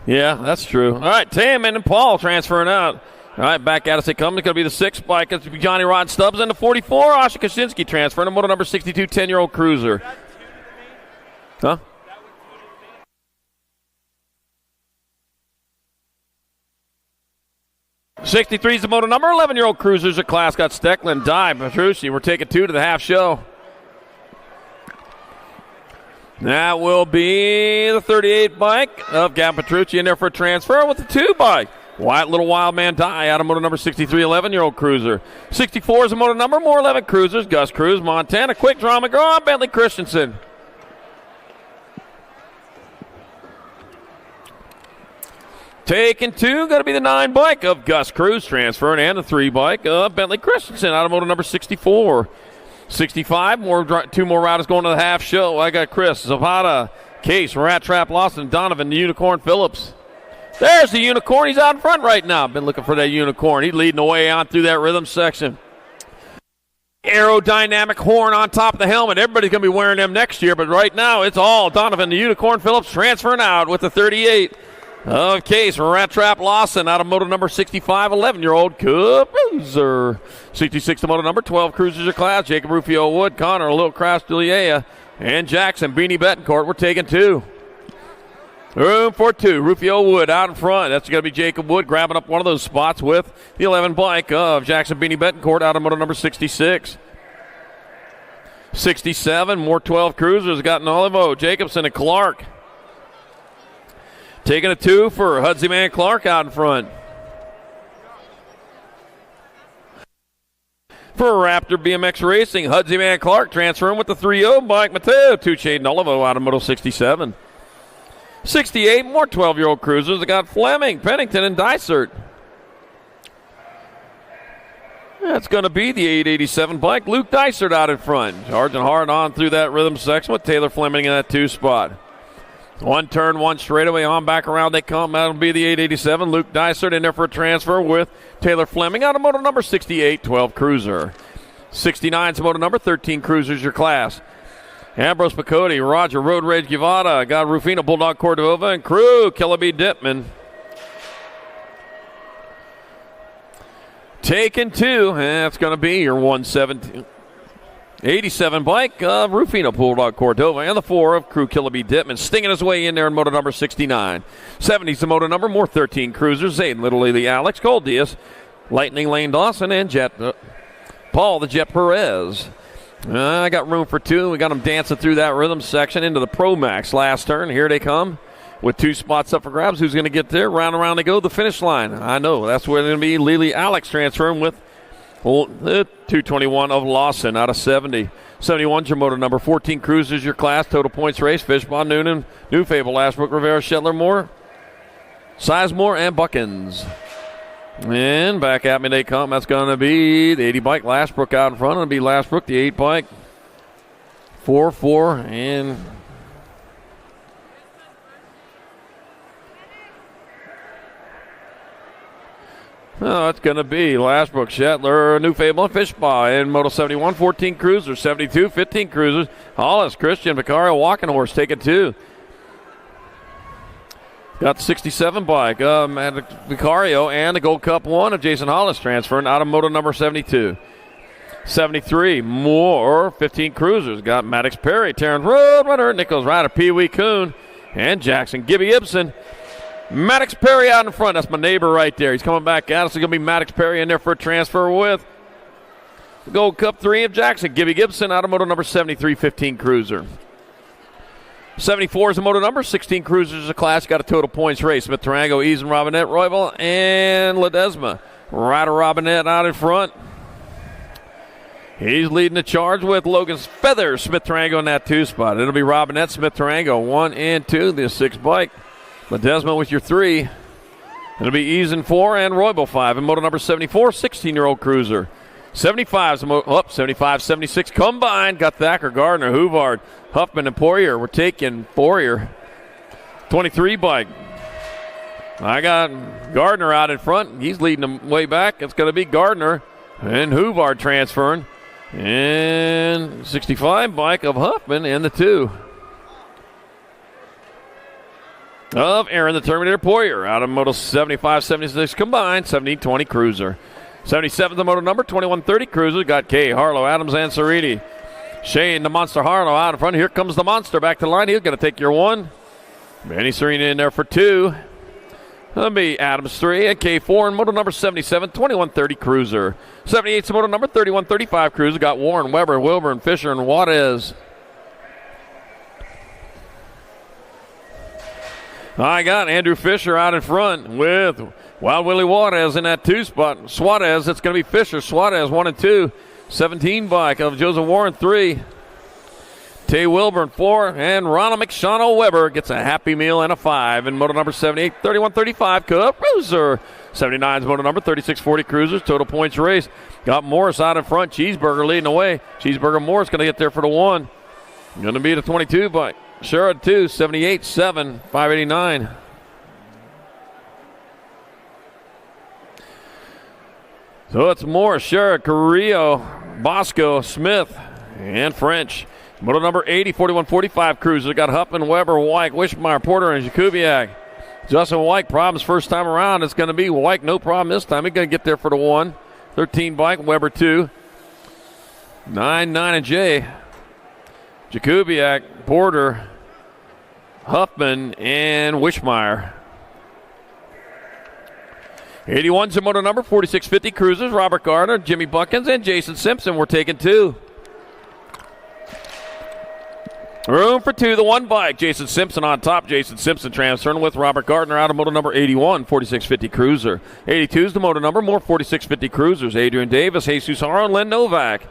Yeah, that's true. All right, Tam and Paul transferring out. All right, back at us they come. It's going to be the 6 bike. It's Johnny Rod Stubbs and the 44. Asha Kaczynski transferring to moto number 62, 10-year-old cruiser. Huh? 63 is the moto number. 11-year-old cruisers at class got Steckland, Dye, Petrucci. We're taking 2 to the half show. That will be the 38 bike of Gavin Petrucci in there for a transfer with the 2 bike. White Little Wild Man Die out of moto number 63, 11-year-old cruiser. 64 is the moto number. More 11 cruisers. Gus Cruz, Montana. Quick Draw McGraw, Bentley Christensen. Taking 2, going to be the 9 bike of Gus Cruz transferring, and the 3 bike of Bentley Christensen out of moto number 64. 65, 2 more riders going to the half show. I got Chris, Zapata, Case, Rat Trap, Lawson, Donovan, the Unicorn Phillips. There's the Unicorn. He's out in front right now. Been looking for that Unicorn. He's leading the way on through that rhythm section. Aerodynamic horn on top of the helmet. Everybody's going to be wearing them next year, but right now it's all Donovan, the Unicorn Phillips, transferring out with the 38 of Case, Rat Trap, Lawson out of moto number 65, 11-year-old cruiser. 66 to moto number 12 cruisers of class. Jacob Rufio Wood, Connor, Lil Crash Delia, and Jackson Beanie Betancourt. We're taking 2. Room for 2. Rufio Wood out in front. That's going to be Jacob Wood grabbing up one of those spots with the 11 bike of Jackson Beanie Betancourt out of moto number 66. 67, more 12 cruisers. Got Olivo, Jacobson, and Clark. Taking a 2 for Hudsey Man Clark out in front. For Raptor BMX Racing, Hudsey Man Clark transferring with the 3-0 bike. Mateo Tucci Nolivo out of moto 67. 68, more 12-year-old cruisers. I got Fleming, Pennington, and Dysert. That's going to be the 887 bike. Luke Dysert out in front. Charging hard on through that rhythm section with Taylor Fleming in that 2 spot. 1 turn, 1 straightaway, on back around they come. That'll be the 887. Luke Dysert in there for a transfer with Taylor Fleming out of moto number 68, 12 cruiser. 69's moto number 13 cruisers your class. Ambrose Picotti, Roger, Road Rage Guevara, got Rufino, Bulldog Cordova, and crew, Killaby Dittman. Taking 2, and that's going to be your 117. 87 bike of Rufino, Bulldog Cordova, and the 4 of crew Killaby Dittman, stinging his way in there in moto number 69. 70's the moto number, more 13 cruisers. Zayden Little Lily, Alex, Cole Diaz, Lightning Lane Dawson, and Paul the Jet Perez. I got room for 2. We got them dancing through that rhythm section into the Pro Max last turn. Here they come with 2 spots up for grabs. Who's going to get there? Round and round they go, the finish line. I know, that's where they're going to be. Lily Alex transferring with 221 of Lawson out of 70. 71's your moto number. 14 cruisers your class. Total points race. Fishbond, Noonan, New Fable, Ashbrook, Rivera, Shetler, Moore, Sizemore, and Buckins. And back at me they come. That's going to be the 80 bike. Lashbrook out in front. It'll be Lashbrook, the 8 bike. 4-4, and it's going to be Lashbrook, Shetler, New Fable, and Fishbaugh in Moto 71. 14 cruisers, 72, 15 cruisers. Hollis, Christian, Vicario, Walking Horse taking 2. Got the 67 bike, Vicario, and the Gold Cup 1 of Jason Hollis transferring out of Moto number 72. 73, more 15 cruisers. Got Maddox Perry, Terrence Roadrunner, Nichols Ryder, Pee Wee Coon, and Jackson Gibby Ibsen. Maddox Perry out in front. That's my neighbor right there. He's coming back out. It's going to be Maddox Perry in there for a transfer with the Gold Cup 3 of Jackson. Gibby Gibson out of moto number 73, 15 Cruiser. 74 is the moto number. 16 Cruisers is a class. Got a total points race. Smith Tarango, Eason, Robinette, Roybal, and Ledesma. Ryder Robinette out in front. He's leading the charge with Logan's Feather, Smith Tarango in that 2 spot. It'll be Robinette, Smith Tarango, 1 and 2, the 6 bike. Ledesma with your 3. It'll be Eason 4 and Roybal 5. And moto number 74, 16-year-old Cruiser. 75 is 75, 76 combined. Got Thacker, Gardner, Huvard, Huffman, and Poirier. We're taking Poirier. 23 bike. I got Gardner out in front. He's leading them way back. It's going to be Gardner and Huvard transferring. And 65 bike of Huffman and the 2 of Aaron the Terminator Poirier out of moto 75, 76 combined. 70-20 Cruiser. 77 the moto number, 2130 Cruiser. Got Kay, Harlow, Adams, and Ceriti. Shane, the Monster Harlow out in front. Here comes the Monster back to the line. He's going to take your 1. Manny Serena in there for 2. That'll be Adams 3 and K4 and moto number 77, 2130 Cruiser. 78 is moto number 3135 Cruiser. Got Warren, Weber, Wilburn, Fisher, and Juarez. I got Andrew Fisher out in front with Wild Willie Juarez in that 2 spot. Suarez, it's going to be Fisher. Suarez 1 and 2. 17 bike of Joseph Warren 3. Tay Wilburn 4. And Ronald McShawn Weber gets a Happy Meal and a 5. And moto number 78, 3135 Cup Cruiser. 79 is moto number 3640 Cruisers. Total points race. Got Morris out in front. Cheeseburger leading the way. Cheeseburger Morris going to get there for the 1. Going to be the 22 bike. Sherrod 2, 78, 7, 589. So it's Morris, Sherrod, Carrillo, Bosco, Smith, and French. Moto number 80, 4145 Cruiser. Got Huffman, Weber, White, Wishmeyer, Porter, and Jakubiak. Justin White, problems first time around. It's going to be White, no problem this time. He's going to get there for the 1. 13 bike, Weber 2. 9, and J. Jakubiak, Porter, Huffman, and Wishmeyer. 81's the moto number, 4650 Cruisers. Robert Gardner, Jimmy Buckins, and Jason Simpson. We're taking 2. Room for 2, the 1 bike. Jason Simpson on top. Jason Simpson transferring with Robert Gardner out of moto number 81, 4650 Cruiser. 82 is the moto number, more 4650 Cruisers. Adrian Davis, Jesus Haro, and Len Novak.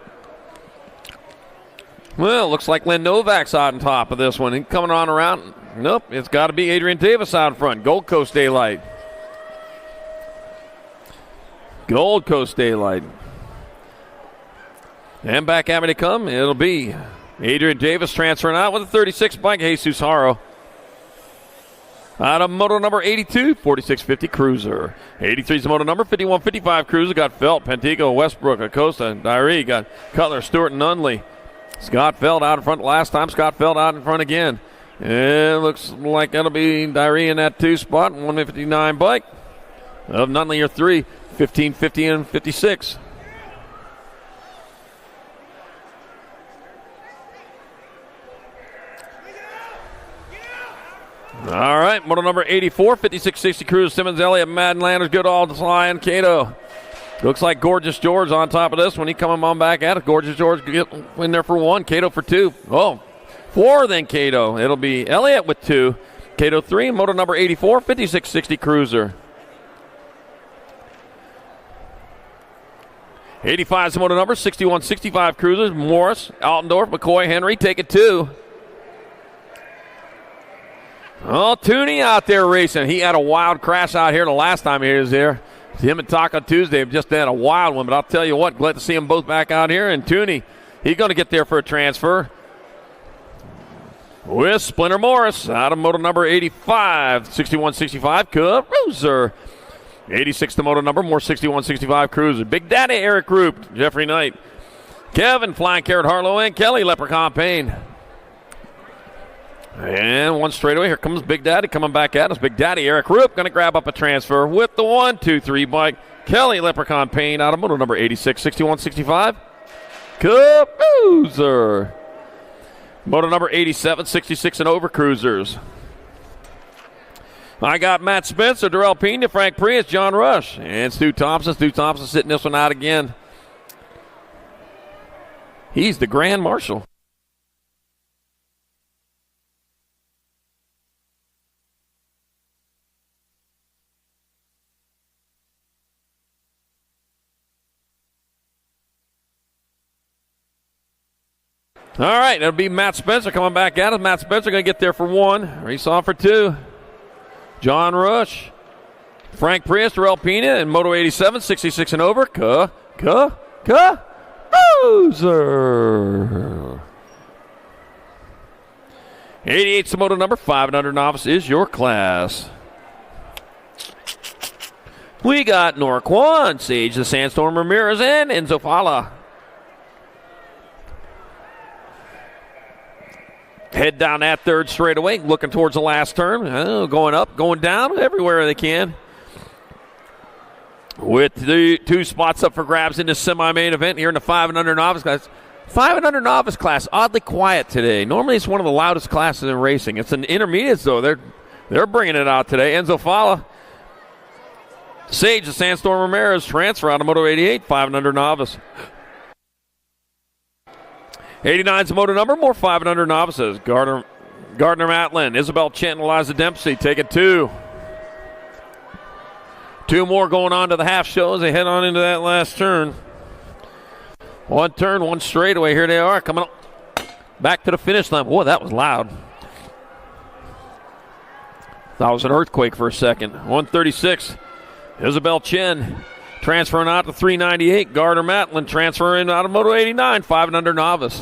Well, looks like Len Novak's out on top of this one. He's coming on around. Nope, it's got to be Adrian Davis out in front. Gold Coast Daylight. Gold Coast Daylight. And back at me to come. It'll be Adrian Davis transferring out with a 36 bike. Jesus Haro. Out of moto number 82, 4650 Cruiser. 83 is the moto number, 5155 Cruiser. Got Felt, Pentico, Westbrook, Acosta, Diary. Got Cutler, Stewart, and Nunley. Scott Feld out in front last time. Scott Feld out in front again. It looks like that'll be Diary in that 2 spot. 159 bike. Of Nunley, your 3. 15, 50, and 56. All right, moto number 84, 5660 Cruise, Simmons, Elliott, Madden, Landers, Goodall, Sly, Cato. Looks like Gorgeous George on top of this when he coming on back at it. Gorgeous George get in there for 1, Cato for 2. Oh, 4 then Cato. It'll be Elliott with 2, Cato 3, moto number 84, 5660 Cruiser. 85 is the moto number, 6165 Cruisers, Morris, Altendorf, McCoy, Henry, take it 2. Oh, Tooney out there racing. He had a wild crash out here the last time he was there. Him and Taco Tuesday have just had a wild one, but I'll tell you what, glad to see them both back out here. And Tooney, he's going to get there for a transfer with Splinter Morris out of moto number 85, 6165 Cruiser. 86 the moto number, more 6165 Cruiser. Big Daddy Eric Roop, Jeffrey Knight, Kevin Flying Carrot Harlow, and Kelly Leprechaun Payne. And 1 straightaway. Here comes Big Daddy coming back at us. Big Daddy Eric Roop going to grab up a transfer with the 1, 2, 3 bike. Kelly Leprechaun Payne out of moto number 86, 6165 Cruiser. Moto number 87, 66 and over Cruisers. I got Matt Spencer, Darrell Pena, Frank Prius, John Rush, and Stu Thompson. Stu Thompson sitting this one out again. He's the Grand Marshal. All right, it'll be Matt Spencer coming back at us. Matt Spencer going to get there for one. Race off for two. John Rush, Frank Prius, Darrell Pena, and Moto 87, 66 and over. Boozer. 88's the moto number. 500 novice is your class. We got Norquan, Sage the Sandstorm Ramirez, and Enzo Fala. Head down that third straightaway, looking towards the last turn. Going up, going down, everywhere they can. With the 2 spots up for grabs in the semi-main event here in the 500 novice class. 500 novice class, oddly quiet today. Normally it's one of the loudest classes in racing. It's an intermediate, though. They're bringing it out today. Enzo Fala. Sage, the Sandstorm Ramirez, transfer out of Moto 88, 500 novice. 89's the moto number, more 500 novices. Gardner Matlin, Isabel Chenton, Eliza Dempsey taking 2. 2 more going on to the half show as they head on into that last turn. 1 turn, 1 straightaway. Here they are coming up back to the finish line. Boy, that was loud. Thought it was an earthquake for a second. 136, Isabel Chen. Transferring out to 398, Gardner Matlin transferring out of Moto 89, 500 novice.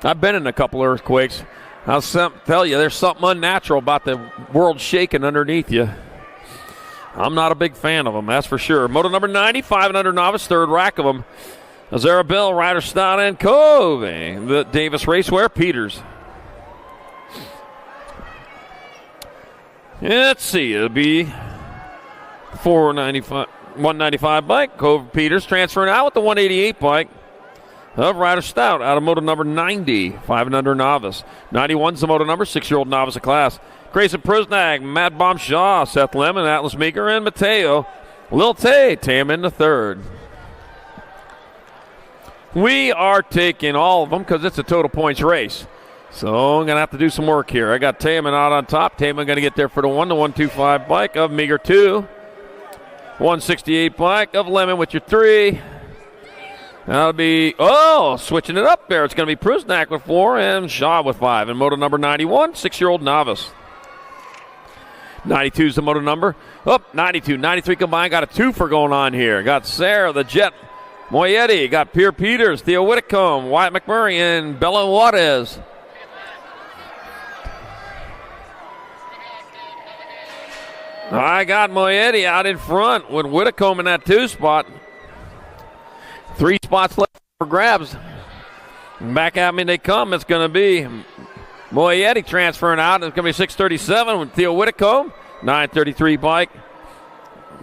I've been in a couple of earthquakes. I'll tell you, there's something unnatural about the world shaking underneath you. I'm not a big fan of them, that's for sure. Moto number 90, 500 novice, third rack of them. Azara Bell, Ryder Stott, and Covey. The Davis Racewear, Peters. Let's see, it'll be 195 bike. Cove Peters transferring out with the 188 bike of Ryder Stout out of moto number 90, 500 novice. 91's the moto number, 6-year-old novice of class. Grayson Prusnag, Matt Baumshaw, Seth Lemon, Atlas Meeker, and Mateo. Lil Tay, Tam in the third. We are taking all of them because it's a total points race. So I'm going to have to do some work here. I got Taman out on top. Taman going to get there for the 125 bike of Meager 2. 168 bike of Lemon with your 3. That'll be, switching it up there. It's going to be Prusnak with 4 and Shaw with 5. And moto number 91, 6-year-old novice. 92 is the moto number. 92, 93 combined. Got a 2 for going on here. Got Sarah, the Jet, Moyetti. Got Pierre Peters, Theo Whitcomb, Wyatt McMurray, and Bella Juarez. I got Moyetti out in front with Whitcomb in that 2 spot. 3 spots left for grabs. Back at me they come. It's going to be Moyetti transferring out. It's going to be 637 with Theo Whitcomb. 933 bike.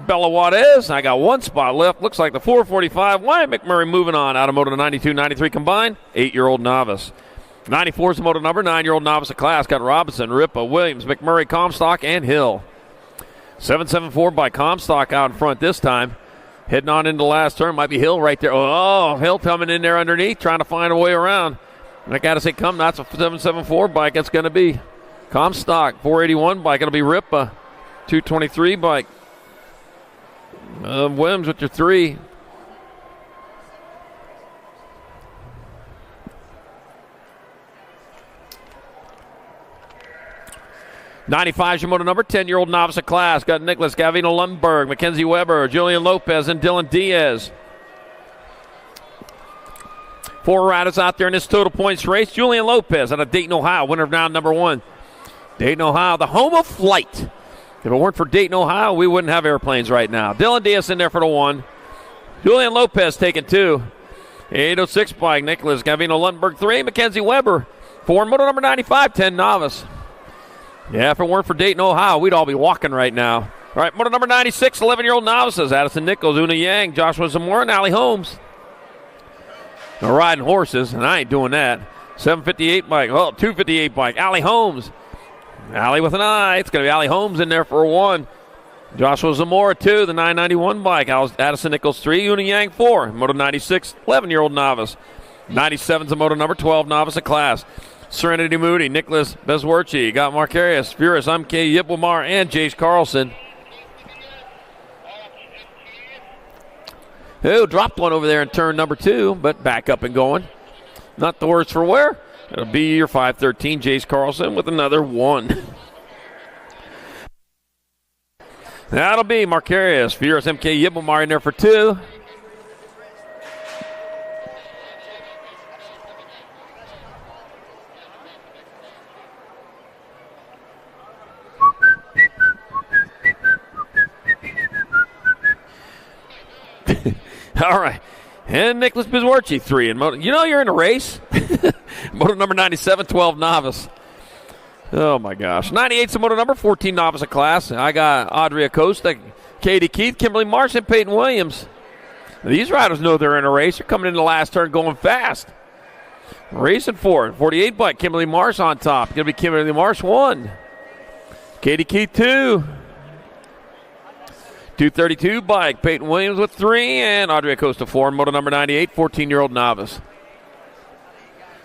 Bella Juarez. I got 1 spot left. Looks like the 445. Wyatt McMurray moving on out of moto 92, 93 combined. 8-year-old novice. 94 is the moto number. 9-year-old novice of class. Got Robinson, Ripa, Williams, McMurray, Comstock, and Hill. 774 by Comstock out in front this time. Heading on into the last turn. Might be Hill right there. Oh, Hill coming in there underneath, trying to find a way around. And I got to say, that's a 774 bike. That's going to be Comstock. 481 bike. It'll be Ripa. 223 bike. Williams with your 3. '95's your moto number, 10-year-old novice of class. Got Nicholas Gavino Lundberg, Mackenzie Weber, Julian Lopez, and Dylan Diaz. 4 riders out there in this total points race. Julian Lopez out of Dayton, Ohio, winner of round number 1. Dayton, Ohio, the home of flight. If it weren't for Dayton, Ohio, we wouldn't have airplanes right now. Dylan Diaz in there for the 1. Julian Lopez taking 2. 806 bike, Nicholas Gavino Lundberg 3. Mackenzie Weber 4. Moto number 95, 10 novice. Yeah, if it weren't for Dayton, Ohio, we'd all be walking right now. All right, moto number 96, 11-year-old novices. Addison Nichols, Una Yang, Joshua Zamora, and Allie Holmes. They're riding horses, and I ain't doing that. 758 bike, 258 bike. Allie Holmes, Allie with an eye. It's going to be Allie Holmes in there for a 1. Joshua Zamora 2, the 991 bike. Addison Nichols 3, Una Yang 4. Moto 96, 11-year-old novice. 97's a moto number 12 novice of class. Serenity Moody, Nicholas Bezwerchi, got Marcarius, Furious, MK Yipwamar, and Jace Carlson. Who dropped one over there in turn number 2, but back up and going. Not the worse for wear. It'll be your 513, Jace Carlson, with another 1. That'll be Marcarius, Furious, MK Yipwamar in there for 2. All right. And Nicholas Bizwarchi, 3. And moto, you know you're in a race. Moto number 97, 12 novice. Oh, my gosh. 98's the moto number 14 novice of class. I got Audrey Acosta, Katie Keith, Kimberly Marsh, and Peyton Williams. These riders know they're in a race. They're coming in the last turn going fast. Racing for it. 48 bike, Kimberly Marsh on top. Going to be Kimberly Marsh 1. Katie Keith 2. 232 bike, Peyton Williams with 3, and Audrey Acosta 4. Moto number 98, 14-year-old novice.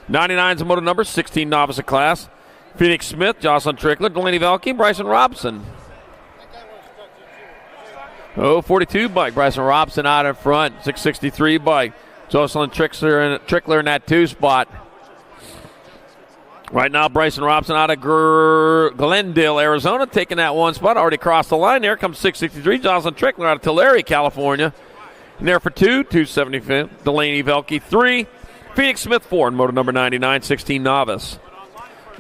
99's a moto number 16 novice of class. Phoenix Smith, Jocelyn Trickler, Delaney Velke, Bryson Robson. 42 bike, Bryson Robson out in front. 663 bike, Jocelyn Trickler in that 2 spot. Right now, Bryson Robson out of Glendale, Arizona, taking that 1 spot. Already crossed the line there. Comes 663. Jocelyn Trickler out of Tulare, California. In there for 2. 275. Delaney Velke 3. Phoenix Smith 4. And moto number 99, 16 novice.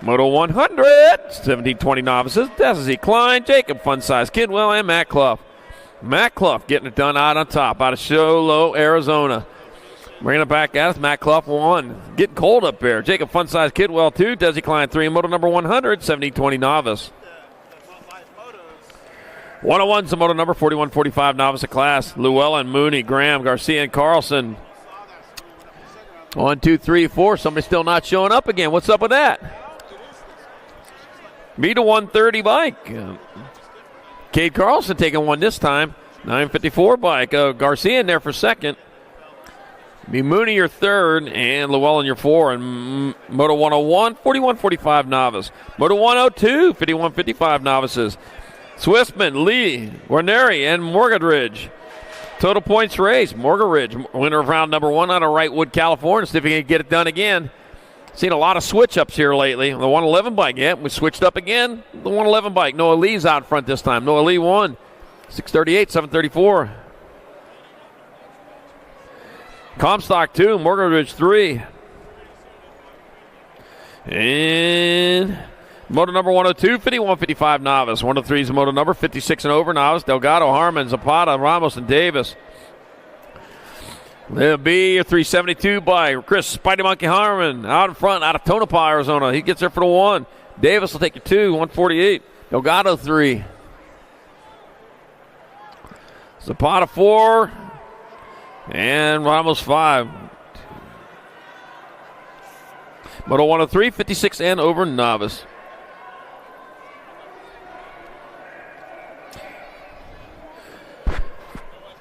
Moto 100, 1720 novices. Desi Klein, Jacob Funsize Kidwell, and Matt Clough. Matt Clough getting it done out on top out of Show Low, Arizona. Bringing it back at us, Matt Clough 1. Getting cold up there. Jacob Funsize Kidwell 2. Desi Klein 3. Moto number 100, 1720 novice. 101's the moto number 4145 novice of class. Llewellyn, Mooney, Graham, Garcia, and Carlson. 1, 2, 3, 4. Somebody still not showing up again. What's up with that? Beat a 130 bike. Cade Carlson taking 1 this time. 954 bike. Garcia in there for 2nd. Be Mooney your 3rd, and Llewellyn your 4. And Moto 101, 4145 novice. Moto 102, 5155 novices. Swissman, Lee, Guarneri, and Morgadridge. Total points race. Morgadridge, winner of round number 1 out of Wrightwood, California. See if he can get it done again. Seen a lot of switch-ups here lately. The 111 bike, yeah, we switched up again. The 111 bike, Noah Lee's out front this time. Noah Lee won. 638, 734. Comstock 2, Morgadridge 3. And moto number 102, 5155 novice. 103 is the moto number 56 and over novice. Delgado, Harmon, Zapata, Ramos, and Davis. There'll be your 372 by Chris Spidey Monkey Harmon out in front, out of Tonopah, Arizona. He gets there for the 1. Davis will take your 2, 148. Delgado 3. Zapata 4. And Ramos 5. Moto 103, 56 and over novice.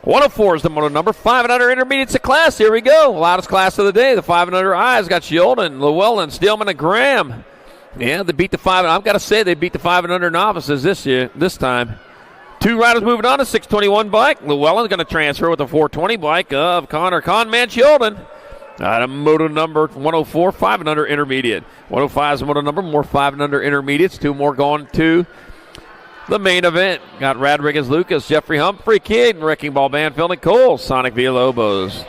.104 is the moto number. 5 and under intermediates of class. Here we go. Loudest class of the day. The 5 and under eyes got Sheldon, Llewellyn, Steelman, and Graham. Yeah, they beat the 5. I've got to say they beat the 5 and under novices this time. 2 riders moving on to 621 bike. Llewellyn's going to transfer with the 420 bike of Connor Conman Sheldon. Out of moto number 104, 5 and under intermediate. 105 is the moto number. More 5 and under intermediates. 2 more going to the main event. Got Radriguez Lucas, Jeffrey Humphrey, Kidd, and Wrecking Ball Banfield, and Cole, Sonic Villalobos.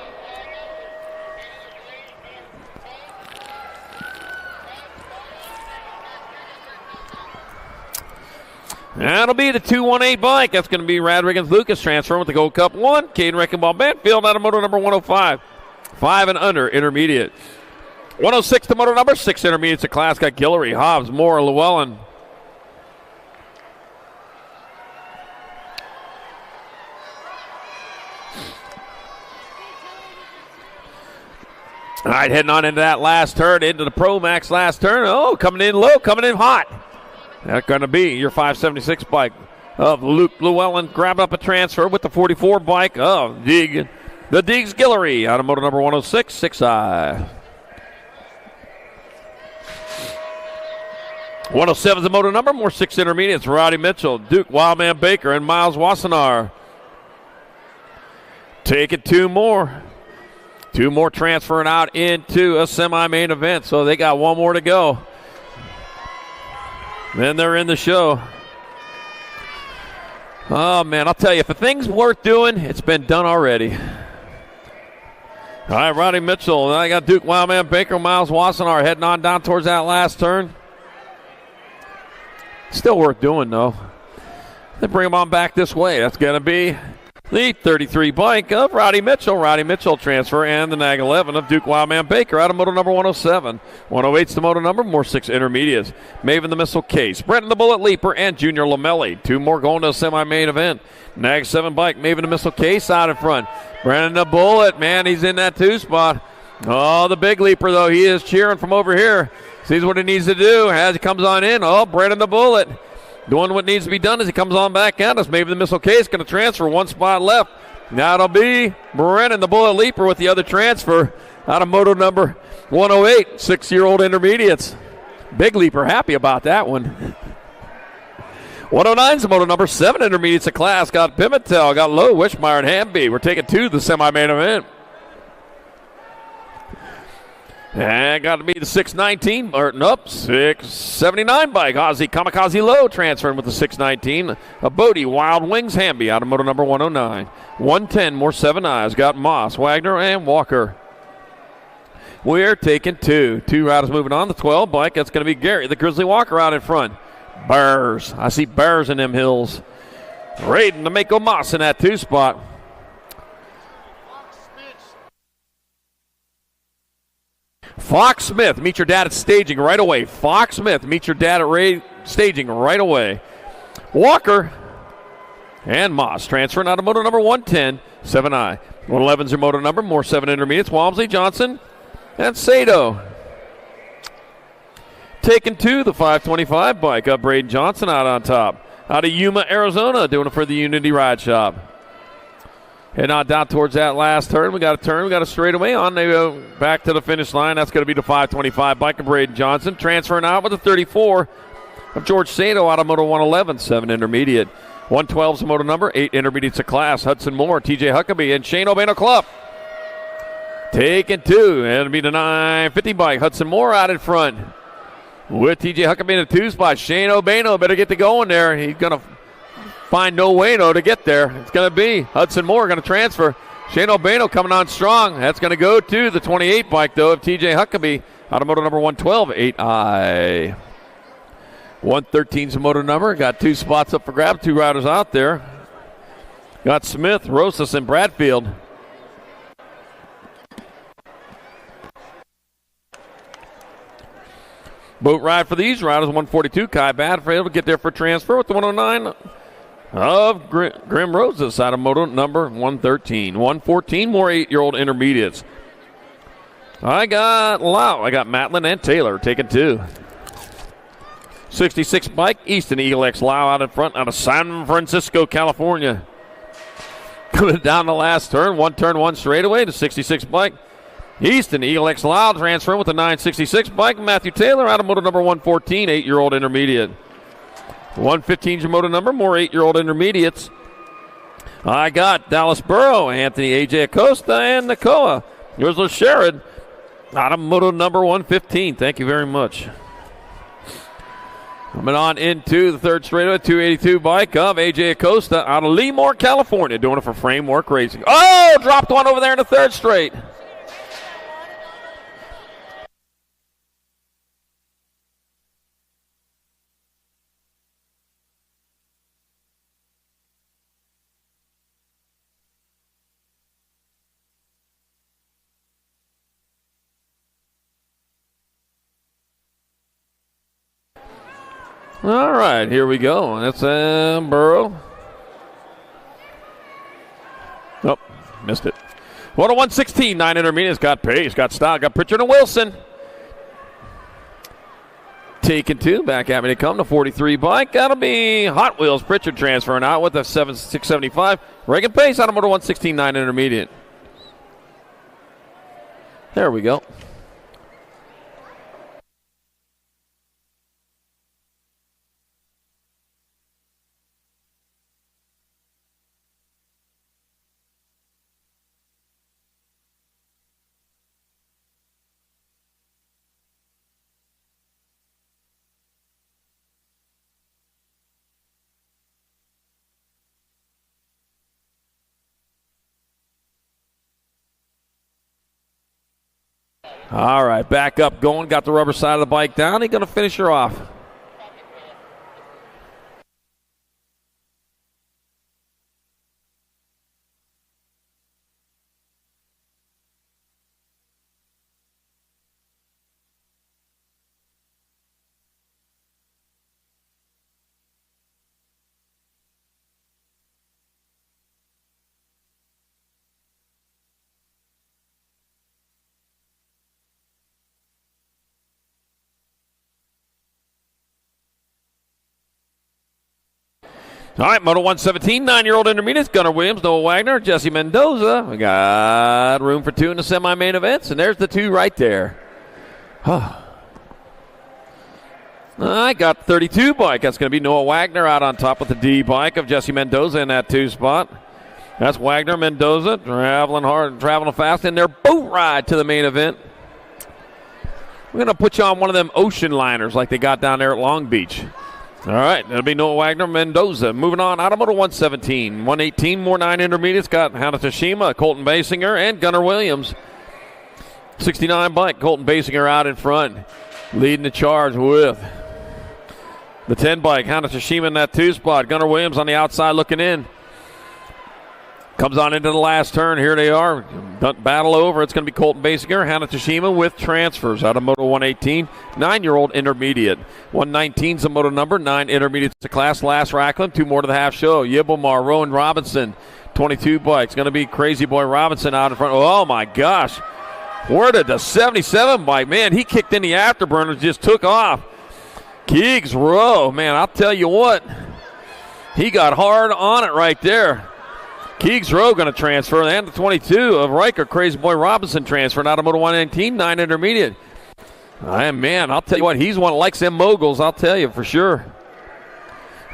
That'll be the 218 bike. That's going to be Radriguez Lucas transferring with the Gold Cup 1. Kidd, Wrecking Ball Banfield out of moto number 105. 5 and under intermediate. 106 to moto number 6 intermediates of class. Got Guillory, Hobbs, Moore, Llewellyn. All right, heading on into that last turn, into the Pro Max last turn. Oh, coming in low, coming in hot. That's going to be your 576 bike of Luke Llewellyn. Grabbed up a transfer with the 44 bike of the Deegs Guillory out of moto number 106, 6i. 107 is the moto number. More 6 intermediates. Roddy Mitchell, Duke Wildman Baker, and Miles Wassenaar. Taking 2 more. 2 more transferring out into a semi-main event. So they got 1 more to go. Then they're in the show. Oh, man, I'll tell you, if a thing's worth doing, it's been done already. All right, Roddy Mitchell. I got Duke Wildman Baker, Miles Wassenaar heading on down towards that last turn. Still worth doing, though. They bring him on back this way. That's going to be the 33 bike of Roddy Mitchell. Roddy Mitchell transfer and the Nag 11 of Duke Wildman Baker out of moto number 107. 108's the moto number. More 6 intermediates. Maven the Missile Case, Brenton the Bullet Leaper, and Junior Lamelli. 2 more going to a semi-main event. Nag 7 bike, Maven the Missile Case out in front. Brenton the Bullet, man, he's in that 2 spot. Oh, the big leaper, though, he is cheering from over here. Sees what he needs to do as he comes on in. Oh, Brenton the Bullet doing what needs to be done as he comes on back at us. Maybe the Missile Case going to transfer 1 spot left. Now it'll be Brenton the Bullet Leaper with the other transfer out of moto number 108, 6-year-old intermediates. Big Leaper happy about that one. 109's the moto number 7 intermediates of class. Got Pimentel, got Lowe, Wishmeyer, and Hamby. We're taking 2 to the semi-main event. And got to be the 619, or nope, 679 bike. Ozzy Kamikaze Low transferring with the 619. A Bodie Wild Wings Hamby out of moto number 109. 110, more 7 eyes. Got Moss, Wagner, and Walker. We're taking 2. 2 riders moving on. The 12 bike, that's going to be Gary, the Grizzly Walker out in front. Bears. I see bears in them hills. Raiden to Mako Moss in that 2 spot. Fox Smith, meet your dad at staging right away. Fox Smith, meet your dad at staging right away. Walker and Moss transferring out of moto number 110, 7i. 111's your moto number, more 7 intermediates. Walmsley, Johnson, and Sato. Taking 2, the 525 bike up. Braden Johnson out on top. Out of Yuma, Arizona, doing it for the Unity Ride Shop. Heading on down towards that last turn. We got a turn. We got a straightaway on. They go back to the finish line. That's going to be the 525 bike of Braden Johnson. Transferring out with the 34 of George Sato out of moto 111, 7 intermediate. 112's the moto number, 8 intermediates of class. Hudson Moore, TJ Huckabee, and Shane O'Bano Club. Taking 2. And it'll be the 950 bike. Hudson Moore out in front with TJ Huckabee in the 2 spot. Shane O'Bano better get to going there. He's going to find no way, though, to get there. It's going to be Hudson Moore going to transfer. Shane O'Bano coming on strong. That's going to go to the 28 bike, though, of TJ Huckabee out of moto number 112, 8i. 113's the moto number. Got 2 spots up for grab. 2 riders out there. Got Smith, Rosas, and Bradfield. Boat ride for these riders, 142. Kai Badfield to get there for transfer with the 109 of Grim Roses out of moto number 113. 114, more 8-year-old intermediates. I got Lau. I got Matlin and Taylor taking 2. 66 bike, Easton Eagle X Lau out in front out of San Francisco, California. Coming down the last turn, 1 straightaway to 66 bike. Easton Eagle X Lau transferring with the 966 bike. Matthew Taylor out of moto number 114, 8-year-old intermediate. 115's your moto number, more 8-year-old intermediates. I got Dallas Burrow, Anthony A.J. Acosta, and Nakoa. Here's LeSherrod out of moto number 115. Thank you very much. Coming on into the 3rd straightaway, 282 bike of A.J. Acosta out of Lemoore, California, doing it for Framework Racing. Oh, dropped one over there in the 3rd straight. All right, here we go. That's Burrow. Nope, missed it. 116, 9 intermediates. Got pace, got style, got Pritchard and Wilson. Taking 2, back at me to come, the 43 bike. That'll be Hot Wheels Pritchard transferring out with a 675. Reagan Pace out of motor 116.9 intermediate. There we go. All right, back up going. Got the rubber side of the bike down. He's going to finish her off. All right, Moto 117, 9-year-old intermediates, Gunnar Williams, Noah Wagner, Jesse Mendoza. We got room for 2 in the semi-main events, and there's the 2 right there. I got 32 bike. That's going to be Noah Wagner out on top with the D bike of Jesse Mendoza in that 2 spot. That's Wagner, Mendoza, traveling hard, traveling fast in their boat ride to the main event. We're going to put you on one of them ocean liners like they got down there at Long Beach. All right, that'll be Noah Wagner, Mendoza. Moving on, out of motor 117. 118, more 9 intermediates. Got Hannah Tashima, Colton Basinger, and Gunnar Williams. 69 bike, Colton Basinger out in front. Leading the charge with the 10 bike. Hannah Tashima in that 2 spot. Gunnar Williams on the outside looking in. Comes on into the last turn. Here they are. Battle over. It's going to be Colton Basinger, Hannah Tashima with transfers out of Moto 118. 9-year-old intermediate. 119's a moto number. 9 intermediates to class. Last Racklin. 2 more to the half show. Yibomar, Rowan Robinson. 22 bikes. Going to be Crazy Boy Robinson out in front. Oh, my gosh. Where did the 77 bike? Man, he kicked in the afterburners, just took off. Keegs Rowe. Man, I'll tell you what. He got hard on it right there. Keegs Rowe going to transfer, and the 22 of Riker, Crazy Boy Robinson transferring out of Moto 119, 9 intermediate. Man, I'll tell you what, he's one that likes them moguls, I'll tell you for sure.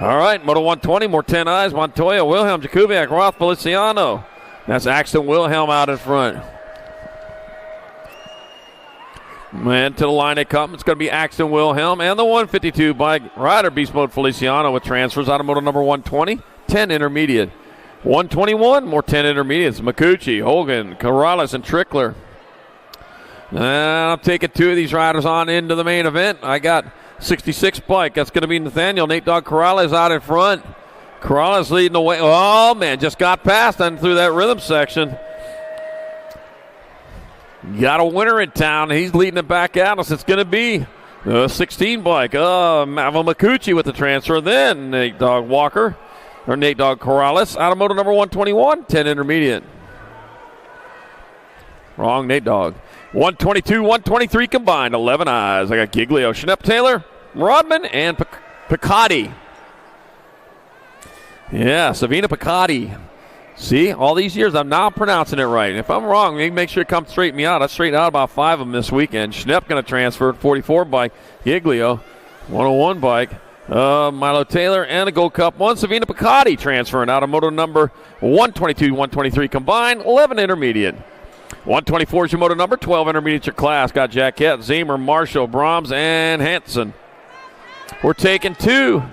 All right, Moto 120, more 10 eyes, Montoya, Wilhelm, Jakubiak, Roth, Feliciano. That's Axton Wilhelm out in front. Man, to the line they come. It's going to be Axton Wilhelm and the 152 bike rider, Beast Mode Feliciano with transfers out of Moto number 120, 10 intermediate. 121, more 10 intermediates. Makuchi, Hogan, Corrales, and Trickler. And I'm taking 2 of these riders on into the main event. I got 66 bike. That's going to be Nathaniel. Nate Dogg Corrales out in front. Corrales leading the way. Oh, man, just got past and through that rhythm section. Got a winner in town. He's leading it back out. It's going to be a 16 bike. Mavo Makuchi with the transfer. Then Nate Dogg Walker. Or Nate Dogg Corrales out of moto number 121, 10 intermediate. Wrong, Nate Dogg. 122, 123 combined, 11 eyes. I got Giglio, Schnepp Taylor, Rodman, and Picotti. Yeah, Savina Picotti. See, all these years I'm now pronouncing it right. If I'm wrong, make sure you come straighten me out. I straightened out about 5 of them this weekend. Schnepp going to transfer, 44 bike. Giglio, 101 bike. Milo Taylor and a Gold Cup 1. Savina Picotti transferring out of moto number 122, 123 combined, 11 intermediate. 124 is your moto number, 12 intermediate your class. Got Jaquette, Zemer, Marshall, Brahms, and Hansen. We're taking 2.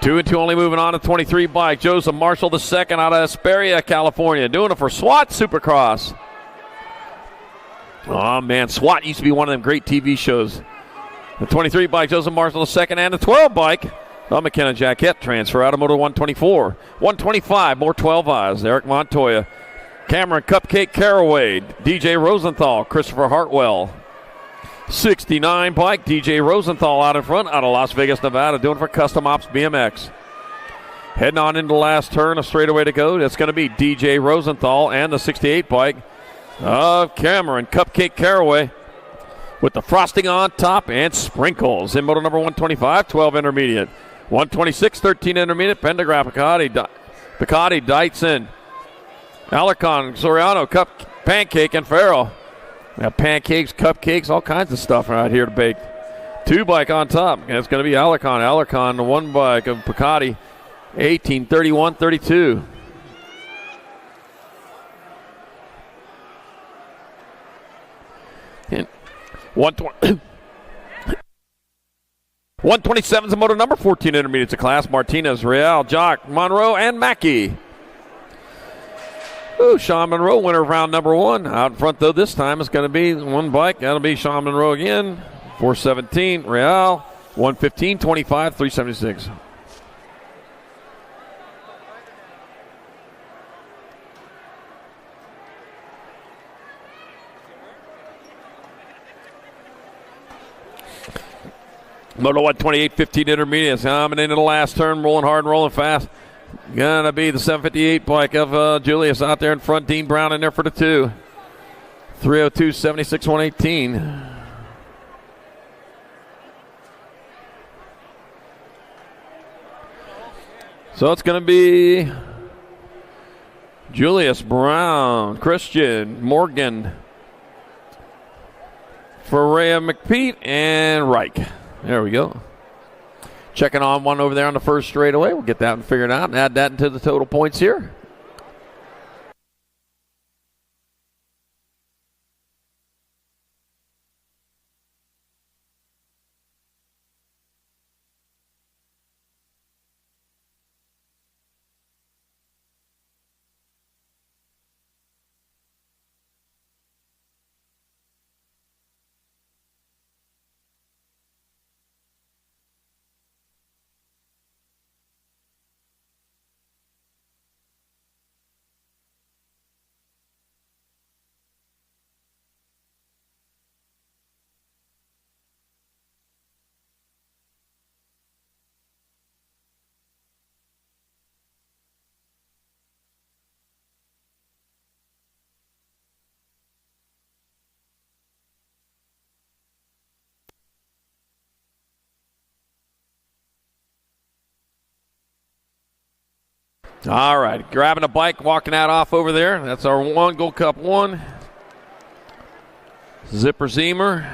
2 and 2 only moving on to 23 bike. Joseph Marshall II out of Hesperia, California. Doing it for SWAT Supercross. Oh, man, SWAT used to be one of them great TV shows. The 23 bike, Joseph Marshall II, and the 12 bike, McKenna Jaquette transfer out of moto 124. 125, more 12 eyes. Eric Montoya, Cameron Cupcake Caraway, DJ Rosenthal, Christopher Hartwell. 69 bike, DJ Rosenthal out in front, out of Las Vegas, Nevada, doing for Custom Ops BMX. Heading on into the last turn, a straightaway to go. That's going to be DJ Rosenthal and the 68 bike of Cameron Cupcake Caraway. with the frosting on top and sprinkles. In moto number 125, 12 intermediate. 126, 13 intermediate. Pendergraft, Picotti, Dyson, Alarcon, Soriano, Cup, Pancake, and Farrell. We have pancakes, cupcakes, all kinds of stuff right here to bake. 2 bike on top. And it's going to be Alarcon. Alarcon, the 1 bike of Picotti. 18, 31, 32. And 127 is the moto number, 14 intermediates of class. Martinez, Real, Jock, Monroe, and Mackey. Ooh, Sean Monroe, winner of round number 1. Out in front, though, this time it's going to be 1 bike. That'll be Sean Monroe again. 417, Real, 115, 25, 376. Moto 128, 15 intermediates. Coming into the last turn, rolling hard and rolling fast. Gonna be the 758 bike of Julius out there in front. Dean Brown in there for the 2. 302, 76, 118. So it's going to be Julius, Brown, Christian, Morgan, Ferreira, McPeet, and Reich. There we go. Checking on one over there on the first straightaway. We'll get that one figured out and add that into the total points here. All right, grabbing a bike, walking that off over there. That's our 1, Gold Cup 1. Zipper Zemer.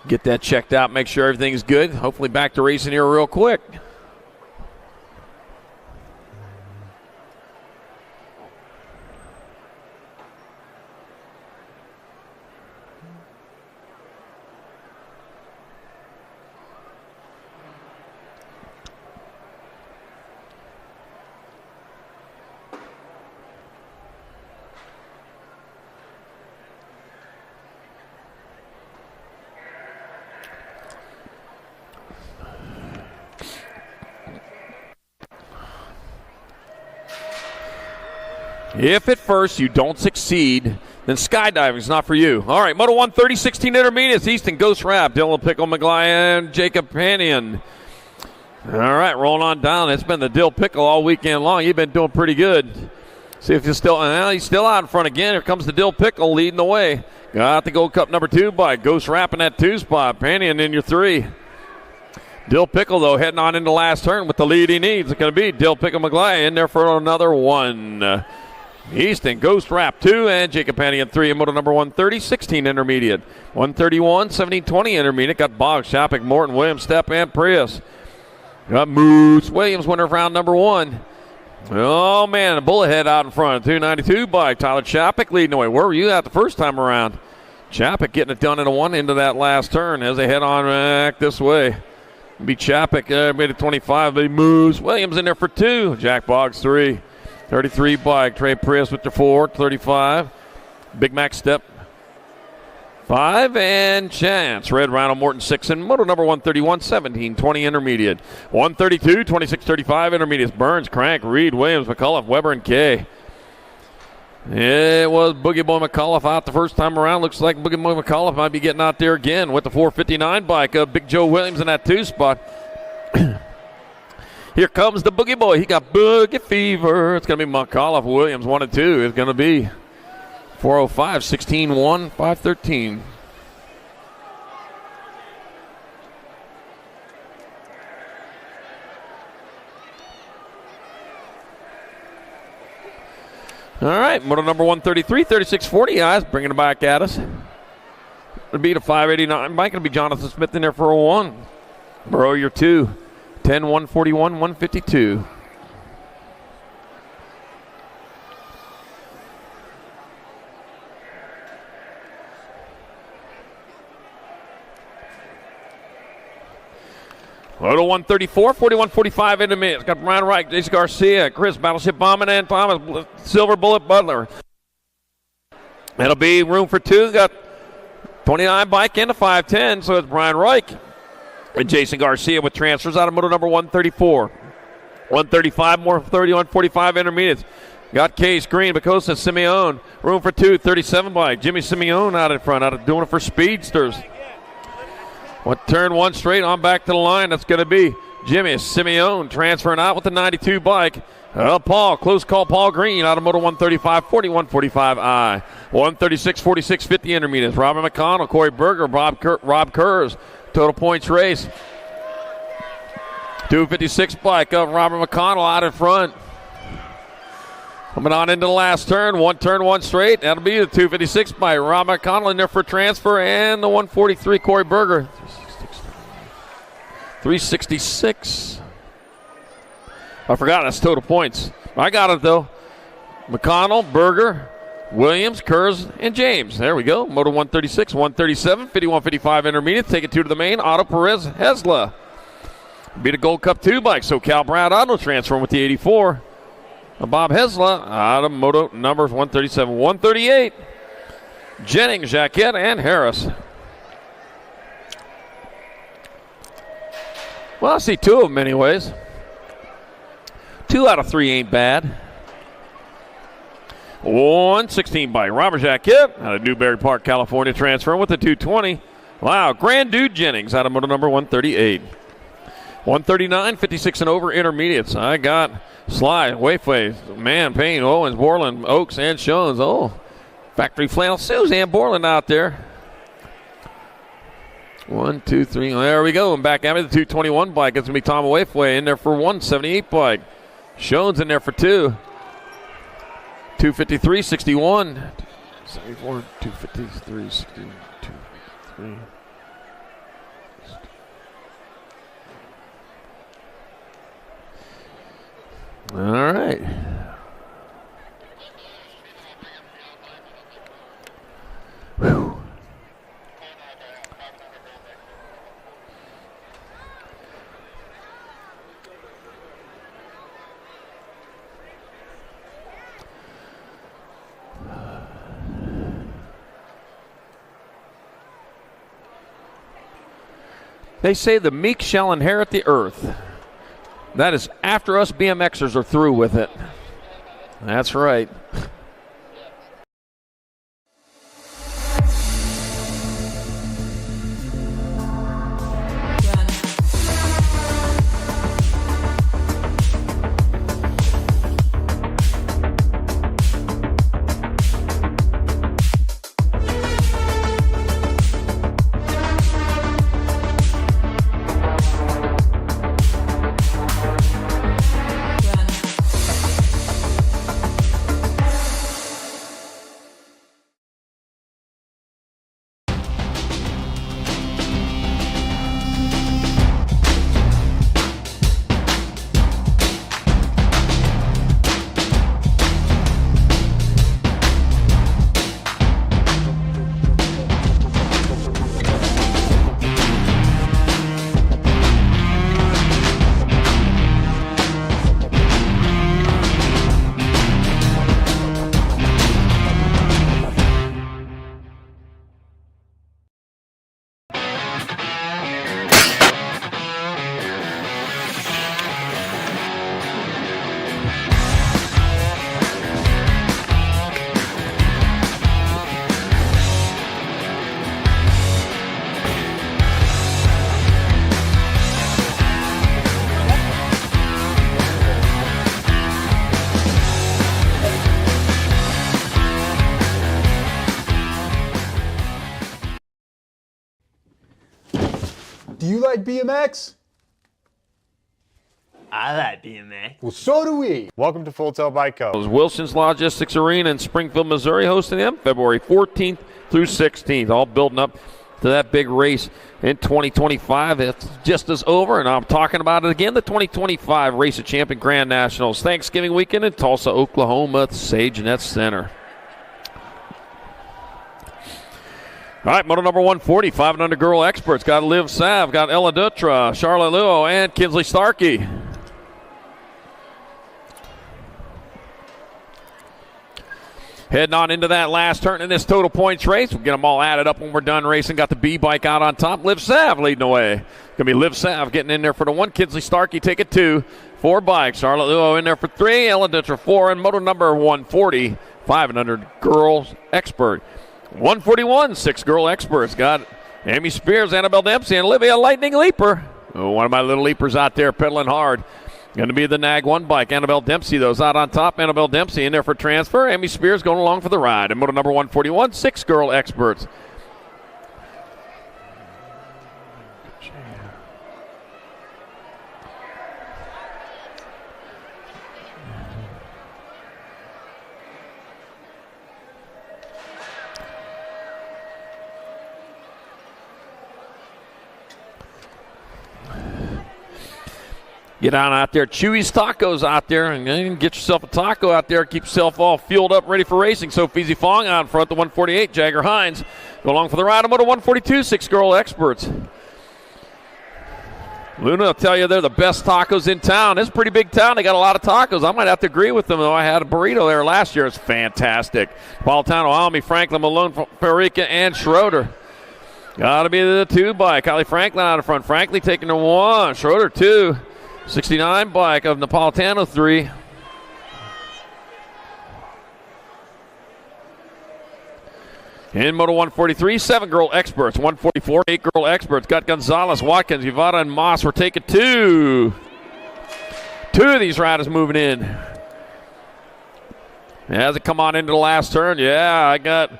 Get that checked out, make sure everything's good. Hopefully back to racing here real quick. If at first you don't succeed, then skydiving is not for you. All right, Moto 130, 16 intermediates. Easton, Ghost Rap, Dylan Pickle, McGly, and Jacob Panion. All right, rolling on down. It's been the Dill Pickle all weekend long. You've been doing pretty good. See if he's still out in front again. Here comes the Dill Pickle leading the way. Got the Gold Cup number 2 by Ghost Rap in that 2 spot. Panion in your 3. Dill Pickle, though, heading on into the last turn with the lead he needs. It's going to be Dill Pickle, McGly in there for another 1. Easton, Ghost Rap 2, and Jacob Panion 3 in moto number 130, 16 intermediate. 131, 17, 20 intermediate. Got Boggs, Shoppick, Morton, Williams, Stepp, and Prius. Got Moose Williams, winner of round number 1. Oh, man, a bullet head out in front. 292 by Tyler Shoppick leading the way. Where were you at the first time around? Shoppick getting it done in a 1 into that last turn as they head on back this way. Be Shoppick made it 25. But Moose Williams in there for 2. Jack Boggs 3. 33 bike. Trey Prius with the 4. 35. Big Mac Stepp 5. And Chance. Red Rhino Morton 6. And moto number 131. 17. 20 intermediate. 132. 26. 35 intermediates. Burns, Crank, Reed, Williams, McCullough, Weber, and Kay. It was Boogie Boy McCullough out the first time around. Looks like Boogie Boy McCullough might be getting out there again with the 459 bike of Big Joe Williams in that 2 spot. Here comes the boogie boy. He got boogie fever. It's going to be McAuliffe Williams, 1 and 2. It's going to be 4:05, 16-1, 5:13. All right, moto number 133, 3640 eyes, bringing it back at us. It'll be the 589 bike. It'll be Jonathan Smith in there for a 1. Burrow, your 2. 10, 141, 152. Moto 134, 41-45 into minutes. Got Brian Wright, Jason Garcia, Chris Battleship Bombing, and Thomas Silver Bullet Butler. It'll be room for 2. Got 29 bike into 510, so it's Brian Reich and Jason Garcia with transfers out of moto number 134. 135, more 31-45 intermediates. Got Case, Green, Bacosa, Simeone. Room for 2, 37 bike. Jimmy Simeone out in front, doing it for speedsters. Turn 1 straight on back to the line. That's going to be Jimmy Simeone transferring out with the 92 bike. Paul, close call, Paul Green out of moto 135, 41-45I. 136-46, 50 intermediates. Robert McConnell, Corey Berger, Rob Kurz. Total points race. 256 bike of Robert McConnell out in front. Coming on into the last turn. Turn 1 straight. That'll be the 256 by Rob McConnell in there for transfer. And the 143, Corey Berger. 366. I forgot that's total points. I got it, though. McConnell, Berger, Williams, Kurz, and James. There we go. Moto 136, 137, 51-55 intermediate. Take it 2 to the main. Otto Perez, Hesla. Beat a Gold Cup 2 bike. So Cal Brad Auto transferring with the 84. Bob Hesla out of moto numbers 137, 138. Jennings, Jacquette, and Harris. Well, I see 2 of them anyways. 2 out of 3 ain't bad. 116 by Robert Jacquette out of Newberry Park, California, transferring with the 220. Wow, Grand Dude Jennings out of moto number 138. 139, 56 and over intermediates. I got Sly, Wayface, Man, Payne, Owens, Borland, Oaks, and Shones. Oh, Factory Flannel, Suzanne Borland out there. 1, 2, 3. There we go. And back at me, the 221 bike. It's going to be Tom Wayfay in there for 178 bike. Shones in there for 2. 253, 61. 74, 253, 61, 253. All right. Whew. They say the meek shall inherit the earth. That is after us BMXers are through with it. That's right. like BMX? I like BMX. Well, so do we. Welcome to Full Tilt Bike Co. Wilson's Logistics Arena in Springfield, Missouri, hosting them February 14th through 16th, all building up to that big race in 2025. It's just as over, and I'm talking about it again, the 2025 Race of Champion Grand Nationals, Thanksgiving weekend in Tulsa, Oklahoma at the Sage Net Center. All right, moto number 140, 5 and under girl experts. Got Liv Sav, got Ella Dutra, Charlotte Luo, and Kinsley Starkey. Heading on into that last turn in this total points race. We'll get them all added up when we're done racing. Got the B bike out on top. Liv Sav leading the way. Going to be Liv Sav getting in there for the 1. Kinsley Starkey take it 2. 4 bikes. Charlotte Luo in there for 3. Ella Dutra 4. And moto number 140, 5 and under girls expert. 141, 6 girl experts. Got Amy Spears, Annabelle Dempsey, and Olivia Lightning Leaper. Oh, one of my little leapers out there pedaling hard. Going to be the Nag 1 bike. Annabelle Dempsey, those out on top. Annabelle Dempsey in there for transfer. Amy Spears going along for the ride. And moto number 141, 6 girl experts. Get on out there. Chewy's Tacos out there, and then get yourself a taco out there. Keep yourself all fueled up, ready for racing. So Feezy Fong out in front, the 148. Jagger Hines go along for the ride. Moto 142, 6 girl experts. Luna will tell you they're the best tacos in town. It's a pretty big town. They got a lot of tacos. I might have to agree with them, though. I had a burrito there last year. It's fantastic. Napolitano, Almy, Franklin, Malone, Farica, and Schroeder. Got to be the 2 bike. Kylie Franklin out in front. Franklin taking the 1. Schroeder 2. 69 bike of Napolitano 3. In moto 143, 7 girl experts. 144, 8 girl experts. Got Gonzalez, Watkins, Yvonne, and Moss. We're taking 2. 2 of these riders moving in. As it come on into the last turn, yeah, I got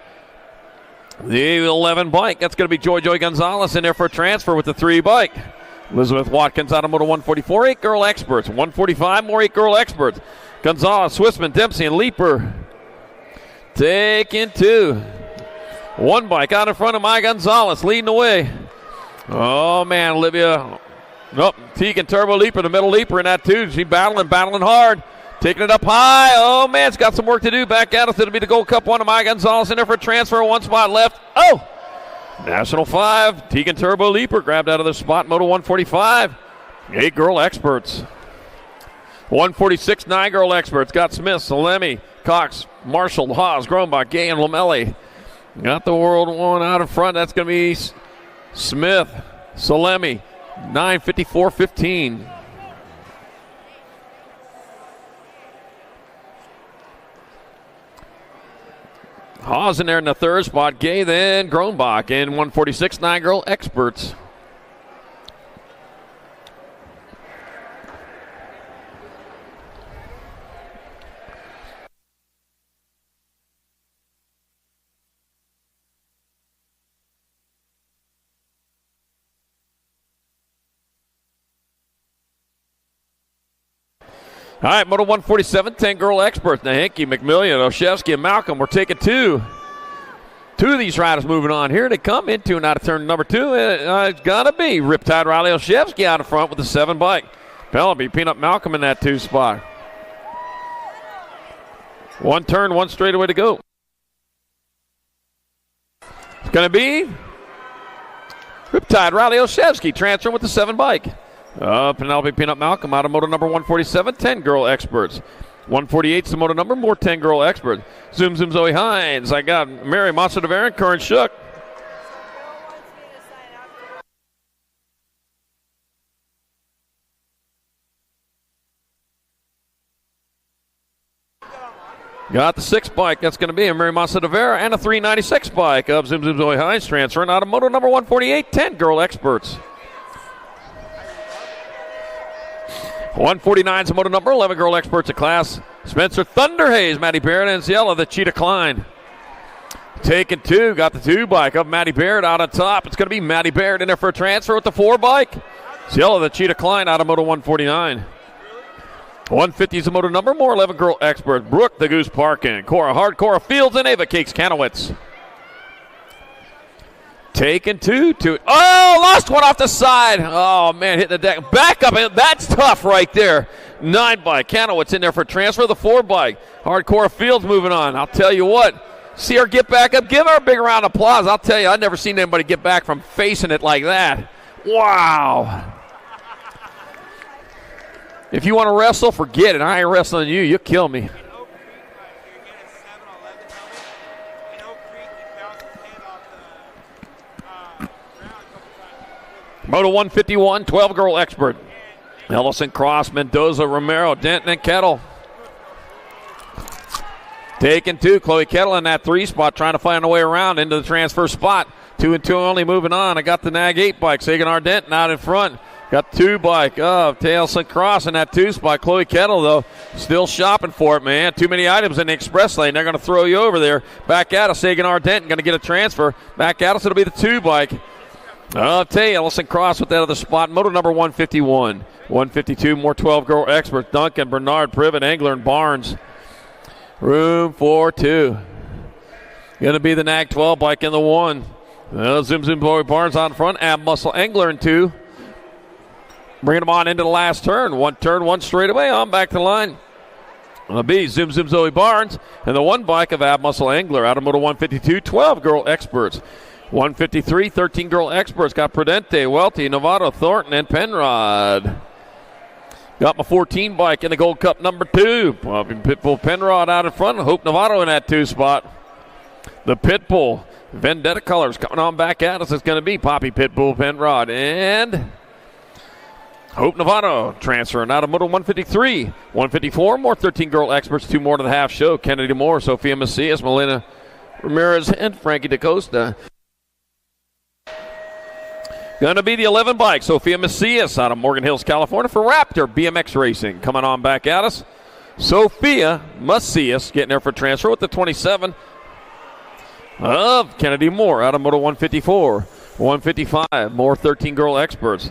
the 11 bike. That's going to be Joy Gonzalez in there for a transfer with the 3 bike. Elizabeth Watkins out of moto 144, 8 girl experts. 145, more 8 girl experts. Gonzalez, Swissman, Dempsey, and Leaper taking 2. 1 bike out in front of my Gonzalez, leading the way. Oh, man, Olivia. Nope, Tegan Turbo Leaper, the middle leaper in that 2. She's battling hard. Taking it up high. Oh, man, it's got some work to do. Back out. It'll be the Gold Cup 1 of my Gonzalez in there for a transfer. 1 spot left. Oh! National 5, Tegan Turbo Leaper grabbed out of the spot, moto 145. 8 girl experts. 146, 9 girl experts. Got Smith, Salemi, Cox, Marshall, Haas, Grombach, Gay, and Lamelli. Got the World 1 out in front. That's going to be Smith, Salemi, 9:54.15. Haas in there in the 3rd spot. Gay, then Grombach in 146, 9 girl experts. All right, moto 147, 10 girl experts. Nahenke, McMillian, Oshevsky, and Malcolm. We're taking 2. 2 of these riders moving on. Here they come into and out of turn number 2. It's got to be Riptide Riley Oshevsky out in front with the 7 bike. Penelope, Peanut Malcolm in that 2 spot. 1 turn, 1 straightaway to go. It's going to be Riptide Riley Oshevsky transferring with the 7 bike. Penelope Peanut Malcolm out of moto number 147, 10 girl experts. 148's the moto number, more 10 girl experts. Zoom Zoe Hines. I got Mary Monster DeVaron, Curran Shook. Got the 6 bike. That's going to be a Mary Monster DeVera and a 396 bike of Zoom Zoe Hines transferring out of moto number 148, 10 girl experts. 149's the moto number, 11 girl experts of class. Spencer Thunderhaze, Maddie Barrett, and Ciela, the Cheetah Klein. Taking 2, got the 2 bike of Maddie Baird out on top. It's going to be Maddie Baird in there for a transfer with the 4 bike. It's yellow, the Cheetah Klein out of Moto 149. 150 is the moto number. More 11 girl expert. Brooke the Goose Parkin. Cora Hart, Cora Fields, and Ava Cakes Kanowitz. Taking 2. Oh, lost one off the side. Oh, man, hitting the deck. Back up. That's tough right there. 9 bike. Kanowitz in there for transfer. The 4 bike. Hardcore Fields moving on. I'll tell you what. See her get back up. Give her a big round of applause. I'll tell you, I've never seen anybody get back from facing it like that. Wow. If you want to wrestle, forget it. I ain't wrestling you. You'll kill me. Moto 151, 12-girl expert. Ellison, Cross, Mendoza, Romero, Denton, and Kettle. Taking 2, Chloe Kettle in that 3 spot, trying to find a way around into the transfer spot. 2 and 2 only moving on. I got the Nag 8 bike, Sagan Denton out in front. Got 2 bike of Ellison Cross in that 2 spot. Chloe Kettle, though, still shopping for it, man. Too many items in the express lane. They're going to throw you over there. Back at us, Sagan Denton going to get a transfer. Back at us, it'll be the 2 bike. I'll tell you, Ellison Cross with that other spot. Moto number 151. 152, more 12-girl experts. Duncan, Bernard, Privet, Engler, and Barnes. Room for 2. Going to be the Nag 12 bike in the 1. Zoom, Boy Barnes on front. Ab Muscle, Engler in 2. Bringing them on into the last turn. 1 turn, 1 straightaway. On back to the line. It'll be Zoom, Zoe Barnes. And the 1 bike of Ab Muscle, Engler out of Moto 152. 12-girl experts. 153, 13-girl experts. Got Prudente, Welty, Novato, Thornton, and Penrod. Got my 14 bike in the Gold Cup number 2. Pitbull Penrod out in front. Hope Novato in that 2 spot. The Pitbull Vendetta colors coming on back at us. It's going to be Poppy Pitbull Penrod and Hope Novato transferring out of Moto 153. 154, more 13-girl experts. 2 more to the half show. Kennedy Moore, Sophia Macias, Melina Ramirez, and Frankie DaCosta. Going to be the 11 bike, Sophia Macias out of Morgan Hills, California for Raptor BMX Racing. Coming on back at us, Sophia Macias getting there for transfer with the 27 of Kennedy Moore out of Moto 154. 155, more 13-girl experts.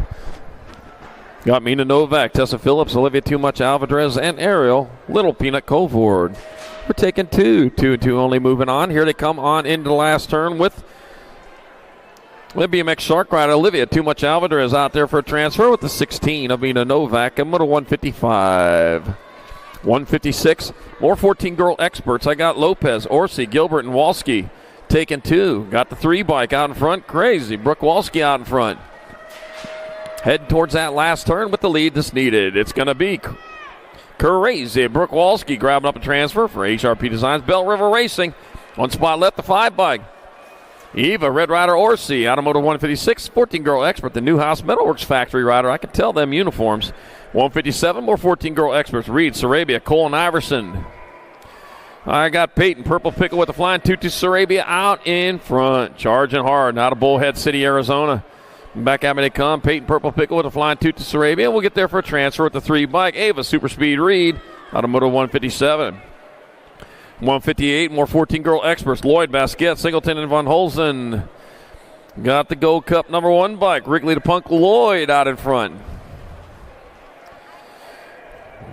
Got Mina Novak, Tessa Phillips, Olivia Too Much Alvarez, and Ariel Little Peanut Colford. We're taking 2. 2 and 2 only moving on. Here they come on into the last turn with BMX Shark Rider Olivia Too Much Alvarez out there for a transfer with the 16 of Mina Novak and Moto 155. 156, more 14-girl experts. I got Lopez, Orsi, Gilbert, and Walski taking 2. Got the 3 bike out in front. Crazy. Brooke Walski out in front. Heading towards that last turn with the lead that's needed. It's going to be crazy. Brooke Walski grabbing up a transfer for HRP Designs. Bell River Racing. 1 spot left, the 5 bike. Eva, Red Rider Orsi, out of Moto 156, 14-girl expert, the Newhouse Metalworks Factory rider. I can tell them uniforms. 157, more 14-girl experts. Reed, Sarabia, Cole, and Iverson. I got Peyton, Purple Pickle with the flying Tutu Sarabia out in front. Charging hard, out of Bullhead City, Arizona. Back at me they come. Peyton, Purple Pickle with the flying Tutu Sarabia. We'll get there for a transfer with the 3 bike. Ava, Super Speed Reed, out of Moto 157. 158, more 14-girl experts. Lloyd, Basquette, Singleton, and Von Holzen. Got the Gold Cup number 1 bike. Wrigley to Punk Lloyd out in front.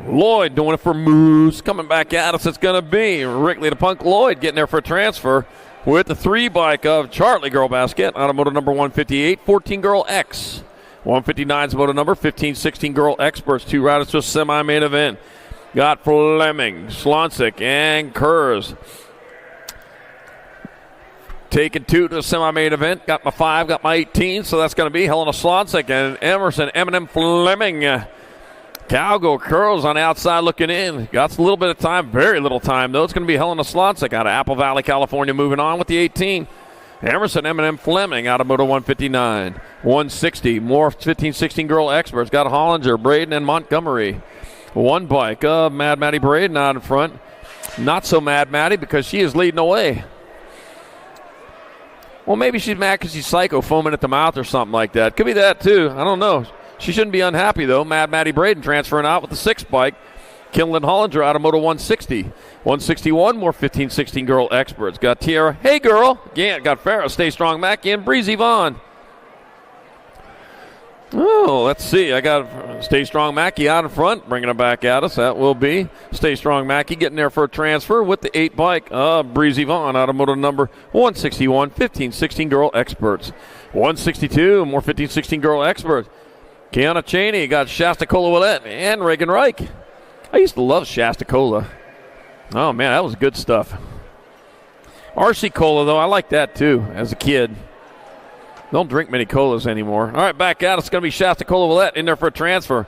Lloyd doing it for Moose. Coming back at us, it's going to be Wrigley to Punk Lloyd getting there for a transfer with the 3 bike of Charlie Girl Basket out of Moto number 158, 14-girl X. 159's Moto number 15, 16-girl experts. 2 riders to a semi-main event. Got Fleming, Slonsick, and Kurz. Taking 2 to the semi-main event. Got my 5, got my 18, so that's going to be Helena Slonsick and Emerson Eminem Fleming. Cowgirl Curls on the outside looking in. Got a little bit of time, very little time, though. It's going to be Helena Slonsick out of Apple Valley, California, moving on with the 18. Emerson Eminem Fleming out of Moto 159. 160, more 15, 16-girl experts. Got Hollinger, Braden, and Montgomery. 1 bike of Mad Maddie Braden out in front. Not so Mad Maddie because she is leading away. Well, maybe she's mad because she's psycho, foaming at the mouth or something like that. Could be that, too. I don't know. She shouldn't be unhappy, though. Mad Maddie Braden transferring out with the 6 bike. Kinlan Hollinger out of Moto 160. 161, more 15-16 girl experts. Got Tierra, hey girl. Gant got Farrah, Stay Strong Mackie, and Breezy Vaughn. Oh, let's see. I got Stay Strong Mackie out in front, bringing it back at us. That will be Stay Strong Mackie getting there for a transfer with the 8 bike. Breezy Vaughn out of Moto number 161, 15-16 girl experts. 162, more 15-16 girl experts. Kiana Cheney got Shasta Cola-Willette and Reagan Reich. I used to love Shasta Cola. Oh, man, that was good stuff. RC Cola, though, I like that, too, as a kid. Don't drink many colas anymore. All right, back out. It's going to be Shasta Cola-Willette in there for a transfer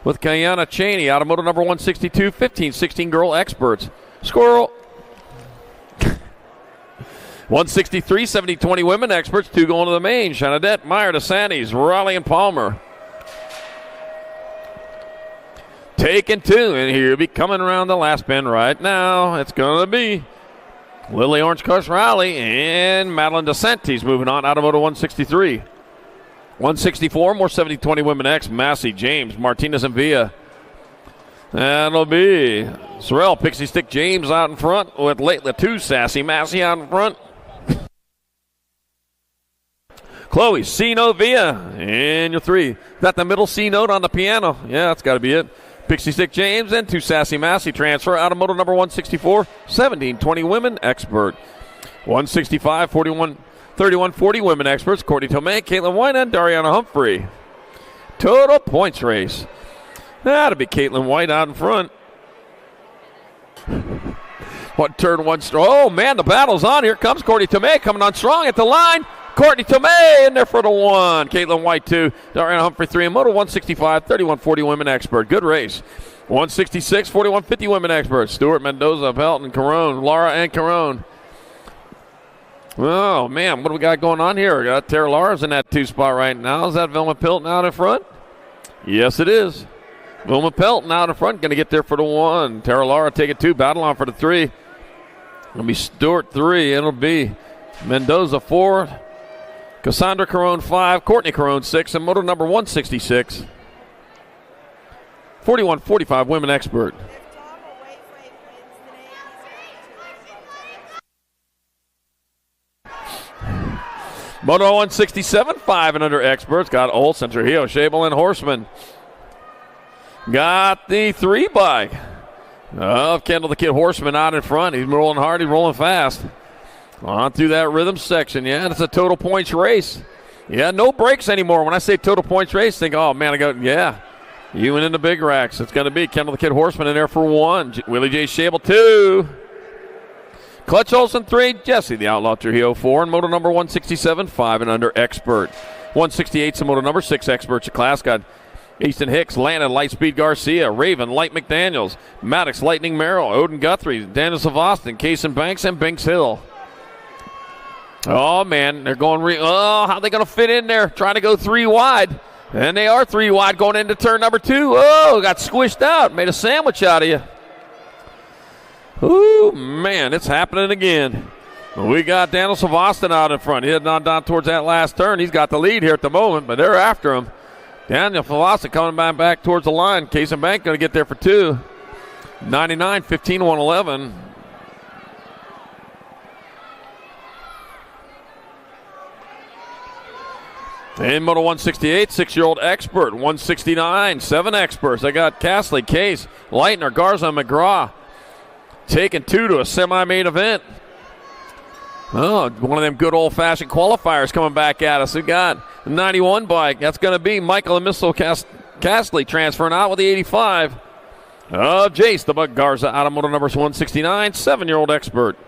with Kiana Cheney out of Moto number 162, 15-16 girl experts. Squirrel. 163, 70-20 women experts, 2 going to the main. Shanadette, Meyer, DeSantis, Raleigh, and Palmer. Taking 2, and here be coming around the last bend right now. It's going to be Lily Orange Cush Riley and Madeline DeSantis moving on out of Moto 163. 164, more 70-20 women X. Massey, James, Martinez, and Villa. That'll be Sorrell, Pixie Stick, James out in front with Lately 2, Sassy Massey out in front. Chloe, C note Villa in your 3. That the middle C note on the piano. Yeah, that's got to be it. Pixie Stick James and 2 Sassy Massey transfer out of Moto number 164, 17-20 women expert. 165, 41, 31, 40 women experts. Courtney Tomei, Caitlin White, and Dariana Humphrey. Total points race. That'll be Caitlin White out in front. What turn 1 strong? Oh, man, the battle's on. Here comes Courtney Tomei coming on strong at the line. Courtney Tomei in there for the 1. Caitlin White 2. Dariana Humphrey 3. And Moto 165, 31-40 women expert. Good race. 166, 41-50 women expert. Stewart, Mendoza, Pelton, Carone. Laura and Carone. Oh, man, what do we got going on here? We got Tara Lars in that 2 spot right now. Is that Velma Pelton out in front? Yes, it is. Velma Pelton out in front. Going to get there for the 1. Tara Lara taking 2. Battle on for the 3. It'll be Stewart 3. It'll be Mendoza 4. Cassandra Carone 5, Courtney Carone 6, and Moto number 166. 41-45 women expert. Moto 167, 5 and under experts. Got Olsen, Trujillo, Shable, and Horseman. Got the 3 bike of Kendall the Kid Horseman out in front. He's rolling hard, he's rolling fast. On through that rhythm section. Yeah, it's a total points race. Yeah, no breaks anymore. When I say total points race, think, oh, man, I go, yeah. You and in the big racks. It's going to be Kendall the Kid Horseman in there for 1. Willie J. Shable 2. Clutch Olsen 3. Jesse the Outlaw Trujillo 4. And Moto number 167, 5 and under expert. 168 is Moto number 6 experts. Your class got Easton Hicks, Landon Lightspeed Garcia, Raven Light McDaniels, Maddox Lightning Merrill, Odin Guthrie, Daniels of Austin, Kaysen Banks, and Binks Hill. Oh, man, they're going how are they going to fit in there? Trying to go 3 wide. And they are 3 wide going into turn number 2. Oh, got squished out. Made a sandwich out of you. Ooh, man, it's happening again. We got Daniels of Austin out in front. Heading on down towards that last turn. He's got the lead here at the moment, but they're after him. Daniel of Austin coming back towards the line. Kaysen Bank going to get there for 2. 99, 15, 111. In Moto 168, 6-year-old expert. 169, 7 experts. They got Castley, Case, Leitner, Garza, and McGraw. Taking 2 to a semi-main event. Oh, one of them good old-fashioned qualifiers coming back at us. We got the 91 bike. That's going to be Michael and Missile Castley transferring out with the 85. Jace, the Bug Garza, out of Moto number 169, 7-year-old expert.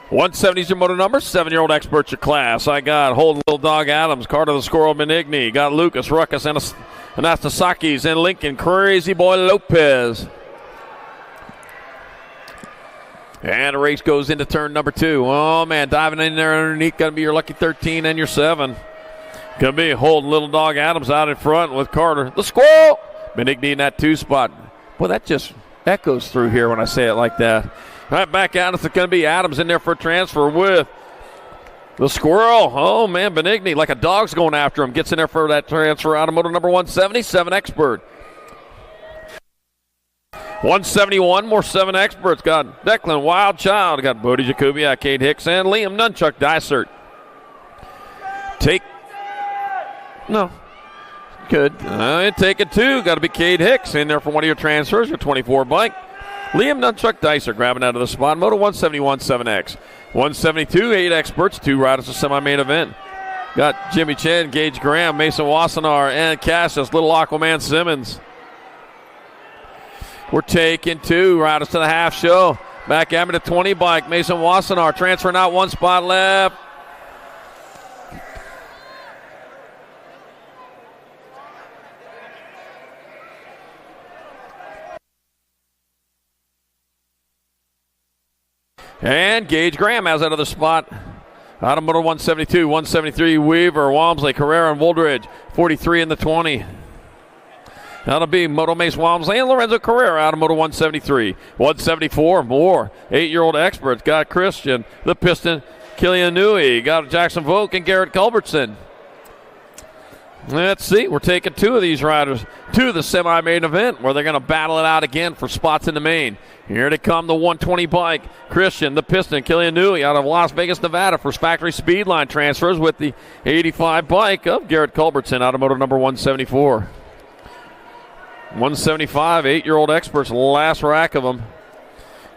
.170's your moto number, 7-year-old experts your class. I got Holden Little Dog Adams, Carter the Squirrel Benigni, got Lucas Ruckus, Anastasakis, and Lincoln Crazy Boy Lopez. And the race goes into turn number 2. Oh, man, diving in there underneath, going to be your lucky 13 and your 7. Going to be Holden Little Dog Adams out in front with Carter the Squirrel Benigni in that 2 spot. Boy, that just echoes through here when I say it like that. All right, back out. It's going to be Adams in there for a transfer with the Squirrel. Oh, man, Benigni, like a dog's going after him. Gets in there for that transfer. Automotive number 177, Expert. 171, more 7 Experts. Got Declan Wildchild. Got Bodie Jakubiak, Cade Hicks, and Liam Nunchuck Dysert. No. Good. Take it 2. Got to be Cade Hicks in there for one of your transfers, your 24 bike. Liam Nunchuck Dicer grabbing out of the spot. Moto 171, 7X. 172, 8 Experts, 2 riders to semi-main event. Got Jimmy Chen, Gage Graham, Mason Wassenaar, and Cassius, Little Aquaman Simmons. We're taking 2 riders to the half show. Back at me to 20 bike. Mason Wassenaar transferring out 1 spot left. And Gage Graham has another spot. Out of motor 172, 173, Weaver, Walmsley, Carrera, and Woldridge. 43 in the 20. That'll be Moto Mace Walmsley and Lorenzo Carrera out of motor 173. 174, more. 8-year-old Experts. Got Christian, the Piston, Killian Newey. Got Jackson Volk and Garrett Culbertson. Let's see. We're taking 2 of these riders to the semi-main event where they're going to battle it out again for spots in the main. Here to come the 120 bike. Christian, the Piston, Killian Newey out of Las Vegas, Nevada for factory Speedline transfers with the 85 bike of Garrett Culbertson out of motor number 174. 175, 8-year-old Experts, last rack of them.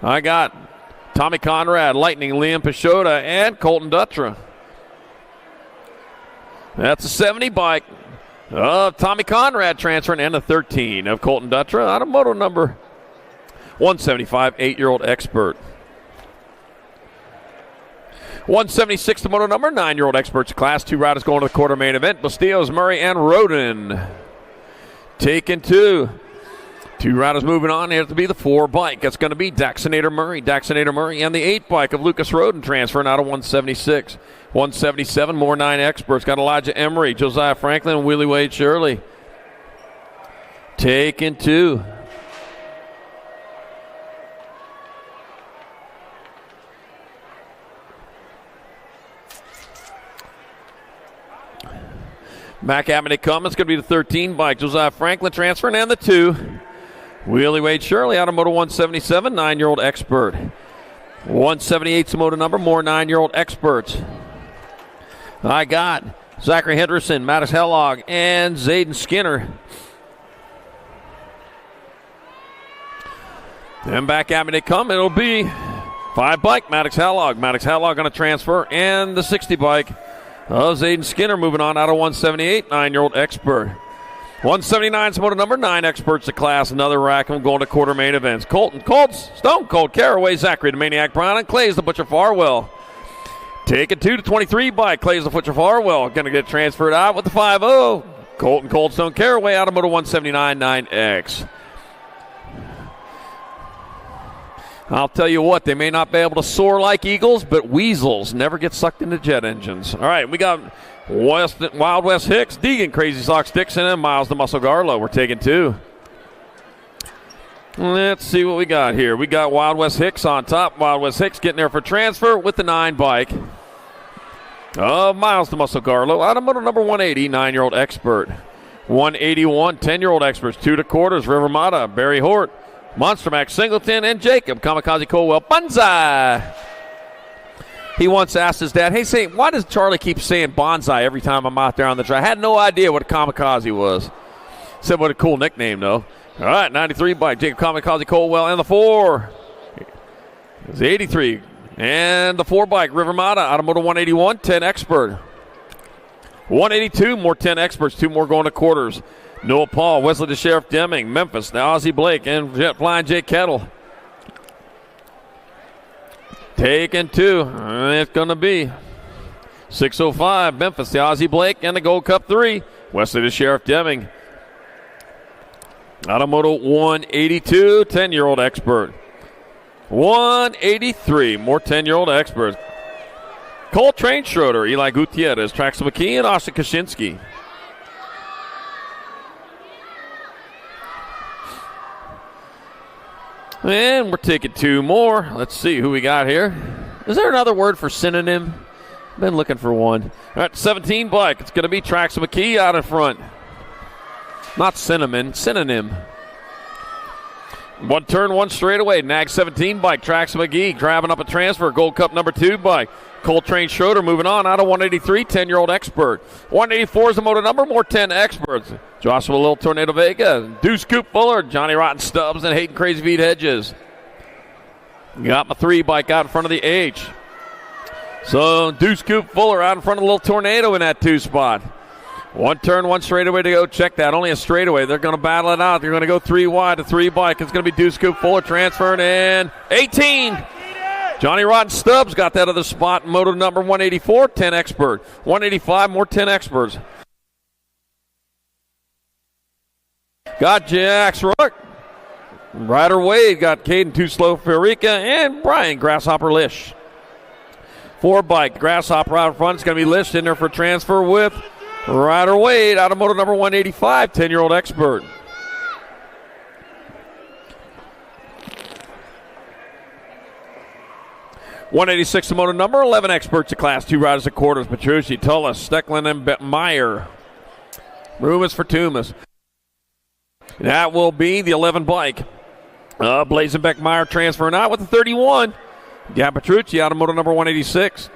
I got Tommy Conrad, Lightning, Liam Peixoto, and Colton Dutra. That's a 70 bike of Tommy Conrad transferring and a 13 of Colton Dutra out of moto number 175, 8-year-old Expert. 176 to moto number 9-year-old Experts class. 2 riders going to the quarter main event. Bastillos, Murray, and Roden. Taking 2. 2 riders moving on. Here to be the 4 bike. That's going to be Daxonator Murray, and the 8 bike of Lucas Roden transferring out of 176. 177, more 9 Experts. Got Elijah Emery, Josiah Franklin, and Willie Wade Shirley. Taking 2. Back at me they come. It's going to be the 13 bike. Josiah Franklin transferring and the 2. Willie Wade Shirley out of moto 177, 9-year-old Expert. 178's the moto number, more 9-year-old Experts. I got Zachary Henderson, Mattis Hellog, and Zayden Skinner. And back at me they come. It'll be 5 bike, Maddox Hellog. Going to transfer, and the 60 bike of Zayden Skinner moving on out of 178, 9-year-old Expert. 179's motor number 9 Experts to class. Another rack of them going to quarter main events. Colton Colts, Stone Cold Caraway, Zachary the Maniac Brown, and Clay's the Butcher Farwell. Taking 2 to 23 by Clay's the Butcher Farwell. Going to get transferred out with the 5-0. Colton Coldstone Caraway out of motor 179 9X. I'll tell you what, they may not be able to soar like eagles, but weasels never get sucked into jet engines. All right, we got Wild West Hicks, Deegan, Crazy Sox Dixon, and Miles the Muscle Garlow. We're taking 2. Let's see what we got here. We got Wild West Hicks on top. Wild West Hicks getting there for transfer with the 9 bike. Miles the Muscle Garlow out of motor number 180, 9-year-old Expert. 181, 10-year-old Experts, 2 to quarters. River Mata, Barry Hort, Monster Max Singleton, and Jacob Kamikaze Colwell. Bonsai! He once asked his dad, hey, say, why does Charlie keep saying bonsai every time I'm out there on the track? I had no idea what a kamikaze was. Said what a cool nickname, though. All right, 93 by Jacob Kamikaze Colwell, and the 4 is 83. And the 4 bike, River Mata, out of motor 181, 10 Expert. 182, more 10 Experts, 2 more going to quarters. Noah Paul, Wesley the Sheriff Deming, Memphis, the Ozzie Blake, and Jet Flying Jake Kettle. Taking 2. It's going to be 605, Memphis, the Ozzie Blake, and the Gold Cup 3, Wesley the Sheriff Deming. Out of moto 182, 10-year-old Expert. 183, more 10-year-old Experts. Cole Train Schroeder, Eli Gutierrez, Trax McKee, and Austin Kaczynski. And we're taking 2 more. Let's see who we got here. Is there another word for synonym? Been looking for one. All right, 17 bike. It's going to be Trax McKee out in front. Not cinnamon, synonym. 1 turn, 1 straightaway. Nag 17 bike. Trax McGee grabbing up a transfer. Gold Cup number 2 bike. Coltrane Schroeder moving on out of 183. 10-year-old expert. 184 is the motor number. More 10 experts. Joshua Little Tornado Vega. Deuce Coop Fuller. Johnny Rotten Stubbs and Hayden Crazy Feet Hedges. Got my 3 bike out in front of the H. So Deuce Coop Fuller out in front of the Little Tornado in that 2 spot. 1 turn, 1 straightaway to go. Check that. Only a straightaway. They're going to battle it out. They're going to go 3 wide to 3 bike. It's going to be Deuce Coop Fuller transferring in. 18. Johnny Rotten Stubbs got that other spot. Motor number 184, 10 expert. 185, more 10 experts. Got Jax Rourke. Ryder Wade got Caden Too Slow Furica and Brian Grasshopper Lish. 4 bike. Grasshopper out front. It's going to be Lish in there for transfer with Ryder Wade out of motor number 185, 10-year-old expert. .186 the motor number, 11 experts of Class 2 riders at quarters. Petrucci, Tullis, Steckland, and Meyer. Rumas for Tumas. That will be the 11 bike. Blazenbeck Meyer transferring out with the 31. Got Petrucci out of motor number 186.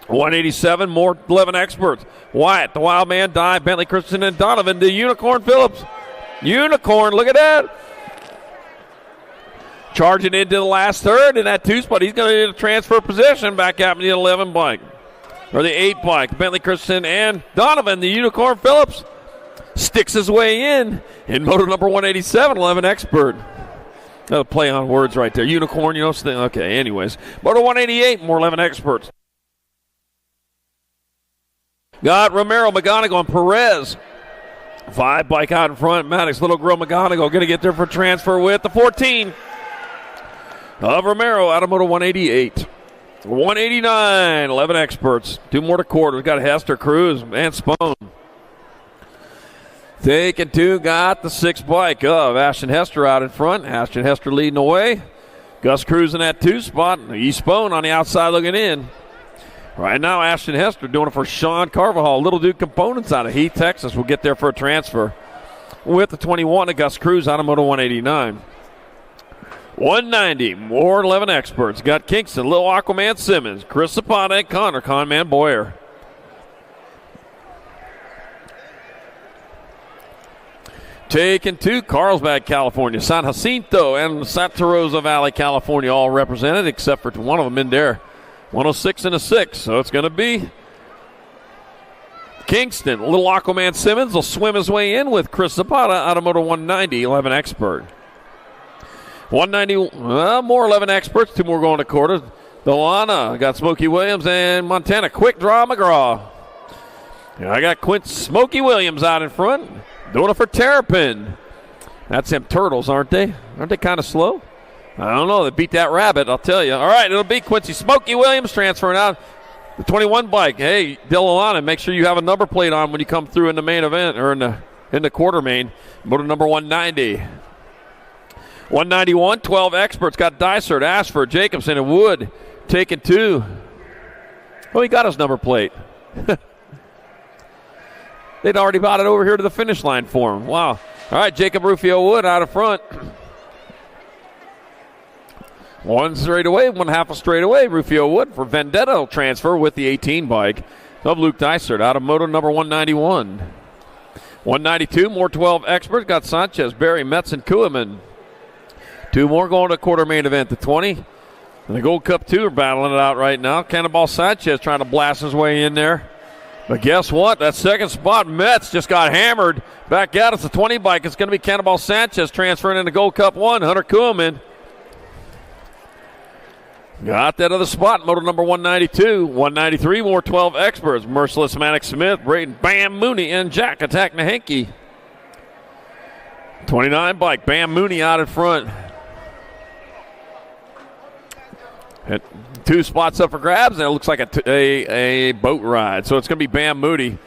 187, more 11 experts. Wyatt, the Wild Man, Dye, Bentley Christensen, and Donovan, the Unicorn Phillips. Unicorn, look at that. Charging into the last third in that 2 spot. He's going to get a transfer position back out in the 11 bike. Or the 8 bike. Bentley Christensen and Donovan, the Unicorn Phillips, sticks his way in motor number 187, 11 expert. Another play on words right there. Unicorn, you know. Okay, anyways. Motor 188, more 11 experts. Got Romero, McGonigal, and Perez. 5 bike out in front. Maddox, Little Girl, McGonigal going to get there for transfer with the 14 of Romero out of motor 188. 189, 11 experts. 2 more to quarters. Got Hester, Cruz, and Spohn. Taking 2, got the 6 bike of Ashton Hester out in front. Ashton Hester leading the way. Gus Cruz in that 2 spot. E. Spohn on the outside looking in. Right now, Ashton Hester doing it for Sean Carvajal. Little Duke Components out of Heath, Texas will get there for a transfer with the 21 of Gus Cruz out of motor 189. 190, more 11 experts. Got Kingston, Little Aquaman Simmons, Chris Zapata, and Connor Conman Boyer. Taking 2, Carlsbad, California. San Jacinto and Santa Rosa Valley, California, all represented except for one of them in there. 106 and a 6. So it's going to be Kingston. Little Aquaman Simmons will swim his way in with Chris Zapata out of motor 190, 11 expert. 190, more 11 experts. 2 more going to quarters. Delana got Smokey Williams and Montana Quick Draw McGraw. I got Quint Smokey Williams out in front. Doing it for Terrapin. That's them turtles, aren't they? Aren't they kind of slow? I don't know. They beat that rabbit, I'll tell you. All right, it'll be Quincy Smokey Williams transferring out the 21 bike. Hey, Delana, make sure you have a number plate on when you come through in the main event or in the quarter main. Motor number 190. 191, 12 experts. Got Dysert, Ashford, Jacobson, and Wood taking 2. Oh, he got his number plate. They'd already brought it over here to the finish line for him. Wow. All right, Jacob Rufio Wood out of front. 1 straightaway, 1 half a straightaway. Rufio Wood for Vendetta will transfer with the 18 bike of Luke Dysert out of motor number 191. 192, more 12 experts. Got Sanchez, Barry, Metz, and Kuhlman. 2 more going to quarter main event. The 20 and the Gold Cup 2 are battling it out right now. Cannonball Sanchez trying to blast his way in there. But guess what? That second spot, Metz just got hammered. Back out, it's the 20 bike. It's going to be Cannonball Sanchez transferring into Gold Cup 1. Hunter Kuhlman got that other spot, motor number 192. 193, more 12 experts. Merciless Maddox Smith, Braden Bam Mooney, and Jack Attack Nahenke. 29 bike, Bam Mooney out in front. And 2 spots up for grabs, and it looks like a boat ride. So it's going to be Bam Mooney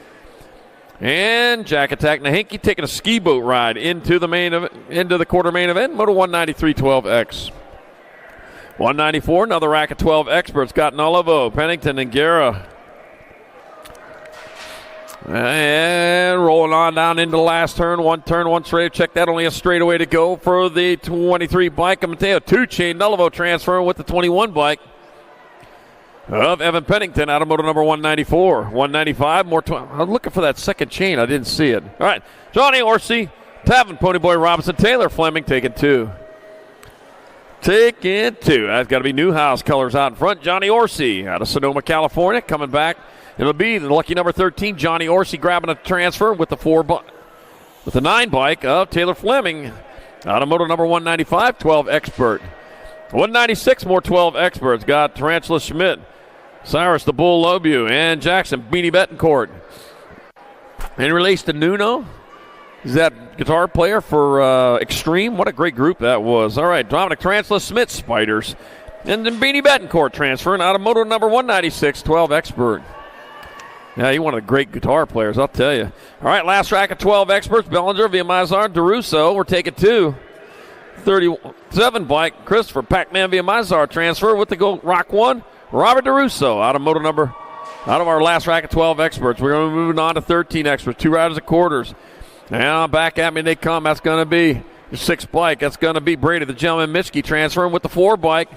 And Jack Attack Nahinky taking a ski boat ride into the quarter main event. Moto 193 12X. 194, another rack of 12 experts. Got Nullivo, Pennington, and Guerra. And rolling on down into the last turn, one straight. Check that, only a straightaway to go for the 23 bike of Mateo Tucci. Nullivo transferring with the 21 bike of Evan Pennington out of moto number 194. 195, more. I'm looking for that second chain. I didn't see it. All right, Johnny Orsi, Tavin, Ponyboy Robinson, Taylor Fleming taking 2. Taking 2. That's got to be Newhouse colors out in front. Johnny Orsi out of Sonoma, California, coming back. It'll be the lucky number 13, Johnny Orsi, grabbing a transfer with the 9 bike of Taylor Fleming out of moto number 195, 12 expert. 196, more 12 experts. Got Tarantula Schmidt, Cyrus the Bull Lobu, and Jackson Beanie Betancourt. And released to Nuno. Is that guitar player for Extreme? What a great group that was. All right, Dominic Tarantula Schmidt, Spiders. And then Beanie Betancourt transferring out of moto number 196, 12 expert. Yeah, he's one of the great guitar players, I'll tell you. All right, last rack of 12 experts. Bellinger, Villamizar, DeRusso. We're taking 2. 37 bike, Christopher Pac-Man Villamizar transfer with the gold rock 1. Robert DeRusso out of our last rack of 12 experts. We're going to be moving on to 13 experts. 2 riders of quarters. Now back at me they come. That's going to be the 6 bike. That's going to be Brady, the gentleman Mitchke, transferring with the 4 bike.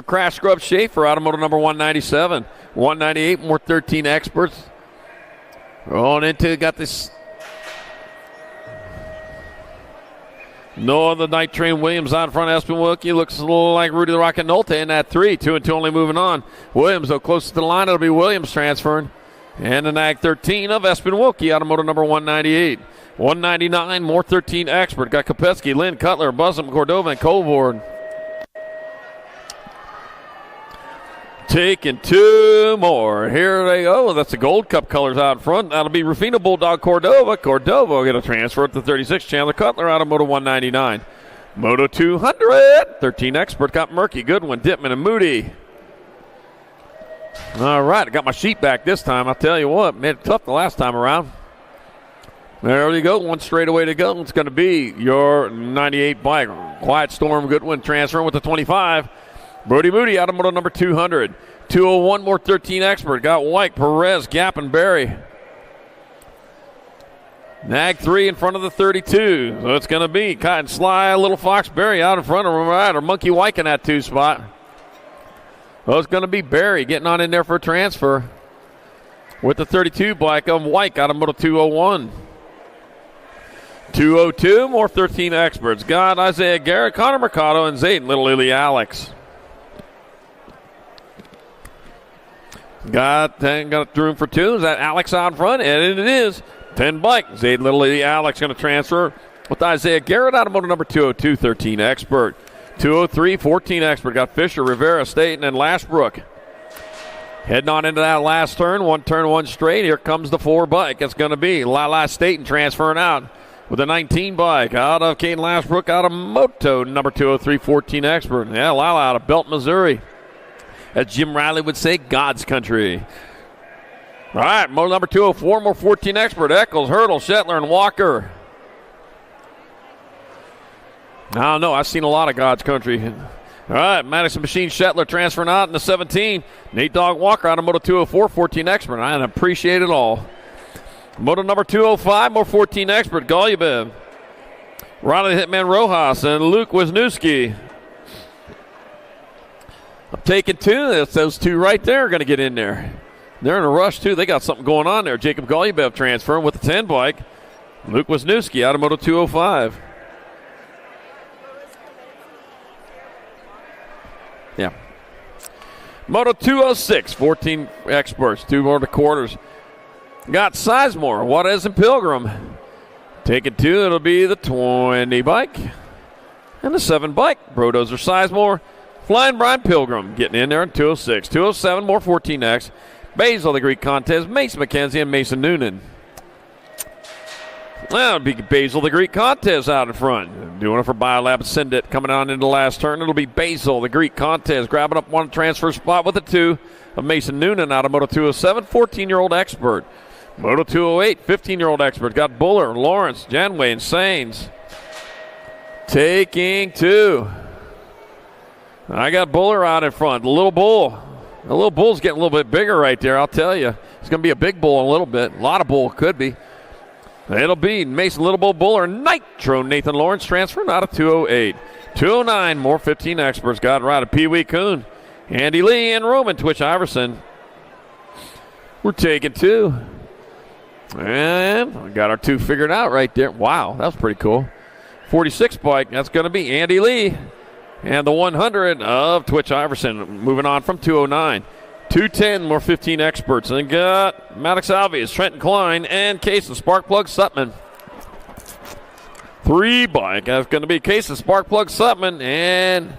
Crash Scrub Schaefer out of moto number 197. 198, more 13 experts. Rolling into, got this. No other Night Train Williams out in front of Espen Wilkie. Looks a little like Rudy the Rocket Nolte in that 3. 2 and 2 only moving on. Williams, though, closest to the line. It'll be Williams transferring. And the Nag 13 of Espen Wilkie out of moto number 198. 199, more 13 expert. Got Kopetsky, Lynn, Cutler, Bussum, Cordova, and Colborn. Taking 2 more. Here they go. That's the Gold Cup colors out in front. That'll be Rufino Bulldog Cordova. Cordova will get a transfer at the 36. Chandler Cutler out of moto 199. Moto 200. 13 expert. Got Murky, Goodwin, Dittman, and Moody. All right. I got my sheet back this time. I'll tell you what. Made it tough the last time around. There you go. 1 straightaway to go. It's going to be your 98 bike. Quiet Storm, Goodwin transferring with the 25. Brody Moody out of moto number 200. 201, more 13 expert. Got White, Perez, Gap, and Barry. Nag 3 in front of the 32. So it's going to be Cotton Sly, Little Fox, Barry out in front of him. Right, or Monkey White in that 2 spot. So it's going to be Barry getting on in there for a transfer with the 32 bike of White out of moto 201. 202, more 13 experts. Got Isaiah Garrett, Connor Mercado, and Zayden Little Lily Alex. Got room for 2. Is that Alex out in front? And it is. 10 bike. Zayden Little Lily Alex going to transfer with Isaiah Garrett out of moto number 202, 13 expert. 203, 14 expert. Got Fisher, Rivera, Staten, and Lashbrook. Heading on into that last turn. 1 turn, 1 straight. Here comes the 4 bike. It's going to be Lala Staten transferring out with a 19 bike out of Caden Lashbrook out of moto number 203, 14 expert. Yeah, Lala out of Belt, Missouri. As Jim Riley would say, God's country. All right, moto number 204, more 14 expert. Eccles, Hurdle, Shetler, and Walker. I don't know. I've seen a lot of God's country. All right, Madison Machine Shetler transferring out in the 17. Nate Dogg Walker out of moto 204, 14 expert. I appreciate it all. Moto number 205, more 14 expert. Golubov, Riley the Hitman Rojas, and Luke Wisniewski. I'm taking 2. Those 2 right there are going to get in there. They're in a rush, too. They got something going on there. Jacob Golubov transferring with the 10 bike. Luke Wisniewski out of moto 205. Yeah. Moto 206, 14 experts, 2 more to quarters. Got Sizemore, Juarez, and Pilgrim. Taking 2, it'll be the 20 bike. And the 7 bike. Brodozer Sizemore. Flying Brian Pilgrim getting in there in 206. 207, more 14X. Basil, the Greek contest. Mason McKenzie and Mason Noonan. Well, it'll be Basil, the Greek contest out in front. Doing it for Biolab Sendit coming on into the last turn. It'll be Basil, the Greek contest. Grabbing up 1 transfer spot with a 2 of Mason Noonan out of moto 207. 14-year-old expert. Moto 208, 15-year-old expert. Got Buller, Lawrence, Janway, and Sains. Taking 2. I got Buller out in front. The little bull. The little bull's getting a little bit bigger right there, I'll tell you. It's going to be a big bull in a little bit. A lot of bull could be. It'll be Mason Little Bull Buller, Nitro Nathan Lawrence transferring out of 208. 209, more 15 experts. Got right of Pee Wee Coon, Andy Lee, and Roman Twitch Iverson. We're taking 2. And we got our 2 figured out right there. Wow, that was pretty cool. 46 bike, that's going to be Andy Lee. And the 100 of Twitch Iverson, moving on from 209. 210, more 15 experts. And got Maddox Alves, Trenton Klein, and Case and Sparkplug Sutman. 3 bike, that's going to be Case and Sparkplug Sutman and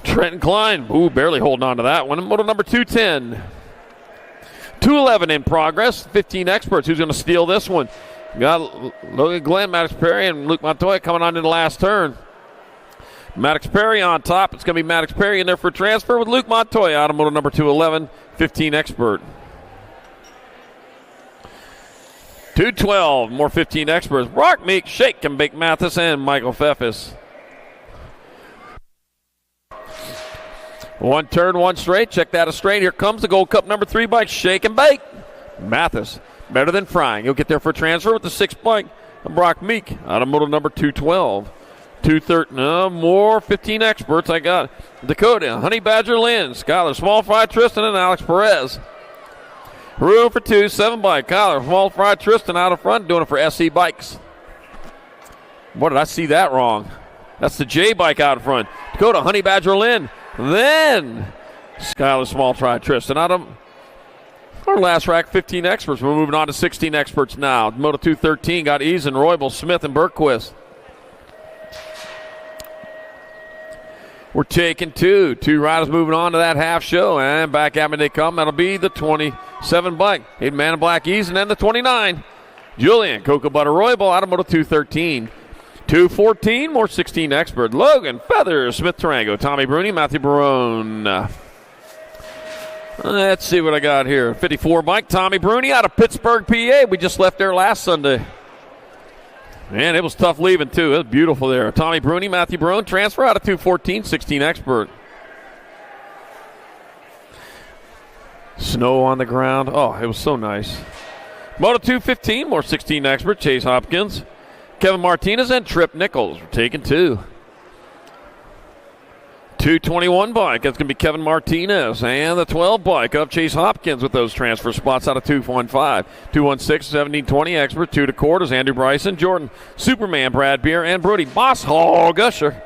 Trenton Klein. Ooh, barely holding on to that one. Moto number 210. 211 in progress. 15 experts. Who's going to steal this one? Got Logan Glenn, Maddox Perry, and Luke Montoya coming on in the last turn. Maddox Perry on top. It's going to be Maddox Perry in there for transfer with Luke Montoya out of moto number 211, 15 expert. 212, more 15 experts. Brock Meek, Shake and Bake Mathis, and Michael Pfeffis. 1 turn, 1 straight. Check that a straight. Here comes the Gold Cup number 3 bike, Shake and Bake. Mathis, better than frying. He'll get there for transfer with the 6 bike. Brock Meek out of moto number 212. 213, more 15 experts. I got Dakota, Honey Badger Lynn, Skylar, Small Fry Tristan, and Alex Perez. Room for 2, 7 bike. Kyler, Small Fry Tristan out of front, doing it for SC Bikes. What did I see that wrong? That's the J bike out in front. Dakota, Honey Badger Lynn. Then Skylar, Small Fry Tristan out of our last rack, 15 experts. We're moving on to 16 experts now. Moto 213 got Eason, Roybal, Smith, and Bergquist. We're taking 2. 2 riders moving on to that half show. And back at me they come. That'll be the 27 bike. Hayden Man in Black Eason and the 29. Julian Cocoa Butter Roybal out of Moto 213. 214, more 16 expert. Logan Feather, Smith Tarango, Tommy Bruni, Matthew Barone. Let's see what I got here. 54 bike, Tommy Bruni out of Pittsburgh, PA. We just left there last Sunday. Man, it was tough leaving, too. It was beautiful there. Tommy Bruni, Matthew Barone, transfer out of 214, 16 expert. Snow on the ground. Oh, it was so nice. Moto 215, more 16 expert. Chase Hopkins, Kevin Martinez, and Trip Nichols. We're taking 2. 221 bike, that's going to be Kevin Martinez. And the 12 bike of Chase Hopkins with those transfer spots out of 215. 216, 1720 expert. 2 to quarters, Andrew Bryson, Jordan, Superman, Brad Beer, and Brody Boss Hog Usher.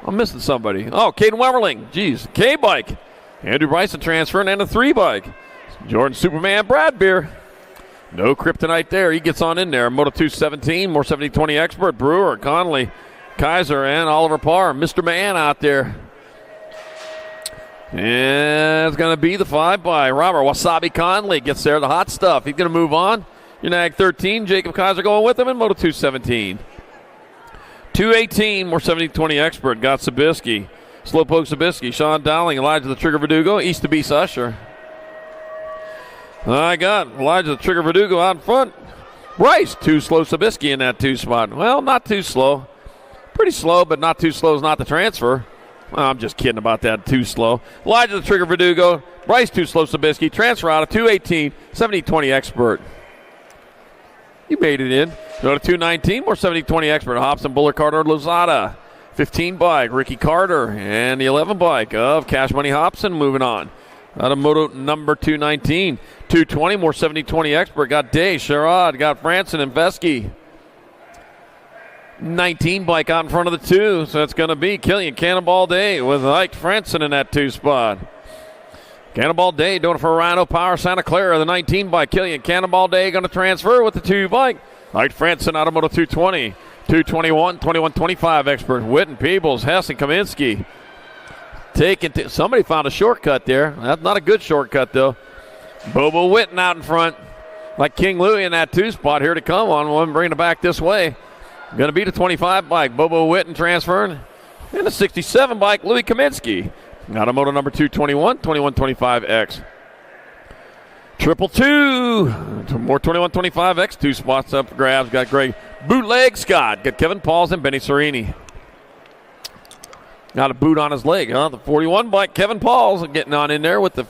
I'm missing somebody. Oh, Caden Wemerling. Jeez, K bike. Andrew Bryson transferring, and a 3 bike. Jordan, Superman, Brad Beer. No kryptonite there. He gets on in there. Moto 217, more 7020 expert. Brewer, Conley, Kaiser, and Oliver Parr. Mr. Man out there. And it's going to be the 5 by Robert Wasabi Conley. Gets there, the hot stuff. He's going to move on. Unag 13, Jacob Kaiser going with him in Moto 217. 218, more 7020 expert. Got Sabisky, Slowpoke Sabisky, Sean Dowling, Elijah the Trigger Verdugo, East to Beast Usher. I got Elijah the Trigger Verdugo out in front. Bryce, too slow Sabisky in that 2 spot. Well, not too slow. Pretty slow, but not too slow is not the transfer. Well, I'm just kidding about that, too slow. Elijah the Trigger Verdugo, Bryce too slow Sabisky, transfer out of 218, 7020 expert. You made it in. Go to 219, more 7020 expert. Hobson, Buller, Carter, Lozada. 15 bike, Ricky Carter, and the 11 bike of Cash Money Hobson moving on. Out of moto number 219. 220, more 7020 expert. Got Day, Sherrod, got Franson and Vesky. 19 bike out in front of the 2, so it's going to be Killian Cannonball Day with Ike Franson in that 2 spot. Cannonball Day doing it for Rhino Power Santa Clara. The 19 bike, Killian Cannonball Day going to transfer with the 2 bike. Ike Franson out of moto 220. 221, 2125 expert. Witten, Peebles, Hess, and Kaminsky. Somebody found a shortcut there. That's not a good shortcut, though. Bobo Witten out in front. Like King Louie in that 2 spot here to come on one, bringing it back this way. Going to be the 25 bike. Bobo Witten transferring. And the 67 bike, Louis Kaminsky. Out of moto number 221, 2125X. Triple two. More 21-25X. 2 spots up for grabs. Got Greg Bootleg Scott. Got Kevin Pauls and Benny Serini. Got a boot on his leg, huh? The 41 bike, Kevin Pauls getting on in there with the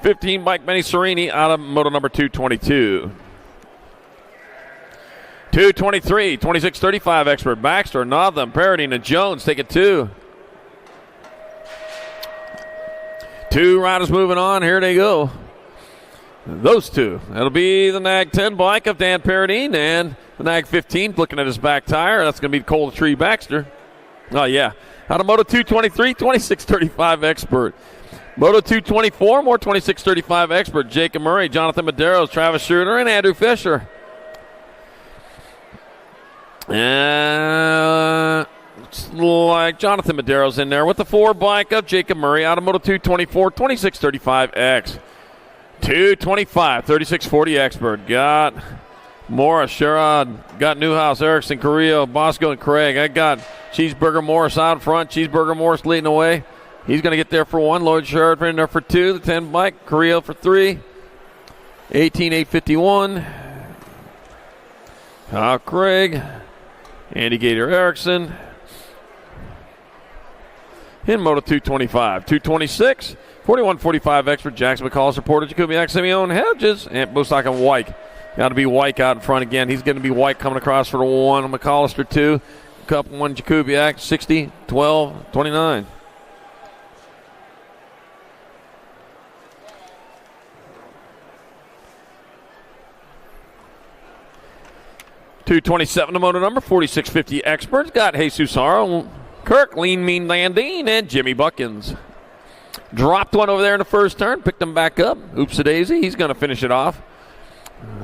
15 bike, Benny Serini out of moto number 222. 223, 26-35 expert. Baxter, Notham, Paradine, and Jones take it 2. 2 riders moving on. Here they go. Those 2. That'll be the Nag 10 bike of Dan Paradine and the Nag 15 looking at his back tire. That's going to be Cole Tree Baxter. Oh, yeah. Out of Moto 223, 26-35 expert. Moto 224, more 26-35 expert. Jacob Murray, Jonathan Medeiros, Travis Schroeder, and Andrew Fisher. It's like Jonathan Medeiros in there with the 4 bike of Jacob Murray out of Moto 224, 26-35X. 225, 36-40 expert. Got Morris, Sherrod, got Newhouse, Erickson, Carrillo, Bosco, and Craig. I got Cheeseburger Morris out front. Cheeseburger Morris leading the way. He's going to get there for 1. Lloyd Sherrod in there for 2. The 10 bike. Carrillo for 3. 18-851. Kyle Craig. Andy Gator Erickson. In Moto 225. 226. 41-45 expert. Jackson McCall, Porter, Jacobiak, Simeon, Hedges, and Bostock and White. Got to be White out in front again. He's going to be White coming across for the 1. McCollister 2. Cup 1, Jakubiak, 60, 12, 29. .227 to moto number, 4650 experts. Got Jesus Haro, Kirk, Lean Mean Landine, and Jimmy Buckins. Dropped one over there in the first turn, picked him back up. Oops a daisy, he's going to finish it off.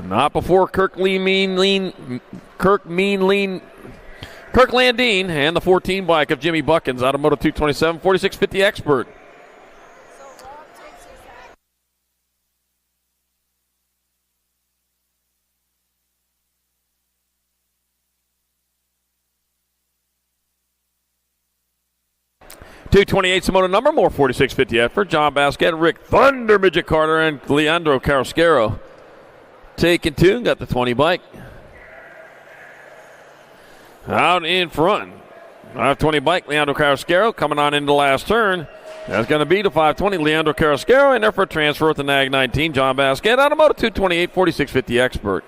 Not before Kirk Landine and the 14 bike of Jimmy Buckins out of Moto 227, 4650 expert. .228's the moto number, more 4650 effort. John Basket, Rick Thunder, Midget Carter, and Leandro Carrasquero. Taking 2, got the 20 bike. Out in front. 520 bike, Leandro Carrasquero coming on into the last turn. That's going to be the 520, Leandro Carrasquero, and there for a transfer at the Nag 19, John Basket out of Moto 228, 4650 expert.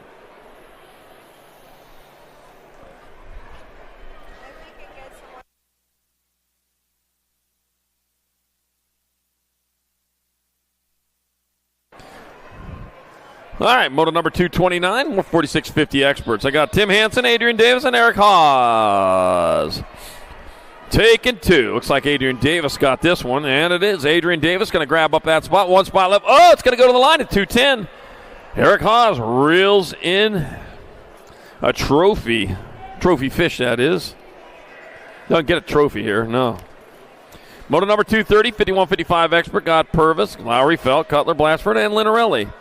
All right, moto number 229, more 4650 experts. I got Tim Hansen, Adrian Davis, and Eric Haas. Taking 2. Looks like Adrian Davis got this one, and it is. Adrian Davis going to grab up that spot. 1 spot left. Oh, it's going to go to the line at 210. Eric Haas reels in a trophy. Trophy fish, that is. Don't get a trophy here, no. Moto number 230, 5155 expert. Got Purvis, Lowry, Felt, Cutler, Blatchford, and Linarelli.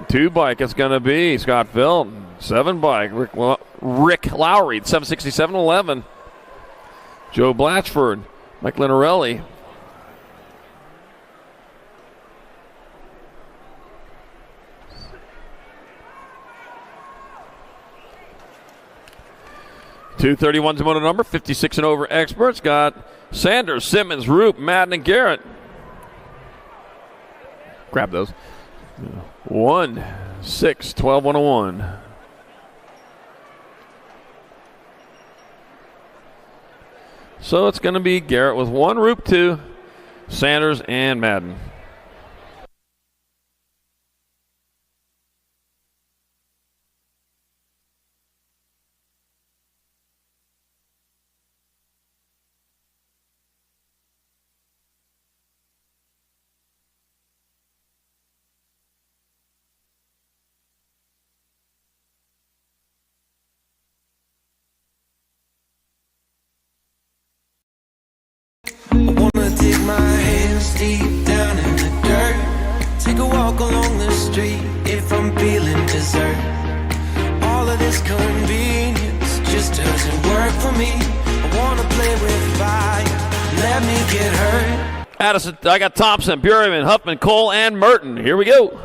2 bike, it's going to be Scott Felt. 7 bike, Rick Lowry, 767-11. Joe Blatchford, Mike Linarelli. .231's the moto number, 56 and over experts. Got Sanders, Simmons, Roop, Madden, and Garrett. Grab those. 1, 6, 12, 101. So it's going to be Garrett with 1, Roop 2, Sanders, and Madden. Dig my hands deep down in the dirt. Take a walk along the street if I'm feeling dessert. All of this convenience just doesn't work for me. I wanna play with fire, let me get hurt. Addison, I got Thompson, Bureman, Huffman, Cole, and Merton. Here we go.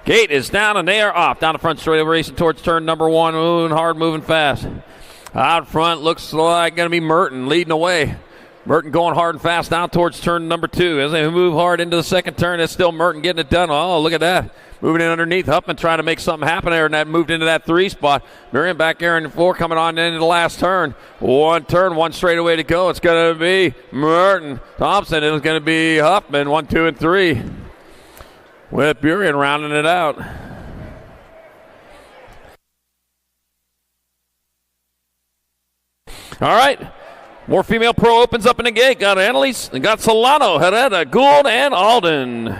Gate is down and they are off. Down the front straight, racing towards turn number 1. Moving hard, moving fast. Out front looks like going to be Merton leading away. Merton going hard and fast down towards turn number 2. As they move hard into the second turn, it's still Merton getting it done. Oh, look at that. Moving in underneath. Huffman trying to make something happen there, and that moved into that 3 spot. Miriam back there in the 4 coming on into the last turn. One turn, one straightaway to go. It's going to be Merton. Thompson. It's going to be Huffman. 1, 2, and 3. With Burien rounding it out. All right. More female pro opens up in the gate. Got Annalise and got Solano, Herrera, Gould, and Alden.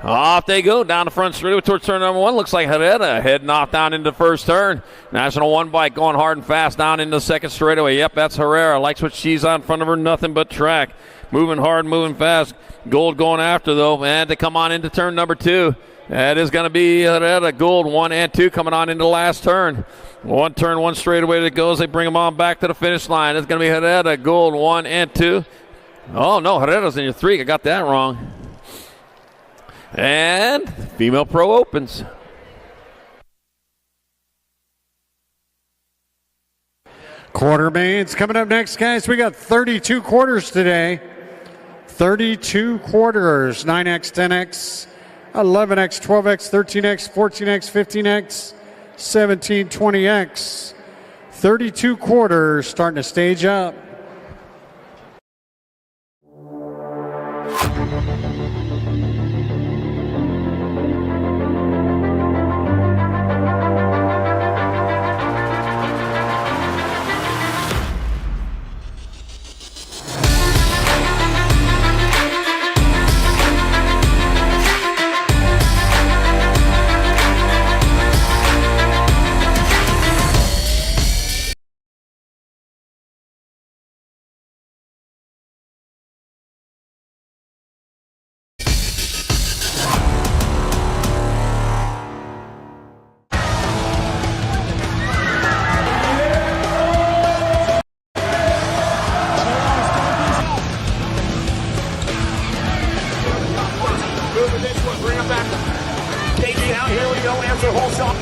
Off they go down the front straightaway towards turn number 1. Looks like Herrera heading off down into the first turn. National 1 bike going hard and fast down into the second straightaway. Yep, that's Herrera. Likes what she's on in front of her. Nothing but track. Moving hard, moving fast. Gould going after, though. And they come on into turn number 2. That is going to be Herrera. Gould 1 and 2 coming on into the last turn. One turn, one straightaway that goes. They bring them on back to the finish line. It's going to be Herrera. Gould 1 and 2. Oh, no, Herrera's in your 3. I got that wrong. And female pro opens. Quarter mains coming up next, guys. We got 32 quarters today. 32 quarters. 9X, 10X, 11X, 12X, 13X, 14X, 15X, 17, 20X. 32 quarters starting to stage up. Bring him back. KG out. Here we go. Answer whole shot.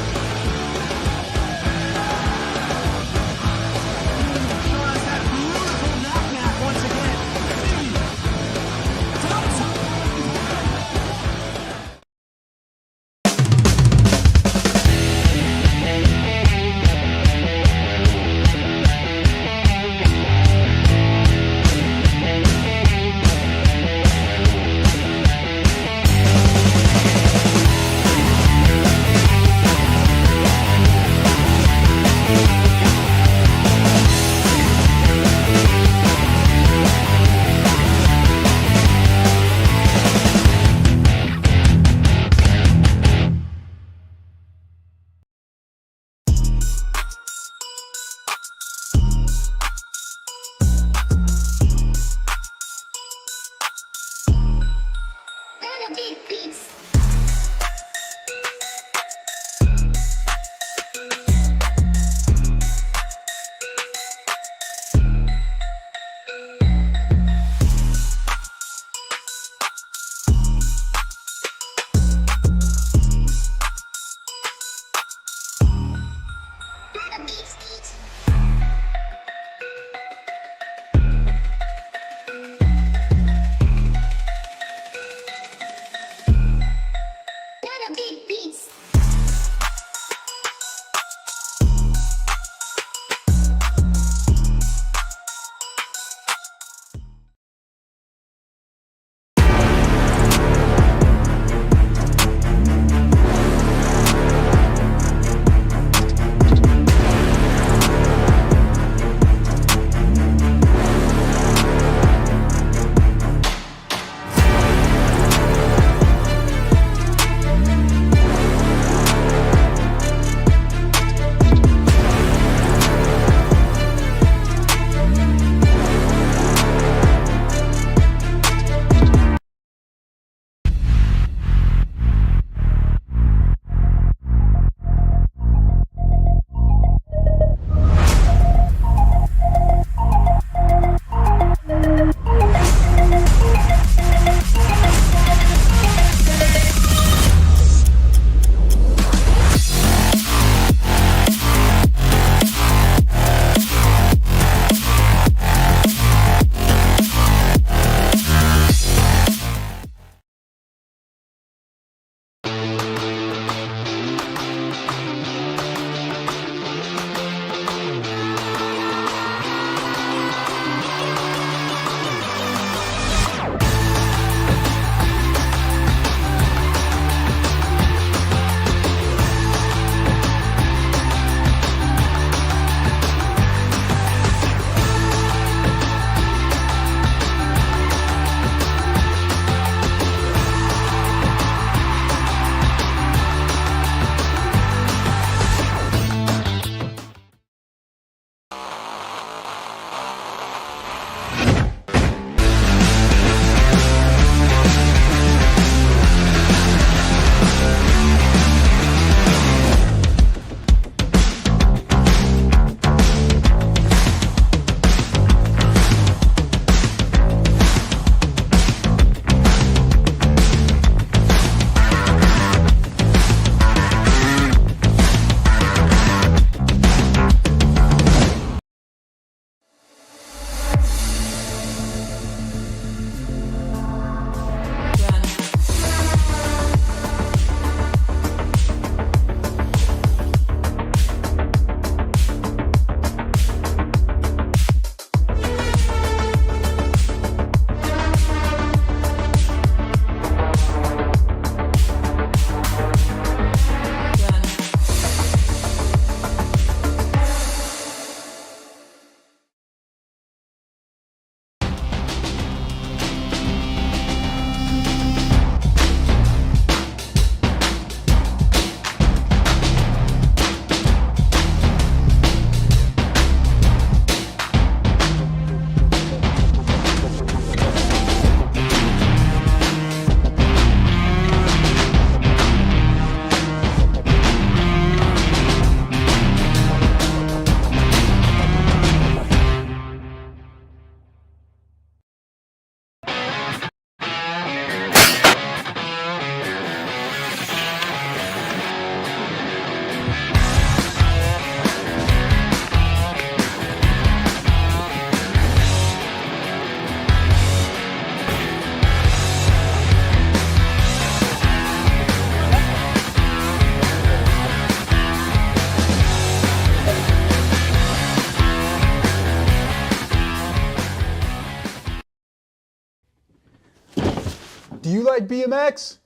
you like BMX?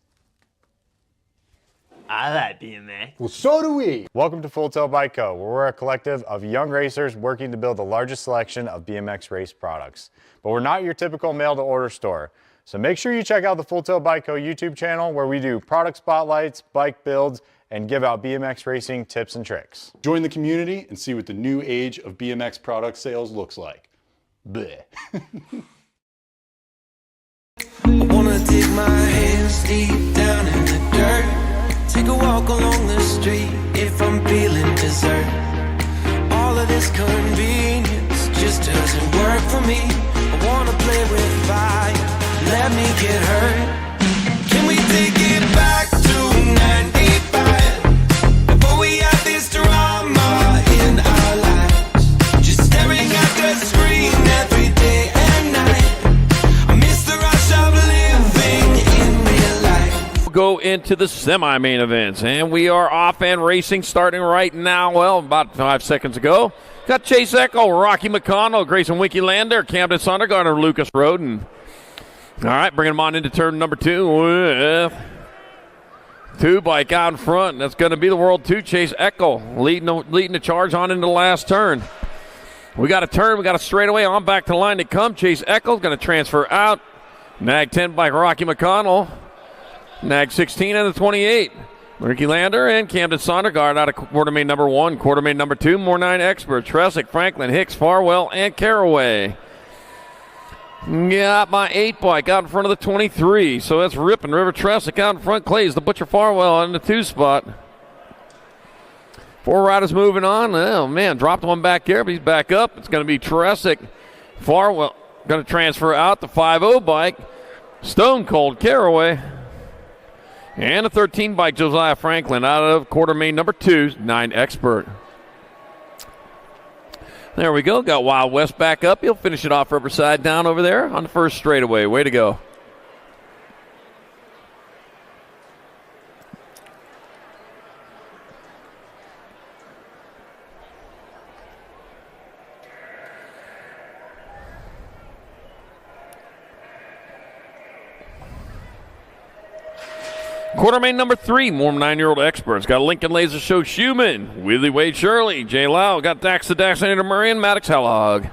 I like BMX. Well, so do we. Welcome to Full Tilt Bike Co., where we're a collective of young racers working to build the largest selection of BMX race products. But we're not your typical mail-to-order store. So make sure you check out the Full Tilt Bike Co. YouTube channel, where we do product spotlights, bike builds, and give out BMX racing tips and tricks. Join the community and see what the new age of BMX product sales looks like. Bleh. I wanna dig my hands deep down in the dirt. Take a walk along the street if I'm feeling dessert. All of this convenience just doesn't work for me. I wanna play with fire, let me get hurt. Can we take it back to 95? Before we had this drama in our lives, just staring at the screen every day and night. I miss the rush of living in real life. Go into the semi-main events, and we are off and racing starting right now. Well, about 5 seconds ago, got Chase Echo, Rocky McConnell, Grayson Winky Lander, Camden Sondergaard, Lucas Roden. All right, bringing them on into turn number 2 with 2 bike out in front. That's going to be the World 2 Chase Echo leading the charge on into the last turn. We got a turn, we got a straightaway on back to the line to come. Chase Echo's going to transfer out. Nag 10 bike Rocky McConnell. Nag 16 and the 28. Ricky Lander and Camden Sondergaard out of quarter main number 1, quarter main number 2, more 9 experts. Tresick, Franklin, Hicks, Farwell, and Caraway. Got my 8 bike out in front of the 23. So that's Rip and River Tresick out in front. Clays, the Butcher Farwell in the 2 spot. 4 riders moving on. Oh, man, dropped one back here, but he's back up. It's going to be Tresick. Farwell going to transfer out the 5-0 bike. Stone Cold Caraway. And a 13 bike, Josiah Franklin, out of quarter main number 2, 9 expert. There we go. Got Wild West back up. He'll finish it off Riverside down over there on the first straightaway. Way to go. Quarter main number 3, more 9-year-old experts. Got Lincoln Laser Show Schumann, Willie Wade Shirley, Jay Lau. Got Dax the Daxinator Murray and Maddox Hellhog.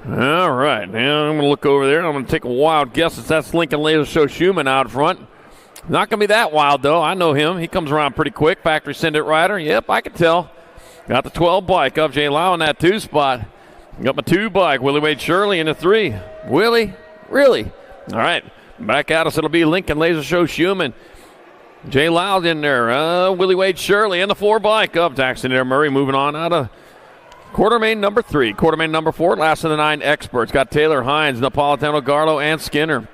All right, now I'm going to look over there. I'm going to take a wild guess that that's Lincoln Laser Show Schumann out front. Not going to be that wild, though. I know him. He comes around pretty quick. Factory Send It rider. Yep, I can tell. Got the 12 bike of Jay Lau in that 2 spot. Got my 2 bike, Willie Wade Shirley in the 3. Willie? Really? All right. Back at us, it'll be Lincoln Laser Show Schumann. Jay Loud in there. Willie Wade Shirley and the 4 bike up. Daxton Murray moving on out of quarter main number 3. Quarter main number 4, last of the 9 experts. Got Taylor, Hines, Napolitano, Garlow, and Skinner.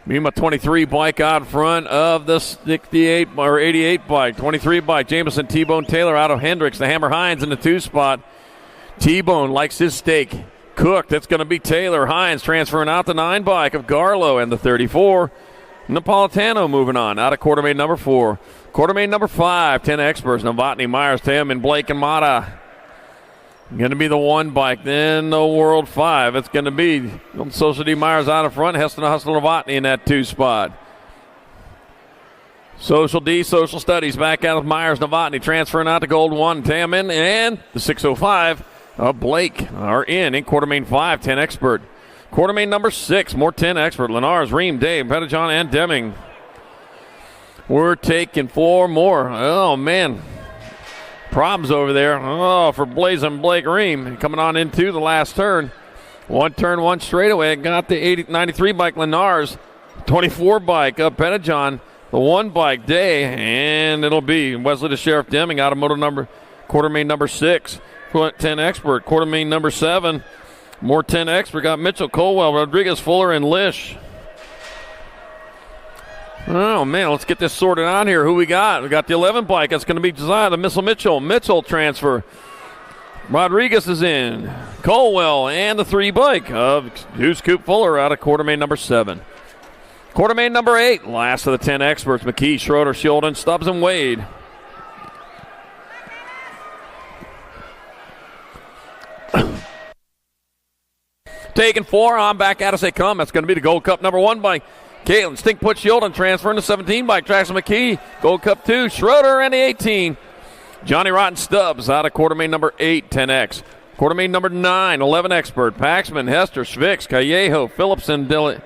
Mima 23 bike out front of the 68 or 88 bike. 23 bike. Jameson, T-Bone, Taylor out of Hendricks. The Hammer Hines in the 2 spot. T-Bone likes his steak cooked. That's going to be Taylor. Hines transferring out the 9 bike of Garlow and the 34. Napolitano moving on out of quarter main number 4. Quarter main number 5, 10 experts. Novotny, Myers, Tim, and Blake and Mata. Going to be the 1 bike. Then the World 5. It's going to be Social D. Myers out in front. Heston Hustle Novotny in that 2 spot. Social D, Social Studies back out of Myers, Novotny transferring out to Gold 1. Taman and the 605 of Blake are in quarter main 5, 10 expert. Quarter main number 6, more 10 expert. Lenars, Ream, Dave, Pettijohn, and Deming. We're taking 4 more. Oh, man. Problems over there. Oh, for Blazing Blake Ream. Coming on into the last turn. 1 turn, 1 straightaway. Got the 93 bike, Lenars. 24 bike up Pettijohn. The 1 bike, Day. And it'll be Wesley the Sheriff Deming out of quarter main number 6. 10 expert. Quarter main number 7. More 10 expert. Got Mitchell, Colwell, Rodriguez, Fuller, and Lish. Oh, man, let's get this sorted out here. Who we got? We got the 11 bike. That's going to be Josiah, the Missile Mitchell. Mitchell transfer. Rodriguez is in. Colwell and the 3 bike of Deuce Coop Fuller out of quarter main number 7. Quarter main number 8. Last of the 10 experts. McKee, Schroeder, Shieldon, Stubbs, and Wade. Taking 4 on back out as they come. That's going to be the Gold Cup number 1 bike. Caitlin Stink put shield and transferring to 17 bike. Jackson McKee. Gold Cup 2. Schroeder and the 18. Johnny Rotten Stubbs out of quartermain number 8, 10X. Quartermain number 9, 11 Expert. Paxman, Hester, Svix, Callejo, Phillipson, De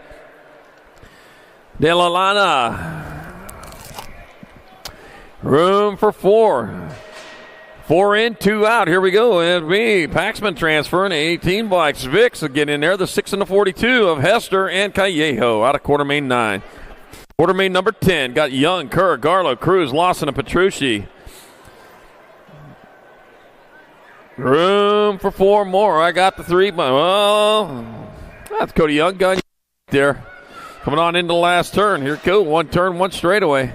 La Lana. Room for 4. 4 in, 2 out. Here we go. It'll be Paxman transferring 18 bikes. Svix will get in there. The 6 and the 42 of Hester and Callejo out of quartermain 9. Quartermain number 10 got Young, Kerr, Garlow, Cruz, Lawson, and Petrucci. Room for 4 more. I got the 3. Well, that's Cody Young gun there. Coming on into the last turn. Here it goes. 1 turn, 1 straightaway.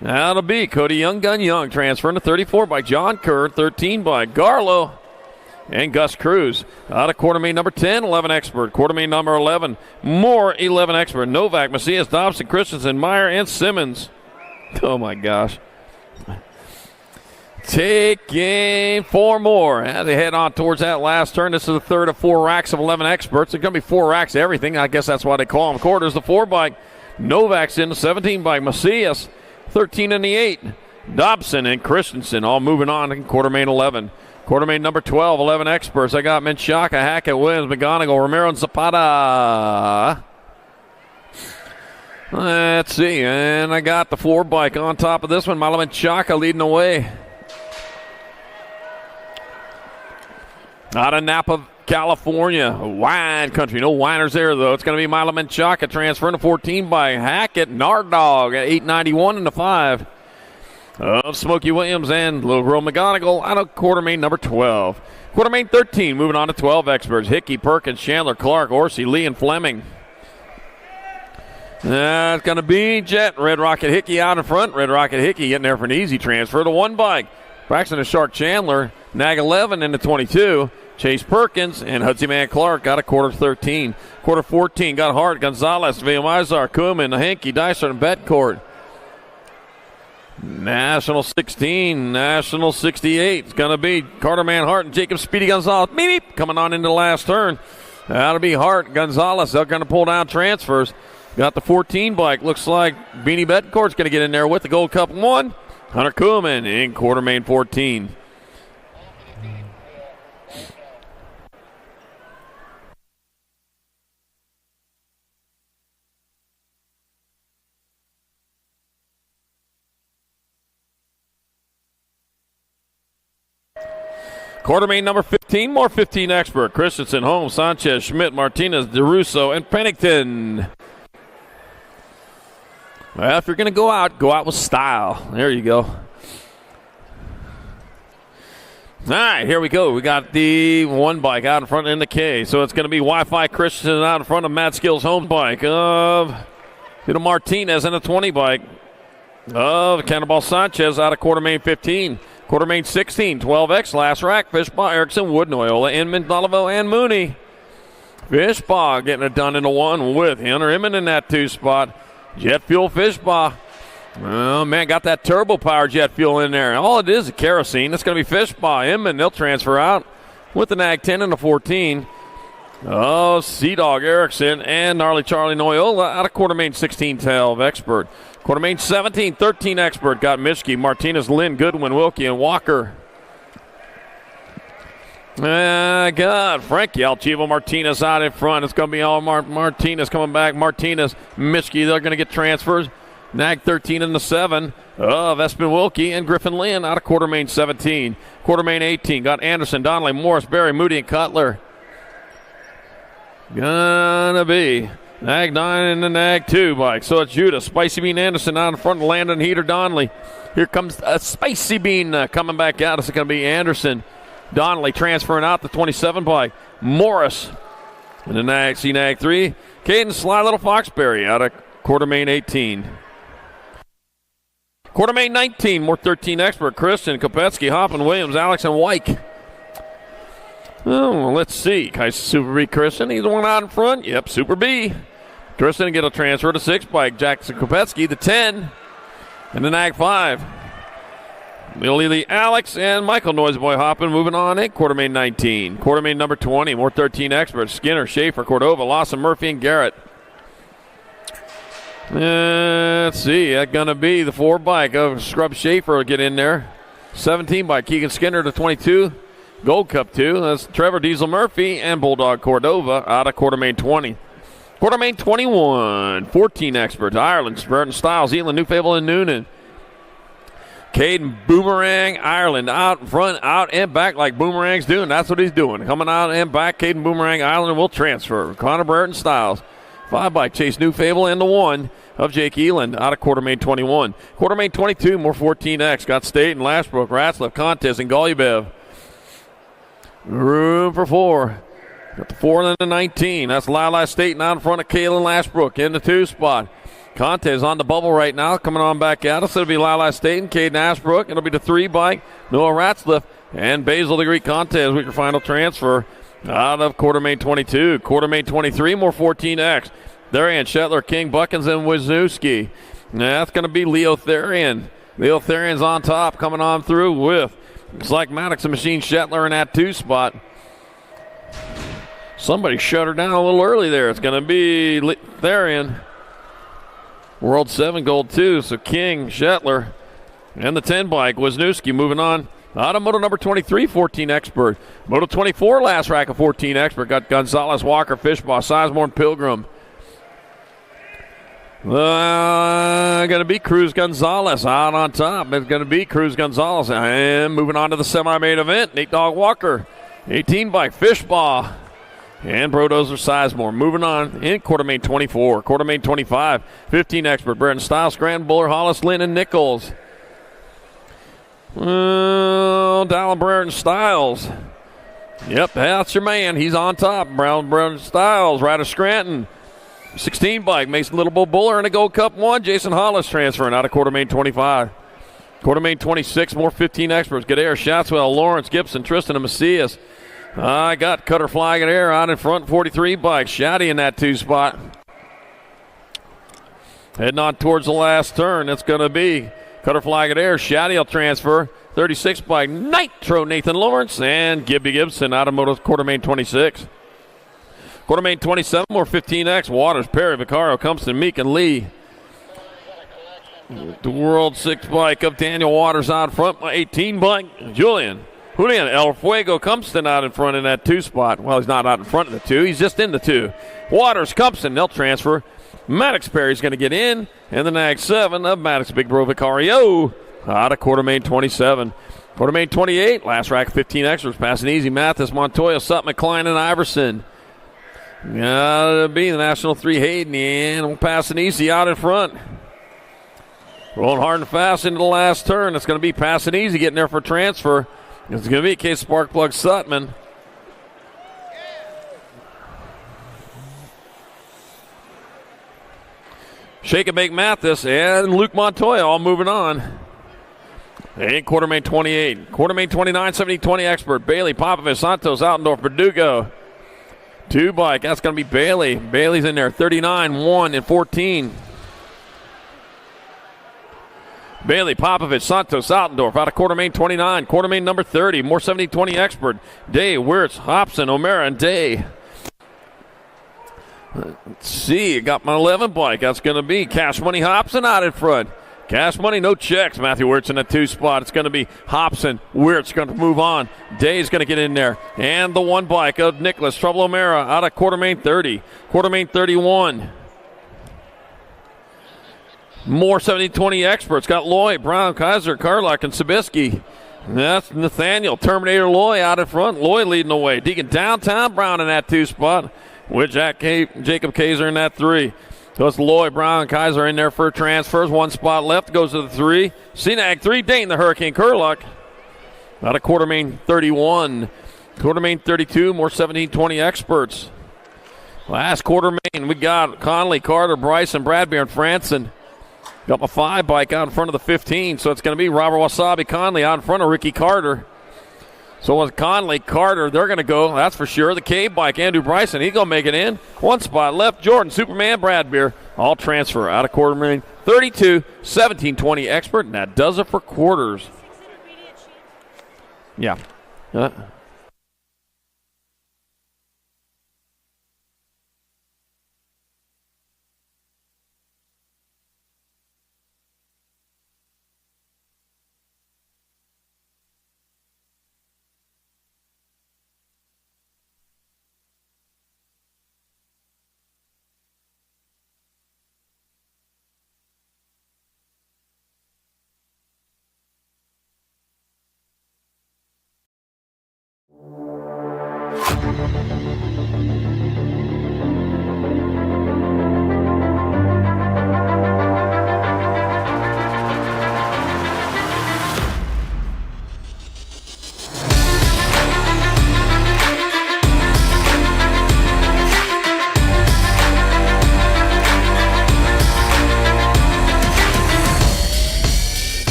That'll be Cody Young gun Young. Transferring to 34 by John Kerr. 13 by Garlow and Gus Cruz. Out of quartermain number 10, 11 Expert. Quartermain number 11, more 11 Expert. Novak, Macias, Dobson, Christensen, Meyer, and Simmons. Oh, my gosh. Taking 4 more as they head on towards that last turn. This is the third of 4 racks of 11 Experts. There's going to be 4 racks of everything. I guess that's why they call them quarters. The 4 bike. Novak's in the 17 bike. Macias, 13 in the 8. Dobson and Christensen all moving on in quartermain 11. Quartermain number 12, 11 Experts. I got Menchaca, Hackett, Williams, McGonigal, Romero, and Zapata. Let's see. And I got the 4 bike on top of this one. Milo Menchaca leading the way. Out of Napa, California, wine country. No whiners there, though. It's going to be Milo Menchaca transferring to 14 by Hackett. Nardog at 891 in the 5. Of Smokey Williams and Little Girl McGonigal out of quartermain number 12. Quartermain 13, moving on to 12 Experts. Hickey, Perkins, Chandler, Clark, Orsi, Lee, and Fleming. That's going to be Jet. Red Rocket Hickey out in front. Red Rocket Hickey getting there for an easy transfer to 1 bike. Braxton and Shark Chandler, Nag 11 in the 22. Chase Perkins and Hudson Man Clark got a quarter 13. Quarter 14 got Hart, Gonzalez, Villamizar, Kuhlman, Hankey, Dicer, and Betcourt. National 16, National 68. It's going to be Carter Man Hart and Jacob Speedy Gonzalez. Beep, beep, coming on into the last turn. That'll be Hart, Gonzalez. They're going to pull down transfers. Got the 14 bike. Looks like Beanie Betcourt's going to get in there with the Gold Cup 1. Hunter Kuhlman in quartermain 14. Quartermain number 15, more 15 Expert. Christensen, Holmes, Sanchez, Schmidt, Martinez, DeRusso, and Pennington. Well, if you're going to go out with style. There you go. All right, here we go. We got the 1 bike out in front in the K. So it's going to be Wi-Fi Christensen out in front of Mad Skills home bike of Martinez and a 20 bike of Cannonball Sanchez out of quartermain 15. Quartermain 16, 12X, last rack, Fishbaugh, Erickson, Wood, Noyola, Inman, Dolivo, and Mooney. Fishbaugh getting it done in the 1 with Hunter Inman in that 2 spot. Jet Fuel Fishbaugh. Oh, man, got that turbo-powered jet fuel in there. All it is kerosene. It's going to be Fishbaugh. Inman, they'll transfer out with the Nag 10 and the 14. Oh, Sea Dog, Erickson, and Gnarly Charlie Noyola out of quartermain 16, 12 Expert. Quartermain 17, 13 Expert. Got Mischke, Martinez, Lynn, Goodwin, Wilkie, and Walker. Got Frankie Alchivo Martinez out in front. It's going to be all Martinez coming back. Martinez, Mischke, they're going to get transfers. Nag 13 and the 7 of Espen Wilkie and Griffin Lynn out of quartermain 17. Quartermain 18 got Anderson, Donnelly, Morris, Berry, Moody, and Cutler. Gonna be Nag 9 and the Nag 2 bike. So it's Judah, Spicy Bean Anderson out in front of Landon, Heater, Donnelly. Here comes a Spicy Bean coming back out. It's going to be Anderson. Donnelly transferring out the 27 bike. Morris and the Nag C-Nag 3. Caden Sly Little Foxberry out of quartermain 18. Quartermain 19, more 13 Expert. Christian, Kopetsky, Hoffman, Williams, Alex, and Wyke. Oh, let's see. Super B Christian, he's the one out in front. Yep, Super B. Christian get a transfer to 6 bike. Jackson Kopetsky, the 10, and the Nag 5. Billy Alex and Michael Noiseboy hopping, moving on in quarter main 19. Quarter main number 20, more 13 experts. Skinner, Schaefer, Cordova, Lawson, Murphy, and Garrett. Let's see, that's going to be the 4 bike of Scrub Schaefer will get in there. 17 by Keegan Skinner to 22. Gold Cup 2, that's Trevor Diesel Murphy and Bulldog Cordova out of quarter main 20. Quarter main 21, 14 experts. Ireland, Burton Styles, Elon, New Fable, and Noonan. Caden Boomerang Ireland out in front, out and back like Boomerang's doing. That's what he's doing. Coming out and back, Caden Boomerang Ireland will transfer. Connor Burton Styles. 5 by Chase New Fable and the 1 of Jake Eland out of quarter main 21. Quarter main 22, more 14X. Got State and Lashbrook, Ratzliff, Contest, and Golubov. Room for 4. Got the 4 and the 19. That's Lila State out in front of Kalen Lashbrook in the 2 spot. Contest on the bubble right now, coming on back out. So it'll be Lila State and Caden Ashbrook. It'll be the 3 bike, Noah Ratzliff, and Basil the Greek Contest with your final transfer out of quarter main 22. Quarter main 23, more 14X. Therian, Shetler, King, Buckins, and Wisniewski. That's going to be Leo Therian. Leo Therian's on top, coming on through with, looks like Maddox and Machine Shetler in that 2 spot. Somebody shut her down a little early there. It's going to be Therian. World 7 gold 2, so King, Shetler, and the 10 bike, Wisniewski moving on. Out of Moto number 23, 14 expert. Moto 24, last rack of 14 expert. Got Gonzalez, Walker, Fishbaugh, Sizemore, and Pilgrim. Going to be Cruz Gonzalez out on top. It's going to be Cruz Gonzalez. And moving on to the semi-main event, Nate Dogg Walker, 18 bike, Fishbaugh, and Brodozer Sizemore. Moving on in quarter main 24. Quarter main 25, 15 expert. Brenton Stiles, Grant Buller, Hollis, Lynn, and Nichols. Dallin Brereton Stiles. Yep, that's your man. He's on top. Brereton Stiles, right of Scranton. 16 bike, Mason Little Buller in a Gold Cup 1. Jason Hollis transferring out of quarter main 25. Quarter main 26, more 15 experts. Gadair, Shatswell, Lawrence, Gibson, Tristan, and Macias. I got Cutter Flag in air out in front, 43 bike. Shaddy in that 2 spot. Heading on towards the last turn. It's going to be Cutter Flag in air. Shaddy will transfer. 36 bike, Nitro Nathan Lawrence, and Gibby Gibson out of Moto quarter main 26. Quarter main 27, more 15X. Waters, Perry, Vicario, Cumpston, Meek, and Lee. The World 6 bike of Daniel Waters out front. 18 bike, Julian El Fuego Cumpston out in front in that 2 spot. Well, he's not out in front of the 2. He's just in the 2. Waters, Cumpston, they'll transfer. Maddox Perry's going to get in. And the Nag 7 of Maddox Big Bro Vicario out of quarter main 27. Quarter main 28, last rack 15 extras. Passing easy, Mathis, Montoya, Sutton, McCline, and Iverson. Gotta be the National 3 Hayden, and passing easy out in front. Rolling hard and fast into the last turn. It's going to be passing easy, getting there for transfer. It's going to be Case Sparkplug Sutman. Shake and Bake Mathis and Luke Montoya all moving on. And quarter main 28. Quarter main 29, 70-20 expert. Bailey, Popovich, Santos, Altendorf, Verdugo. 2 bike, that's going to be Bailey. Bailey's in there, 39, 1, and 14. Bailey, Popovich, Santos, Altendorf out of quarter main 29. Quarter main number 30, more 70-20 expert. Day, Wirtz, Hobson, O'Mara, and Day. Let's see, got my 11 bike. That's going to be Cash Money Hobson out in front. Cash Money, no checks. Matthew Wirtz in that 2 spot. It's going to be Hobson. Wirtz going to move on. Day's going to get in there. And the 1 bike of Nicholas Trouble O'Mara out of quarter main 30. Quarter main 31. More 70-20 experts. Got Lloyd, Brown, Kaiser, Carlock, and Sabisky. That's Nathaniel. Terminator Lloyd out in front. Lloyd leading the way. Deacon Downtown Brown in that 2 spot. With Jacob Kaiser in that 3. So it's Lloyd, Brown, and Kaiser in there for transfers. 1 spot left. Goes to the 3. CNAG 3. Dayton the Hurricane Curluck. Out of quarter main 31. Quarter main 32. More 17-20 experts. Last quarter main. We got Conley, Carter, Bryson, Bradbury, and Franson. Got my 5 bike out in front of the 15. So it's going to be Robert Wasabi Conley out in front of Ricky Carter. So with Conley, Carter, they're going to go, that's for sure. The K bike, Andrew Bryson, he's going to make it in. 1 spot left, Jordan, Superman, Bradbeer, all transfer out of quarter main 32, 17-20 expert, and that does it for quarters. Yeah.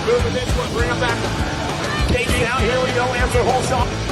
Moving this one, bring him back. KG out, here we go, answer whole shot.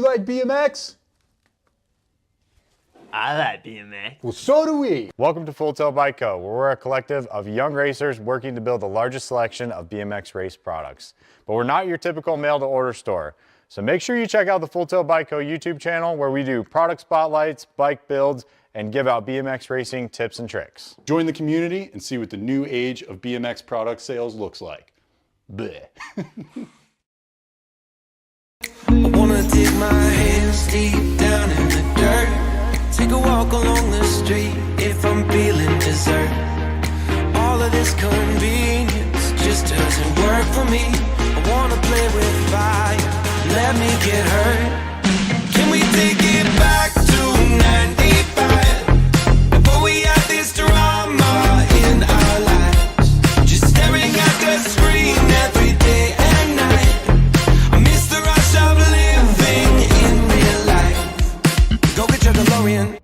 like BMX? I like BMX. Well, so do we. Welcome to Full Tilt Bike Co., where we're a collective of young racers working to build the largest selection of BMX race products. But we're not your typical mail-to-order store. So make sure you check out the Full Tilt Bike Co. YouTube channel, where we do product spotlights, bike builds, and give out BMX racing tips and tricks. Join the community and see what the new age of BMX product sales looks like. Bleh. I wanna dig my hands deep down in the dirt. Take a walk along the street if I'm feeling dessert. All of this convenience just doesn't work for me. I wanna play with fire, let me get hurt. Can we take it back to 95? Before we had this drama in our lives, just staring at the screen every day and night. I miss the rush of living in real life. Go get your DeLorean.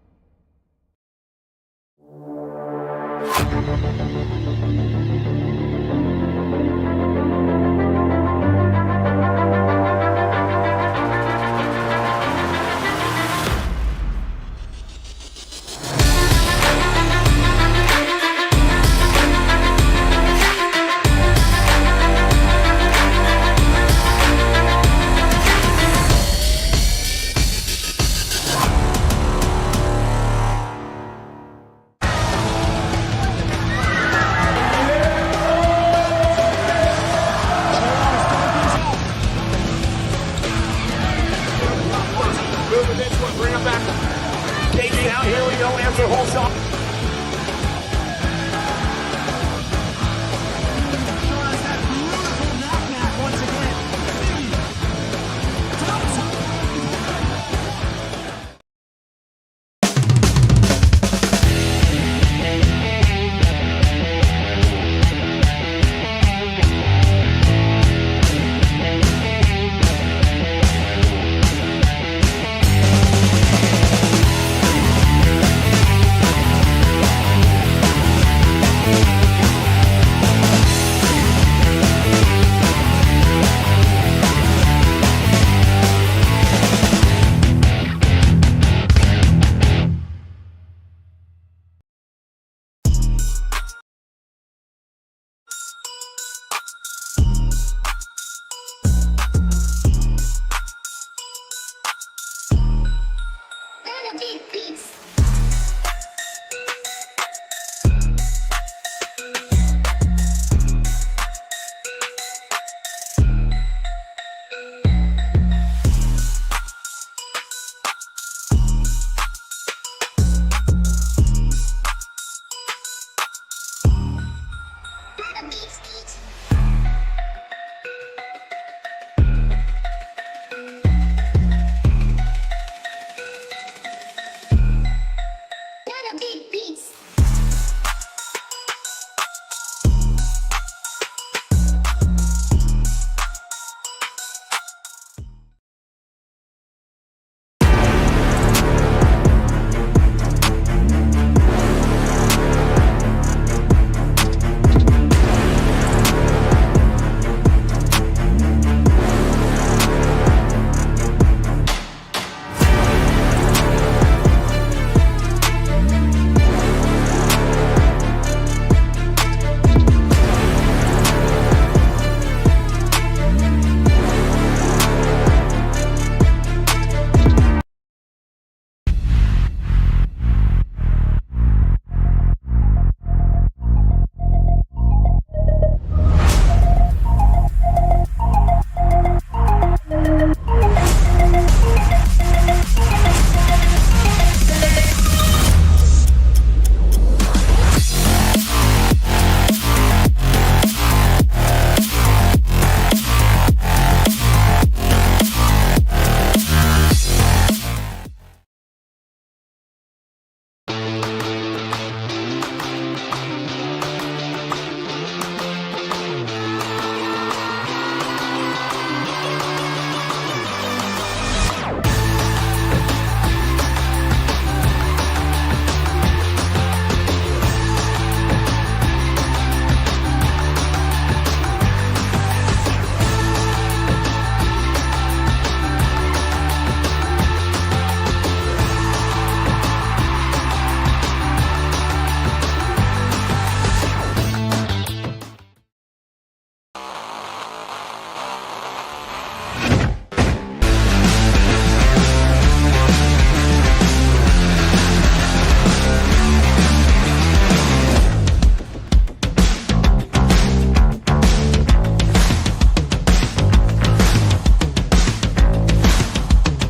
Moving this one, bring him back. KG out, here we go, answer whole shot.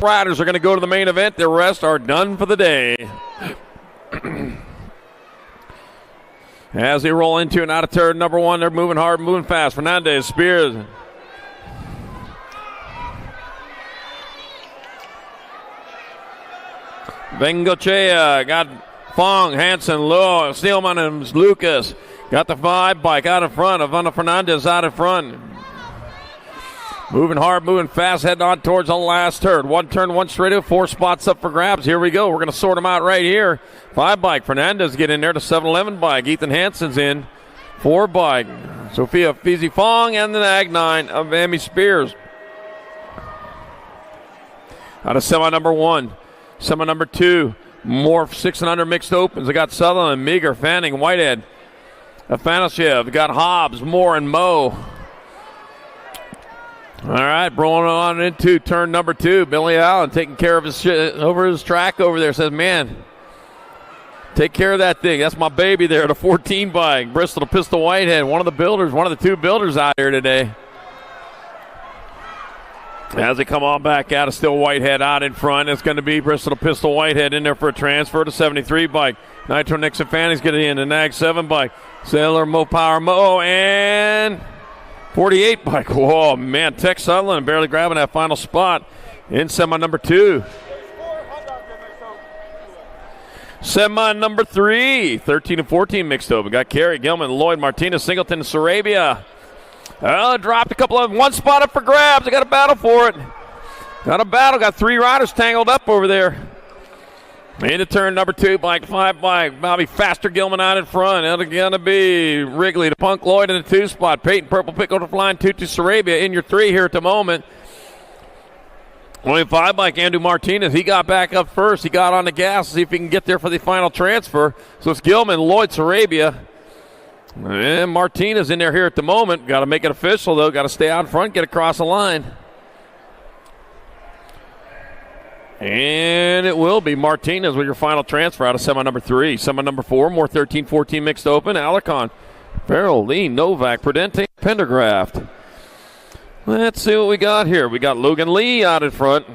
riders are going to go to the main event. The rest are done for the day. As they roll into and out of turn number 1, they're moving hard, moving fast. Fernandez, Spears. Bengochea got Fong, Hansen, Lowe, Steelman, and Lucas. Got the 5 bike out in front. Avana Fernandez out in front. Moving hard, moving fast, heading on towards the last turn. 1 turn, 1 straight, 4 spots up for grabs. Here we go. We're going to sort them out right here. 5 bike. Fernandez get in there. The 7-11 bike. Ethan Hansen's in. 4 bike. Sophia Fizi Fong and the Ag 9 of Amy Spears. Out of semi number 1. Semi number 2. More 6 and under mixed opens. I got Sutherland, Meager, Fanning, Whitehead. Afanasyev. Got Hobbs, Moore, and Moe. All right, rolling on into turn number 2. Billy Allen taking care of his shit over his track over there. Says, man, take care of that thing. That's my baby there, the 14 bike. Bristol to Pistol Whitehead, one of the 2 builders out here today. As they come on back out, it's still Whitehead out in front. It's going to be Bristol to Pistol Whitehead in there for a transfer to 73 bike. Nitro Nixon Fanny's getting in. The Nag 7 bike. Sailor, Mo Power, Mo, and 48 bike. Whoa, man. Tex Sutherland barely grabbing that final spot in semi number 2. Semi number 3. 13 and 14 mixed open. Got Carey, Gilman, Lloyd, Martinez, Singleton, Sarabia. Dropped a couple of 1 spot up for grabs. They got a battle for it. Got 3 riders tangled up over there. Into turn number 2, bike 5 bike. Bobby Faster, Gilman out in front. It's going to be Wrigley to Punk Lloyd in the 2 spot. Peyton Purple Pickle to Flying Tutu Sarabia in your 3 here at the moment. Only 5 bike Andrew Martinez. He got back up first. He got on the gas to see if he can get there for the final transfer. So it's Gilman, Lloyd, Sarabia. And Martinez in there here at the moment. Got to make it official, though. Got to stay out in front, get across the line. And it will be Martinez with your final transfer out of semi number 3. Semi number 4, more 13-14 mixed open. Alarcon, Farrell, Lee, Novak, Prudente, Pendergraft. Let's see what we got here. We got Logan Lee out in front.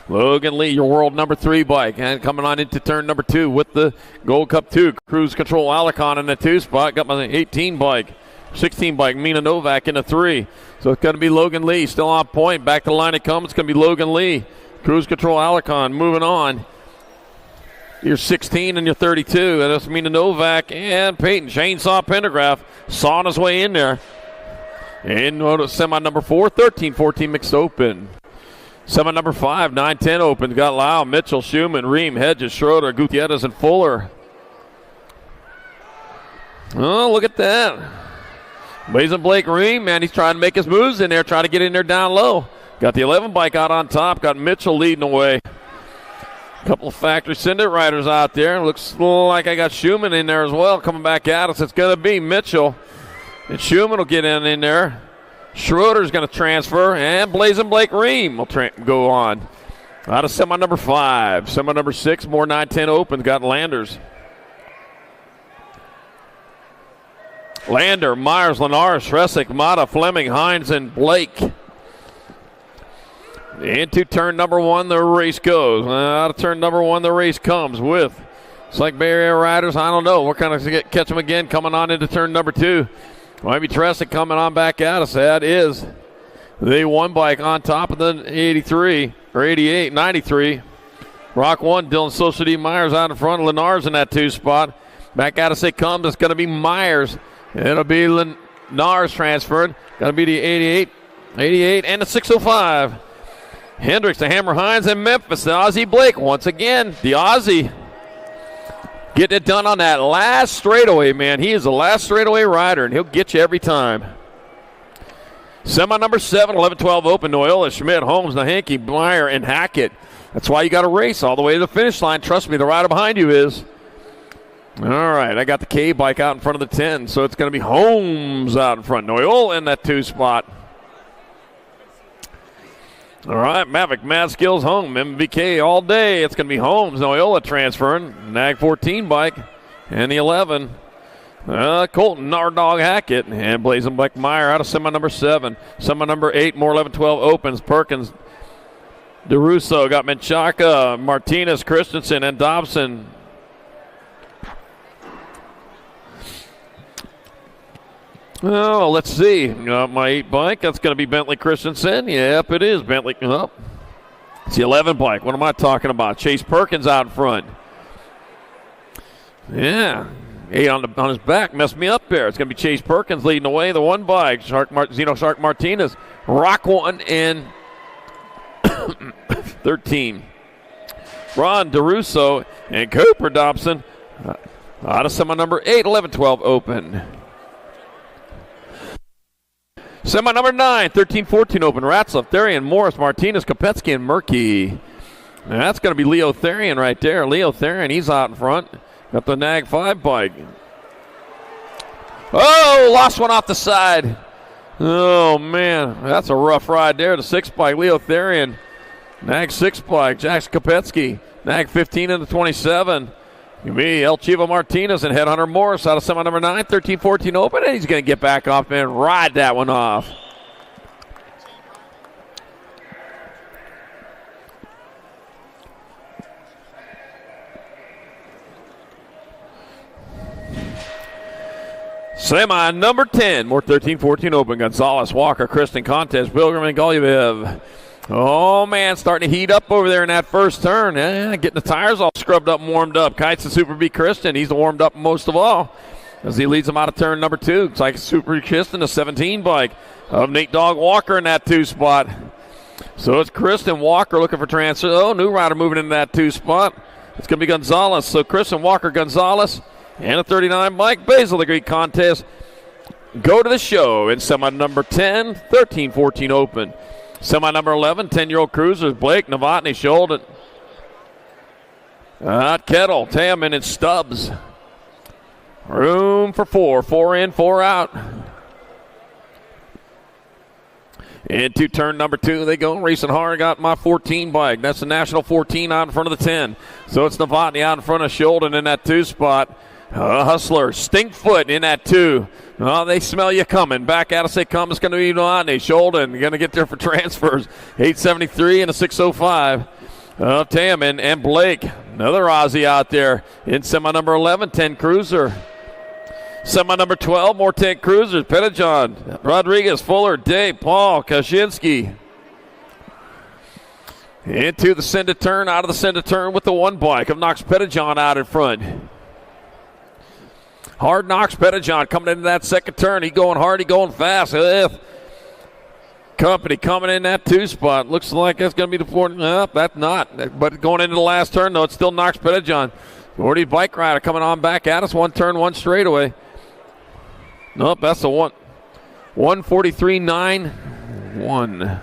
Logan Lee, your world number 3 bike. And coming on into turn number 2 with the Gold Cup 2. Cruise Control Alarcon in the 2 spot. Got my 18 bike. 16 bike, Mina Novak in the 3. So it's going to be Logan Lee still on point. Back to the line it comes. It's going to be Logan Lee. Cruise Control Alarcon moving on. You're 16 and you're 32. And that's Mina Novak and Peyton. Chainsaw Pendergraph sawing his way in there. In semi number 4, 13-14 mixed open. Semi number 5, 9-10 open. Got Lau, Mitchell, Schumann, Ream, Hedges, Schroeder, Gutierrez, and Fuller. Oh, look at that. Blazing Blake Ream, man, he's trying to make his moves in there, trying to get in there down low. Got the 11 bike out on top. Got Mitchell leading away. A couple of factory Syndicate riders out there. Looks like I got Schumann in there as well coming back at us. It's going to be Mitchell. And Schumann will get in there. Schroeder's going to transfer. And Blazing Blake Ream will go on. Out of semi number 5. Semi number 6, more 9-10 open. Got Landers. Lander, Myers, Linares, Shresick, Mata, Fleming, Hines, and Blake. Into turn number 1, the race goes. Out of turn number 1, the race comes with. It's like Bay Area riders, I don't know. We're kind of catch them again coming on into turn number 2. Might be Tresick coming on back at us. That is the 1 bike on top of the 83, or 88, 93. Rock 1, Dylan Society Myers out in front. Linares in that 2 spot. Back at us it comes. It's going to be Myers. It'll be Linares transferred. Going to be the 88, and the 605. Hendricks, the Hammer Hines, and Memphis. The Aussie Blake once again. The Aussie getting it done on that last straightaway, man. He is the last straightaway rider, and he'll get you every time. Semi number 7, 11-12 open. Noyola, Schmidt, Holmes, Nahanke, Meyer, and Hackett. That's why you got to race all the way to the finish line. Trust me, the rider behind you is. All right, I got the K bike out in front of the 10, so it's going to be Holmes out in front. Noyola in that 2 spot. All right, Mavic, Mad Skills, home. MVK all day. It's going to be Holmes. Noyola transferring. Nag 14 bike. And the 11. Colton, Nardog, Hackett. And Blazing Black Meyer out of semi number 7. Semi number 8, more 11-12 opens. Perkins, DeRusso got Menchaca, Martinez, Christensen, and Dobson. Oh, let's see. My 8 bike, that's going to be Bentley Christensen. Yep, it is Bentley. Oh, it's the 11 bike. What am I talking about? Chase Perkins out in front. Yeah. 8 on his back. Messed me up there. It's going to be Chase Perkins leading the way. The 1 bike, Zeno Shark Martinez. Rock 1 and 13. Ron DeRusso and Cooper Dobson out of semi number 8, 11, 12 open. Semi number 9, 13, 14 open. Ratzlaff, Therian, Morris, Martinez, Kopetsky, and Murky. Now that's going to be Leo Therian right there. Leo Therian, he's out in front. Got the Nag 5 bike. Oh, lost one off the side. Oh, man. That's a rough ride there. The 6 bike, Leo Therian. Nag 6 bike, Jackson Kopetsky. Nag 15 into 27. Give me El Chivo Martinez and Headhunter Morris out of semi number 9, 13, 14 open. And he's going to get back off and ride that one off. Semi number 10, more 13, 14 open. Gonzalez, Walker, Kristen, Contest, Bilgerman, and Golubiev. Oh, man, starting to heat up over there in that first turn. Getting the tires all scrubbed up and warmed up. Kites and Super B. Kristen, he's warmed up most of all as he leads them out of turn number 2. It's like Super B. Kristen, the 17 bike of Nate Dogg Walker in that 2 spot. So it's Kristen Walker looking for transfer. Oh, new rider moving into that 2 spot. It's going to be Gonzalez. So Kristen Walker, Gonzalez. And a 39 bike Basil the Greek contest. Go to the show in semi number 10, 13, 14 open. Semi number 11, 10-year-old cruisers, Blake, Novotny, Shulden. Kettle, Taman, and Stubbs. Room for 4 in, 4 out. Into turn number 2 they go. Racing hard, got my 14 bike. That's the National 14 out in front of the 10. So it's Novotny out in front of Shulden in that 2 spot. Hustler, Stinkfoot in that 2. Oh, they smell you coming. Back at us they come. It's going to be Novotny. Shulden going to get there for transfers. 873 and a 605. Taman and Blake. Another Aussie out there in semi number 11, 10 cruiser. Semi number 12, more 10 cruisers. Pettijohn, Rodriguez, Fuller, Day, Paul, Kaczynski. Into the center turn, out of the center turn with the 1 bike of Knox Pettijohn out in front. Hard Knox Pettijohn coming into that second turn. He going hard, he going fast. Company coming in that 2 spot. Looks like that's going to be the 4. No, that's not. But going into the last turn, though, it's still Knox Pettijohn. 40 bike rider coming on back at us. 1 turn, 1 straightaway. Nope, that's the 1. 1:43.91.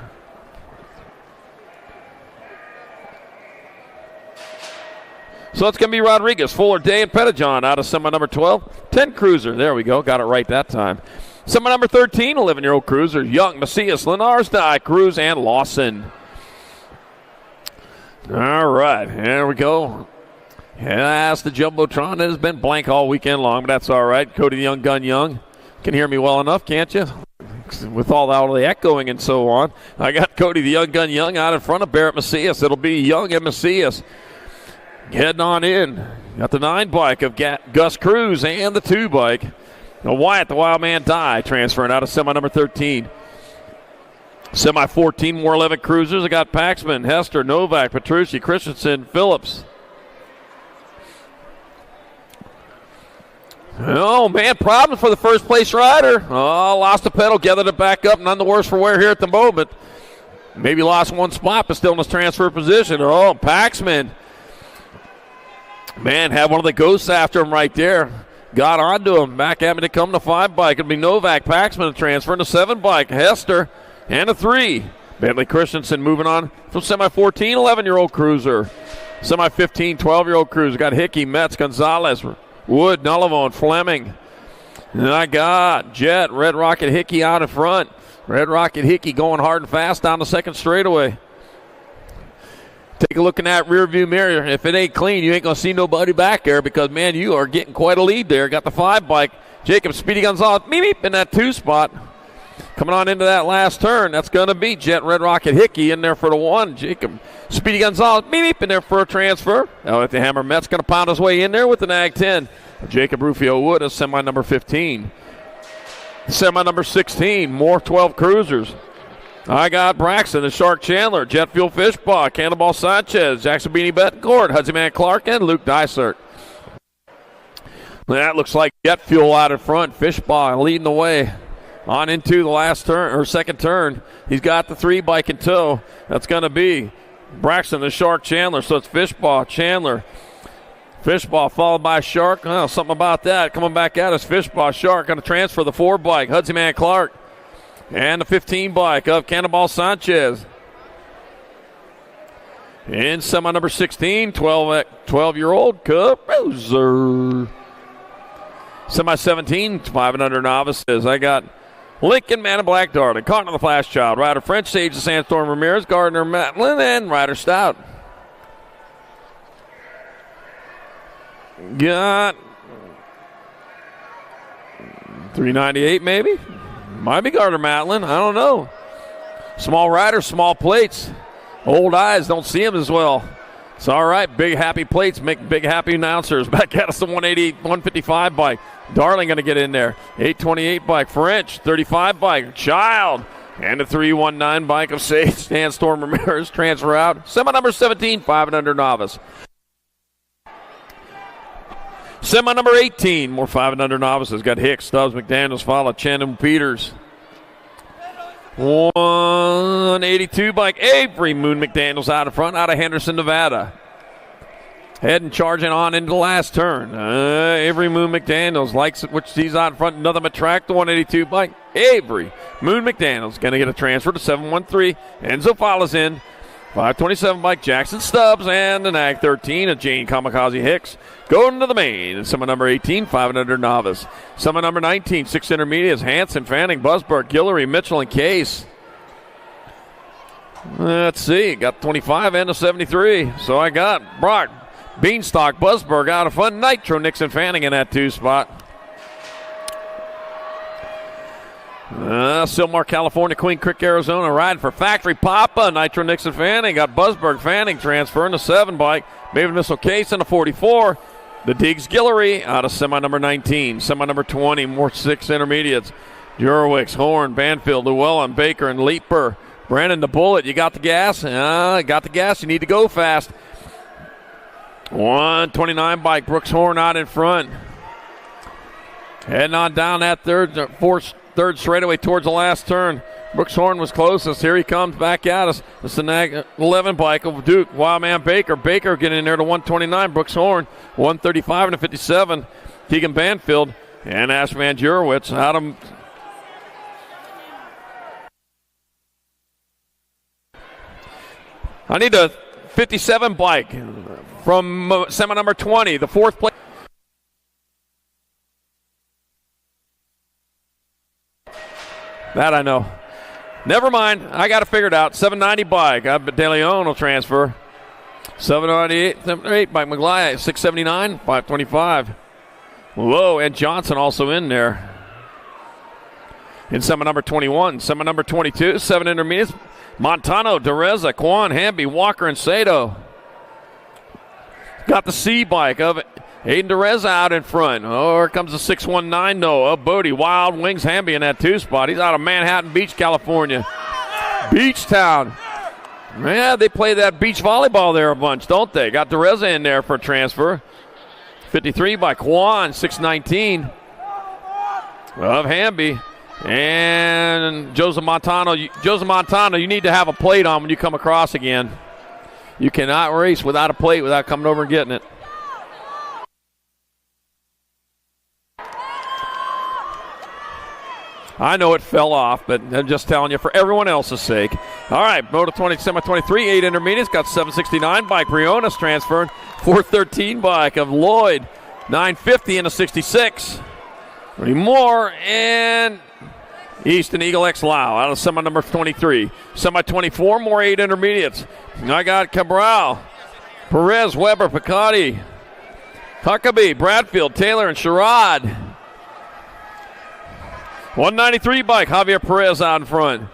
So it's going to be Rodriguez, Fuller, Day, and Pettijohn out of semi number 12. 10 cruiser. There we go. Got it right that time. Semi number 13, 11-year-old cruiser. Young, Macias, Lenars, Dye, Cruz, and Lawson. All right. There we go. And that's the Jumbotron. It has been blank all weekend long, but that's all right. Cody the Young Gun Young. Can hear me well enough, can't you? With all the echoing and so on. I got Cody the Young Gun Young out in front of Barrett Macias. It'll be Young and Macias. Heading on in. Got the 9 bike of Gus Cruz and the 2 bike. Now Wyatt, the Wild Man Die, transferring out of semi number 13. Semi 14, more 11 cruisers. I got Paxman, Hester, Novak, Petrucci, Christensen, Phillips. Oh, man, problems for the first place rider. Oh, lost the pedal, gathered it back up, none the worse for wear here at the moment. Maybe lost 1 spot, but still in his transfer position. Oh, Paxman. Man, had one of the ghosts after him right there. Got onto him. Back at me to come to 5 bike. It'll be Novak, Paxman transferring to 7 bike. Hester and a 3. Bentley Christensen moving on from semi 14, 11-year-old cruiser. Semi 15, 12-year-old cruiser. Got Hickey, Metz, Gonzalez, Wood, Nullivon, Fleming. And I got Jet, Red Rocket Hickey out in front. Red Rocket Hickey going hard and fast down the second straightaway. Take a look in that rear view mirror. If it ain't clean, you ain't going to see nobody back there because, man, you are getting quite a lead there. Got the 5 bike. Jacob Speedy Gonzalez, meep, in that 2 spot. Coming on into that last turn, that's going to be Jet Red Rocket Hickey in there for the 1. Jacob Speedy Gonzalez, beep, in there for a transfer. Now at the Hammer Met's going to pound his way in there with the nag 10. Jacob Rufio Wood is semi number 15. Semi number 16, more 12 cruisers. I got Braxton, the Shark Chandler, Jet Fuel Fishbaugh, Cannonball Sanchez, Jackson Beanie Betancourt, Hudson Man Clark, and Luke Dysert. That looks like Jet Fuel out in front. Fishbaugh leading the way on into the last turn, or second turn. He's got the 3 bike in tow. That's going to be Braxton, the Shark Chandler. So it's Fishbaugh, Chandler. Fishbaugh followed by Shark. Oh, something about that. Coming back at us, Fishbaugh, Shark going to transfer the 4 bike. Hudson Man Clark. And the 15 bike of Cannonball Sanchez. In semi number 16, 12-year-old Cruiser. Semi 17, 5 and under novices. I got Lincoln Man in Black Darling, Cotton the Flash Child, Ryder French, Sage the Sandstorm Ramirez, Gardner Matlin, and Ryder Stout. Got 398 maybe? Might be Gardner Matlin. I don't know. Small riders, small plates. Old eyes don't see him as well. It's all right. Big happy plates make big happy announcers. Back at us the 180, 155 bike. Darling going to get in there. 828 bike. French, 35 bike. Child. And the 319 bike of Sage Sandstorm Ramirez transfer out. Semi number 17, 5 and under novice. Semi number 18, more 5 and under novices. Got Hicks, Stubbs, McDaniels, Fowler, Chen, and Peters. 182 bike. Avery Moon McDaniels out in front, out of Henderson, Nevada. Heading charging on into the last turn. Avery Moon McDaniels likes it, which he's out in front. Another Matrack, the 182 bike. Avery Moon McDaniels going to get a transfer to 713. Enzo Fowler's in. 527 bike Jackson Stubbs and the nag 13 of Jane Kamikaze Hicks. Going to the main. And semi number 18, 5 and under novice. Semi number 19, 6 intermediates. Hanson, Fanning, Busberg, Guillory, Mitchell, and Case. Let's see. Got 25 and a 73. So I got Brock, Beanstalk, Busberg out of front. Nitro, Nixon, Fanning in that 2 spot. Silmar, California, Queen Creek, Arizona, riding for Factory Papa. Nitro Nixon Fanning. Got Busberg Fanning transferring the 7 bike. Maven Missile Case in the 44. The Diggs Guillory out of semi number 19. Semi number 20, more 6 intermediates. Jurwicks, Horn, Banfield, Llewellyn, Baker, and Leeper. Brandon the Bullet, you got the gas? Got the gas. You need to go fast. 129 bike. Brooks Horn out in front. Heading on down that third straightaway towards the last turn. Brooks Horn was closest. Here he comes back at us. It's the nag 11 bike of Duke. Wildman Baker. Baker getting in there to 129. Brooks Horn, 135 and a 57. Keegan Banfield and Ash Van Jurwitz out of. I need a 57 bike from semi number 20, the 4th place. That I know. Never mind. I got it figured out. 790 bike. De Leon will transfer. 798 bike. McGly, 679, 525. Whoa, and Johnson also in there. In semi number 21. Semi number 22, 7 intermediates. Montano, Dereza, Quan, Hamby, Walker, and Sato. Got the C bike of it. Aiden Dereza out in front. Oh, here comes the 619 Noah. Bodie, Wild Wings, Hamby in that 2 spot. He's out of Manhattan Beach, California. Beach Town. Man, they play that beach volleyball there a bunch, don't they? Got Dereza in there for a transfer. 53 by Quan, 619 of Hamby. And Joseph Montano, you need to have a plate on when you come across again. You cannot race without a plate without coming over and getting it. I know it fell off, but I'm just telling you for everyone else's sake. All right, Moto 20, Semi 23, 8 intermediates, got 769 bike. Briones transferred, 413 bike of Lloyd, 950 and a 66. Three more, and Easton Eagle X Lau out of semi number 23. Semi 24, more 8 intermediates. I got Cabral, Perez, Weber, Picotti, Huckabee, Bradfield, Taylor, and Sherrod. 193 bike, Javier Perez out in front.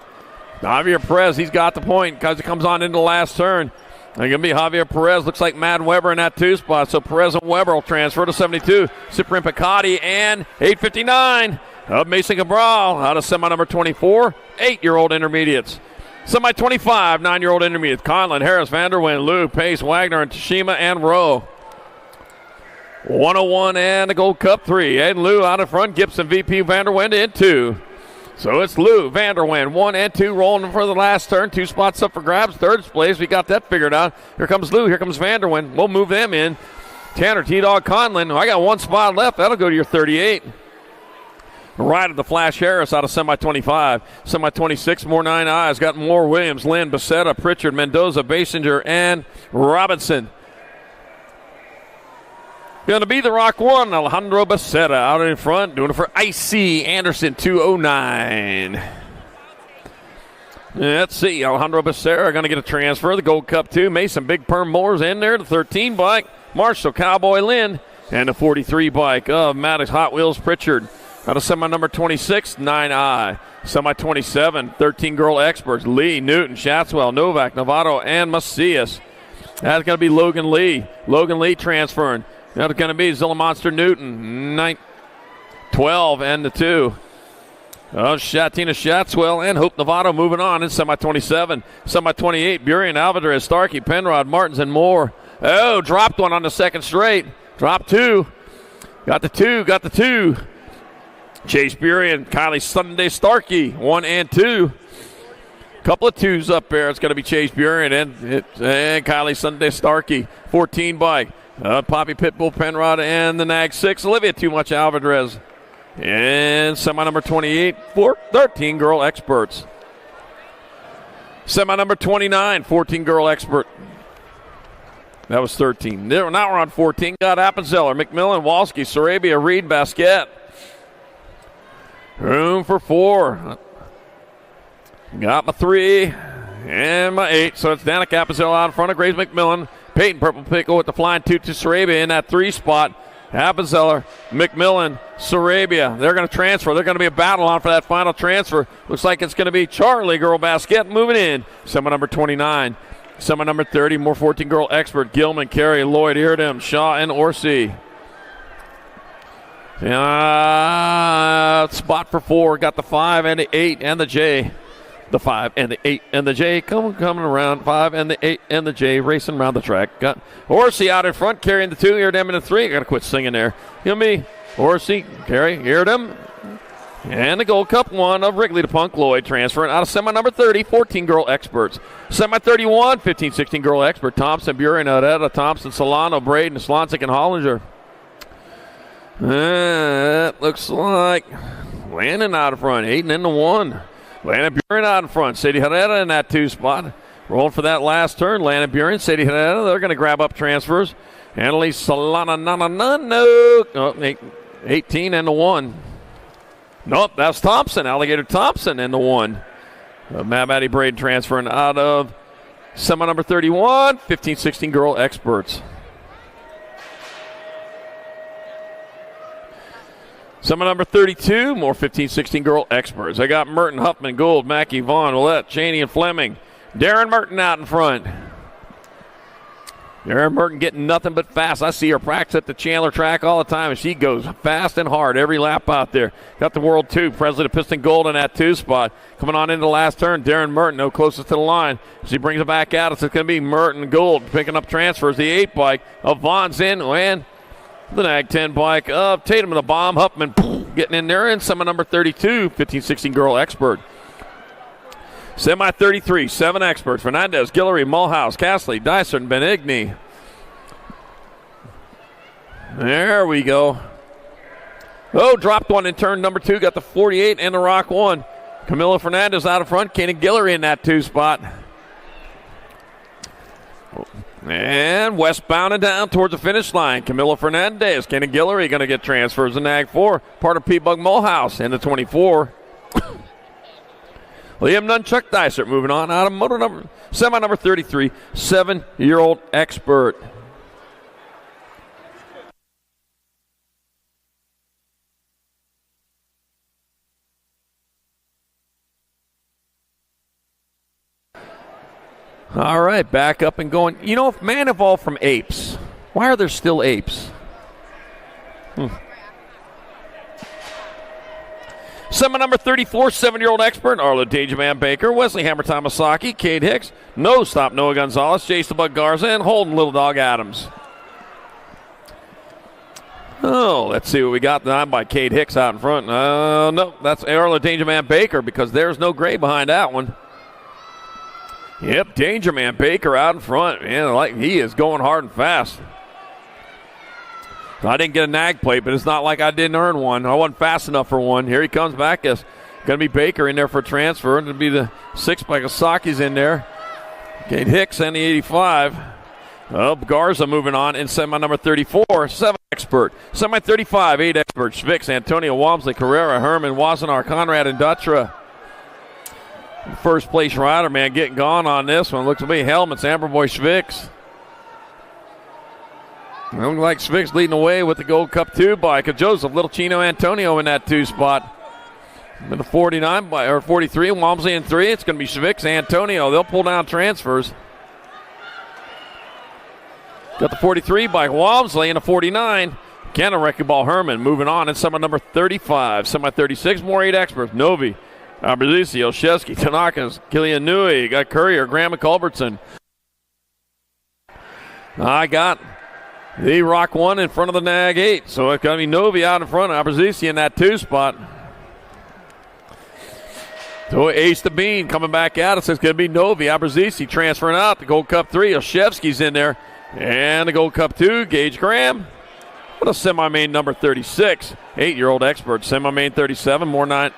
Javier Perez, he's got the point because he comes on into the last turn. They're going to be Javier Perez. Looks like Madden Weber in that 2 spot. So Perez and Weber will transfer to 72. Cyprian Picotti and 859 of Mason Cabral out of semi number 24. 8-year-old intermediates. Semi 25, 9-year-old intermediates. Conlon, Harris, Vanderwyn, Liu, Pace, Wagner, and Tashima and Rowe. 101 and the Gold Cup 3. Ed and Liu out in front. Gibson, VP, Vanderwyn in 2. So it's Lou, Vanderwyn, 1 and 2 rolling for the last turn. 2 spots up for grabs. Third place, we got that figured out. Here comes Lou, here comes Vanderwyn. We'll move them in. Tanner, T-Dog, Conlon. I got 1 spot left. That'll go to your 38. Right at the Flash Harris out of semi 25. Semi 26, more 9 eyes. Got more Williams, Lynn, Becerra, Pritchard, Mendoza, Basinger, and Robinson. Going to be the Rock 1, Alejandro Becerra out in front, doing it for Icy Anderson, 209. Let's see, Alejandro Becerra going to get a transfer. The Gold Cup 2, Mason Big Perm Moore's in there, the 13 bike, Marshall Cowboy Lynn, and the 43 bike of Maddox Hot Wheels Pritchard. Out of semi number 26, 9I. Semi 27, 13 girl experts, Lee, Newton, Shatswell, Novak, Novato, and Macias. That's going to be Logan Lee. Logan Lee transferring. That's going to be Zilla Monster Newton, 12 and the 2. Tina Shatswell and Hope Novato moving on in semi 27. Semi 28, Burien, Alvarez, Starkey, Penrod, Martins, and more. Oh, dropped one on the second straight. Dropped 2. Got the 2. Chase Burien, Kylie Sunday, Starkey, 1 and 2. Couple of 2s up there. It's going to be Chase Burien and Kylie Sunday, Starkey, 14 bike. Poppy Pitbull, Penrod, and the Nag 6. Olivia Too Much Alvarez. And semi number 28 for 13 girl experts. Semi number 29, 14 girl expert. That was 13. Now we're on 14. Got Appenzeller, McMillan, Walski, Sarabia, Reed, Basquette. Room for 4. Got my 3 and my 8. So it's Danica Appenzeller out in front of Grace McMillan. Peyton Purple Pickle with the flying 2 to Sarabia in that 3 spot. Appenzeller, McMillan, Sarabia. They're going to transfer. They're going to be a battle on for that final transfer. Looks like it's going to be Charlie Girl Basket moving in. Semi number 29. Semi number 30, more 14 girl expert. Gilman, Carey, Lloyd, Irdem, Shaw, and Orsi. Spot for 4. Got the 5 and the 8 and the J. The 5 and the 8 and the J coming around. 5 and the 8 and the J racing around the track. Got Orsi out in front, carrying the 2, Irdem in the 3. I got to quit singing there. He'll be Orsi, Carey, Irdem, and the Gold Cup 1 of Wrigley to Punk Lloyd transferring out of semi number 30, 14 girl experts. Semi 31, 15, 16 girl expert. Thompson, Burien, Odetta, Thompson, Solano, Braden, Slonsick, and Hollinger. That looks like Landon out in front, 8 and the 1. Landon Burien out in front. Sadie Herrera in that 2 spot. Rolling for that last turn. Landon Burien, Sadie Herrera. They're going to grab up transfers. Annalise Solana, no. 18 and the 1. Nope, that's Thompson. Alligator Thompson and the 1. Matt Matty Braden transferring out of semi number 31. 15, 16 girl experts. Semi number 32, more 15, 16 girl experts. I got Merton, Huffman, Gould, Mackey, Vaughn, Willette, Cheney, and Fleming. Darren Merton out in front. Darren Merton getting nothing but fast. I see her practice at the Chandler track all the time, and she goes fast and hard every lap out there. Got the World 2, Presley to Piston Gold in that 2 spot. Coming on into the last turn, Darren Merton, no closest to the line. She brings it back out. It's going to be Merton Gould picking up transfers. The 8 bike of Vaughn's in, and the Nag 10 bike of Tatum and the Bomb. Huffman getting in there, and semi number 32, 15-16 girl expert. Semi 33, 7 experts. Fernandez, Guillory, Mulhouse, Castley, Dicer, and Benigni. There we go. Oh, dropped one in turn number 2. Got the 48 and the Rock 1. Camilo Fernandez out in front. Kanan Guillory in that 2 spot. And westbound and down towards the finish line. Camilo Fernandez, Kanan Guillory going to get transfers to Nag 4. Part of P-Bug Mulhouse in the 24. Liam Nunchuck Dysert moving on out of semi number 33, 7-year-old expert. All right, back up and going. You know, if man evolved from apes, why are there still apes? Semi number 34, 7-year-old expert, Arlo Dangerman Baker, Wesley Hammer Tomasaki, Cade Hicks, No Stop Noah Gonzalez, Jace the Bug Garza, and Holden Little Dog Adams. Oh, let's see what we got. I'm by Cade Hicks out in front. No, that's Arlo Dangerman Baker because there's no gray behind that one. Yep, Dangerman Baker out in front. Man, like he is going hard and fast. I didn't get a nag plate, but it's not like I didn't earn one. I wasn't fast enough for one. Here he comes back. It's going to be Baker in there for a transfer. It'll be the 6 by Kasaki's in there. Cade Hicks and the 85. Oh, Garza moving on in semi number 34, 7 expert. Semi 35, 8 expert. Schvicks, Antonio Walmsley, Carrera, Herman, Wazenar, Conrad, and Dutra. First place rider, man, getting gone on this one. Looks to be helmets, Amberboy Schvicks. Looks like Schvicks leading away with the Gold Cup 2 bike of Joseph Little Chino Antonio in that 2 spot. With the 49 by or 43, Walmsley in 3. It's going to be Schvicks, Antonio. They'll pull down transfers. Got the 43 by Walmsley and a 49. Cannon Wrecking Ball Herman moving on in semi number 35. Semi 36, more 8 experts. Novi, Abrazisi, Olszewski, Tanakas, Killian Nui, got Courier, Graham and Culbertson. I got the Rock 1 in front of the Nag 8. So it's going to be Novi out in front of Abrazisi in that 2 spot. So Ace the Bean coming back out. It's going to be Novi, Abrazisi transferring out. The Gold Cup 3, Olszewski's in there. And the Gold Cup 2, Gage Graham. What a semi-main number 36. 8-year-old expert. Semi-main 37. More 9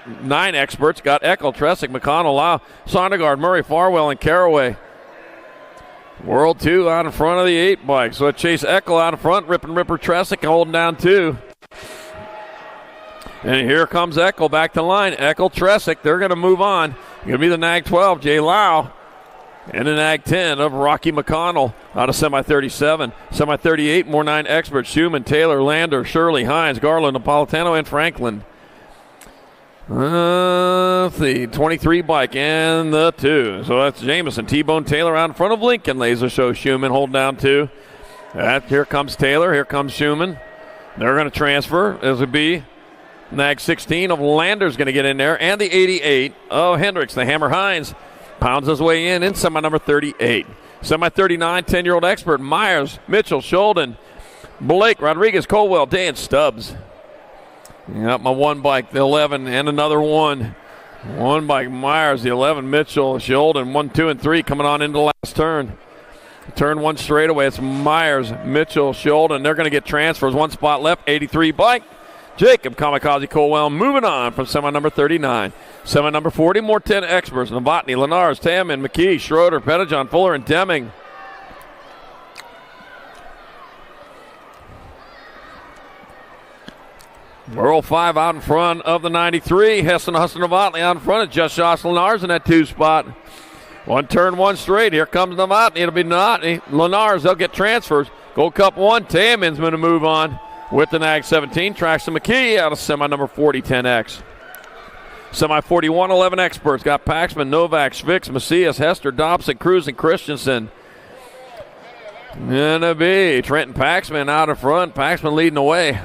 experts. Got Eckel, Tressick, McConnell, Lau, Sondergaard, Murray, Farwell, and Caraway. World 2 out in front of the 8 bike. So Chase Eckel out in front. Ripper Tressick holding down 2. And here comes Eckel back to line. Eckel, Tressick, they're going to move on. Going to be the Nag 12, Jay Lau. And the Nag 10 of Rocky McConnell out of semi 37. Semi 38, more 9 experts. Schumann, Taylor, Lander, Shirley, Hines, Garland, Napolitano, and Franklin. The 23 bike and the 2. So that's Jameson, T-Bone, Taylor out in front of Lincoln. Laser Show Schumann holding down 2. Here comes Taylor. Here comes Schumann. They're going to transfer. This would be Nag 16 of Lander's going to get in there. And the 88 of Hendricks, the Hammer Hines. Pounds his way in semi number 38. Semi 39, 10-year-old expert. Myers, Mitchell, Sholden, Blake, Rodriguez, Colwell, Dan Stubbs. Got my 1 bike, the 11, and another 1. 1 bike, Myers, the 11, Mitchell, Sholden, 1, 2, and 3 coming on into the last turn. Turn 1 straightaway. It's Myers, Mitchell, Sholden. They're going to get transfers. 1 spot left, 83 bike. Jacob Kamikaze Colwell moving on from semi number 39. Semi number 40, more 10 experts. Novotny, Lenars, Tamman, McKee, Schroeder, Pettijohn, Fuller, and Deming. Earl 5 out in front of the 93. Heston Huston Novotny out in front of just Josh Lenars in that 2 spot. 1 turn, 1 straight. Here comes Novotny. It'll be Novotny. Lenars, they'll get transfers. Gold Cup 1, Tamman's going to move on with the Nag 17. Traxton McKee out of semi number 40, 10X. Semi 41, 11 experts. Got Paxman, Novak, Schvicks, Macias, Hester, Dobson, Cruz, and Christensen. And it'll be Trenton Paxman out in front. Paxman leading the way.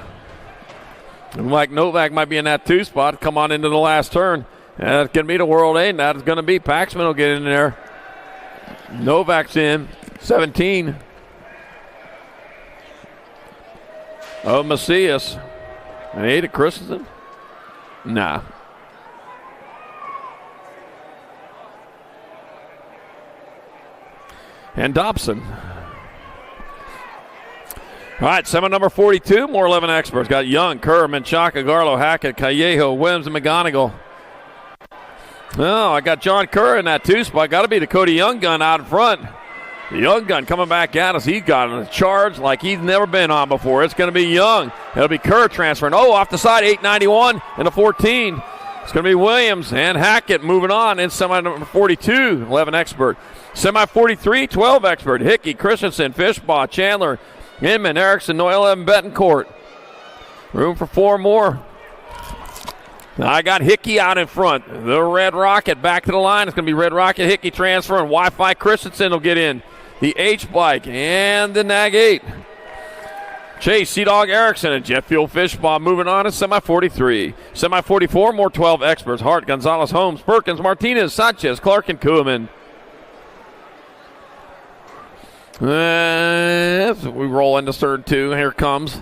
Looks like Novak might be in that 2 spot. Come on into the last turn. And it's going to be the World 8. And that's going to be Paxman will get in there. Novak's in. 17. Oh, Macias. And 8 of Christensen? Nah. And Dobson. All right, semi number 42, more 11 experts. Got Young, Kerr, Menchaca, Garlow, Hackett, Callejo, Williams, and McGonigal. Oh, I got John Kerr in that 2 spot. Got to be the Cody Young gun out in front. The Young gun coming back at us. He's got a charge like he's never been on before. It's going to be Young. It'll be Kerr transferring. Oh, off the side, 891 and a 14. It's going to be Williams and Hackett moving on in semi number 42, 11 expert. Semi 43, 12 expert. Hickey, Christensen, Fishbaugh, Chandler, Inman, Erickson, Noel, and Betancourt. Room for 4 more. I got Hickey out in front. The Red Rocket back to the line. It's going to be Red Rocket, Hickey transfer, and Wi-Fi Christensen will get in. The H-Bike and the Nag 8. Chase, Sea Dog Erickson, and Jet Fuel Fish Bomb moving on to semi-43. Semi-44, more 12 experts. Hart, Gonzalez, Holmes, Perkins, Martinez, Sanchez, Clark, and Kuhlman. As we roll into third two, here comes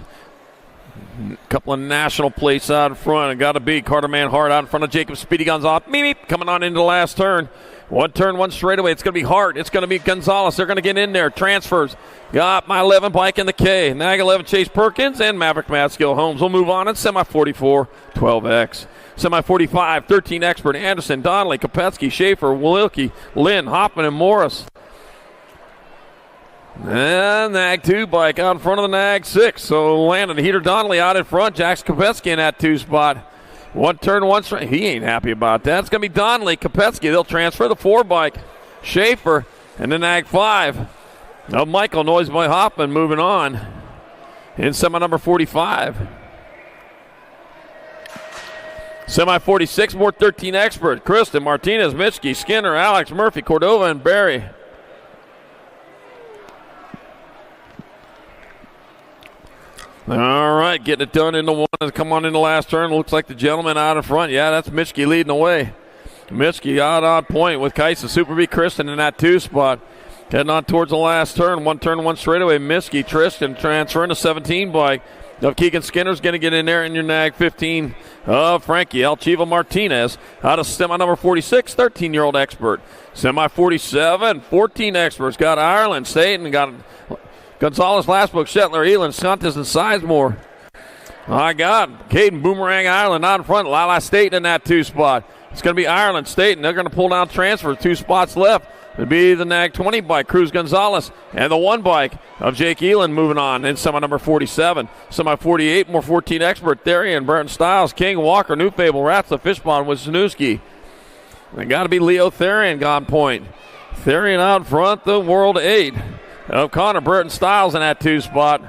a couple of national plates out in front. It got to be Carter Man Hart out in front of Jacob Speedy Gonzalez. Meep, coming on into the last turn. One turn, one straightaway. It's going to be Hart. It's going to be Gonzalez. They're going to get in there. Transfers. Got my 11 bike in the K. Nag 11 Chase Perkins and Maverick Madskill Holmes will move on in semi-44, 12X. Semi-45, 13 expert. Anderson, Donnelly, Kopetsky, Schaefer, Wilkie, Lynn, Hoffman, and Morris. And Nag 2 bike out in front of the Nag 6. So Landon Heater Donnelly out in front. Jax Kopetsky in that 2 spot. One turn, one straight. He ain't happy about that. It's going to be Donnelly, Kopetsky. They'll transfer the 4 bike. Schaefer and the Nag 5. Now Michael Noiseboy Hoffman moving on in semi number 45. Semi 46, more 13 expert. Kristen, Martinez, Mitchke, Skinner, Alex, Murphy, Cordova, and Barry. All right, getting it done in the one. Come on in the last turn. Looks like the gentleman out in front. Yeah, that's Mitchke leading the way. Mitchke out on point with Kaiser, Super B, Kristen in that 2 spot. Heading on towards the last turn. One turn, one straightaway. Mitchke, Tristan transferring to 17 bike. Keegan Skinner's going to get in there in your Nag 15. Frankie Alchiva Martinez out of semi number 46, 13-year-old expert. Semi 47, 14 experts. Got Ireland, Staten, got Gonzalez, Lastbook, Shetler, Elin, Santos, and Sizemore. I got Caden Boomerang Ireland out in front. Lala Staten in that 2 spot. It's going to be Ireland, Staten. They're going to pull down transfer. 2 spots left. It'll be the Nag 20 bike, Cruz Gonzalez, and the 1 bike of Jake Elin moving on in semi number 47. Semi 48, more 14 expert. Therian, Burton Styles, King, Walker, New Fable, Ratzla, Fishbond with Zanussi. They got to be Leo Therian gone point. Therian out front, the World 8. O'Connor, Burton Styles in that 2 spot.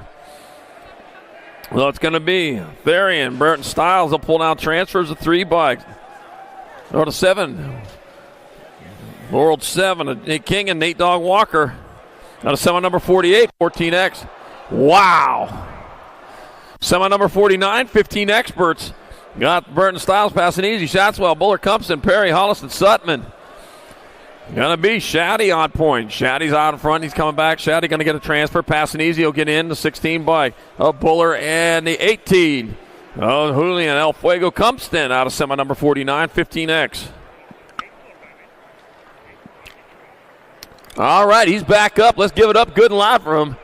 Well, it's going to be Therian, Burton Styles. They'll pull down transfers of 3 bikes. Or to 7. World 7, Nate King and Nate Dog Walker. Out of semi number 48, 14X. Wow. Semi number 49, 15 experts. Got Burton Styles passing easy. Shatswell, Buller, Cumpson, Perry, Hollis, and Sutman. Gonna be Shaddy on point. Shaddy's out in front. He's coming back. Shaddy gonna get a transfer. Passing easy. He'll get in the 16 bike of Buller and the 18. Julian El Fuego Cumpston out of semi number 49, 15X. All right, he's back up. Let's give it up good and loud for him.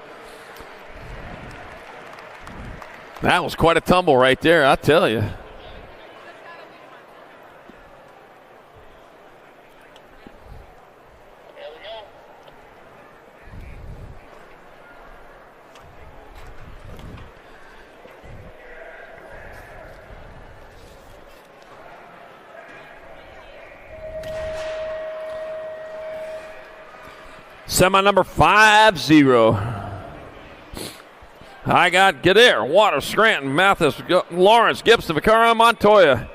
That was quite a tumble right there, I tell you. Semi number 50. I got Gadare, Waters, Scranton, Mathis, Lawrence, Gibson, Vaccaro, and Montoya.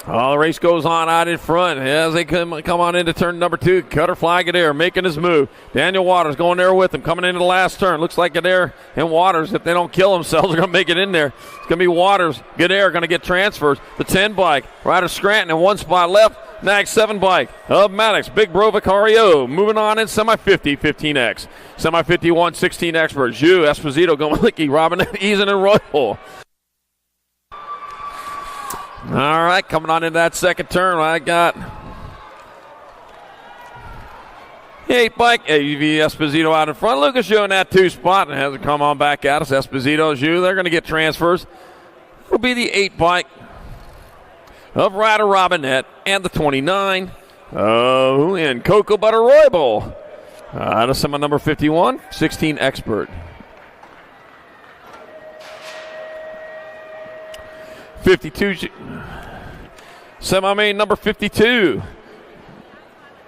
The race goes on out in front as they come on into turn number 2. Cutterfly Gadare making his move. Daniel Waters going there with him, coming into the last turn. Looks like Gadare and Waters, if they don't kill themselves, are going to make it in there. It's going to be Waters, Gadare going to get transfers. The 10 bike, Ryder Scranton in 1 spot left. Nag 7 bike of Maddox, Big Bro Vicario moving on in semi 50, 15X. Semi 51, 16 expert. Zhu, Esposito, Gomalicki, Robin, Eason, and Royal. All right, coming on into that second turn, I got 8 bike, AV Esposito out in front. Lucas Zhu in that 2 spot and has it come on back at us. Esposito, Zhu, they're going to get transfers. It'll be the 8 bike of Ryder Robinette and the 29 and Cocoa Butter Roybal. Out of semi number 51, 16 expert. 52, semi-main number 52.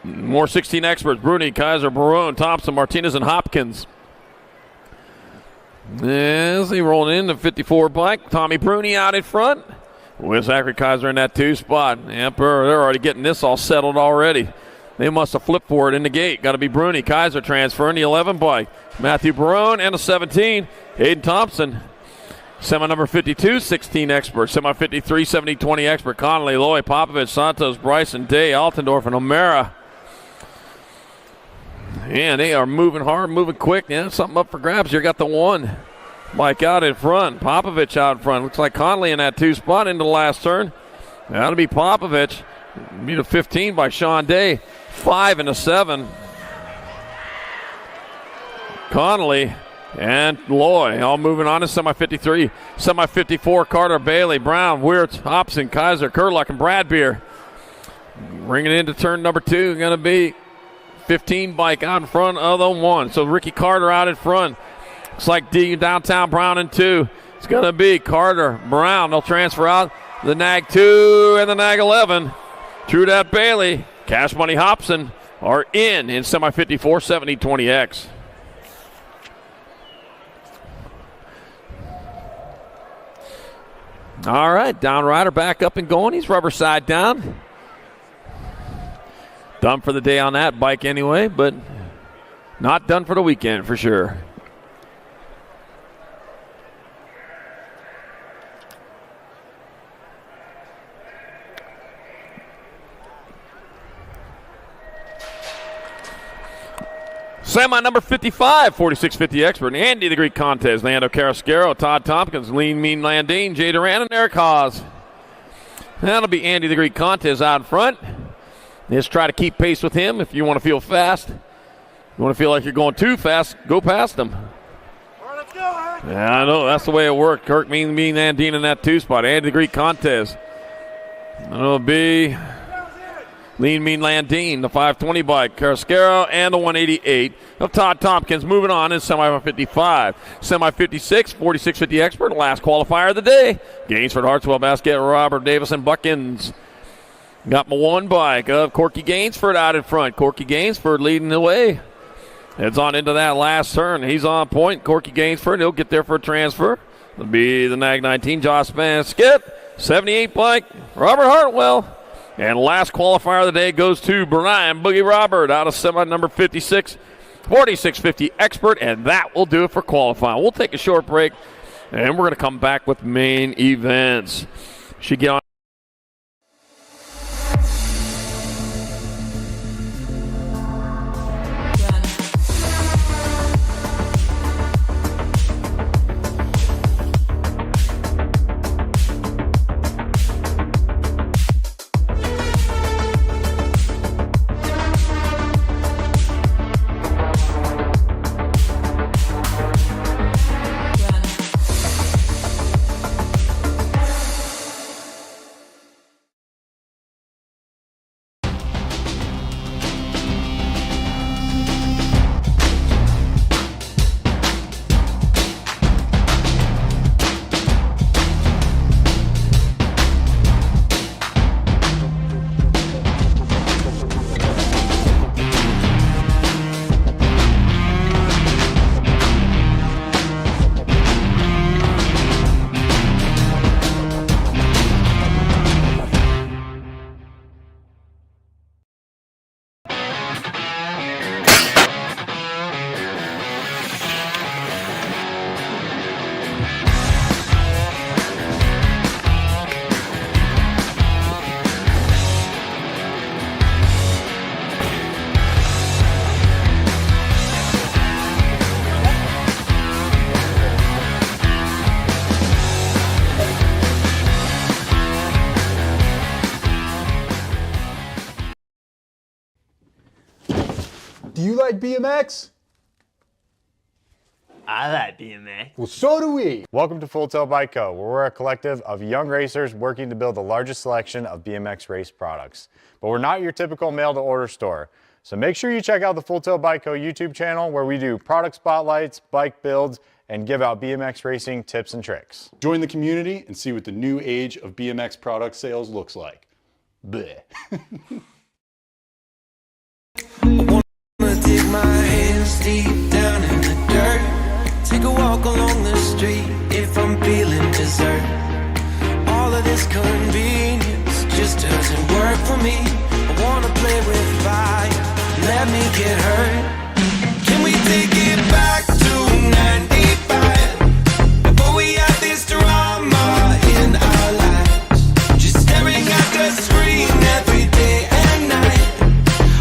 More 16 experts, Bruni, Kaiser, Barone, Thompson, Martinez, and Hopkins. As they roll in the 54 bike, Tommy Bruni out in front. with Zachary Kaiser in that 2 spot. Emperor, they're already getting this all settled already. They must have flipped for it in the gate. Got to be Bruni. Kaiser transferring the 11 bike. Matthew Barone and a 17. Hayden Thompson. Semi number 52, 16 expert. Semi 53, 70, 20 expert. Connolly, Loy, Popovich, Santos, Bryson, Day, Altendorf, and O'Mara. And they are moving hard, moving quick. Yeah, something up for grabs here. Got the 1 bike out in front. Popovich out in front. Looks like Connolly in that 2 spot into the last turn. That'll be Popovich. Beat a 15 by Sean Day. 5 and a 7. Connolly and Loy all moving on to semi 53. Semi 54, Carter, Bailey, Brown, Wirtz, Hobson, Kaiser, Kurluck, and Bradbeer. Bringing it into turn number 2. Going to be 15 bike out in front of the 1. So Ricky Carter out in front. Looks like downtown Brown in 2. It's going to be Carter, Brown. They'll transfer out the Nag 2 and the Nag 11. True that Bailey. Cash Money Hobson are in semi 54, 70, 20X. All right, Down Rider back up and going. He's rubber side down. Done for the day on that bike anyway, but not done for the weekend for sure. Semi number 55, 4650 expert, Andy the Greek contest. Lando Carrasquero, Todd Tompkins, Lean Mean Landine, Jay Duran, and Eric Haas. That'll be Andy the Greek contest out in front. Just try to keep pace with him if you want to feel fast. You want to feel like you're going too fast, go past him. All right, let's go, Hank. Yeah, I know. That's the way it worked. Kirk Mean Landine in that 2 spot. Andy the Greek contest. That'll be Lean Mean Landine, the 520 bike, Carrasquero, and the 188 of Todd Tompkins. Moving on in semi 55. Semi 56, 4650 expert, last qualifier of the day. Gainsford, Hartswell, Basket, Robert Davis, and Buckins. Got my 1 bike of Corky Gainsford out in front. Corky Gainsford leading the way. Heads on into that last turn. He's on point. Corky Gainsford, he'll get there for a transfer. It'll be the Nag 19, Josh Basket. 78 bike, Robert Hartwell. And last qualifier of the day goes to Brian Boogie Robert out of semi number 56, 4650 expert, and that will do it for qualifying. We'll take a short break, and we're going to come back with main events. Should get on. Do you like BMX? I like BMX. Well, so do we. Welcome to Full Tilt Bike Co., where we're a collective of young racers working to build the largest selection of BMX race products. But we're not your typical mail-to-order store. So make sure you check out the Full Tilt Bike Co. YouTube channel, where we do product spotlights, bike builds, and give out BMX racing tips and tricks. Join the community and see what the new age of BMX product sales looks like. Bleh. Dig my hands deep down in the dirt. Take a walk along the street if I'm feeling dessert. All of this convenience just doesn't work for me. I wanna play with fire, let me get hurt. Can we take it back to 95? Before we had this drama in our lives, just staring at the screen every day and night.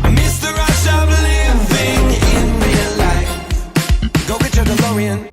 I miss the rush of living in real life. Go get your DeLorean.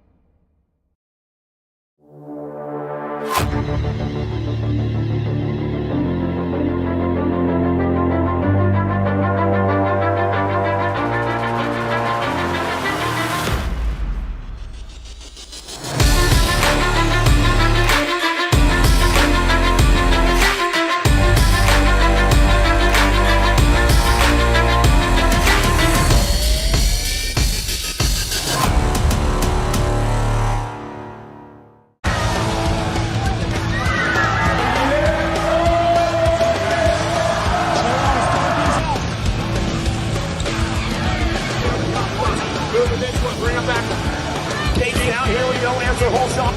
Move the next one, bring him back. Take it out, here we go, answer whole shot.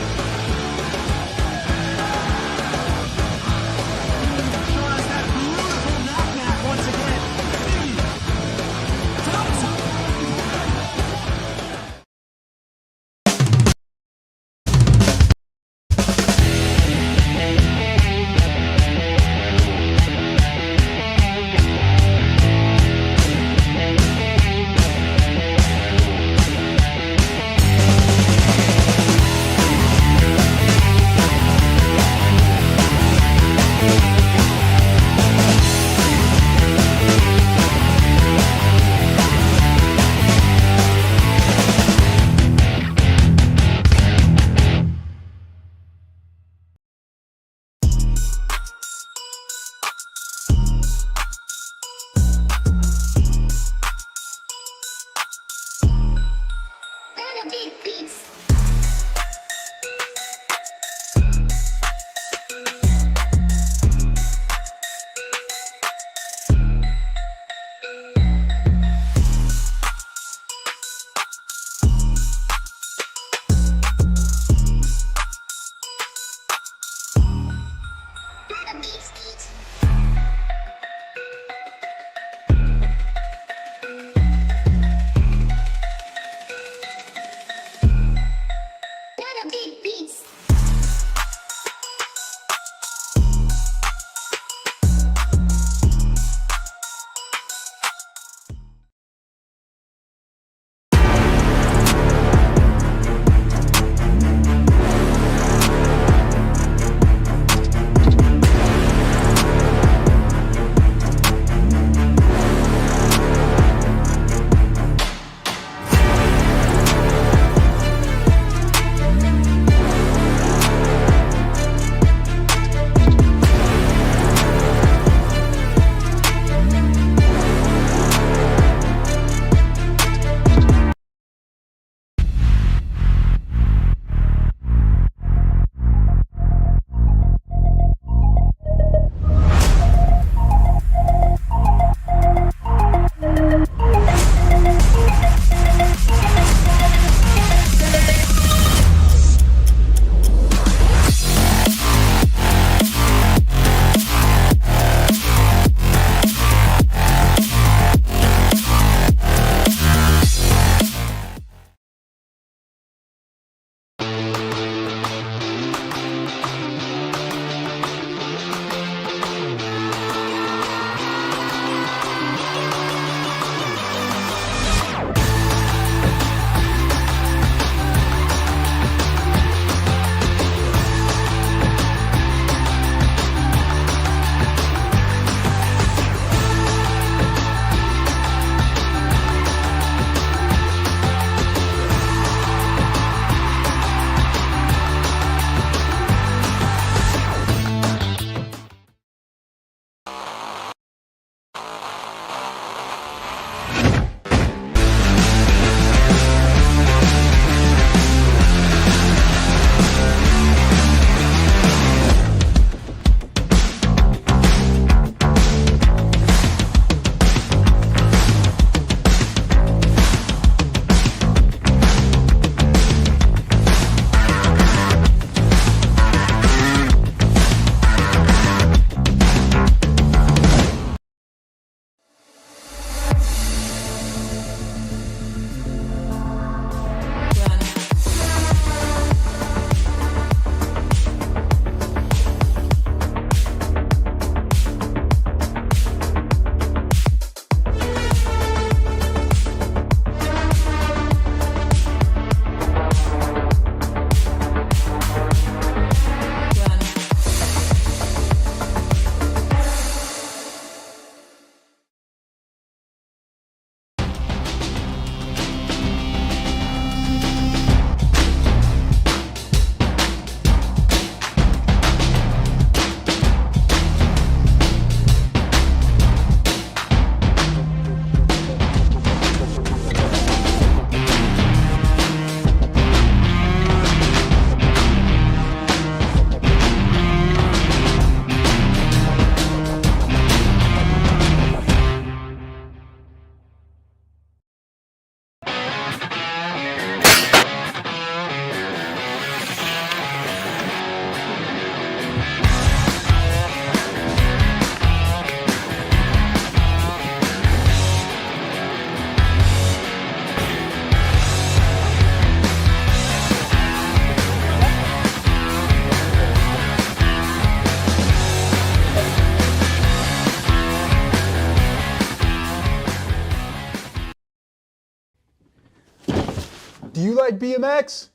like BMX?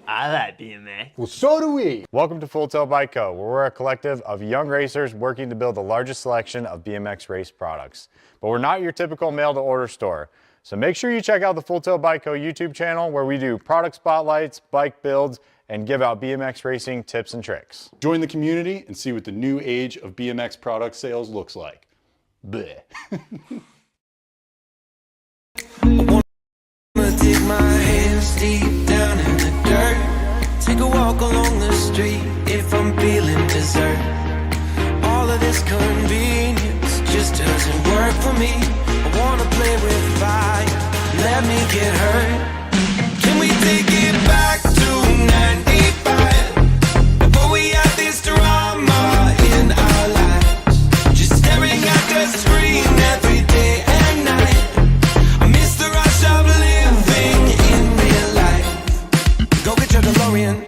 I like BMX. Well, so do we. Welcome to Full Tilt Bike Co., where we're a collective of young racers working to build the largest selection of BMX race products. But we're not your typical mail-to-order store. So make sure you check out the Full Tilt Bike Co. YouTube channel, where we do product spotlights, bike builds, and give out BMX racing tips and tricks. Join the community and see what the new age of BMX product sales looks like. Bleh. Dig my hands deep down in the dirt. Take a walk along the street if I'm feeling dessert. All of this convenience just doesn't work for me. I wanna play with fire, let me get hurt. Can we take it back to 95? Before we had this drama in our lives, just staring at the screen every day and night. I miss the rush of living in real life. Go get your DeLorean.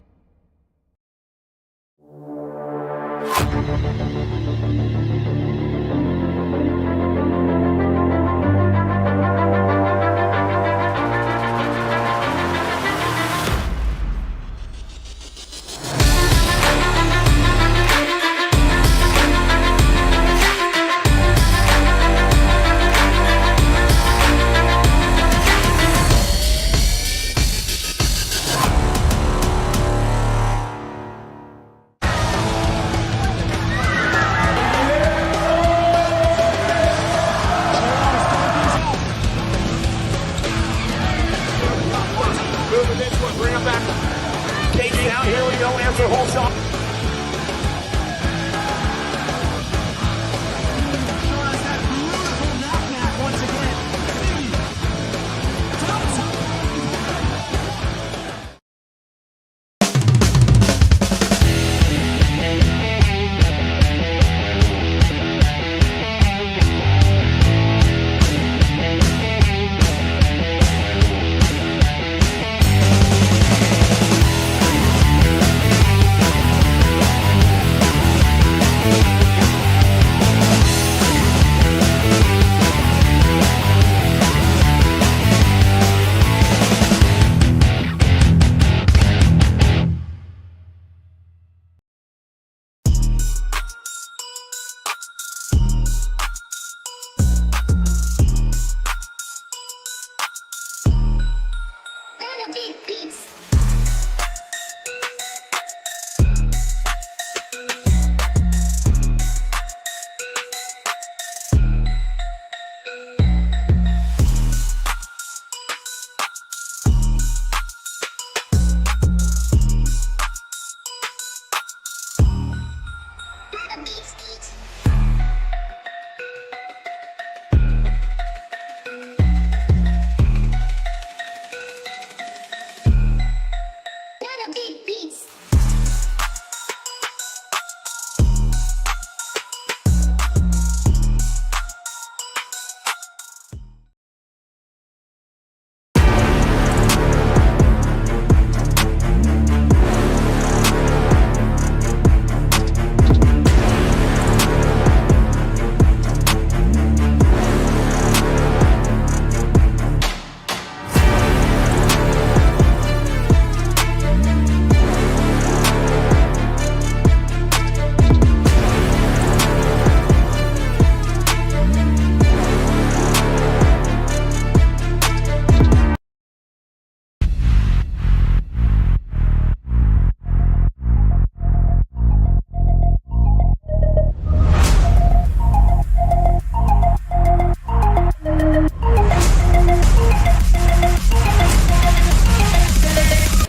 Moving this one, bring him back. KJ out, here we go, answer whole shot.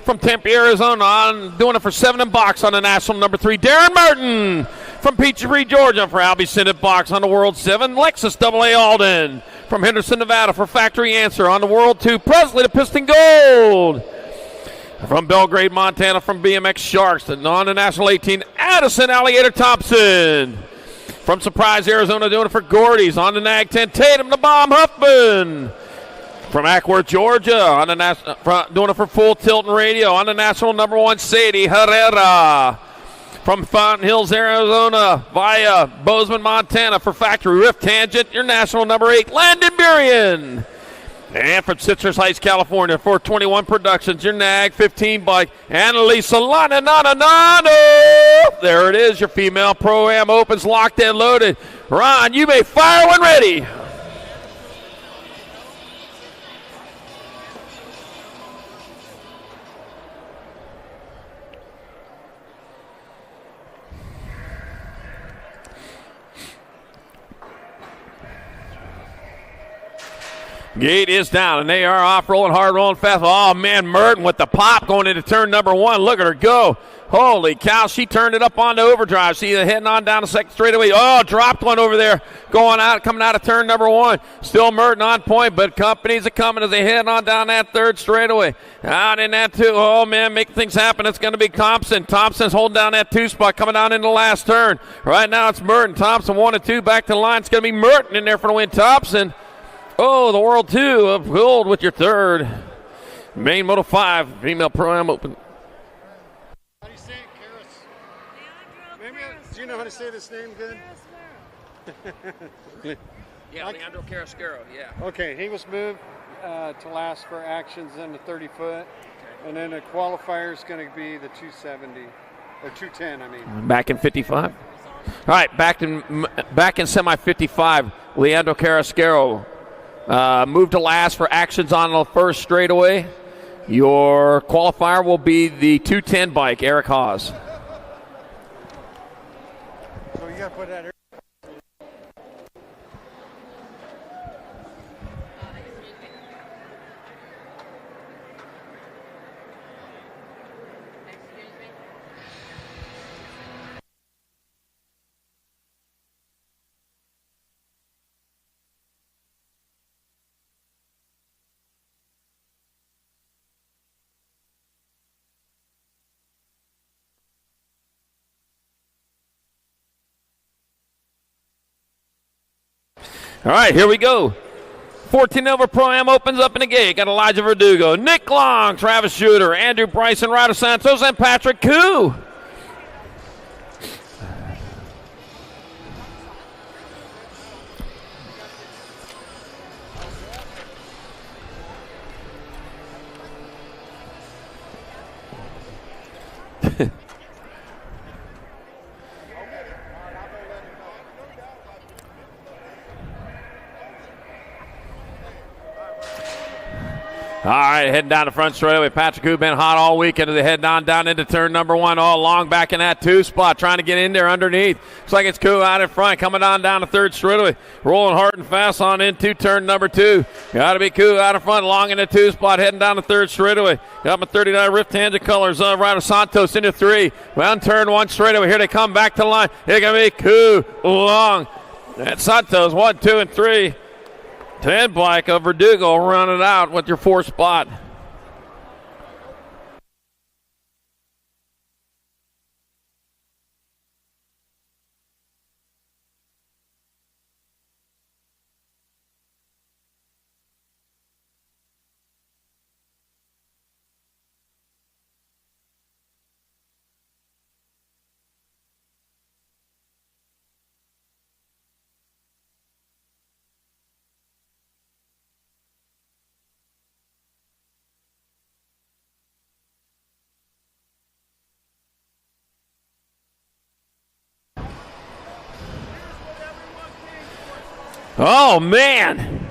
From Tempe, Arizona, on doing it for 7 in box on the national number 3, Darren Martin. From Peachtree, Georgia, for Albie Sinnott box on the World 7, Lexus AA Alden. From Henderson, Nevada, for Factory Answer on the World 2, Presley to Piston Gold. From Belgrade, Montana, from BMX Sharks, on the national 18, Addison Alligator Thompson. From Surprise, Arizona, doing it for Gordy's on the Nag 10, Tatum to Bomb Huffman. From Ackworth, Georgia, on the doing it for Full Tilt and Radio on the national number 1, Sadie Herrera. From Fountain Hills, Arizona, via Bozeman, Montana, for Factory Rift Tangent, your national number 8, Landon Burien. And from Citrus Heights, California, 421 Productions, your nag 15 bike, Annalisa Lananano. There it is, your female Pro-Am opens, locked and loaded. Ron, you may fire when ready. Gate is down, and they are off, rolling hard, rolling fast. Oh, man, Merton with the pop going into turn number 1. Look at her go. Holy cow, she turned it up on the overdrive. See, heading on down the second straightaway. Oh, dropped one over there, going out, coming out of turn number 1. Still Merton on point, but companies are coming as they head on down that third straightaway. Out in that 2. Oh, man, making things happen. It's going to be Thompson. Thompson's holding down that 2 spot, coming down in the last turn. Right now it's Merton. Thompson 1 and 2 back to the line. It's going to be Merton in there for the win. Thompson. Oh, the World 2 of gold with your third. Main Moto 5, female Pro-Am Open. How do you say it, Karis? Maybe, do you know how to say this name good? Yeah, Leandro Carrasquero, yeah. Okay, he was moved to last for actions in the 30-foot, and then the qualifier is going to be the 270, or 210, I mean. Back in 55. All right, back in semi 55, Leandro Carrasquero. Move to last for actions on the first straightaway. Your qualifier will be the 210 bike, Eric Haas. So you got to put that. All right, here we go. 14 over Pro-Am opens up in the gate. Got Elijah Verdugo, Nick Long, Travis Shooter, Andrew Bryson, Ryder Santos, and Patrick Koo. All right, heading down the front straightaway. Patrick Koo been hot all weekend as they head down into turn number 1. All long back in that 2 spot, trying to get in there underneath. Looks like it's Koo out in front, coming on down the third straightaway. Rolling hard and fast on into turn number 2. Got to be Koo out in front, long in the 2 spot, heading down the third straightaway. Got my 39 Rift Tangent colors. Ryder Santos into 3. Well, turn 1 straightaway. Here they come back to the line. Here going to be Koo long. And Santos 1, 2, and 3. 10 bike of Verdugo running out with your 4 spot. Oh, man.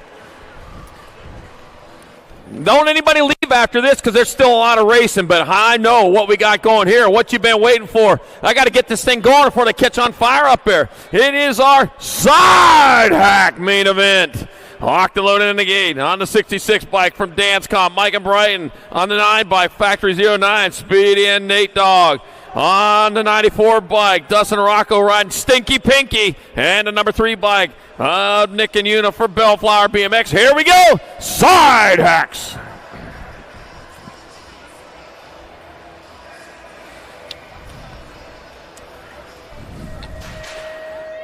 Don't anybody leave after this because there's still a lot of racing, but I know what we got going here, what you've been waiting for. I got to get this thing going before they catch on fire up there. It is our side hack main event. Locked and loaded in the gate. On the 66 bike from Dancom, Mike and Brighton. On the 9 bike, Factory 09, Speedy and Nate Dogg. On the 94 bike, Dustin Rocco riding Stinky Pinky. And the number 3 bike, Nick and Una for Bellflower BMX. Here we go. Side hacks.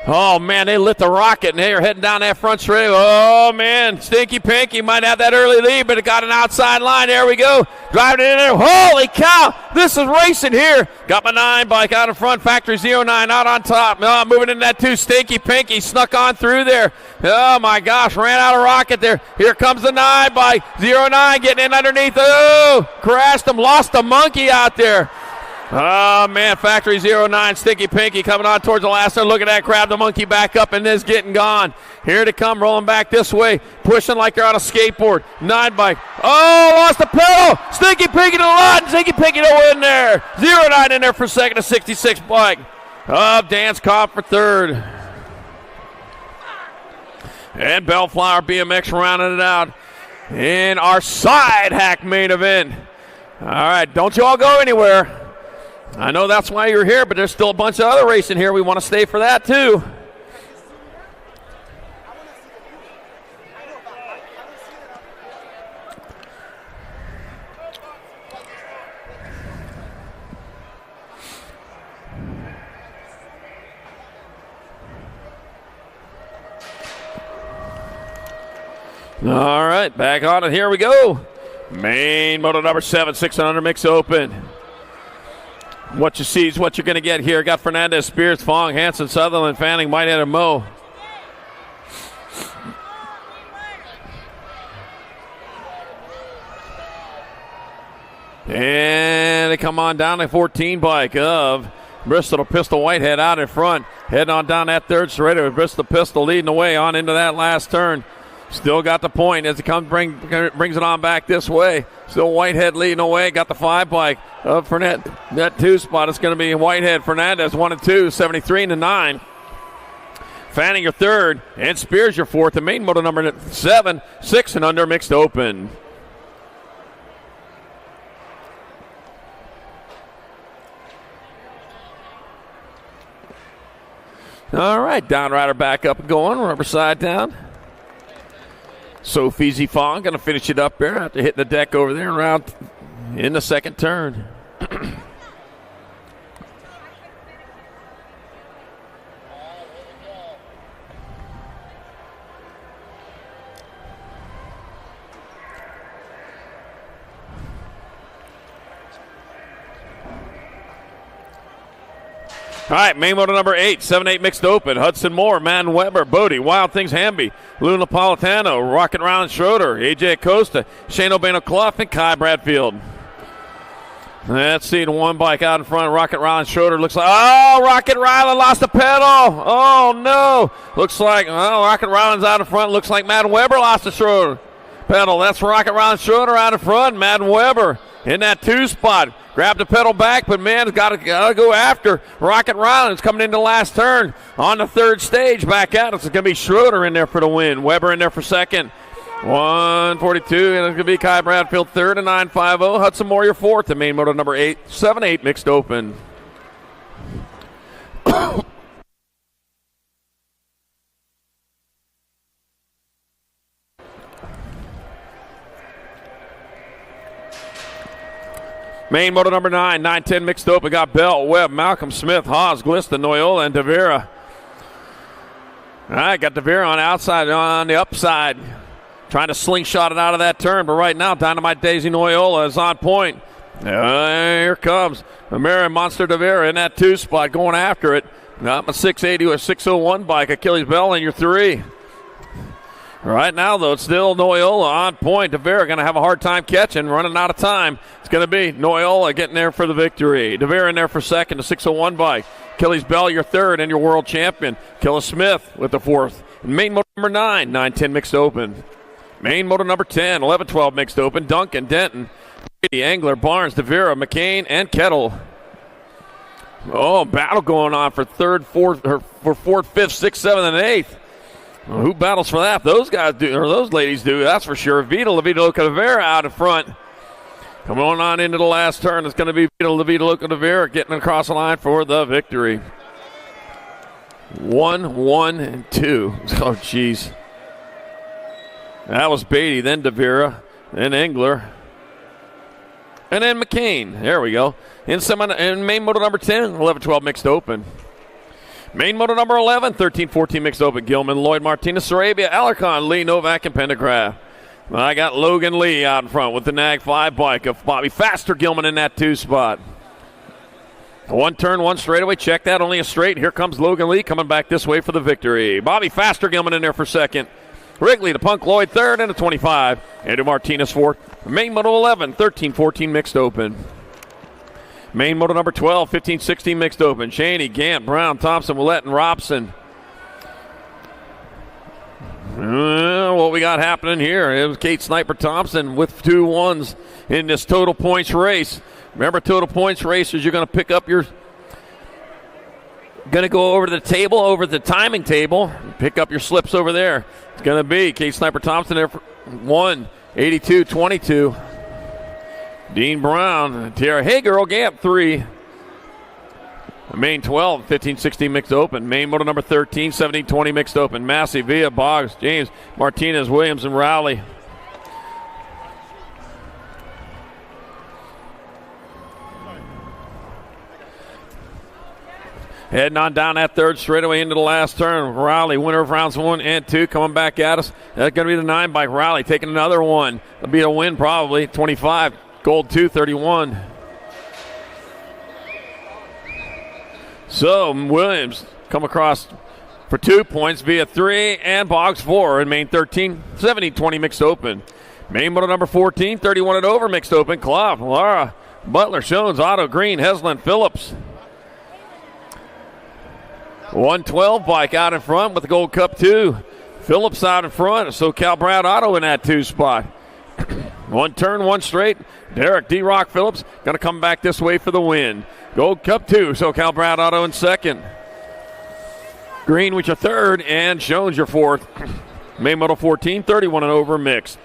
Oh, man, they lit the rocket, and they are heading down that front straight. Oh, man, Stinky Pinky might have that early lead, but it got an outside line. There we go. Driving it in there. Holy cow, this is racing here. Got my 9 bike out in front. Factory 09 out on top. Oh, moving in that 2. Stinky Pinky snuck on through there. Oh, my gosh, ran out of rocket there. Here comes the 9 bike. 09 getting in underneath. Oh, crashed him, lost the monkey out there. Oh, man, Factory 09, Stinky Pinky coming on towards the last turn. Look at that, grab the monkey back up, and is getting gone. Here to come, rolling back this way, pushing like they're on a skateboard. 9 bike. Oh, lost the pedal. Stinky Pinky to the line. Stinky Pinky to win there. 09 in there for second, a 66 bike. Oh, Dance Cobb for third. And Bellflower BMX rounding it out in our side hack main event. All right, don't you all go anywhere. I know that's why you're here, but there's still a bunch of other racing here. We want to stay for that too. All right, back on it. Here we go. Main moto number 7, 600 mix open. What you see is what you're going to get here. Got Fernandez, Spears, Fong, Hanson, Sutherland, Fanning, Whitehead, and Moe. And they come on down the 14 bike of Bristol Pistol Whitehead out in front. Heading on down that third straight with Bristol Pistol leading the way on into that last turn. Still got the point as it comes, brings it on back this way. Still Whitehead leading away. Got the 5 bike of Fernandez. That 2 spot is going to be Whitehead, Fernandez 1 and 2, 73 and 9. Fanning your third, and Spears your fourth. The main moto number 7, 6 and under mixed open. All right, Downrider back up and going. Rubber side down. So Feezy Fong going to finish it up there after hitting the deck over there around in the second turn. All right, main moto number 8, 7-8 mixed open. Hudson Moore, Madden Weber, Bodie, Wild Things Hamby, Lou Napolitano, Rocket Ryland Schroeder, AJ Acosta, Shane O'Bano Clough, and Kai Bradfield. Let's see the 1 bike out in front. Rocket Ryland Schroeder looks like, oh, Rocket Ryland lost the pedal. Oh, no. Looks like, well, Rocket Ryland's out in front. Looks like Madden Weber lost the Schroeder pedal. That's Rocket Ryland Schroeder out in front. Madden Weber in that 2 spot. Grabbed the pedal back, but man, got to go after Rocket Ryland's coming into the last turn on the third stage. Back out. It's going to be Schroeder in there for the win. Weber in there for second. 142, and it's going to be Kai Bradfield third, and 950. Hudson Moore your fourth. The main moto number 8, 7-8 mixed open. Main moto number 9, 9-10 mixed open. Got Bell, Webb, Malcolm, Smith, Haas, Glista, Noyola, and Devera. All right, got Devera on the outside, on the upside. Trying to slingshot it out of that turn, but right now, Dynamite Daisy Noyola is on point. Here comes American Monster Devera in that 2 spot, going after it. Got a 680 or 601 bike. Achilles Bell in your 3. Right now, though, it's still Noyola on point. Devera going to have a hard time catching, running out of time. It's going to be Noyola getting there for the victory. Devera in there for second, a 601 bike. Achilles Bell, your third, and your world champion. Killa Smith with the fourth. Main moto number 9, 9-10 mixed open. Main moto number 10, 11-12 mixed open. Duncan, Denton, Angler, Barnes, Devera, McCain, and Kettle. Oh, battle going on for third, fourth, or for fourth, fifth, sixth, seventh, and eighth. Well, who battles for that? Those guys do, or those ladies do, that's for sure. Vita Levita out in front. Coming on into the last turn, it's going to be Vita Levita getting across the line for the victory. 1, 1, and 2. Oh, jeez. That was Beatty, then Devera, then Engler, and then McCain. There we go. In main moto number 10, 11-12 mixed open. Main motor number 11, 13-14 mixed open. Gilman, Lloyd, Martinez, Sarabia, Alarcon, Lee, Novak, and Pendergraft. I got Logan Lee out in front with the Nag 5 bike of Bobby Faster Gilman in that 2 spot. One turn, one straightaway. Check that, only a straight. Here comes Logan Lee coming back this way for the victory. Bobby Faster Gilman in there for second. Wrigley to Punk Lloyd third and a 25. Andrew Martinez fourth. Main motor 11, 13-14 mixed open. Main motor number 12, 15-16 mixed open. Cheney, Gant, Brown, Thompson, Willett, and Robson. What we got happening here? It was Kate Sniper Thompson with 2 1s in this total points race. Remember, total points races, you're going to pick up your... Going to go over to the table, over the timing table, pick up your slips over there. It's going to be Kate Sniper Thompson there for 1, 82-22. Dean Brown, Tara Hager, Gap 3. Main 12, 15-16 mixed open. Main motor number 13, 17-20 mixed open. Massey, Villa, Boggs, James, Martinez, Williams, and Rowley. Heading on down that third straightaway into the last turn. Rowley, winner of rounds 1 and 2, coming back at us. That's going to be the 9 bike. Rowley taking another one. That'll be a win probably. 25, gold 2, 31. So Williams come across for 2 points via 3 and Boggs 4 in main 13, 17-20 mixed open. Main motor number 14, 31 and over mixed open. Clough, Lara, Butler, Jones, Otto, Green, Heslin, Phillips. 112 bike out in front with the Gold Cup 2. Phillips out in front. So Cal Brad Auto in that 2 spot. One turn, one straight. Derek D-Rock Phillips going to come back this way for the win. Gold Cup 2. So Cal Brad Auto in second. Green with your third and Jones your fourth. Main Moto 14, 31 and over mixed.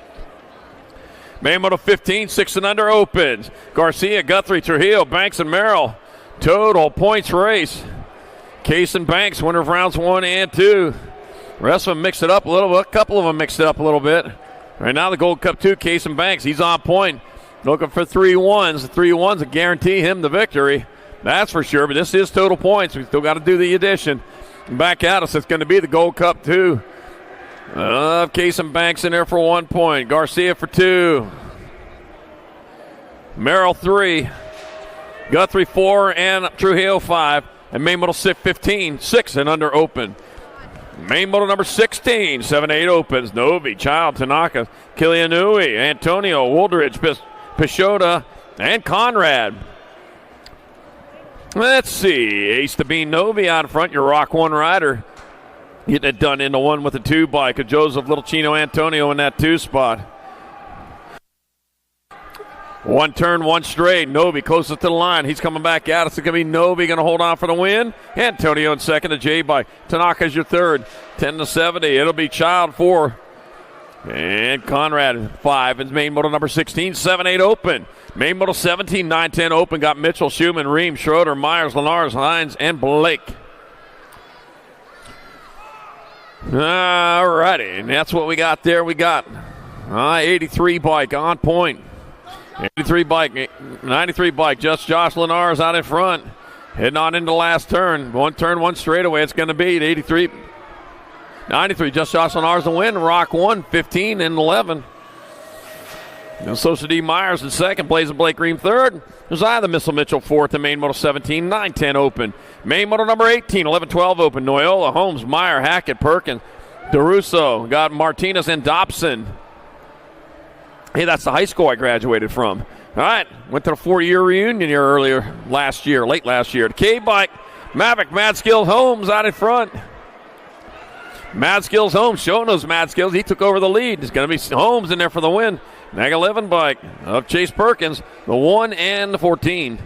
Main Moto 15, 6 and under opens. Garcia, Guthrie, Trujillo, Banks, and Merrill. Total points race. Case and Banks, winner of rounds 1 and 2. The rest of them mixed it up a little bit. A couple of them mixed it up a little bit. Right now, the Gold Cup 2, Case and Banks. He's on point. Looking for 3 1s. The 3 1s will guarantee him the victory. That's for sure. But this is total points. We still got to do the addition. Back at us, it's going to be the Gold Cup 2. Case and Banks in there for 1 point. Garcia for 2. Merrill 3. Guthrie 4 and Trujillo 5. And main model 15, 6 and under open. Main model number 16, 7-8 opens. Novi, Child, Tanaka, Kilianui, Antonio, Woldridge, Pishota, and Conrad. Let's see. Ace to Bean Novi out in front, your Rock 1 rider. Getting it done into 1 with a 2 bike of Joseph Little Chino Antonio in that 2 spot. One turn, one straight. Novi closest to the line. He's coming back at us. It's going to be Novi going to hold on for the win. Antonio in second, a J bike. Tanaka's your third. 10-70. It'll be Child 4. And Conrad 5 is main motor number 16. 7-8 open. Main motor 17, 9-10 open. Got Mitchell, Schumann, Ream, Schroeder, Myers, Lenars, Hines, and Blake. All righty. And that's what we got there. We got 83 bike on point. 83 bike, 93 bike, just Josh Lenars out in front. Heading on into the last turn. One turn, one straightaway. It's going to be 83. 93, just Josh Lenars the win. Rock 1, 15 and 11. And Social D. Myers in second. Blaze and Blake Green third. Josiah the Missile Mitchell fourth. And main motor 17, 9-10 open. Main motor number 18, 11-12 open. Noyola, Holmes, Meyer, Hackett, Perkins, DeRusso. Got Martinez and Dobson. Hey, that's the high school I graduated from. All right, went to the 4-year reunion here late last year. The K-Bike, Mavic, Mad Skills, Holmes out in front. Mad Skills, Holmes, showing those Mad Skills. He took over the lead. It's going to be Holmes in there for the win. Nag 11 bike of Chase Perkins, the 1 and the 14.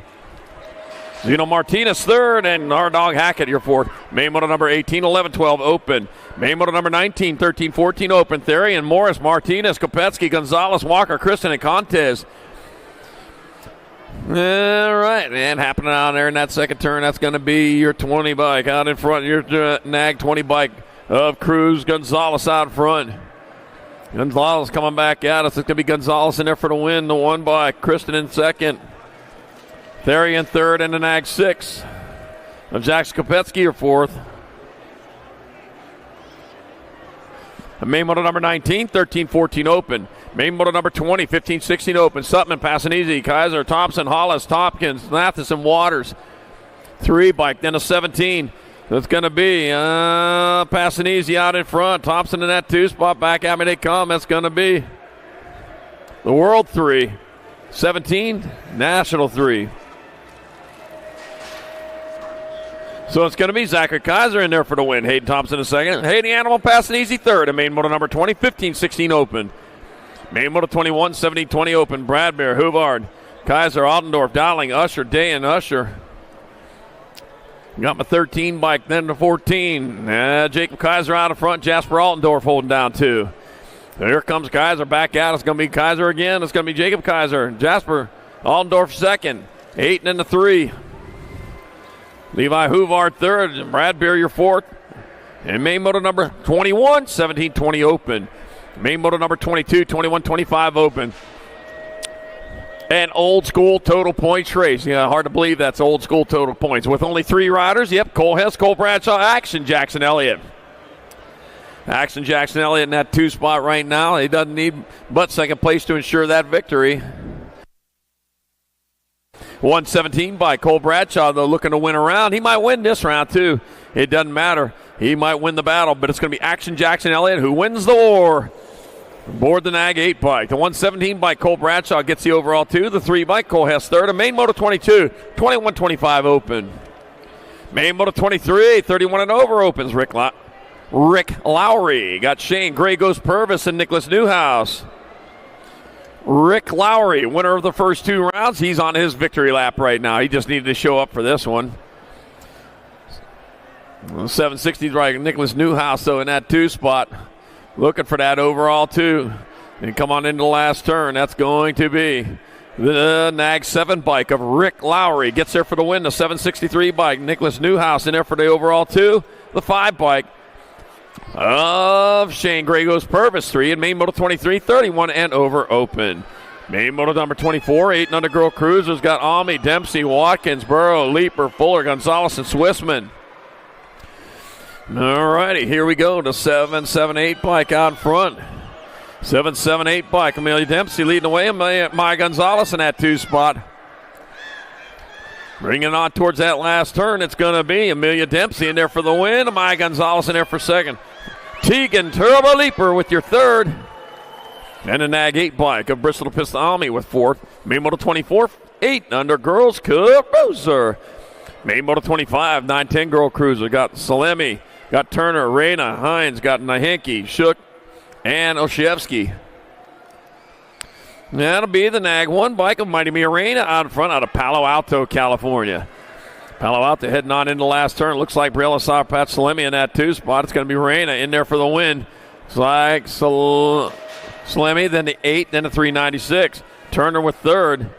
Zeno Martinez third, and our dog Hackett your fourth. Main motor number 18, 11-12 open. Main motor number 19, 13-14 open. Therian, Morris, Martinez, Kopetsky, Gonzalez, Walker, Kristen, and Contes. All right, and happening out there in that second turn, that's going to be your 20 bike out in front. Your Nag 20 bike of Cruz, Gonzalez out front. Gonzalez coming back at us. It's going to be Gonzalez in there for the win. The 1 bike, Kristen in second. Therian third, and the Nag 6 of Jackson Kopetsky your fourth. Main moto number 19, 13-14 open. Main moto number 20, 15-16 open. Sutman passing easy. Kaiser, Thompson, Hollis, Tompkins, Matheson, Waters. 3 bike, then a 17. That's going to be passing easy out in front. Thompson in that 2 spot. Back at me they come. That's going to be the World 3. 17, National 3. So it's going to be Zachary Kaiser in there for the win. Hayden Thompson in second. Hayden Animal passing easy third. And main moto number 20, 15-16 open. Main moto 21, 17-20 open. Bradbeer, Huvard, Kaiser, Aldendorf, Dowling, Usher, Day, and Usher. Got my 13 bike, then the 14. Jacob Kaiser out in front. Jasper Altendorf holding down 2. Here comes Kaiser back out. It's going to be Kaiser again. It's going to be Jacob Kaiser. Jasper Altendorf second. 8 and then the 3. Levi Huvard third. Brad Beer your fourth. And main moto number 21, 17-20 open. Main moto number 22, 21-25 open. An old school total points race. Yeah, hard to believe that's old school total points. With only 3 riders. Yep, Cole Hess, Cole Bradshaw, Action Jackson Elliott. Action Jackson Elliott in that 2 spot right now. He doesn't need but second place to ensure that victory. 117 by Cole Bradshaw, though, looking to win a round. He might win this round, too. It doesn't matter. He might win the battle, but it's going to be Action Jackson Elliott who wins the war. Aboard the Nag 8 bike. The 117 by Cole Bradshaw gets the overall 2. The 3 bike, Cole Hess third. A main moto 22, 21-25 open. Main moto 23, 31 and over opens. Rick Lowry. Got Shane Gray Ghost Purvis and Nicholas Newhouse. Rick Lowry, winner of the first 2 rounds. He's on his victory lap right now. He just needed to show up for this one. 760s right. Nicholas Newhouse, though, in that 2 spot. Looking for that overall 2. And come on into the last turn. That's going to be the Nag 7 bike of Rick Lowry. Gets there for the win. The 763 bike. Nicholas Newhouse in there for the overall 2. The 5 bike of Shane Gragos Purvis, 3 and main moto 23, 31 and over open. Main moto number 24, 8 and under girl cruisers got Almy, Dempsey, Watkins, Burrow, Leeper, Fuller, Gonzalez, and Swissman. All righty, here we go. The 778 bike out front. 778 bike. Amelia Dempsey leading the way. Maya Gonzalez in that 2 spot. Bringing it on towards that last turn, it's going to be Amelia Dempsey in there for the win. Maya Gonzalez in there for second. Tegan Turbo Leaper with your third. And a Nag 8 bike of Bristol Pista Almy with fourth. Main moto 24, 8 under girls cruiser. Main moto 25, 9-10 girl cruiser. Got Salemi, got Turner, Reyna, Hines, got Nahinki, Shook, and Oshevsky. That'll be the Nag 1 bike of Mighty Mia Reyna out in front out of Palo Alto, California. Palo Alto heading on into the last turn. Looks like Briella saw Pat Salemi in that 2 spot. It's going to be Reyna in there for the win. It's like Salemi, then the 8, then the 396. Turner with third.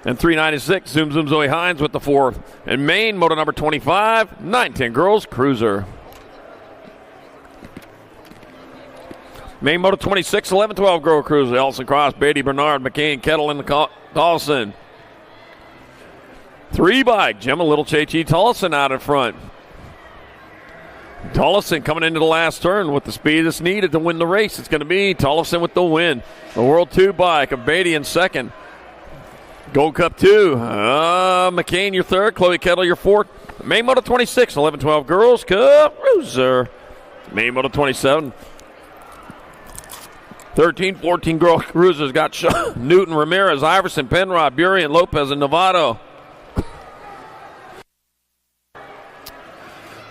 And 396, Zoom Zoe Hines with the 4th. And main moto number 25, 9-10 girls cruiser. Main moto 26, 11-12 girl cruiser. Elson Cross, Beatty, Bernard, McCain, Kettle, and Carlson. 3 bike, Gemma Little Chechi Tullison out in front. Tullison coming into the last turn with the speed that's needed to win the race. It's going to be Tullison with the win. The World 2 bike of Beatty in second. Gold Cup 2, McCain your third, Chloe Kettle your fourth. Main moto 26, 11-12 girls Cup cruiser. Main moto 27. 13-14 girl cruisers got Newton, Ramirez, Iverson, Penrod, Burien, Lopez, and Novato.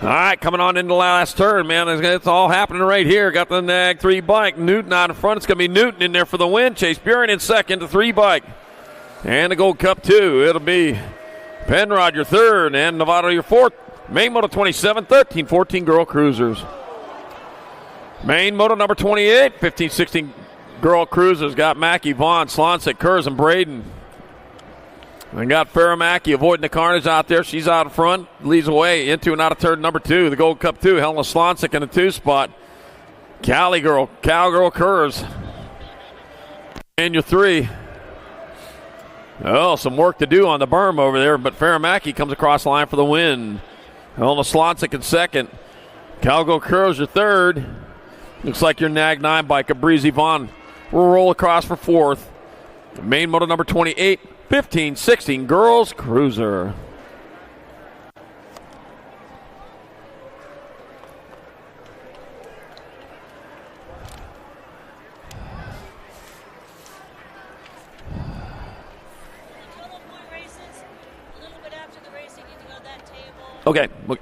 All right, coming on into the last turn, man. It's all happening right here. Got the Nag 3 bike. Newton out in front. It's going to be Newton in there for the win. Chase Burien in second, the 3 bike. And the Gold Cup 2. It'll be Penrod your third and Novato your fourth. Main moto 27, 13-14 girl cruisers. Main moto number 28, 15-16 girl cruisers. Got Mackey, Vaughn, Slonsick, Kurz, and Braden. And got Farrah Mackey avoiding the carnage out there. She's out in front, leads away into and out of turn number 2. The Gold Cup 2, Helena Slonsick in the 2 spot. Cowgirl Kurz. And your 3. Oh, some work to do on the berm over there, but Farrah Mackey comes across the line for the win. Helena Slonsick in second. Cowgirl Kurz your third. Looks like your Nag 9 bike, a Breezy Vaughn, will roll across for fourth. Main moto number 28, 15, 16, Girls Cruiser. Total point races, a little bit after the race, you need to go to that table. Okay. Look.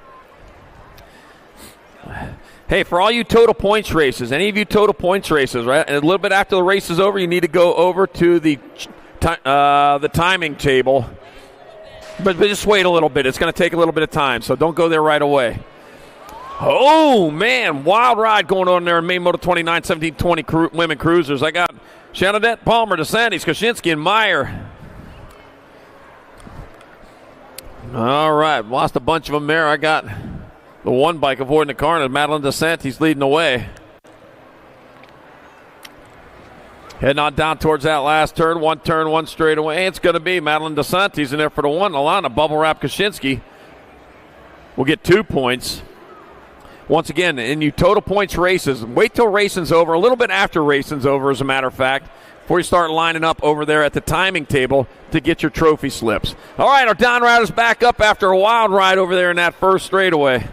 Hey, for all you total points races, any of you total points races, right? And a little bit after the race is over, you need to go over to the timing table. But just wait a little bit. It's going to take a little bit of time, so don't go there right away. Oh, man, wild ride going on there in main moto 29, 17, 20 women cruisers. I got Shanadette, Palmer, DeSantis, Kaczynski, and Meyer. All right, lost a bunch of them there. I got the one bike avoiding the car, and Madeline DeSantis leading the way. Heading on down towards that last turn, one straightaway. It's going to be Madeline DeSantis in there for the one. Alana Bubble Wrap Kaczynski will get 2 points. Once again, in you total points races, wait till racing's over, a little bit after racing's over, as a matter of fact, before you start lining up over there at the timing table to get your trophy slips. All right, our down rider's back up after a wild ride over there in that first straightaway.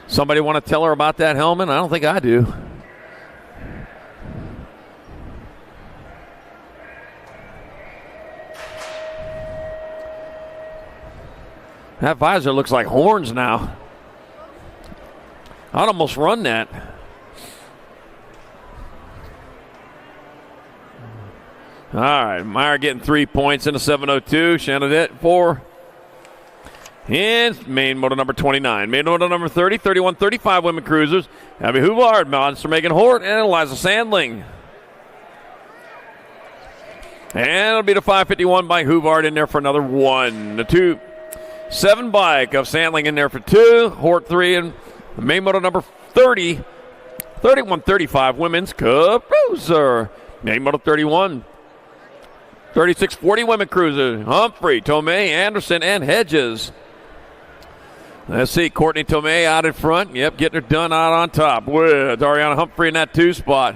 Somebody want to tell her about that helmet? I don't think I do. That visor looks like horns now. I'd almost run that. All right, Meyer getting 3 points in the 702. Shanadette 4. And main moto number 29. Main moto number 30, 31, 35 women cruisers. Abby Huvard, Monster Megan Hort, and Eliza Sandling. And it'll be the 551 by Huvard in there for another one. The 2-7 bike of Sandling in there for 2. Hort 3, and the main moto number 30, 31, 35 women's cruiser. Main moto 31. 36, 40 women cruiser. Humphrey, Tomei, Anderson, and Hedges. Let's see, Courtney Tomei out in front. Yep, getting her done out on top with Dariana Humphrey in that 2 spot.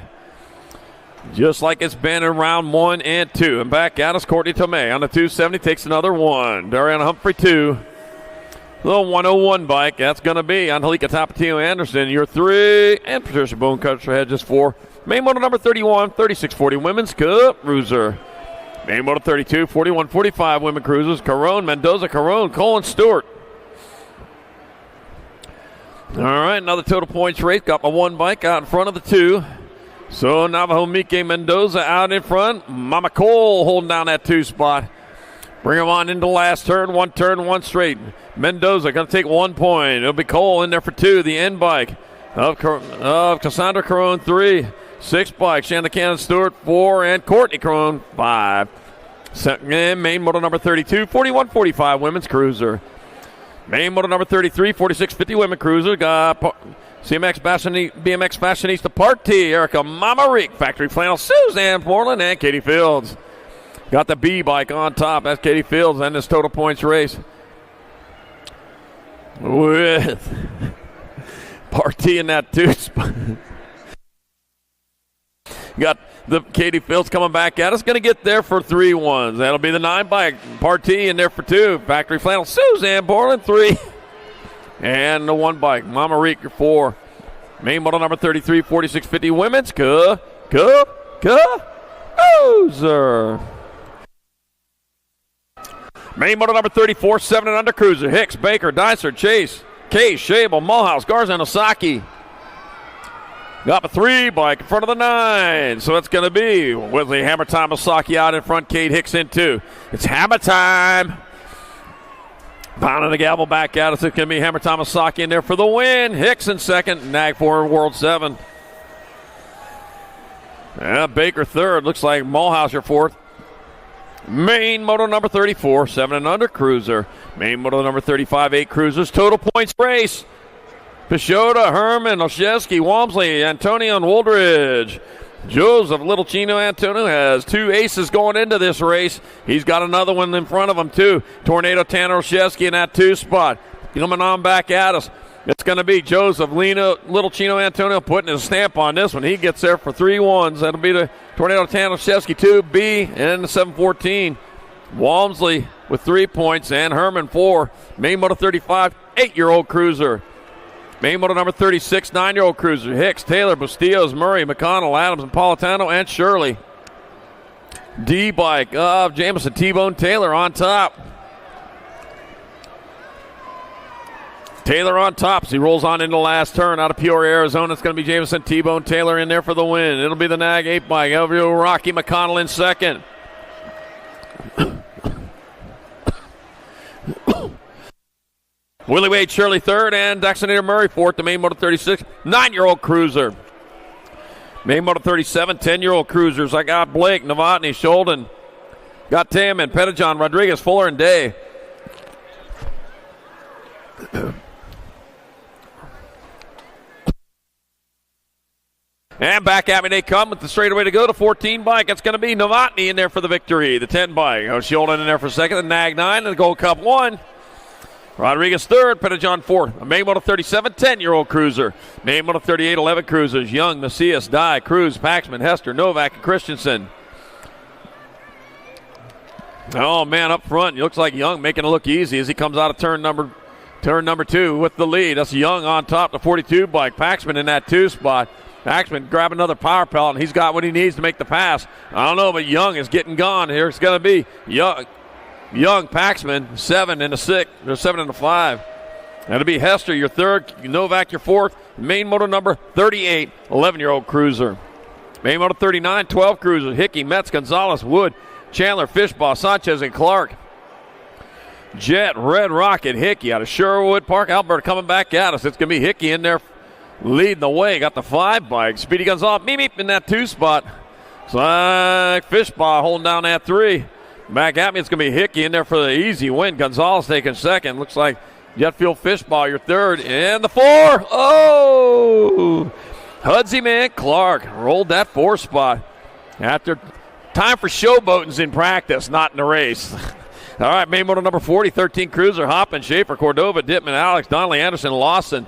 Just like it's been in round 1 and 2. And back out is Courtney Tomei on the 270, takes another one. Dariana Humphrey 2. Little 101 bike, that's going to be Angelica Tapatio Anderson, your 3. And Patricia Bonecutter Hedges 4. Main moto number 31, 3640 women's cruiser. Main moto 32, 41, 45 women cruisers. Carone, Mendoza, Carone, Colin Stewart. All right, another total points race. Got my one bike out in front of the 2. So Navajo Mike Mendoza out in front. Mama Cole holding down that 2 spot. Bring him on into the last turn, one straight. Mendoza going to take 1 point. It'll be Cole in there for 2. The end bike of Cassandra Carone 3. 6 bike. Shanna Cannon Stewart 4. And Courtney Carone 5. And main moto number 32, 41-45 women's cruiser. Main moto number 33, 46-50 women cruiser. Got BMX Fashionista Part T, Erica Mamarik, Factory Flannel, Suzanne Portland, and Katie Fields. Got the B bike on top. That's Katie Fields in this total points race. With Part T in that 2 spot. Got the Katie Fields coming back at us. Going to get there for 3 ones. That'll be the 9 bike. Part T in there for 2. Factory Flannel, Suzanne Portland 3. And the 1 bike. Mama Reek 4. Main model number 33, 4650 women's cruiser. Main model number 34, 7 and under cruiser. Hicks, Baker, Dicer, Chase, Case, Shable, Mulhouse, Garza, and Osaki. Got the 3 bike in front of the 9. So it's going to be Whitley, Hammer Time, Osaki out in front, Kate Hicks in 2. It's Hammer Time. Pounding the gavel back out. It's going to be Hammer Time, Osaki in there for the win. Hicks in 2nd, Nag 4 in World 7. Baker 3rd. Looks like Mulhouse your 4th. Main moto number 34, 7 and under cruiser. Main moto number 35, 8 cruisers. Total points race. Peixoto, Herman, Olszewski, Walmsley, Antonio, and Woldridge. Joseph Little Chino Antonio has 2 aces going into this race. He's got another one in front of him, too. Tornado Tanner-Olszewski in that 2 spot. Coming on back at us. It's going to be Joseph Little Chino Antonio putting his stamp on this one. He gets there for 3 ones. That'll be the Tornado Tanner-Olszewski 2B and the 714. Walmsley with 3 points and Herman 4. Main Moto 35, 8-year-old cruiser. Main Moto number 36, 9-year-old cruiser. Hicks, Taylor, Bustillos, Murray, McConnell, Adams, and Politano, and Shirley. D-bike of Jamison T-Bone Taylor on top. Taylor on top as he rolls on into the last turn out of Peoria, Arizona. It's going to be Jamison T-Bone Taylor in there for the win. It'll be the Nag 8-bike. Elvio Rocky McConnell in second. Willie Wade Shirley third, and Daxonator Murray fourth. The Main Moto 36, 9-year-old cruiser. Main Moto 37, 10-year-old cruisers. I got Blake, Novotny, Sholden. Got Tam and Pettijohn, Rodriguez, Fuller, and Day. And back at me they come with the straightaway to go. The 14 bike. It's going to be Novotny in there for the victory. The 10 bike. Sholden in there for second. The Nag 9 and the Gold Cup 1. Rodriguez third, Pettijohn fourth. A Main Moto 37, 10-year-old cruiser. Main Moto 38, 11 cruisers. Young, Macias, Dye, Cruz, Paxman, Hester, Novak, and Christensen. Oh, man, up front, it looks like Young making it look easy as he comes out of turn number 2 with the lead. That's Young on top, the 42 bike. Paxman in that 2 spot. Paxman grab another power pellet, and he's got what he needs to make the pass. I don't know, but Young is getting gone. Here it's going to be Young, Paxman, 7 and a 6, or 7 and a 5. That'll be Hester, your third, Novak, your fourth. Main Moto number 38, 11-year-old cruiser. Main Moto 39, 12 cruisers. Hickey, Metz, Gonzalez, Wood, Chandler, Fishbaugh, Sanchez, and Clark. Jet, Red Rocket, Hickey out of Sherwood Park, Alberta coming back at us. It's going to be Hickey in there leading the way. Got the 5 bike. Speedy Gonzalez, meep in that 2 spot. It's like Fishbaugh holding down that 3. Back at me, it's going to be Hickey in there for the easy win. Gonzalez taking second. Looks like Jetfield Fishbaugh, your third. And the 4. Oh! Hudsey, man, Clark rolled that 4 spot. After time for showboating's in practice, not in the race. All right, Main Moto number 40, 13 cruiser. Hoppin, Schaefer, Cordova, Dittman, Alex, Donnelly, Anderson, Lawson.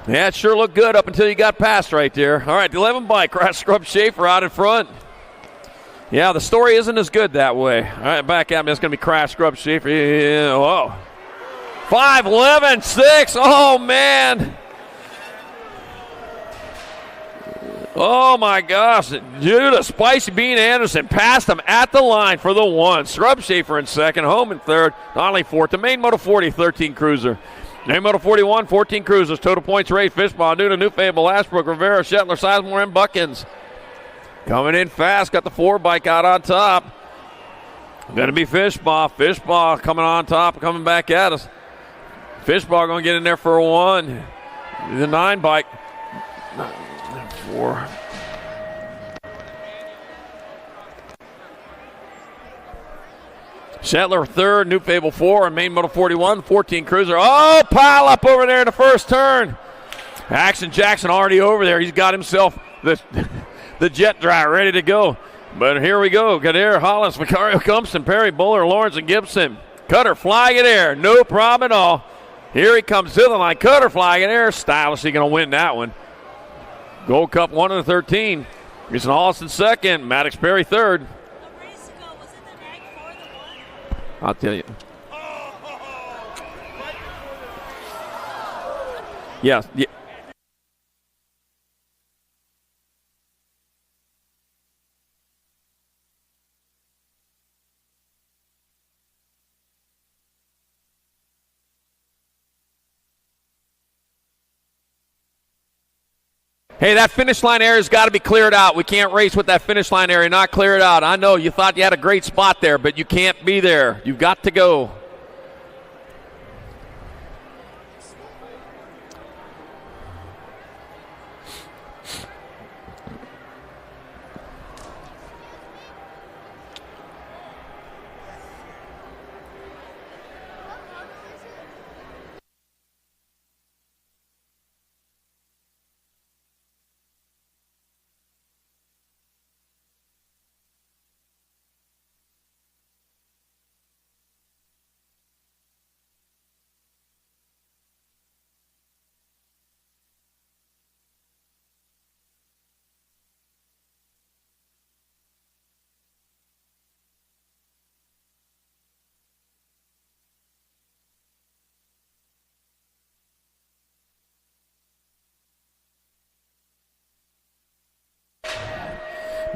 Yeah, it sure looked good up until you got past right there. All right, the 11 bike, Crash Scrub Schaefer out in front. Yeah, the story isn't as good that way. All right, back at me. It's going to be Crash Scrub Schaefer. Yeah, whoa. 5, 11, 6. Oh, man. Oh, my gosh. Judah, Spicy Bean Anderson passed him at the line for the 1. Scrub Schaefer in second. Home in third. Donnelly fourth. The Main Moto 40, 13 cruiser. Main Moto 41, 14 cruisers. Total points race. Fishbaugh, Nuna, New Fable, Ashbrook, Rivera, Shetler, Sizemore, and Buckins. Coming in fast, got the 4 bike out on top. Going to be Fishbaugh. Fishbaugh coming on top, coming back at us. Fishbaugh going to get in there for a 1. The 9 bike. 4. Shetler third, New Fable 4, and Main Moto 41, 14 cruiser. Oh, pile up over there in the first turn. Action Jackson already over there. He's got himself the jet dry ready to go. But here we go. Kadir, Hollis, Vicario, Gumpson, Perry, Buller, Lawrence, and Gibson. Cutter flying in air. No problem at all. Here he comes to the line. Cutter flying in air. Stylishly going to win that one. Gold Cup 1 of the 13. Gibson Hollis in second. Maddox Perry third. A race ago, wasn't the Nag 4 the one? I'll tell you. Yes. Yeah. Hey, that finish line area's got to be cleared out. We can't race with that finish line area not cleared out. I know you thought you had a great spot there, but you can't be there. You've got to go.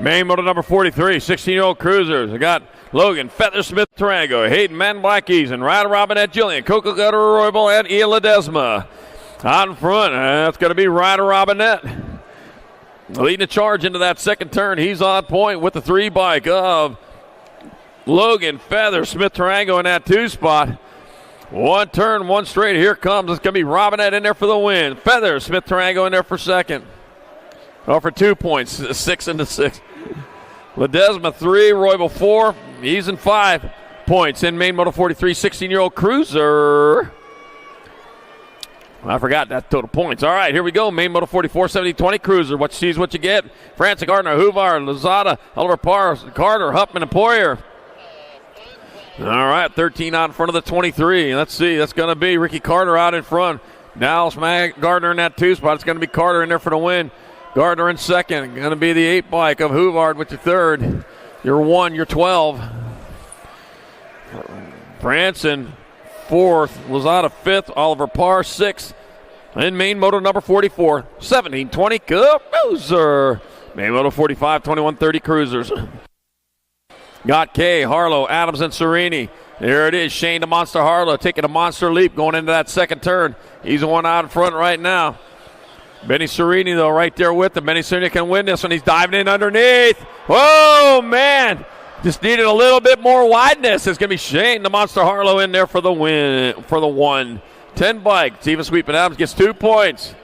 Main motor number 43, 16-year-old cruisers. We got Logan, Feather Smith, Tarango, Hayden, Man Blackies, and Ryder Robinette, Jillian, Coco Gutter, Roybal, and Ia Ledesma. Out in front, that's going to be Ryder Robinette. Leading the charge into that second turn. He's on point with the 3 bike of Logan, Feather, Smith, Tarango in that 2 spot. 1 turn, 1 straight. Here comes. It's going to be Robinette in there for the win. Feather, Smith, Tarango in there for second. Oh, for 2 points. 6 into 6. Ledesma 3, Roybal 4. He's in 5 points. In main moto 43, 16-year-old cruiser. I forgot that total points. All right, here we go. Main moto 44, 70-20 cruiser. What you see is what you get. Francis Gardner, Huvar, Lozada, Oliver Parr, Carter, Huffman, and Poyer. All right, 13 out in front of the 23. Let's see. That's going to be Ricky Carter out in front. Now it's Gardner in that 2 spot. It's going to be Carter in there for the win. Gardner in second. Going to be the 8 bike of Huvard with your 3rd. Your 1, your 12. Branson 4th. Lozada 5th. Oliver Parr 6th. And main moto number 44. 17-20 cruiser. Main moto 45, 21-30 cruisers. Got Kay, Harlow, Adams, and Serini. There it is. Shane the Monster Harlow taking a monster leap going into that second turn. He's the one out in front right now. Benny Serini, though, right there with him. Benny Serini can win this one. He's diving in underneath. Whoa, man. Just needed a little bit more wideness. It's going to be Shane the Monster Harlow in there for the win, for the 1. 10 bike. Steven Sweepin Adams gets 2 points.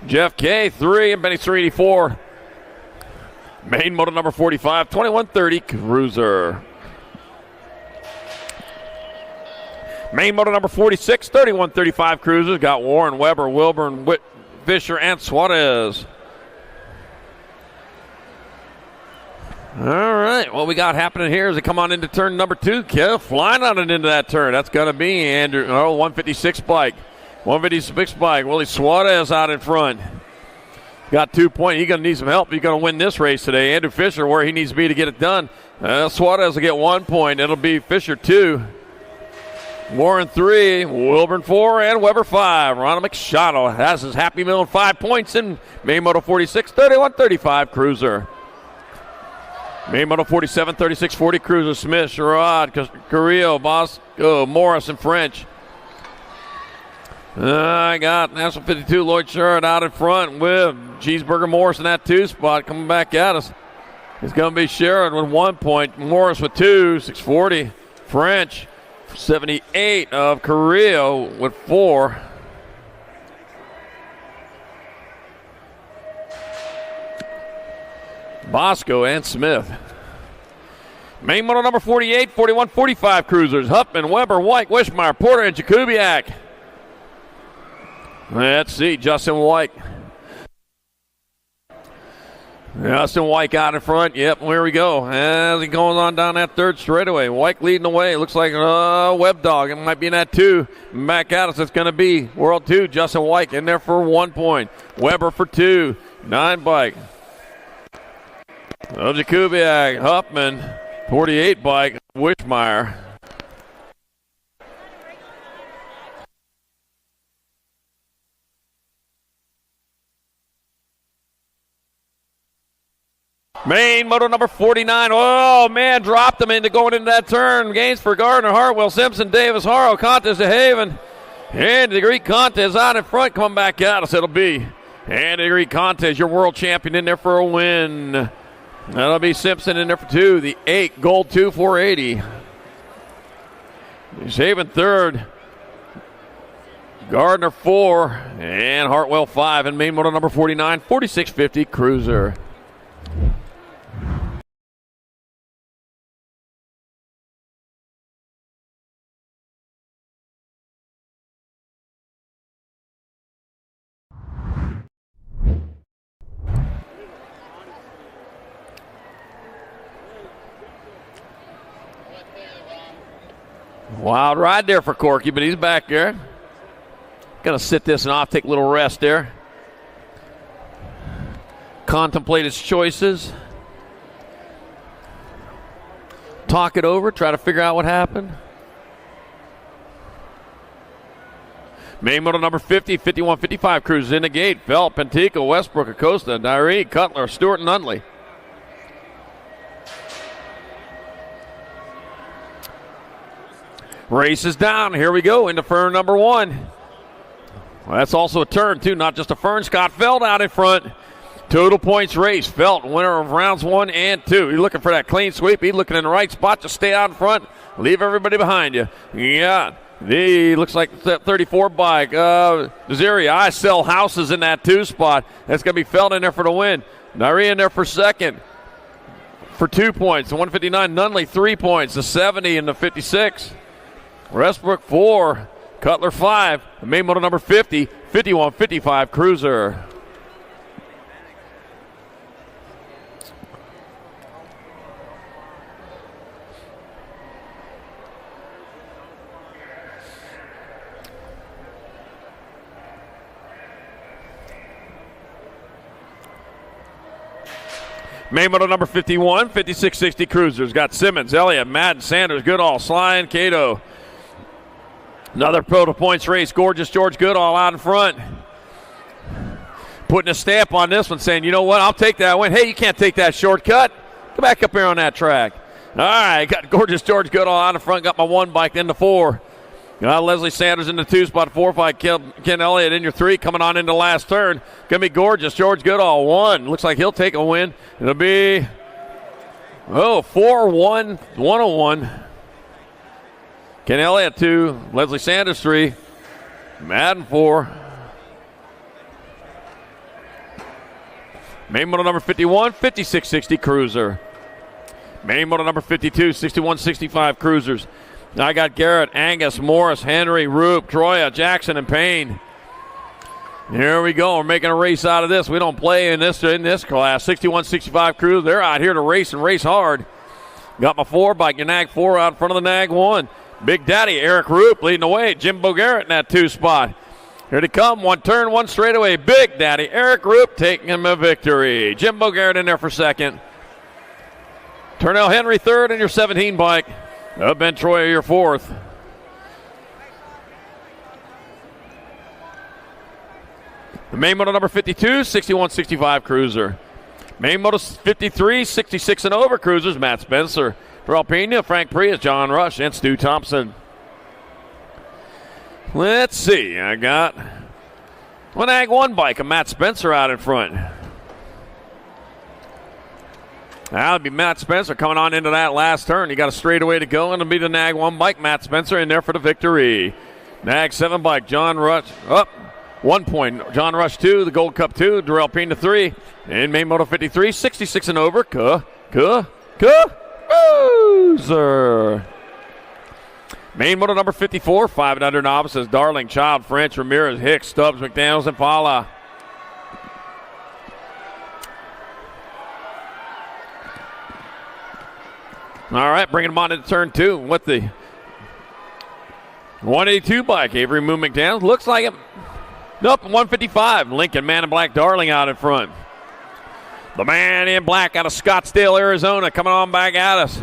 Jeff Kay, 3, and Benny Serini, 4. Main moto number 45, 21-30 cruiser. Main moto number 46, 31-35 cruisers. Got Warren, Weber, Wilburn, Fisher, and Suarez. All right, what we got happening here is they come on into turn number 2. Kev flying on it into that turn. That's going to be Andrew, 156 bike. 156 bike. Willie Suarez out in front. Got 2 points. He's going to need some help. He's going to win this race today. Andrew Fisher where he needs to be to get it done. Suarez will get 1 point. It'll be Fisher 2. Warren 3, Wilburn 4, and Weber 5. Ronald McShadow has his Happy Meal 5 points in Main Moto 46, 31-35 cruiser. Main Moto 47, 36-40 cruiser. Smith, Sherrod, Carrillo, Bosco, Morris, and French. I got National 52, Lloyd Sherrod out in front with Cheeseburger Morris in that 2 spot. Coming back at us. It's going to be Sherrod with 1 point. Morris with 2, 640. French, 78 of Carrillo with 4. Bosco and Smith. Main moto number 48, 41, 45 cruisers. Huffman, Weber, White, Wishmeyer, Porter, and Jakubiak. Let's see, Justin White. Justin White out in front. Yep, here we go. As he goes on down that 3rd straightaway. White leading the way. Looks like Web Dog. It might be in that 2. Back at us. It's going to be World 2. Justin White in there for 1 point. Weber for 2. 9 bike. Jakubiak, Huffman, 48 bike, Wishmeyer. Main moto number 49. Oh, man, dropped him into going into that turn. Gains for Gardner, Hartwell, Simpson, Davis, Harrow, Contes to Haven. And the Greek Contes out in front. Coming back at us, it'll be Andy Greek Contes, your world champion, in there for a win. That'll be Simpson in there for 2. The 8, gold 2, 480. Haven 3rd. Gardner 4. And Hartwell 5. And main moto number 49, 4650 cruiser. Wild ride there for Corky, but he's back there. Gonna sit this one off, take a little rest there. Contemplate his choices. Talk it over, try to figure out what happened. Main motor number 50, 51-55 cruises in the gate. Felt, Pentico, Westbrook, Acosta, Diary, Cutler, Stewart, and Nunley. Race is down. Here we go into fern number 1. Well, that's also a turn, too, not just a fern. Scott Felt out in front. Total points race. Felt, winner of rounds 1 and 2. You're looking for that clean sweep. He's looking in the right spot. Just stay out in front. Leave everybody behind you. Yeah. Looks like that 34 bike. Zeri, I sell houses in that 2 spot. That's going to be Felt in there for the win. Diary in there for second for 2 points. The 159, Nunley 3 points. The 70 and the 56. Westbrook 4, Cutler 5, the main motor number 50, 51-55 cruiser. Main motor number 51, 56-60 cruisers. Got Simmons, Elliott, Madden, Sanders, Goodall, Sly, and Cato. Another total points race. Gorgeous George Goodall out in front. Putting a stamp on this one, saying, you know what, I'll take that win. Hey, you can't take that shortcut. Come back up here on that track. All right, got Gorgeous George Goodall out in front. Got my 1 bike, then the 4. Got Leslie Sanders in the 2 spot. 4 5, Ken Elliott in your 3. Coming on into the last turn. Going to be Gorgeous George Goodall 1. Looks like he'll take a win. It'll be, 4-1, 101. Ken Elliott 2, Leslie Sanders 3, Madden 4. Main motor number 51, 56-60 cruiser. Main motor number 52, 61-65 cruisers. I got Garrett, Angus, Morris, Henry, Roop, Troya, Jackson, and Payne. Here we go. We're making a race out of this. We don't play in this class. 61-65 cruiser. They're out here to race and race hard. Got my 4 bike, your Nag 4 out in front of the Nag 1. Big Daddy, Eric Roop leading the way. Jimbo Garrett in that 2 spot. Here to come, 1 turn, 1 straightaway. Big Daddy, Eric Roop taking him a victory. Jimbo Garrett in there for second. Turnell Henry third in your 17 bike. Ben Troy your 4th. The main motor number 52, 61-65 cruiser. Main motor 53, 66 and over cruisers. Matt Spencer, Terrell Pena, Frank Prius, John Rush, and Stu Thompson. Let's see. I got one Ag 1 bike, a Matt Spencer out in front. That'll be Matt Spencer coming on into that last turn. You got a straightaway to go, and it'll be the Nag 1 bike. Matt Spencer in there for the victory. Nag 7 bike, John Rush up. 1 point. John Rush 2, the Gold Cup 2, Darrell Pena 3. And main moto 53, 66 and over. Cruiser. Main moto number 54, 5 and under novices. Darling, Child, French, Ramirez, Hicks, Stubbs, McDaniels, and Paula. All right, bringing them on into turn 2 with the 182 bike. Avery Moon McDaniels. Looks like it. Nope, 155. Lincoln Man in Black Darling out in front. The Man in Black out of Scottsdale, Arizona, coming on back at us.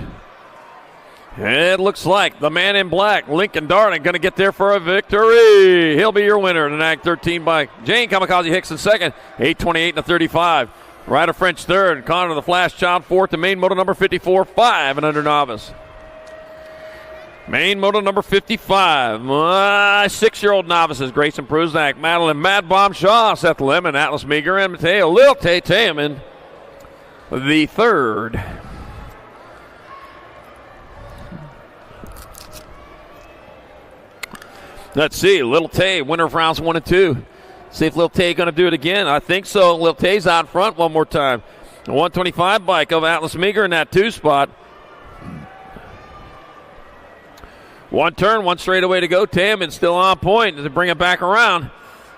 It looks like the Man in Black, Lincoln Darling, going to get there for a victory. He'll be your winner, the Nag 13 bike. Jane Kamikaze Hicks in second, 8:28 and a 35. Ryder French third, Connor the Flash Child fourth, the main moto number 54, 5 and under novice. Main moto number 55, 6-year-old novices, Grayson Pruznak, Madeline Mad Bomb Shaw, Seth Lemon, Atlas Meager, and Mateo Lil Tay Taman, the third. Let's see, Little Tay, winner of rounds 1 and 2. See if Lil Tay going to do it again. I think so. Lil Tay's out front one more time. The 125 bike of Atlas Meager in that 2 spot. 1 turn, 1 straightaway to go. Taman still on point to bring it back around.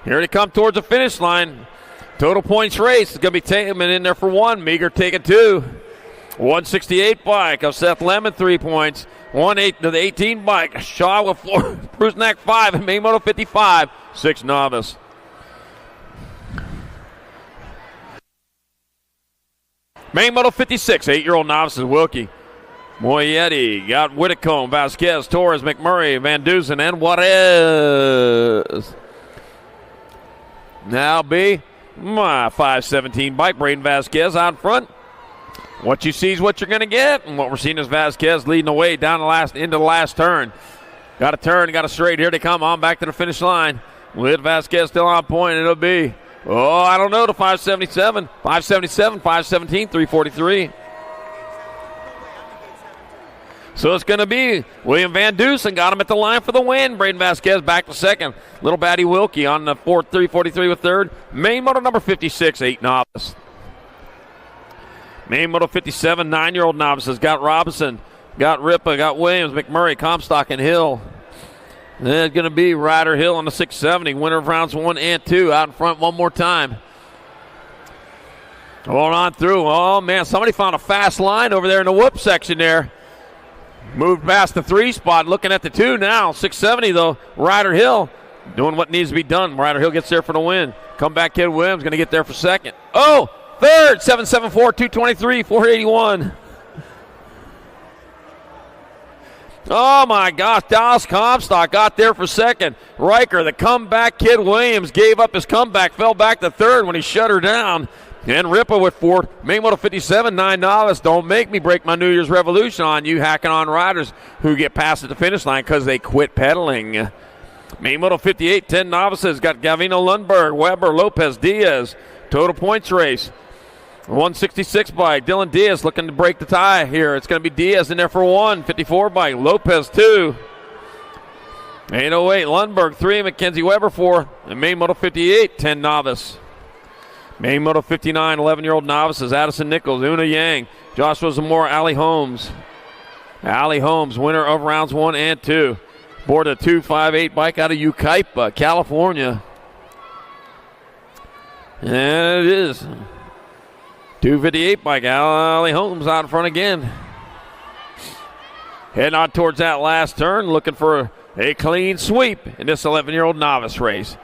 Here to come towards the finish line. Total points race. It's going to be Taman in there for 1. Meager taking 2. 168 bike of Seth Lemon, 3 points. 1-8 to the 18 bike. Shaw with 4. Pruznak 5 and main moto 55. 6 novice. Main moto 56. 8-year-old novice is Wilkie. Moyetti got Whitcomb, Vasquez, Torres, McMurray, Van Dusen, and Juarez. Now be 517 bike. Braden Vasquez out in front. What you see is what you're going to get. And what we're seeing is Vasquez leading the way down into the last turn. Got a turn, got a straight. Here they come on back to the finish line. With Vasquez still on point, it'll be, I don't know, to 577, 517, 343. So it's going to be William Van Dusen got him at the line for the win. Braden Vasquez back to second. Little Batty Wilkie on the fourth, 343 with third. Main moto number 56, 8 novice. Main moto 57, 9-year-old novices. Got Robinson, got Ripa, got Williams, McMurray, Comstock, and Hill. Then it's going to be Ryder Hill on the 670. Winner of rounds 1 and 2. Out in front one more time. Going on through. Oh, man, somebody found a fast line over there in the whoop section there. Moved past the 3 spot, looking at the 2 now. 670, though. Ryder Hill doing what needs to be done. Ryder Hill gets there for the win. Comeback kid Williams going to get there for second. Oh, third, 774, 223, 481. Oh, my gosh. Dallas Comstock got there for second. Riker, the comeback kid Williams, gave up his comeback, fell back to third when he shut her down. And Ripa with fourth. Main moto 57, 9 novice. Don't make me break my New Year's revolution on you hacking on riders who get past at the finish line because they quit pedaling. Main moto 58, 10 novices. Got Gavino Lundberg, Weber, Lopez, Diaz. Total points race. 166 bike. Dylan Diaz looking to break the tie here. It's going to be Diaz in there for 1. 54 bike. Lopez 2. 808 Lundberg 3. Mackenzie Weber 4. And main moto 58, 10 novice. Main moto 59, 11-year-old novices. Addison Nichols, Una Yang, Joshua Zamora, Allie Holmes. Allie Holmes, winner of rounds 1 and 2. Board a 258 bike out of Yucaipa, California. And it is 258 bike. Allie Holmes out in front again. Heading on towards that last turn, looking for a clean sweep in this 11-year-old novice race.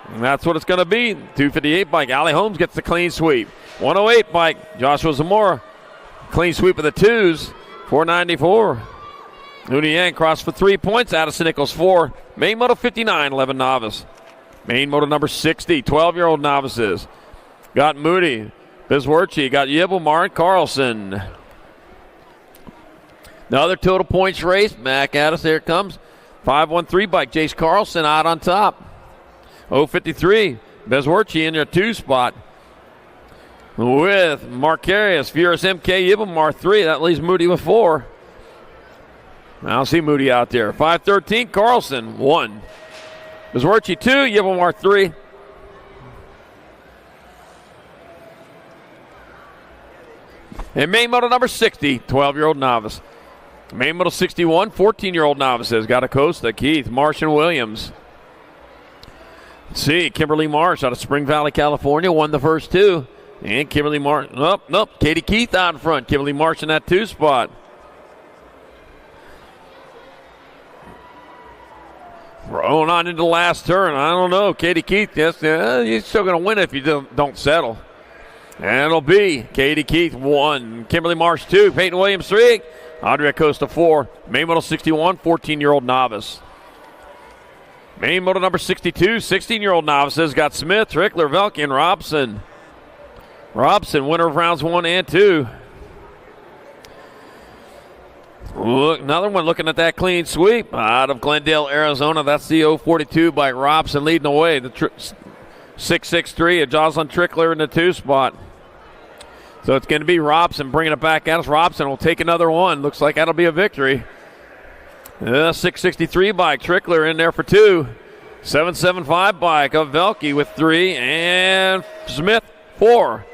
And that's what it's going to be. 258 bike. Allie Holmes gets the clean sweep. 108 bike. Joshua Zamora. Clean sweep of the 2s. 494. Una Yang crossed for 3 points. Addison Nichols 4. Main moto 59, 11 novice. Main moto number 60, 12-year-old novices. Got Moody. Bizwerchi. Got Yibelmar and Carlson. Another total points race. Back at us. Here it comes. 513 bike. Jace Carlson out on top. 053, Bezwerchi in their 2 spot. With Marcarius, Furious MK, Yibelmar 3. That leaves Moody with 4. I don't see Moody out there. 513, Carlson 1. Bezwerchi 2, Yibelmar 3. And main moto number 60, 12-year-old novice. Main moto 61, 14-year-old novices. Got Acosta, Keith, Marsh, and Williams. Let's see, Kimberly Marsh out of Spring Valley, California, won the first 2. And Kimberly Marsh, nope, Katie Keith out in front. Kimberly Marsh in that 2 spot. Rolling on into the last turn. I don't know, Katie Keith, yes, you're still going to win if you don't settle. And it'll be Katie Keith 1, Kimberly Marsh 2, Peyton Williams 3, Andrea Costa 4, Main Moto 61, 14-year-old novice. Main moto number 62, 16-year-old novices. Got Smith, Trickler, Velke, and Robson. Robson, winner of rounds 1 and 2. Look, another one looking at that clean sweep out of Glendale, Arizona. That's the 042 by Robson leading the way. The 663, a Jocelyn Trickler in the 2 spot. So it's going to be Robson bringing it back at us. Robson will take another one. Looks like that'll be a victory. 663 bike, Trickler in there for 2. 775 bike of Velke with 3. And Smith 4.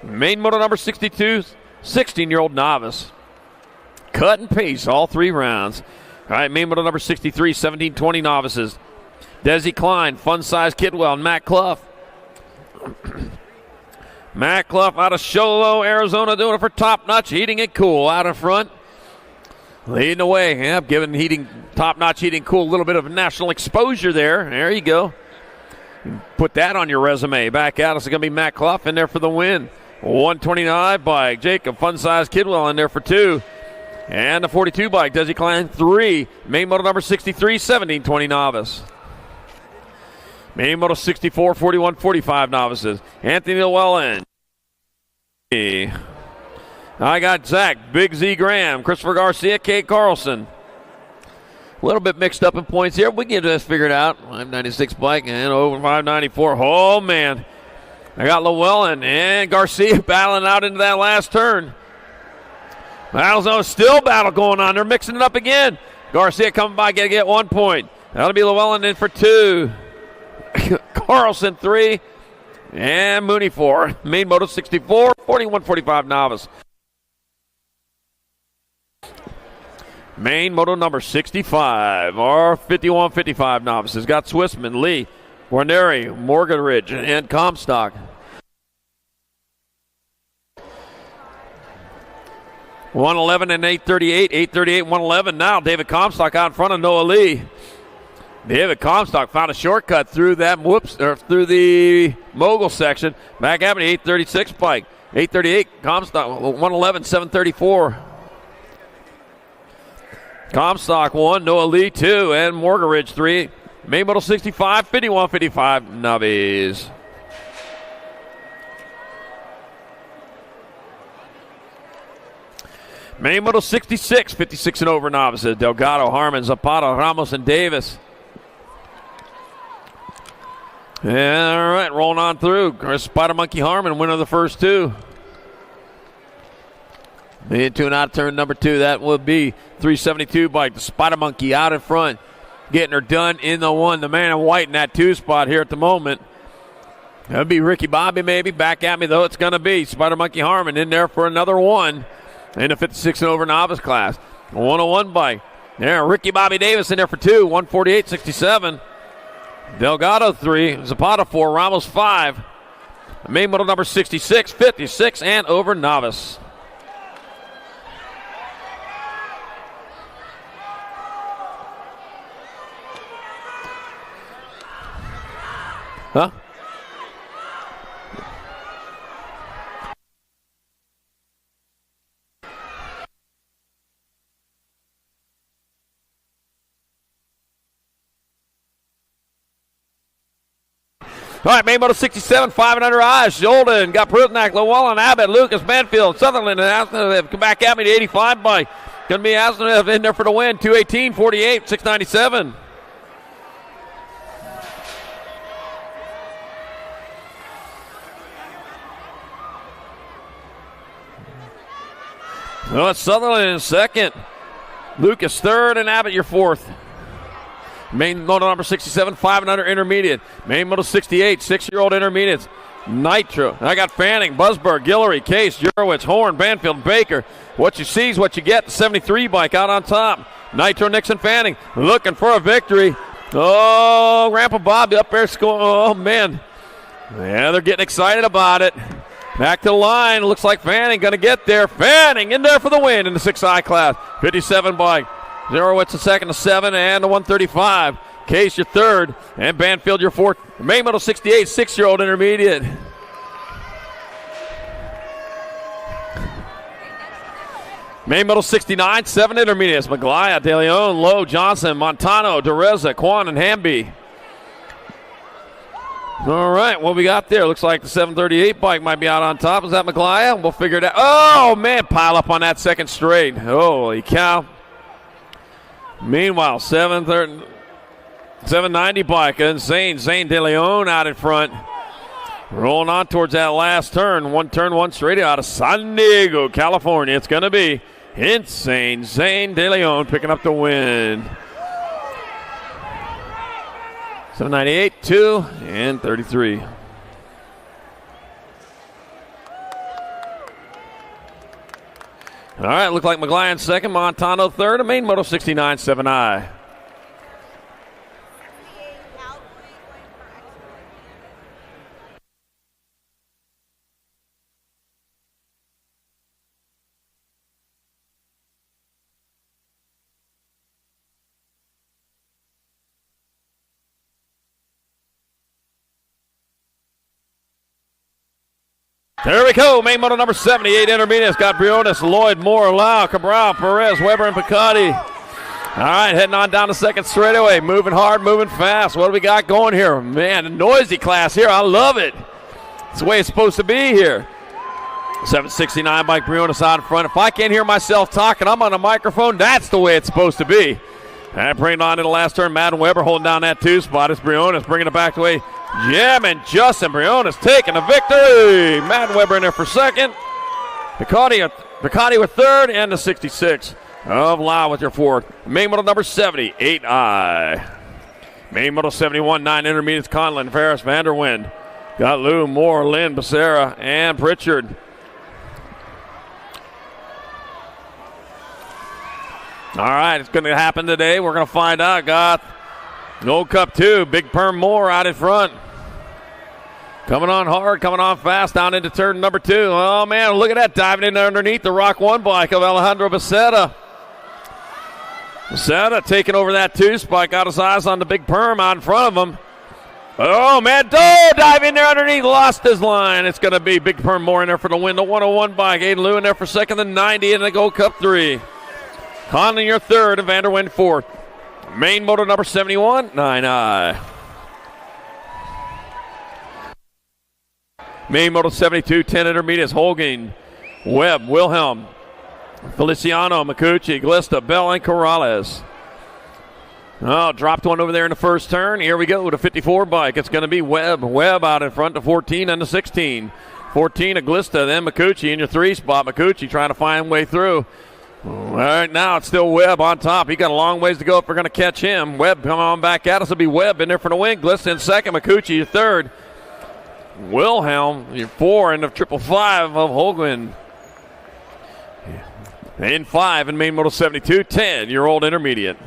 Main moto number 62, 16-year-old novice. Cut and pace all 3 rounds. All right, main moto number 63, 1720 novices. Desi Klein, Fun Size Kidwell, and Matt Clough. Matt Clough out of Sholo, Arizona, doing it for Top Notch Heating and Cool out in front. Leading the way, yeah, giving Top Notch Heating Cool a little bit of national exposure there. There you go. Put that on your resume. Back out, it's going to be Matt Clough in there for the win. 129 bike, Jacob Fun Size Kidwell in there for 2. And the 42 bike, Desi Klein 3. Main moto number 63, 1720 novice. Main Moto 64, 41-45 novices. Anthony Llewellyn. I got Zach, Big Z Graham, Christopher Garcia, Kate Carlson. A little bit mixed up in points here. We can get this figured out. 596 bike and over 594. Oh, man. I got Llewellyn and Garcia battling out into that last turn. Battle's on, still battle going on. They're mixing it up again. Garcia coming by, get 1 point. That'll be Llewellyn in for 2. Carlson 3. And Mooney 4. Main Moto 64, 41-45 novice. Main Moto number 65, or 51-55 novices. Got Swissman, Lee, Guarneri, Morganridge, and Comstock. $111 and $838, $838, $111 now. David Comstock out in front of Noah Lee. David Comstock found a shortcut through that through the mogul section. Back at me, 836 bike. 838, Comstock, 111, 734. Comstock 1, Noah Lee 2, and Morganridge 3. Main Moto 65, 51-55 novice. Main Moto 66, 56 and over novices. Delgado, Harmon, Zapata, Ramos, and Davis. All right, rolling on through. Spider Monkey Harmon, winner of the first 2. Into and out turn number 2. That will be 372 bike. The Spider Monkey out in front, getting her done in the 1. The man in white in that 2 spot here at the moment. That'll be Ricky Bobby maybe. Back at me though, it's going to be Spider Monkey Harmon in there for another 1 in the 56 and over novice class. 101 bike. There, Ricky Bobby Davis in there for 2. 148.67. Delgado 3. Zapata 4. Ramos 5. Main Moto number 66, 56 and over novice. Huh? All right, Main Moto 67, 5 and under eyes. Jolden got Prutnak, Llewellyn, Abbott, Lucas, Banfield, Sutherland, and Aston come back at me to 85 bike. Going to be Aston in there for the win. 218, 48, 697. Well, it's Sutherland in second. Lucas third, and Abbott your fourth. Main Moto number 67, 5 and under intermediate. Main Moto 68, 6-year-old intermediates. Nitro. I got Fanning, Busberg, Guillory, Case, Jurowitz, Horn, Banfield, Baker. What you see is what you get. The 73 bike out on top. Nitro, Nixon, Fanning looking for a victory. Oh, Grandpa Bobby up there scoring. Oh, man. Yeah, they're getting excited about it. Back to the line. Looks like Fanning going to get there. Fanning in there for the win in the 6I class. 57 bike. Zerowitz the second, to 7, and the 135. Case your third, and Banfield your fourth. Main Moto 68, 6-year-old intermediate. Main Moto 69, 7 intermediates. Maglaya, De Leon, Lowe, Johnson, Montano, DeReza, Quan, and Hamby. All right, what we got there? Looks like the 738 bike might be out on top. Is that Maglaya? We'll figure it out. Oh, man, pile up on that second straight. Holy cow. Meanwhile, 790 bike, insane. Zane De Leon out in front. Rolling on towards that last turn. One turn, one straight out of San Diego, California. It's going to be insane. Zane De Leon picking up the win. 798, 2, and 33. All right, look like McGlyan second, Montano third, and Main Moto 69, 7I. There we go. Main Moto number 78, intermediates. Got Briones, Lloyd, Moore, Lau, Cabral, Perez, Weber, and Picotti. All right, heading on down the second straightaway. Moving hard, moving fast. What do we got going here? Man, a noisy class here. I love it. It's the way it's supposed to be here. 769 Mike Briones out in front. If I can't hear myself talking, I'm on a microphone. That's the way it's supposed to be. And bringing on in the last turn, Madden Weber holding down that 2 spot. It's Briones bringing it back the way. Jim and Justin Briones taking the victory. Madden Weber in there for second. Picotti with third, and the 66 of Lau with your fourth. Main model number 70, 8I. Main model 71, 9 intermediates, Conlon, Ferris, Vanderwind. Got Lou, Moore, Lynn, Becerra, and Pritchard. All right, it's going to happen today. We're going to find out. Got Gold Cup 2, Big Perm Moore out in front. Coming on hard, coming on fast down into turn number 2. Oh, man, look at that, diving in underneath the Rock 1 bike of Alejandro Becerra. Becerra taking over that 2 spot, got his eyes on the Big Perm out in front of him. Oh, man, dive in there underneath, lost his line. It's going to be Big Perm Moore in there for the win, the 101 bike. Aiden Lou in there for second, the 90 in the Gold Cup 3. Conlon, your third, and Vanderwind fourth. Main motor number 71, 9I. Main motor 72, 10 intermediates. Holguin, Webb, Wilhelm, Feliciano, Macucci, Glista, Bell, and Corrales. Oh, dropped one over there in the first turn. Here we go, the 54 bike. It's going to be Webb. Webb out in front, the 14 and the 16. 14 of Glista, then Macucci in your 3 spot. Macucci trying to find a way through. All right, now it's still Webb on top. He got a long ways to go if we're going to catch him. Webb coming on back at us. It'll be Webb in there for the win. Glista in second. Macucci your third. Wilhelm, your 4 in the 555 of Holguin. In 5 in main model 72, 10, your old intermediate.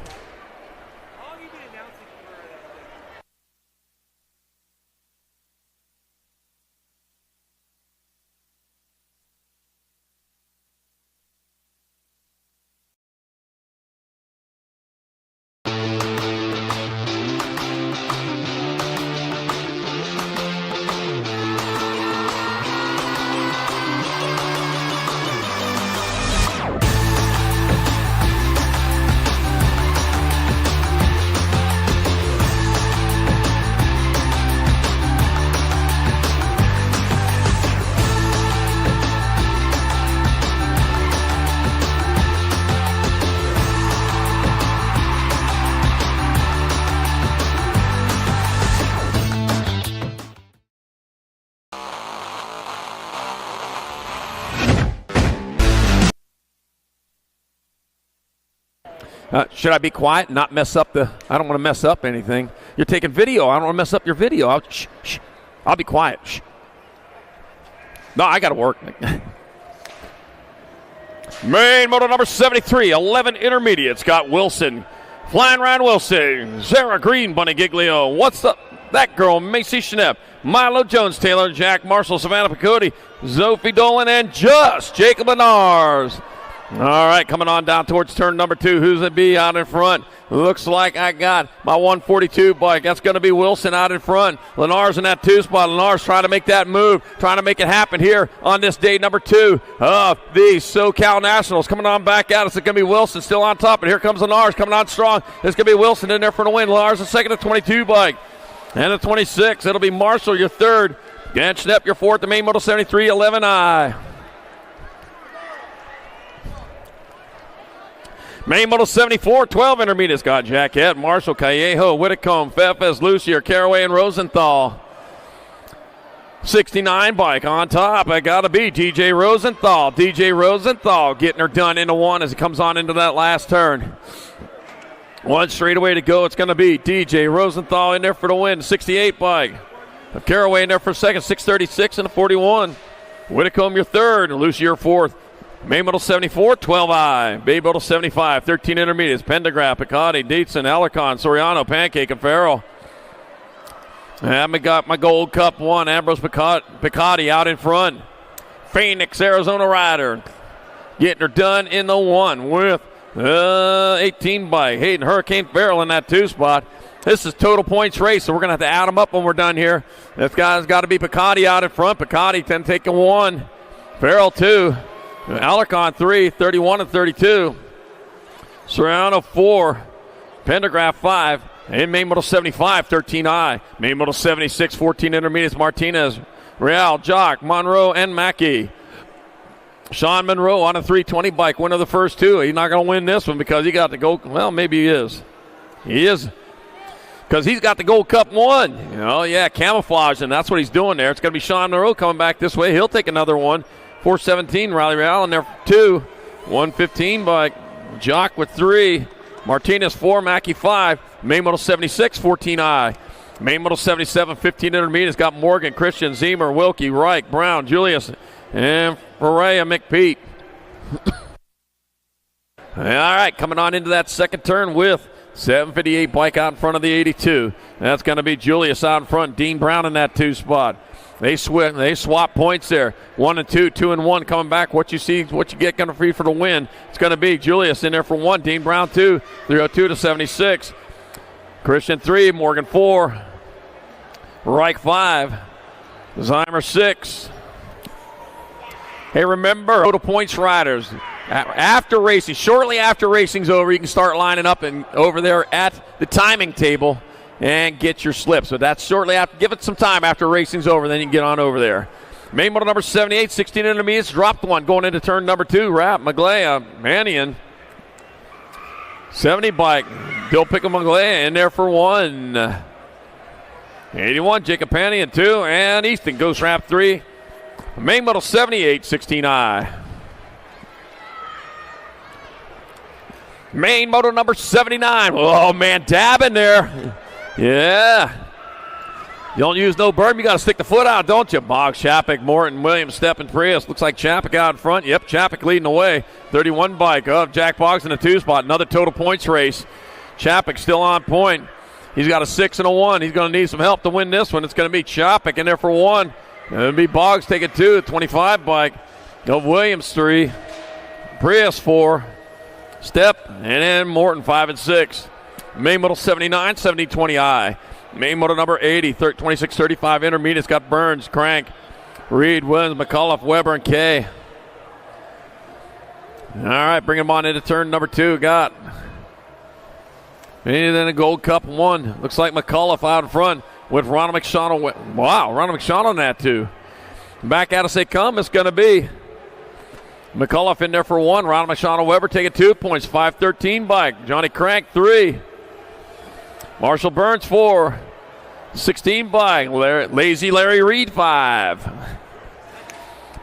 Should I be quiet and not mess up I don't want to mess up anything. You're taking video. I don't want to mess up your video. I'll be quiet. Shh. No, I got to work. Main motor number 73, 11 intermediates. Got Wilson, Flying Ryan Wilson, Sarah Green, Bunny Giglio. What's up? That girl, Macy Schnepp, Milo Jones, Taylor Jack, Marshall, Savannah Picotti, Sophie Dolan, and just Jacob Lenars. All right, coming on down towards turn number 2. Who's it be out in front? Looks like I got my 142 bike. That's going to be Wilson out in front. Lenars in that 2 spot. Lenars trying to make that move, trying to make it happen here on this day number 2 of the So Cal Nationals. Coming on back at us, it's going to be Wilson still on top, and here comes Lenars coming on strong. It's going to be Wilson in there for the win. Lenars the second, the 22 bike. And the 26, it'll be Marshall, your third. Dan Schnepp, your fourth. The main model 73, 11I. Main model 74, 12 intermediates. Got Jackett, Marshall, Callejo, Whitcomb, Fefes, Lucier, Caraway, and Rosenthal. 69 bike on top. I got to be DJ Rosenthal. DJ Rosenthal getting her done into one as it comes on into that last turn. One straightaway to go. It's going to be DJ Rosenthal in there for the win. 68 bike. Caraway in there for second. 636 and a 41. Whitcomb your third. Lucy your fourth. Main model 74, 12I. Bay model 75, 13 intermediates. Pendergraph, Picotti, Dietzen, Alarcon, Soriano, Pancake, and Farrell. And we got my Gold Cup 1. Ambrose Picotti out in front. Phoenix, Arizona rider. Getting her done in the 1 with 18 by Hayden Hurricane Farrell in that 2 spot. This is total points race, so we're going to have to add them up when we're done here. This guy's got to be Picotti out in front. Picotti then taking 1. Farrell 2. Alarcon 3, 31 and 32. Serrano 4, Pendergraft 5, and Main Model 75, 13I. Main Model 76, 14 intermediates, Martinez, Real, Jock, Monroe, and Mackey. Sean Monroe on a 320 bike, winner of the first two. He's not going to win this one because he got the gold. Well, maybe he is. He is. Because he's got the Gold Cup 1. You know, yeah, camouflage, and that's what he's doing there. It's going to be Sean Monroe coming back this way. He'll take another one. 417, Riley Real in there for 2. 115 bike. Jock with 3. Martinez 4, Mackey 5. Main Model 76, 14I. Main Model 77, 15 intermediates. Got Morgan, Christian, Zemer, Wilkie, Reich, Brown, Julius, and Ferreira McPete. All right, coming on into that second turn with 758 bike out in front of the 82. That's going to be Julius out in front. Dean Brown in that 2 spot. They swap points there. 1 and 2, 2 and 1 coming back. What you see, what you get going to free for the win. It's going to be Julius in there for 1. Dean Brown 2. 302 to 76. Christian 3. Morgan 4. Reich 5. Zymer 6. Hey, remember, total points riders. After racing, shortly after racing's over, you can start lining up and over there at the timing table and get your slips. So that's shortly after. Give it some time after racing's over, then you can get on over there. Main model number 78, 16 intermediates, dropped one going into turn number 2. Rapp, Maglea, Mannion. 70 bike, Bill Pickle Maglea in there for 1. 81, Jacob Pannion 2, and Easton goes Rapp 3. Main model 78, 16I. Main motor number 79. Oh, man, dabbing there. Yeah. You don't use no berm, you got to stick the foot out, don't you? Boggs, Chapek, Morton, Williams, Steppen, Prius. Looks like Chapek out in front. Yep, Chapek leading the way. 31 bike of Jack Boggs in the 2 spot. Another total points race. Chapek still on point. He's got a 6 and a 1. He's going to need some help to win this one. It's going to be Chapek in there for 1. It'll be Boggs taking 2. 25 bike of Williams 3. Prius 4. Step, and then Morton 5 and 6. Main model 79, 7020i. Main model number 80, 2635 intermediates. Got Burns, Crank, Reed, Williams, McCullough, Weber, and Kay. All right, bring him on into turn number 2. Got. And then a Gold Cup 1. Looks like McCullough out in front with Ronald McShawn. Wow, Ronald McShawn on that too. Back out as they come, it's going to be McCullough in there for 1. Ronald McShawn Weber taking 2 points. 513 bike. Johnny Crank 3. Marshall Burns 4. 16 bike. Lazy Larry Reed 5.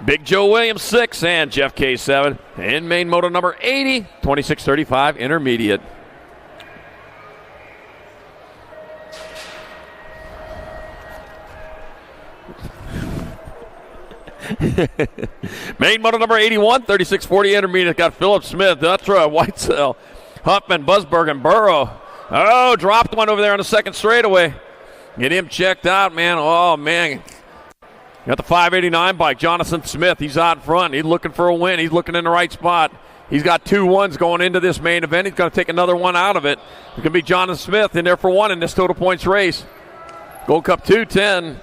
Big Joe Williams 6 and Jeff K 7. And main motor number 80. 2635 intermediate. Main motor number 81, 3640 intermediate. Got Philip Smith, Dutra, Whitesell, Huffman, Busberg, and Burrow. Oh, dropped one over there on the second straightaway. Get him checked out, man. Oh, man. Got the 589 bike, Jonathan Smith. He's out in front. He's looking for a win. He's looking in the right spot. He's got 2 1s going into this main event. He's going to take another one out of it. It's going to be Jonathan Smith in there for 1 in this total points race. Gold Cup 210.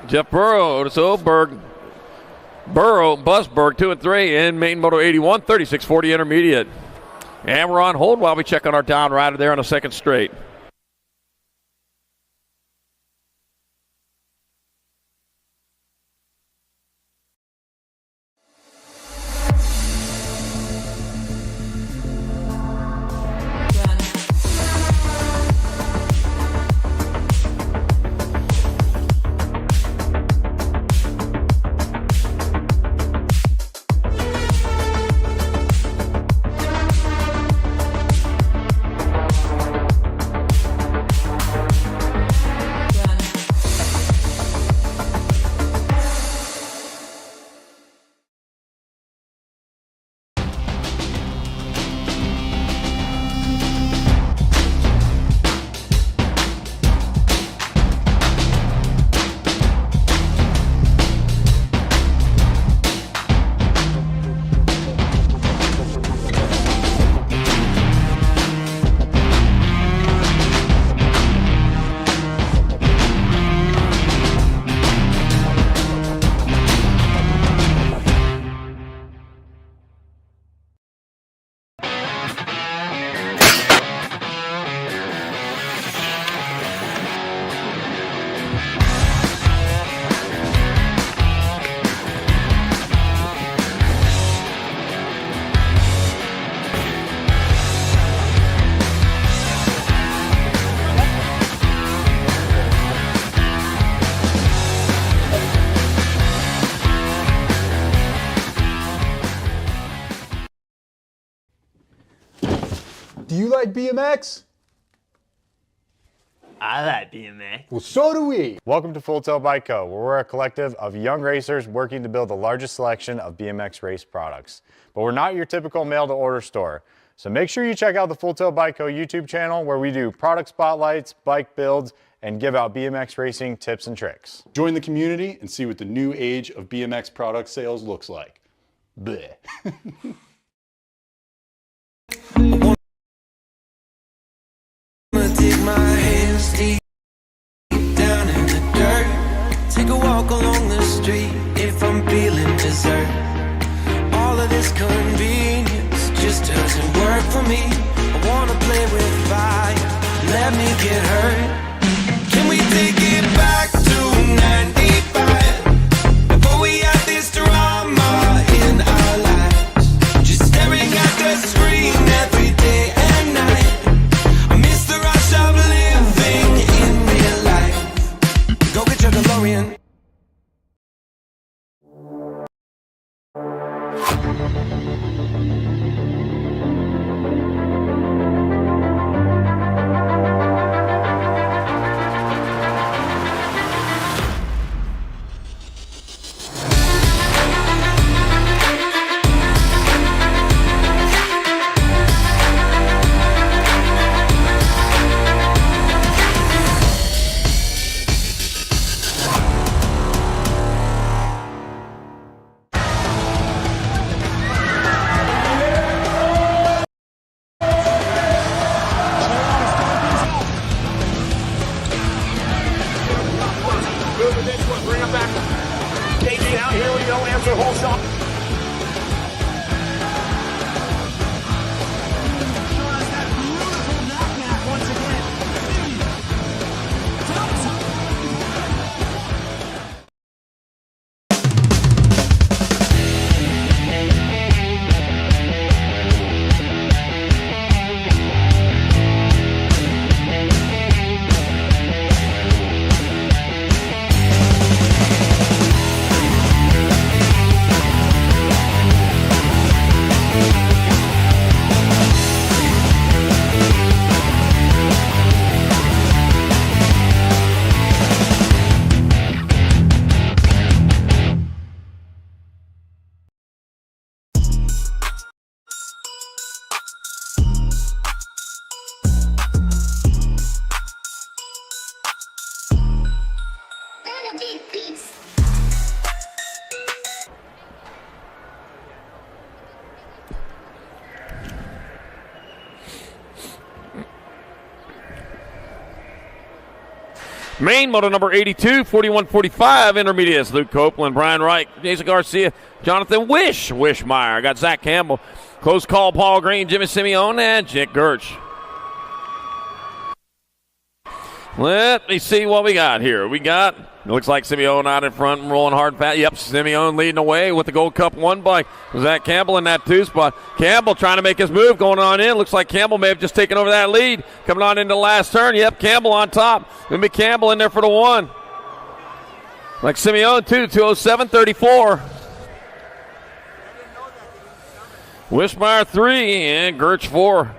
Jeff Burrow, Otis Oberg. Burrow, Busberg, 2 and 3, and main moto 81, 3640 intermediate. And we're on hold while we check on our down rider there on the second straight. you like BMX? I like BMX. Well, so do we. Welcome to Full Tilt Bike Co., where we're a collective of young racers working to build the largest selection of BMX race products. But we're not your typical mail-to-order store. So make sure you check out the Full Tilt Bike Co. YouTube channel, where we do product spotlights, bike builds, and give out BMX racing tips and tricks. Join the community and see what the new age of BMX product sales looks like. Bleh. Dig my hands deep down in the dirt. Take a walk along the street if I'm feeling dessert. All of this convenience just doesn't work for me. I wanna play with fire, let me get hurt. Can we take it back to 95? Before we had this drama in our lives, just staring at the screen every day and night. I miss the rush of living in real life. Go get your DeLorean. Move the next one, bring him back. KG out here, we go, answer, hold stop. Main moto number 82, 4145 intermediates. Luke Copeland, Brian Wright, Jason Garcia, Jonathan Wishmeyer. Got Zach Campbell. Close call, Paul Green, Jimmy Simeone, and Jick Gerch. Let me see what we got here. It looks like Simeone out in front and rolling hard fast. Yep, Simeone leading away with the Gold Cup 1 bike. Zach Campbell in that 2 spot. Campbell trying to make his move going on in. Looks like Campbell may have just taken over that lead. Coming on into the last turn. Yep, Campbell on top. Going to be Campbell in there for the 1. Like Simeone, 2:07.34. Wishmeyer 3 and Gerch 4.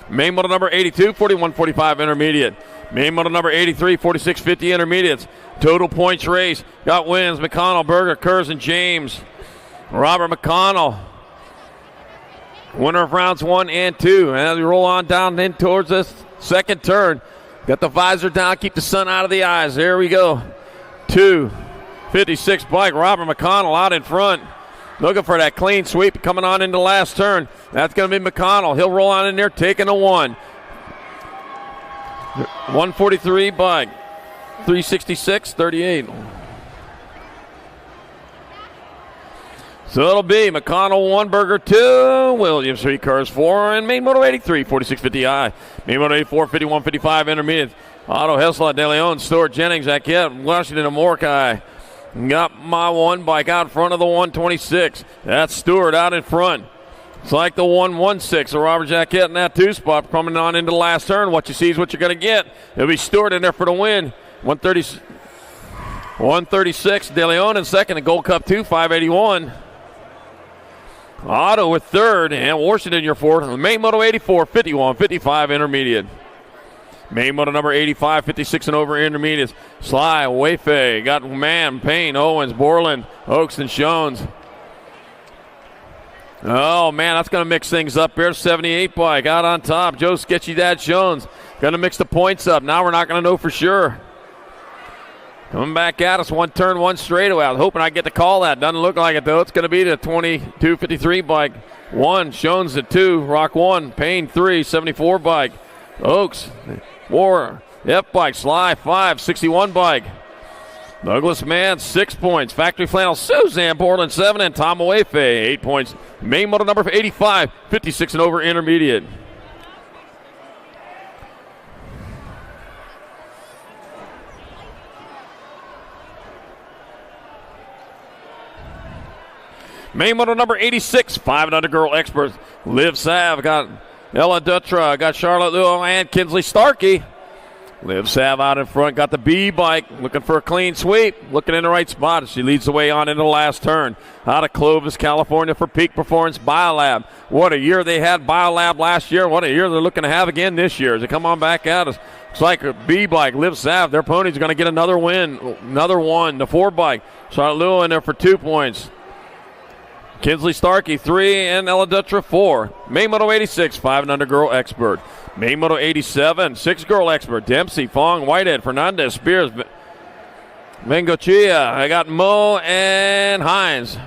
Main model number 82, 4145 intermediate. Main model number 83, 4650 intermediates. Total points race. Got wins McConnell, Berger, Kurz, and James. Robert McConnell, winner of rounds 1 and 2. As we roll on down in towards this second turn. Got the visor down, keep the sun out of the eyes. There we go. 2:56 bike. Robert McConnell out in front. Looking for that clean sweep coming on into the last turn. That's going to be McConnell. He'll roll on in there, taking a 1. 143 bike. 366.38. So it'll be McConnell 1, Berger 2, Williams 3, Kurz 4, and main moto 83, 4650i. Main moto 84, 5155 intermediate. Otto Hessler, De Leon, Stuart Jennings, Ackett, Washington, and Morkai. Got my 1 bike out in front of the 126. That's Stewart out in front. It's like the 116. So Robert Jackett in that 2 spot coming on into the last turn. What you see is what you're going to get. It'll be Stewart in there for the win. 136. De Leon in second. And Gold Cup 2, 581. Otto with third, and Washington your fourth. Main Moto 84, 51, 55 intermediate. Main Moto number 85, 56 and over intermediates. Sly, Wayfay, got Mann, Payne, Owens, Borland, Oaks, and Jones. Oh, man, that's going to mix things up here. 78 bike out on top. Joe Sketchy Dad Jones going to mix the points up. Now we're not going to know for sure. Coming back at us, one turn, one straightaway. I was hoping I'd get to call that. Doesn't look like it, though. It's going to be the 22.53 bike. 1, Jones at 2, Rock 1, Payne 3, 74 bike. Oaks, 4, F bike, Sly 5, 61 bike. Douglas Mann, 6 points. Factory Flannel, Suzanne Portland, 7, and Tom Awefe, 8 points. Main Moto number 85, 56 and over intermediate. Main Moto number 86, 5 and under girl experts. Liv Sav got Ella Dutra, got Charlotte Luo and Kinsley Starkey. Liv Sav out in front, got the B bike, looking for a clean sweep, looking in the right spot. She leads the way on into the last turn. Out of Clovis, California for Peak Performance Biolab. What a year they had Biolab last year. What a year they're looking to have again this year as they come on back at us. It's like a B bike, Liv Sav, their pony's going to get another win, another one. The 4 bike, Charlotte Luo in there for 2 points. Kinsley Starkey, 3, and Ella Dutra, 4. Main Moto 86, 5 and under girl expert. Main Moto 87, 6 girl expert. Dempsey, Fong, Whitehead, Fernandez, Spears, Bengochea. I got Mo and Hines.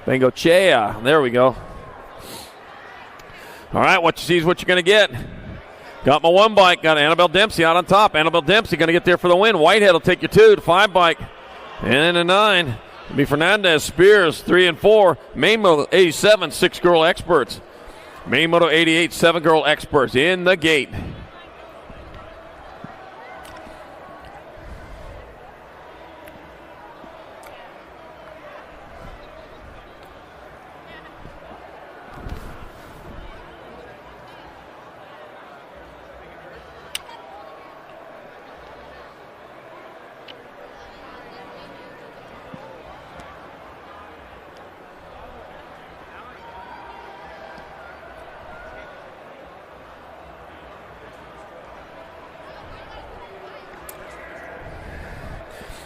Bengochea. There we go. All right, what you see is what you're going to get. Got my 1 bike, got Annabelle Dempsey out on top. Annabelle Dempsey going to get there for the win. Whitehead will take your 2, the 5 bike. And then a 9. It'll be Fernandez, Spears, 3 and 4. Main Moto 87, 6 girl experts. Main Moto 88, 7 girl experts in the gate.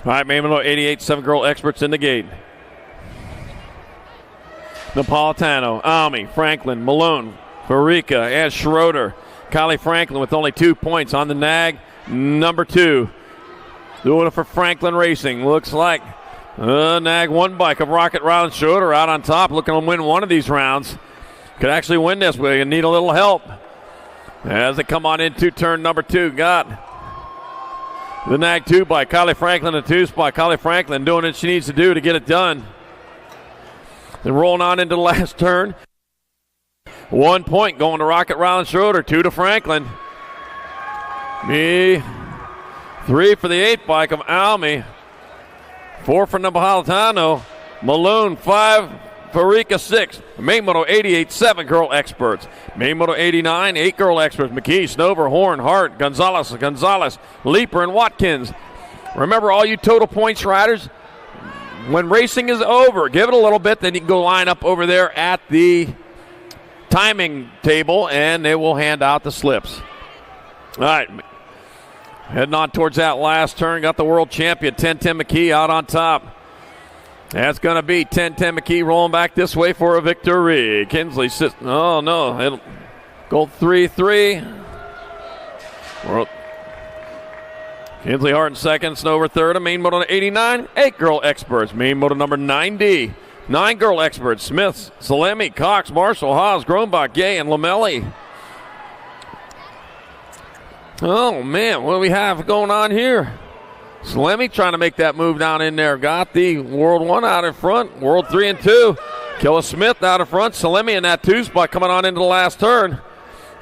All right, Main Moto 88, 7 girl experts in the gate. Napolitano, Almy, Franklin, Malone, Farica, and Schroeder. Kylie Franklin with only 2 points on the nag, number 2. Doing it for Franklin Racing. Looks like nag 1 bike of Rocket Riley Schroeder out on top, looking to win one of these rounds. Could actually win this, but you need a little help. As they come on into turn number 2, got the nag 2 by Kylie Franklin, the 2 spot. Kylie Franklin doing what she needs to do to get it done. Then rolling on into the last turn. 1 point going to Rocket Riley Schroeder, 2 to Franklin. 3 for the 8 bike of Almy. 4 for Napolitano. Malone, 5. Farica, 6. Main Moto 88, 7 girl experts. Main Moto 89, 8 girl experts. McKee, Snover, Horn, Hart, Gonzalez, Leaper, and Watkins. Remember, all you total points riders, when racing is over, give it a little bit, then you can go line up over there at the timing table, and they will hand out the slips. All right, heading on towards that last turn. Got the world champion, 10-10 McKee out on top. That's going to be 10-10 McKee rolling back this way for a victory. Kinsley sits. Oh, no. It'll go 3-3. Kinsley Hart in second. Snover third. Main Moto 89. 8 girl experts. Main Moto number 90. 9 girl experts. Smith, Salemi, Cox, Marshall, Haas, Grombach, Gay, and Lamelli. Oh, man. What do we have going on here? Salemi trying to make that move down in there. Got the World 1 out in front. World 3 and 2. Killa Smith out in front. Salemi in that 2 spot coming on into the last turn.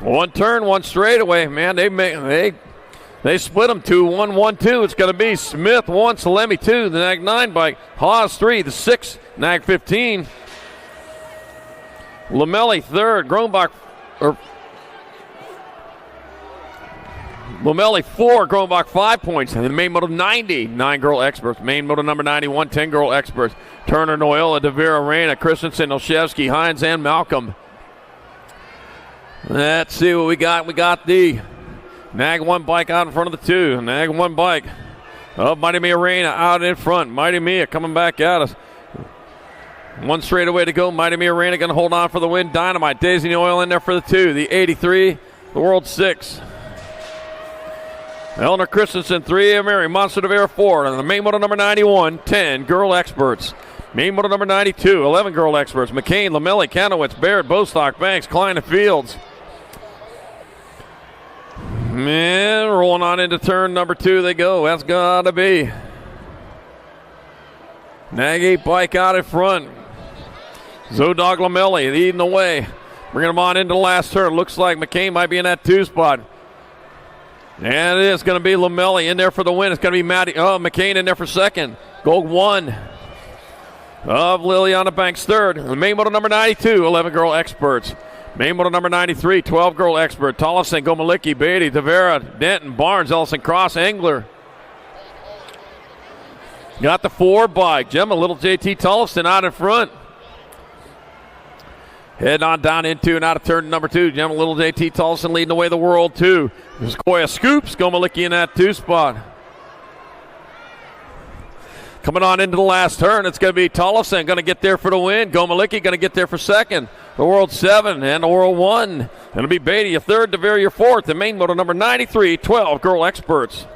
1 turn, 1 straightaway. Man, they split them 2-1, 1-2. It's going to be Smith 1, Salemi 2. The nag 9 bike. Haas 3. The 6, nag 15. Lamelli 3rd. Grombach. Lomelli 4, Groenbach 5 points. And the main moto 90, 9 girl experts. Main moto number 91, 10 girl experts. Turner, Noyola, DeVera, Reyna, Christensen, Olszewski, Hines, and Malcolm. Let's see what we got. We got the Nag 1 bike out in front of the 2. Nag 1 bike. Oh, Mighty Mia Reyna out in front. Mighty Mia coming back at us. One straightaway to go. Mighty Mia Reyna going to hold on for the win. Dynamite. Daisy Oil in there for the 2. The 83, the World 6. Eleanor Christensen, 3. Mary Monster DeVera, 4. And the main moto number 91, 10 girl experts. Main moto number 92, 11 girl experts. McCain, Lamelli, Kanowitz, Baird, Bostock, Banks, Klein, and Fields. Man, rolling on into turn number 2 they go. That's got to be Nag 8 bike out in front. Zodog Lamelli leading the way. Bringing them on into the last turn. Looks like McCain might be in that 2 spot. And it is going to be Lamelli in there for the win. It's going to be McCain in there for second. Gold 1 of Liliana Banks third. The main moto number 92, 11 girl experts. Main moto number 93, 12 girl expert. Tollefson, Gomalicki, Beatty, Tavera, Denton, Barnes, Ellison, Cross, Engler. Got the 4 bike. Gemma, little JT Tollefson out in front. Heading on down into and out of turn number 2. Gemma, little JT Tollefson leading the way the world 2. There's Koya Scoops, Gomalicki in that 2 spot. Coming on into the last turn, it's going to be Tollefson going to get there for the win. Gomalicki going to get there for second. The World 7 and the World 1. It'll be Beatty, your third, DeVere, your fourth. The main moto number 93, 12 girl experts.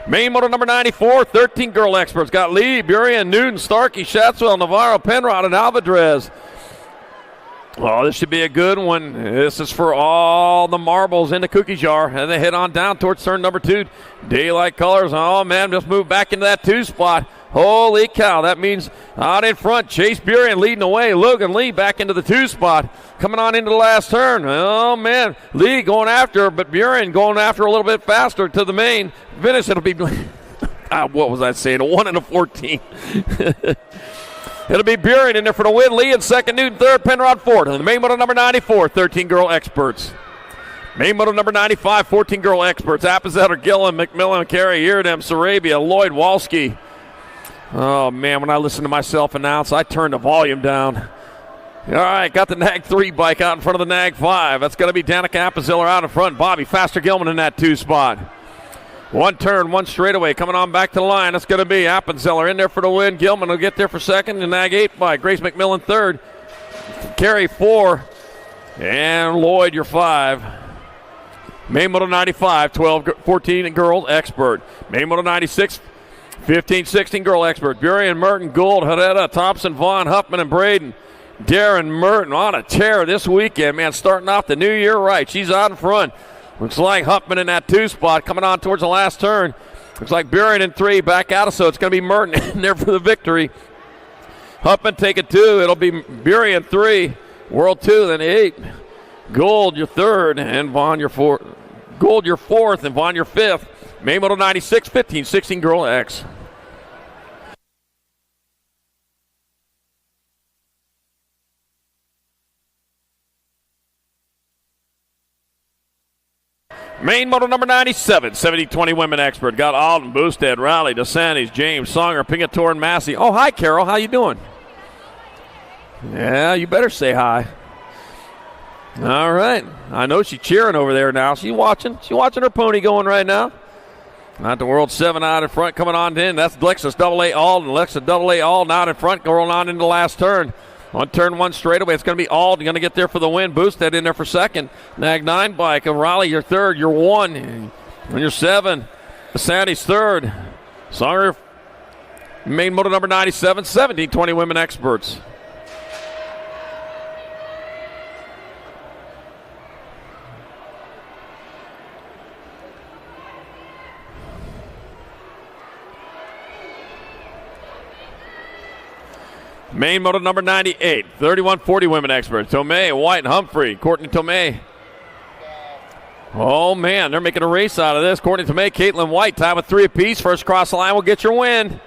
Main moto number 94, 13 girl experts. Got Lee, Burien, Newton, Starkey, Shatswell, Navarro, Penrod, and Alvarez. Oh, this should be a good one. This is for all the marbles in the cookie jar. And they head on down towards turn number 2. Daylight colors. Oh, man, just move back into that 2 spot. Holy cow. That means out in front, Chase Burien leading the way. Logan Lee back into the 2 spot. Coming on into the last turn. Oh, man. Lee going after, but Burien going after a little bit faster to the main finish. It'll be, what was I saying? A 1 and a 14. It'll be Burien in there for the win. Lee in second, Newton third, Penrod fourth. And the main moto number 94, 13 girl experts. Main moto number 95, 14 girl experts. Appenzetter, Gillen, McMillan, Carey, Iredem, Sarabia, Lloyd, Walski. Oh, man, when I listen to myself announce, I turn the volume down. All right, got the Nag 3 bike out in front of the Nag 5. That's going to be Danica Appenzeller out in front. Bobby Faster Gilman in that 2 spot. 1 turn, 1 straightaway. Coming on back to the line. That's going to be Appenzeller in there for the win. Gilman will get there for second. The Nag 8 bike. Grace McMillan third. Carey 4. And Lloyd, your 5. Main moto 95, 14 girl expert. Main moto 96, 15, 16 girl expert. Burien, Merton, Gould, Herrera, Thompson, Vaughn, Huffman, and Braden. Darren Merton on a tear this weekend, man. Starting off the new year right. She's out in front. Looks like Huffman in that 2 spot coming on towards the last turn. Looks like Burien in 3, back out of, so it's going to be Merton in there for the victory. Huffman taking 2. It'll be Burien 3, World 2, then 8. Gould your 3rd, and Vaughn your 4th. Gould your 4th, and Vaughn your 5th. Main moto 96, 15, 16 girl X. Main moto number 97, 70-20 women expert. Got Alden, Boosted, Rowley, DeSantis, James, Songer, Pingator, and Massey. Oh, hi, Carol. How you doing? Yeah, you better say hi. All right. I know she's cheering over there now. She's watching. She's watching her pony going right now. Not the World 7 out in front coming on in. That's Lexus AA Alden. Lexus AA Alden out in front going on into the last turn. On turn 1 straightaway, it's going to be Alden going to get there for the win. Boosted in there for second. Nag 9 bike of Raleigh, your 3rd, your 1, and your 7. DeSantis 3rd. Songer, main moto number 97, 17-20 women experts. Main moto number 98, 31-40 women experts. Tomei, White, and Humphrey. Courtney Tomei. Oh, man, they're making a race out of this. Courtney Tomei, Caitlin White, tied with 3 apiece. First cross the line will get your win.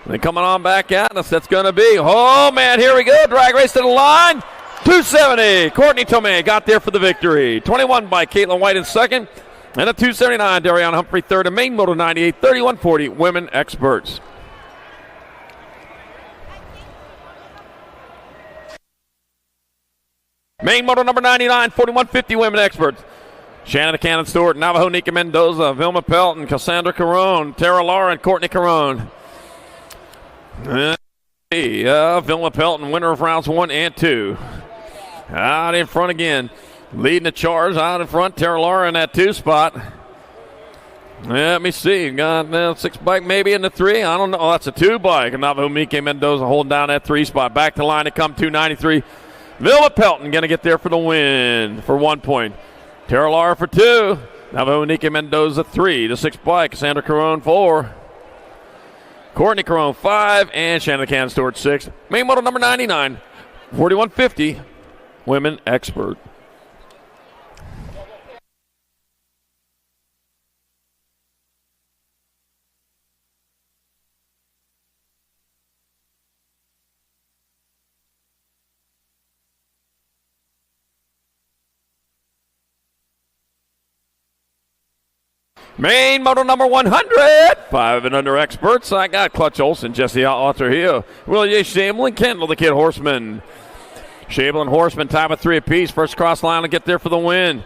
Then coming on back at us, that's going to be, oh, man, here we go. Drag race to the line. 270. Courtney Tomei got there for the victory. 21 by Caitlin White in second. And a 279, Darian Humphrey third, and main moto 98, 3140, women experts. Main moto number 99, 4150, women experts. Shannon Cannon Stewart, Navajo Nika Mendoza, Vilma Pelton, Cassandra Carone, Tara Laura, and Courtney Carone. Vilma Pelton, winner of rounds 1 and 2. Out in front again. Leading the charge out in front, Tara Laura in that 2 spot. Let me see. Got 6 bike maybe in the 3. I don't know. Oh, that's a 2 bike. Navajo Nika Mendoza holding down that 3 spot. Back to line to come 293. Vilma Pelton going to get there for the win for 1 point. Tara Laura for 2. Navajo Nika Mendoza 3. The 6 bike. Cassandra Carone 4. Courtney Carone 5. And Shannon Cannon Stewart 6. Main moto number 99. 4150. Women expert. Main moto number 100, 5 and under experts. I got Clutch Olson, Jesse Otter here. Willie Shamelin, Kendall the Kid Horseman. Shablin Horseman tied with 3 apiece. First cross line to get there for the win.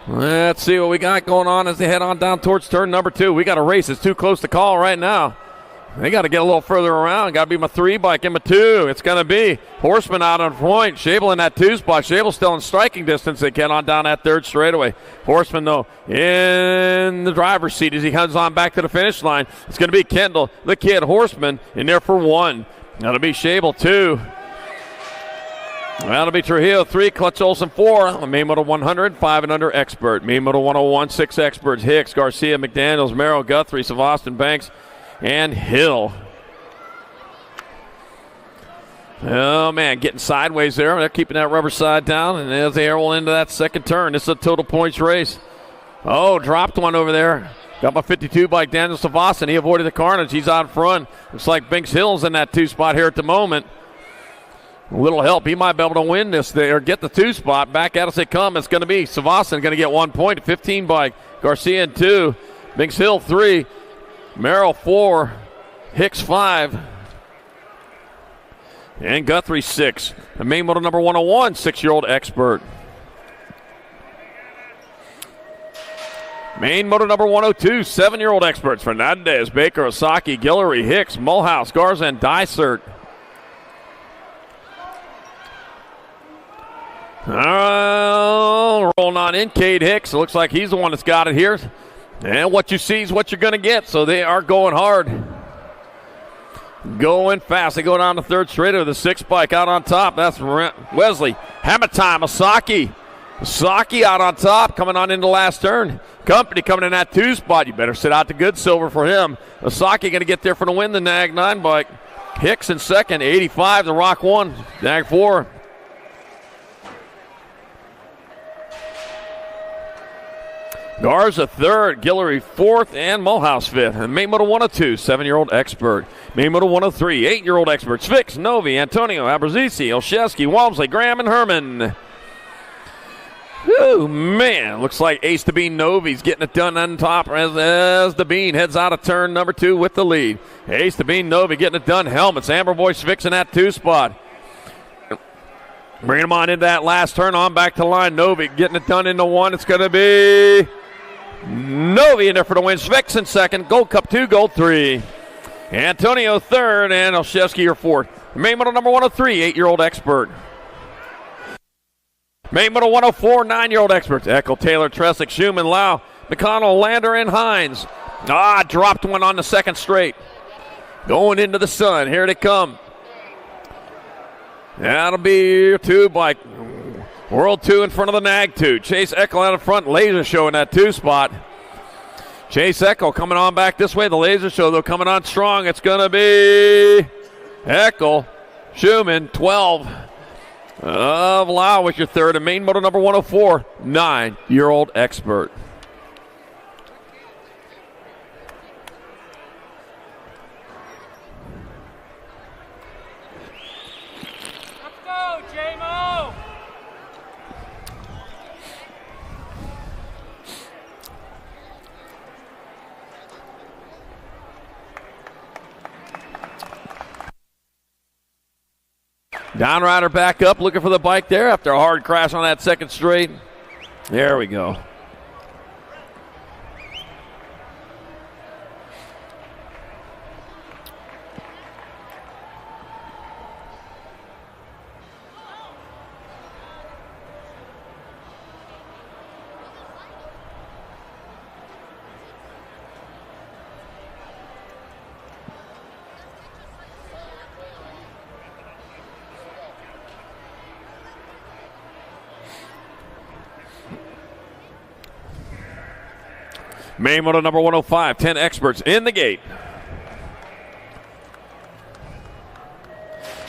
Let's see what we got going on as they head on down towards turn number 2. We got a race. It's too close to call right now. They got to get a little further around. Got to be my 3 bike and my 2. It's going to be Horseman out on point. Shable in that 2 spot. Shable still in striking distance. They get on down that 3rd straightaway. Horseman, though, in the driver's seat as he comes on back to the finish line. It's going to be Kendall, the Kid Horseman, in there for 1. That'll be Shable 2. That'll be Trujillo 3, Clutch Olson 4. Main moto 100, 5 and under expert. Main moto 101, 6 experts. Hicks, Garcia, McDaniels, Merrill, Guthrie, Savastin, Banks, and Hill. Oh, man, getting sideways there. They're keeping that rubber side down, and as they roll into that second turn, this is a total points race. Oh, dropped one over there. Got my 52 bike, Daniel Savastin. He avoided the carnage. He's out front. Looks like Binks Hill's in that 2 spot here at the moment. A little help. He might be able to win this there, get the 2 spot. Back at us they come. It's going to be Savastin going to get 1 point. 15 bike. Garcia in 2. Binks Hill 3. Merrill 4, Hicks 5, and Guthrie 6. The main moto number 101, 6-year-old expert. Main moto number 102, 7-year-old experts. Fernandez, Baker, Osaki, Guillory, Hicks, Mulhouse, Garza, and Dysert. Rolling on in, Cade Hicks. It looks like he's the one that's got it here. And what you see is what you're going to get, so they are going hard. Going fast. They go down the 3rd straight of the 6 bike out on top. That's Wesley. Hammer time. Osaki out on top, coming on into the last turn. Company coming in that 2 spot. You better sit out the good silver for him. Osaki going to get there for the win, the Nag 9 bike. Hicks in 2nd, 85, the Rock 1, Nag 4. Garza 3rd, Guillory 4th, and Mulhouse 5th. And main moto 102, 7-year-old expert. Main moto 103, 8-year-old experts. Fix, Novi, Antonio, Abruzzese, Olszewski, Walmsley, Graham, and Herman. Ooh, man. Looks like Ace the Bean Novi's getting it done on top as the Bean heads out of turn number 2 with the lead. Ace the Bean Novi getting it done. Helmets, Amber Boys fixing that 2 spot. Bringing them on into that last turn, on back to line. Novi getting it done into 1. It's going to be Novi in there for the win. Svix in 2nd. Gold Cup 2, Gold 3. Antonio 3rd, and Olszewski your 4th. Main moto number 103, 8-year-old expert. Main moto 104, 9-year-old experts. Eckel, Taylor, Tresick, Schumann, Lau, McConnell, Lander, and Hines. Dropped one on the 2nd straight. Going into the sun. Here they come. That'll be your 2 bike. World 2 in front of the Nag 2. Chase Eckel out in front. Laser Show in that 2 spot. Chase Eckel coming on back this way. The Laser Show, though, coming on strong. It's going to be Eckel. Schumann, 12. Of Lau with your 3rd. And main moto number 104, 9-year-old expert. Downrider back up, looking for the bike there after a hard crash on that second straight. There we go. Main motor number 105, 10 experts in the gate.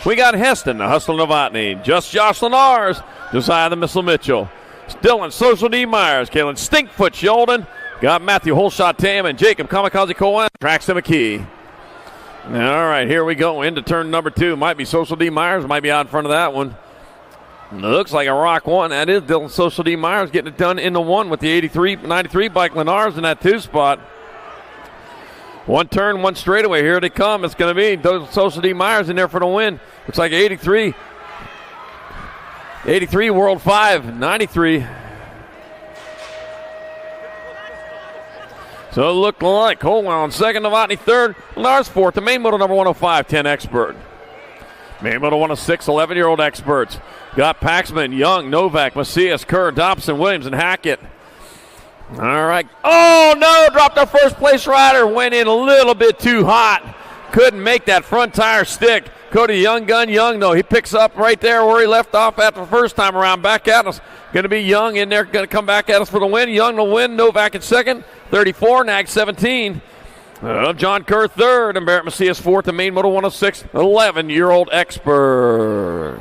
We got Heston, the Hustler Novotny, Just Josh Lenars, Josiah the Missile Mitchell, Dylan Social D. Myers, Kalen Stinkfoot Sheldon, got Matthew Holshot Tam and Jacob Kamikaze Cohen, Traxton McKee. All right, here we go into turn number 2. Might be Social D. Myers, might be out in front of that one. Looks like a rock one. That is Dylan Social D. Myers getting it done in the 1 with the 93 bike. Lenars in that 2 spot. 1 turn, 1 straightaway. Here they come. It's going to be Dylan Social D. Myers in there for the win. Looks like 83. 83, World 5, 93. So it looked like Colwell on second, Novotny third, Lenars fourth. The main motor number 105, 10 expert. Main motor 106, 11-year-old experts. Got Paxman, Young, Novak, Macias, Kerr, Dobson, Williams, and Hackett. All right. Oh, no, dropped our first place rider. Went in a little bit too hot. Couldn't make that front tire stick. Cody Young, Gun Young, though. He picks up right there where he left off after the first time around. Back at us. Going to be Young in there. Going to come back at us for the win. Young to win. Novak in second. 34, Nag 17. John Kerr third. And Barrett Macias fourth. The main motor 106, 11-year-old expert.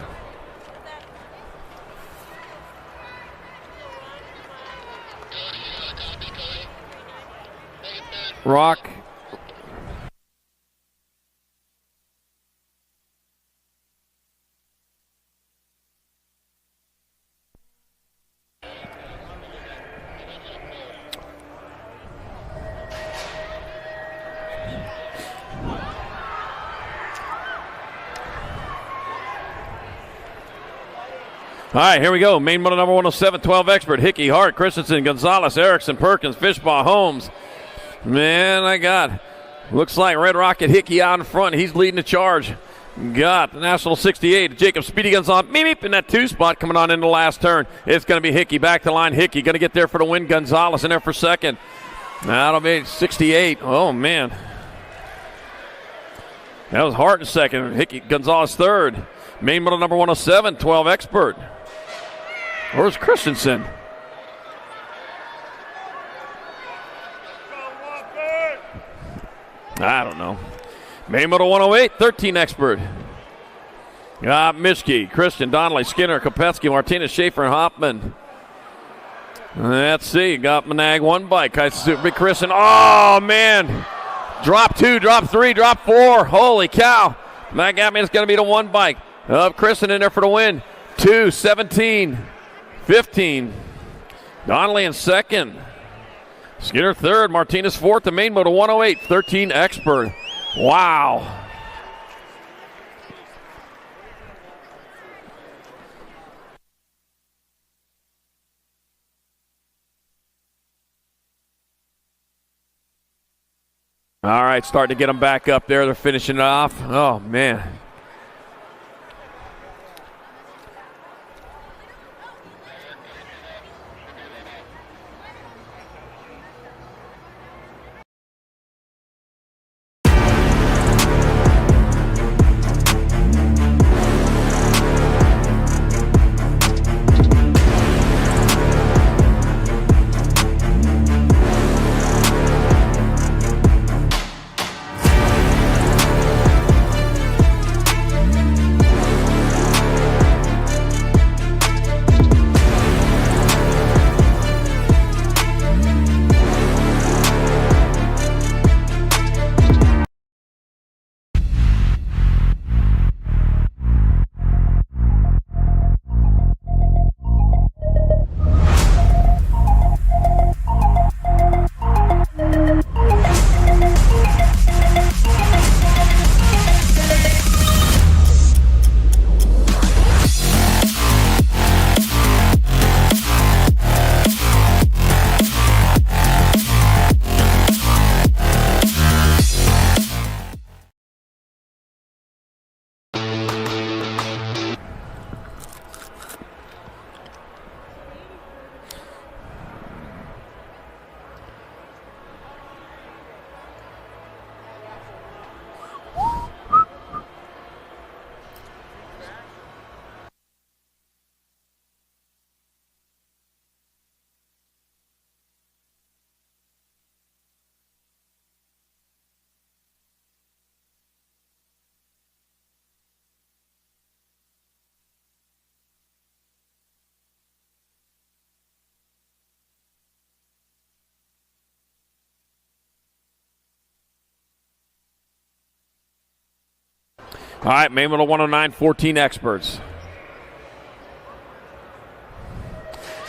Rock. All right, here we go. Main motor number 107, 12 expert. Hickey, Hart, Christensen, Gonzalez, Erickson, Perkins, Fishbaugh, Holmes. Man, I got, looks like Red Rocket Hickey out in front. He's leading the charge. Got the National 68, Jacob Speedy Guns on meep in that 2 spot coming on in the last turn. It's going to be Hickey back to line. Hickey going to get there for the win. Gonzalez in there for second. That'll be 68. Oh, man. That was Hart in second. Hickey, Gonzalez third. Main motor number 107, 12 expert. Where's Christensen? I don't know. Main motor 108, 13 expert. Got Mischke, Christian, Donnelly, Skinner, Kopetsky, Martinez, Schaefer, and Hoffman. Let's see. Got Manag 1 bike. Big Christian. Oh, man. Drop 2, drop 3, drop 4. Holy cow. That got me. It's going to be the 1 bike. Christian in there for the win. 2, 17, 15. Donnelly in second. Skinner third. Martinez fourth. The main motor 108, 13 expert. Wow. All right, starting to get them back up there. They're finishing it off. Oh, man. All right, main middle 109, 14 experts.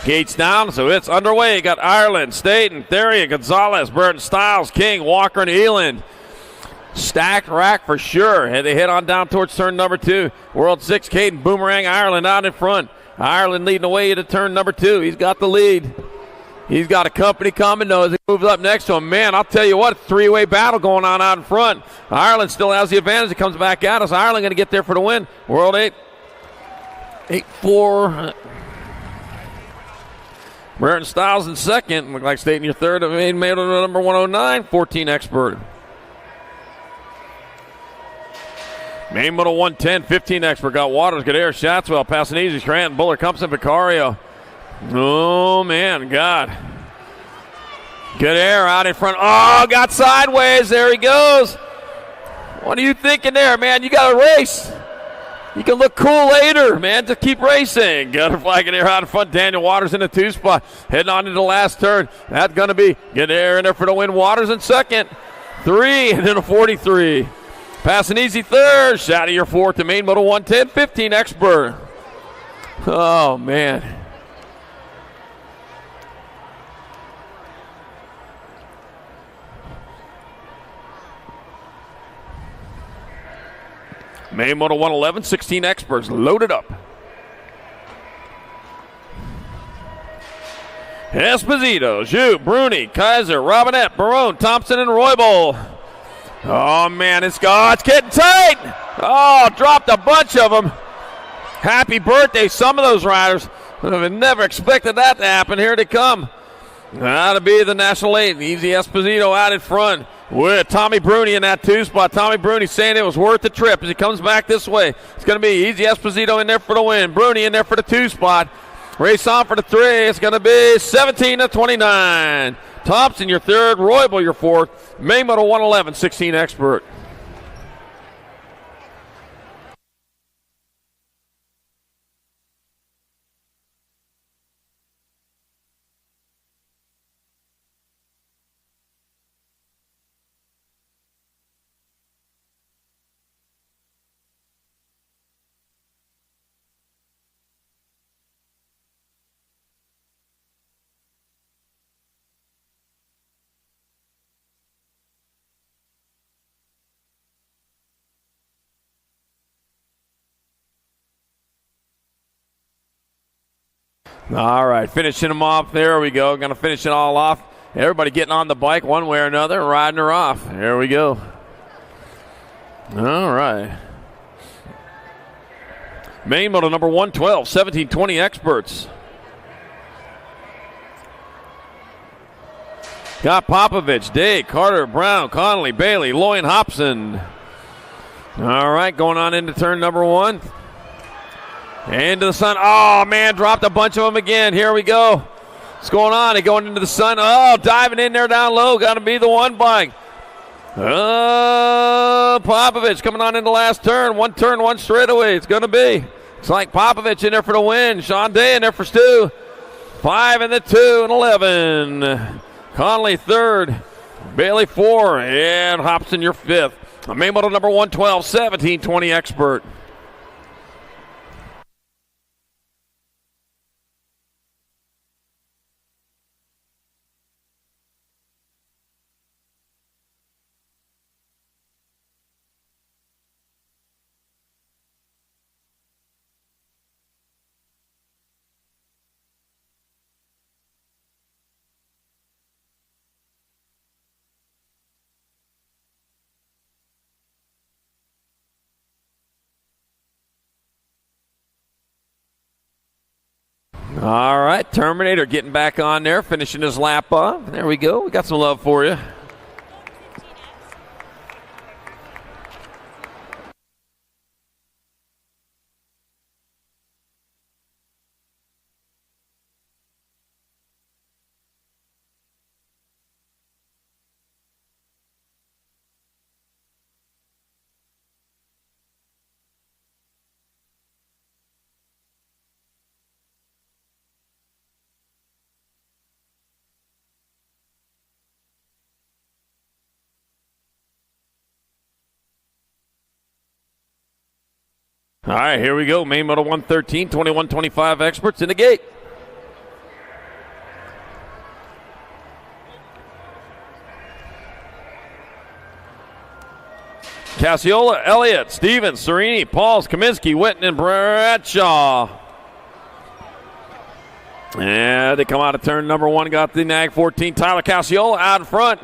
Gates down, so it's underway. Got Ireland, Staten, Theria, Gonzalez, Burton, Stiles, King, Walker, and Eland. Stacked rack for sure. And they head on down towards turn number 2. World 6, Caden, Boomerang, Ireland out in front. Ireland leading the way into turn number 2. He's got the lead. He's got a company coming, though, as he moves up next to him. Man, I'll tell you what, three-way battle going on out in front. Ireland still has the advantage. He comes back at us. Ireland going to get there for the win. World 8, 8-4. Burton Stiles in second. Look like Staten your third. Made number 109, 14 expert. Main middle 110, 15 expert. Got Waters, Godair, Shatswell, Passanese, Scranton, Buller, Compson, Vicario. Oh, man, God. Godair out in front. Oh, got sideways. There he goes. What are you thinking there, man? You got to race. You can look cool later, man. Just keep racing. Got a flag in there out in front. Daniel Waters in the 2 spot. Heading on into the last turn. That's going to be Godair in there for the win. Waters in second. 3 and then a 43. Passing easy third. Shot of your 4th to main middle 110. 15 expert. Oh, man. Main motor 111, 16 experts loaded up. Esposito, Zhu, Bruni, Kaiser, Robinette, Barone, Thompson, and Roybal. Oh, man, it's getting tight. Oh, dropped a bunch of them. Happy birthday, some of those riders. I never expected that to happen. Here they come. That'll be the National 8. Easy Esposito out in front with Tommy Bruni in that 2 spot. Tommy Bruni saying it was worth the trip as he comes back this way. It's going to be Easy Esposito in there for the win. Bruni in there for the 2 spot. Race on for the 3. It's going to be 17 to 29. Thompson your 3rd. Roybal your 4th. Main Moto 111, 16 expert. All right, finishing them off. There we go. Going to finish it all off. Everybody getting on the bike one way or another, riding her off. There we go. All right. Main moto number 112, 1720 experts. Got Popovich, Day, Carter, Brown, Connolly, Bailey, Loyan, Hobson. All right, going on into turn number 1. Into the sun. Oh, man, dropped a bunch of them again. Here we go. What's going on? They going into the sun. Oh, diving in there down low. Got to be the one bike. Popovich coming on in the last turn. One turn, one straightaway. It's going to be. It's like Popovich in there for the win. Sean Day in there for Stu. 5 and the 2 and 11. Conley 3rd. Bailey 4. And Hobson your 5th. Main model number 112, 1720 expert. All right, Terminator getting back on there, finishing his lap off. There we go. We got some love for you. All right, here we go. Main Moto 113, 21-25 experts in the gate. Cassiola, Elliott, Stevens, Serini, Pauls, Kaminsky, Witten, and Bradshaw. And they come out of turn number 1, got the nag 14. Tyler Cassiola out in front.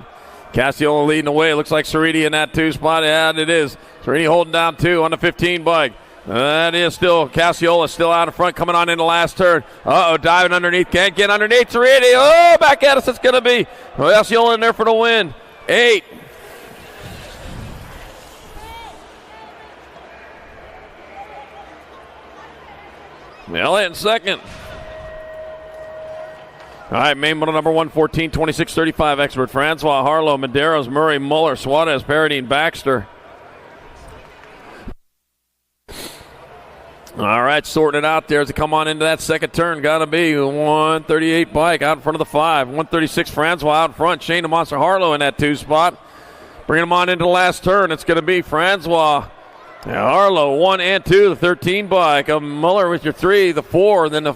Cassiola leading the way. Looks like Serini in that 2 spot, and it is. Serini holding down 2 on the 15 bike. That is still Cassiola still out in front, coming on in the last turn. Diving underneath, can't get underneath. Serini, back at us. It's going to be Cassiola in there for the win. 8. Elliott in second. All right, main model number 114, 26-35 expert. Francois, Harlow, Medeiros, Murray, Muller, Suarez, Paradine, Baxter. All right, sorting it out there as they come on into that second turn. Got to be 138 bike out in front of the 5. 136 Francois out in front. Shane the Monster Harlow in that 2 spot. Bringing them on into the last turn. It's going to be Francois. Harlow 1 and 2, the 13 bike. Muller with your 3, the 4, then the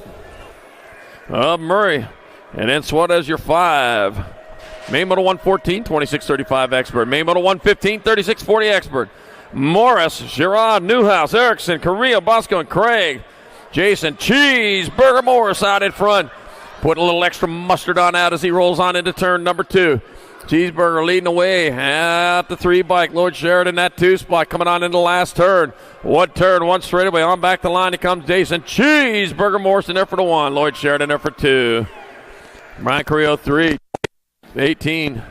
Murray. And then Suarez your 5. Main Moto 114, 26-35 expert. Main Moto 115, 36-40 expert. Morris, Girard, Newhouse, Erickson, Correa, Bosco, and Craig. Jason Cheeseburger Morris out in front. Putting a little extra mustard on out as he rolls on into turn number 2. Cheeseburger leading the way at the 3 bike. Lloyd Sheridan that 2 spot coming on into the last turn. 1 turn, 1 straightaway. On back the line, here comes Jason Cheeseburger Morrison there for the 1. Lloyd Sheridan there for 2. Brian Carrillo 3. 18.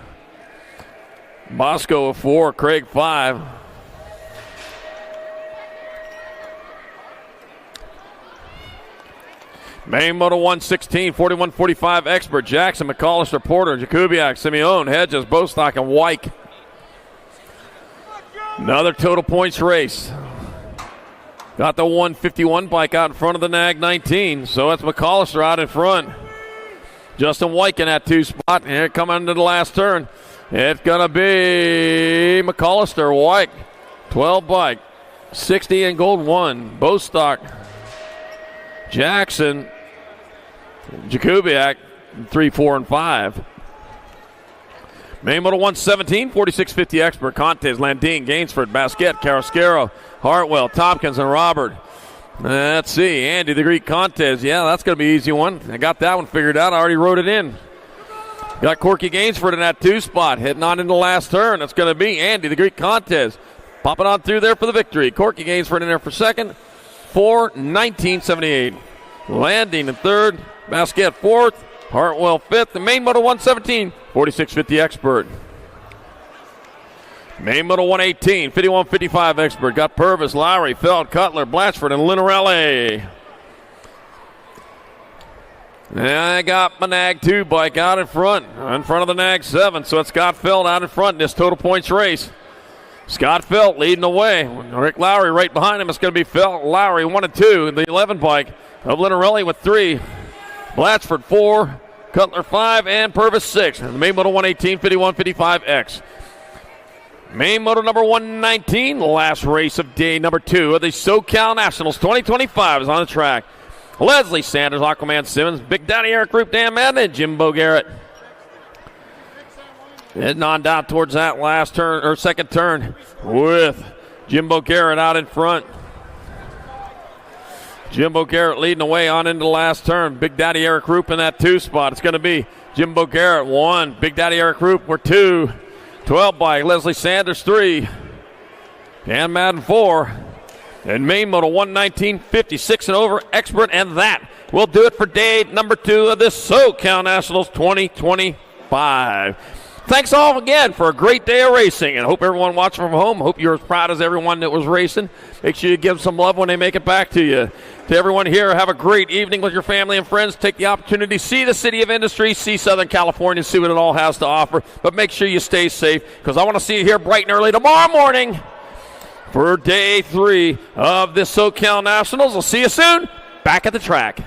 Bosco 4. Craig 5. Main Moto 116, 41-45 expert. Jackson, McCollister, Porter, Jakubiak, Simeone, Hedges, Bostock, and Wyke. Another total points race. Got the 151 bike out in front of the nag 19, so that's McCollister out in front. Justin Wyke in that 2 spot. And here coming into the last turn. It's going to be McCollister, Wyke, 12 bike, 60 in gold 1. Bostock, Jackson, Jakubiak, 3, 4, and 5. Main Moto 117, 46-50 expert. Contes, Landine, Gainsford, Basquette, Carrasquero, Hartwell, Tompkins, and Robert. Let's see, Andy the Greek Contes. Yeah, that's going to be an easy one. I got that one figured out. I already wrote it in. Got Corky Gainsford in that 2 spot. Heading on into the last turn. That's going to be Andy the Greek Contes. Popping on through there for the victory. Corky Gainsford in there for second. 4:19.78. Landing in third. Basquette 4th. Hartwell 5th. The Main Moto 117, 46-50 expert. Main Moto 118, 51-55 expert. Got Purvis, Lowry, Feld, Cutler, Blatchford, and Linarelli. And I got my Nag 2 bike out in front of the Nag 7. So it's Scott Feld out in front in this total points race. Scott Feld leading the way. Rick Lowry right behind him. It's going to be Feld, Lowry 1 and 2. The 11 bike of Linarelli with 3. Blatchford 4. Cutler 5. And Purvis 6. And the Main Moto 118, 51-55X. Main Moto number 119, the last race of day number 2 of the So Cal Nationals 2025 is on the track. Leslie Sanders, Aquaman Simmons, Big Daddy Eric Group, Dan Madden, and Jimbo Garrett. Heading on down towards that last turn, or second turn, with Jimbo Garrett out in front. Jimbo Garrett leading the way on into the last turn. Big Daddy Eric Group in that 2 spot. It's going to be Jimbo Garrett 1, Big Daddy Eric Group were 2. 12 by Leslie Sanders 3. Dan Madden 4. And Main Moto 119, 56 and over expert. And that will do it for day number 2 of this So Cal Nationals 2025. Thanks all again for a great day of racing. And I hope everyone watching from home, hope you're as proud as everyone that was racing. Make sure you give them some love when they make it back to you. To everyone here, have a great evening with your family and friends. Take the opportunity, see the city of industry, see Southern California, see what it all has to offer. But make sure you stay safe, because I want to see you here bright and early tomorrow morning for day 3 of this So Cal Nationals. We'll see you soon back at the track.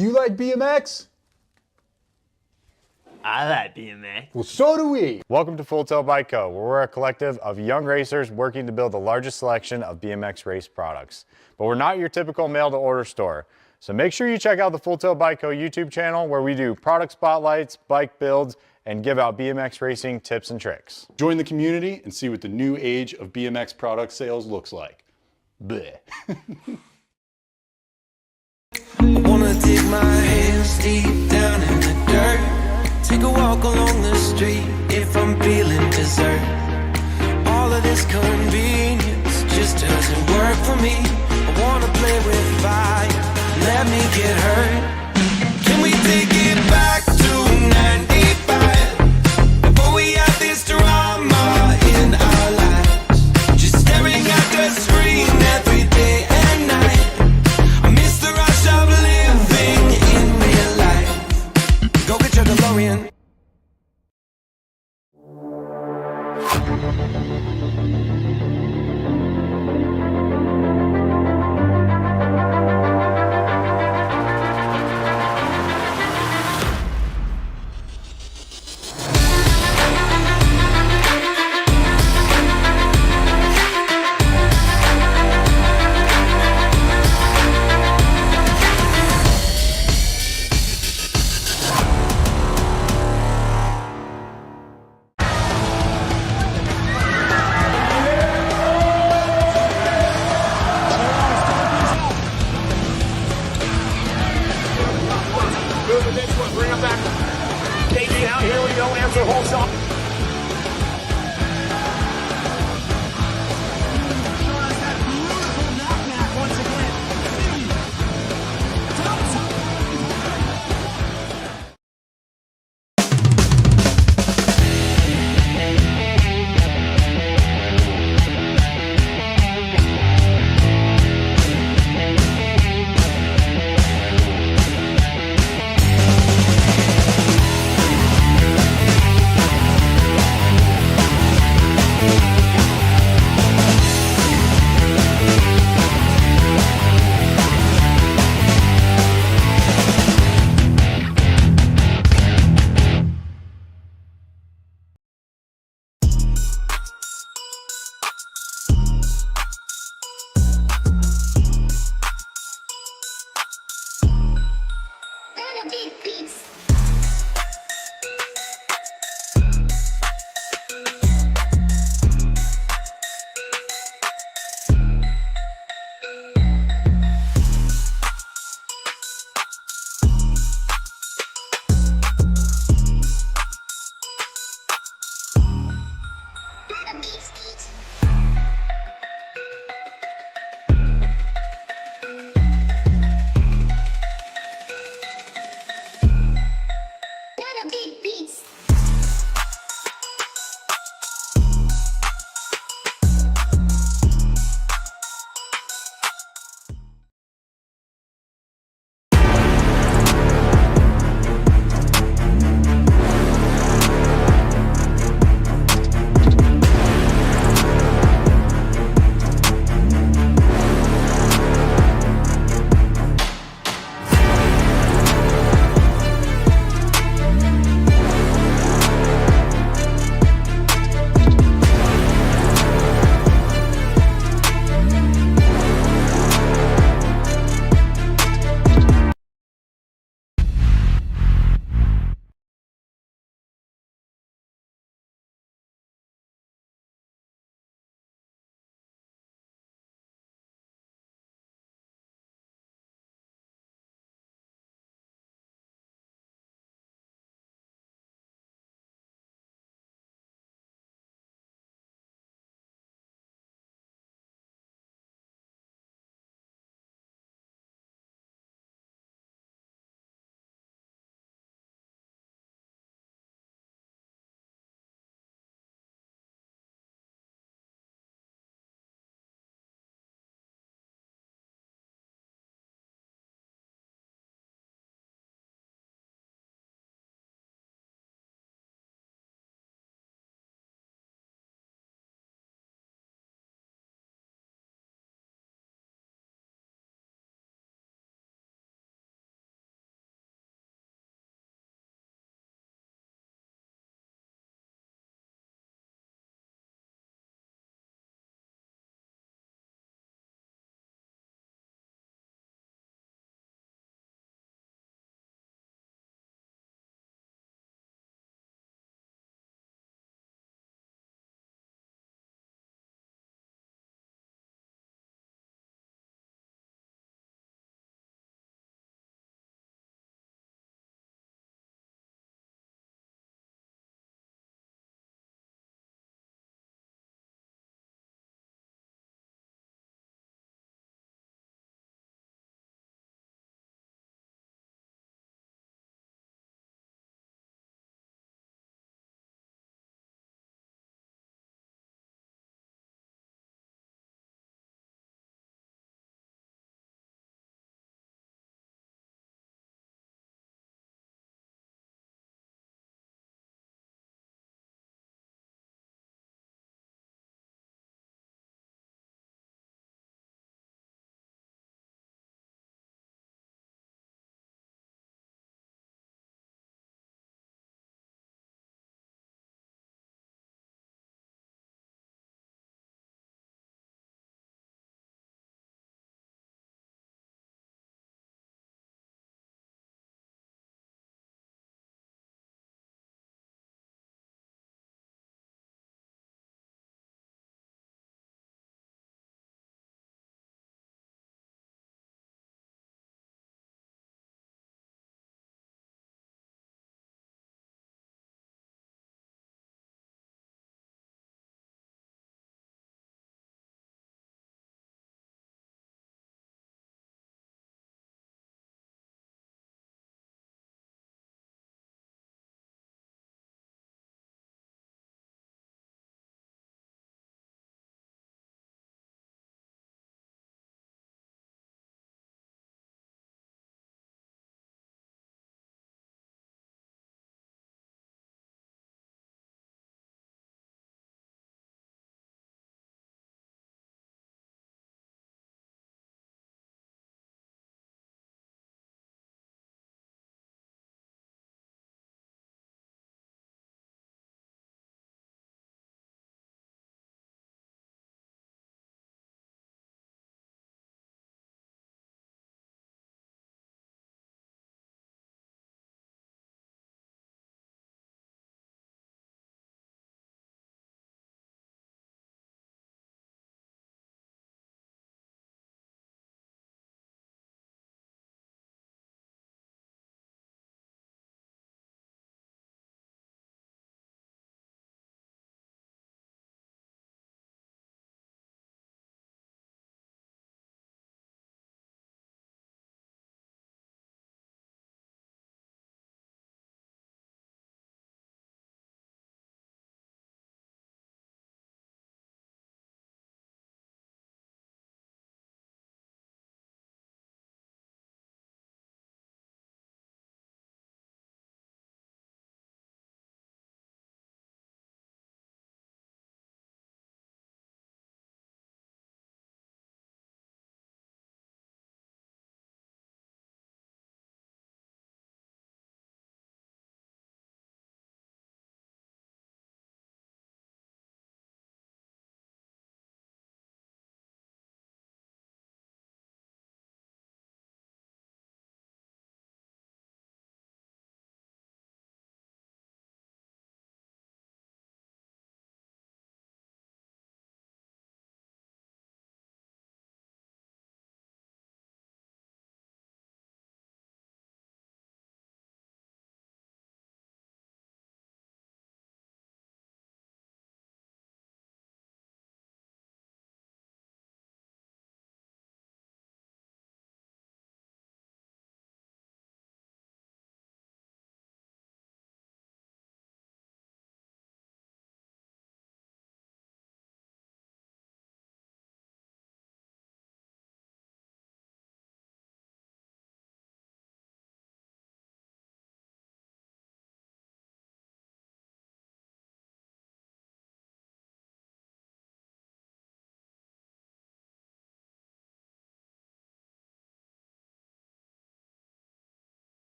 you like BMX? I like BMX. Well, so do we. Welcome to Full Tilt Bike Co., where we're a collective of young racers working to build the largest selection of BMX race products. But we're not your typical mail-to-order store. So make sure you check out the Full Tilt Bike Co. YouTube channel, where we do product spotlights, bike builds, and give out BMX racing tips and tricks. Join the community and see what the new age of BMX product sales looks like. Bleh. I wanna dig my hands deep down in the dirt. Take a walk along the street if I'm feeling dessert. All of this convenience just doesn't work for me. I wanna play with fire, let me get hurt. Can we take it?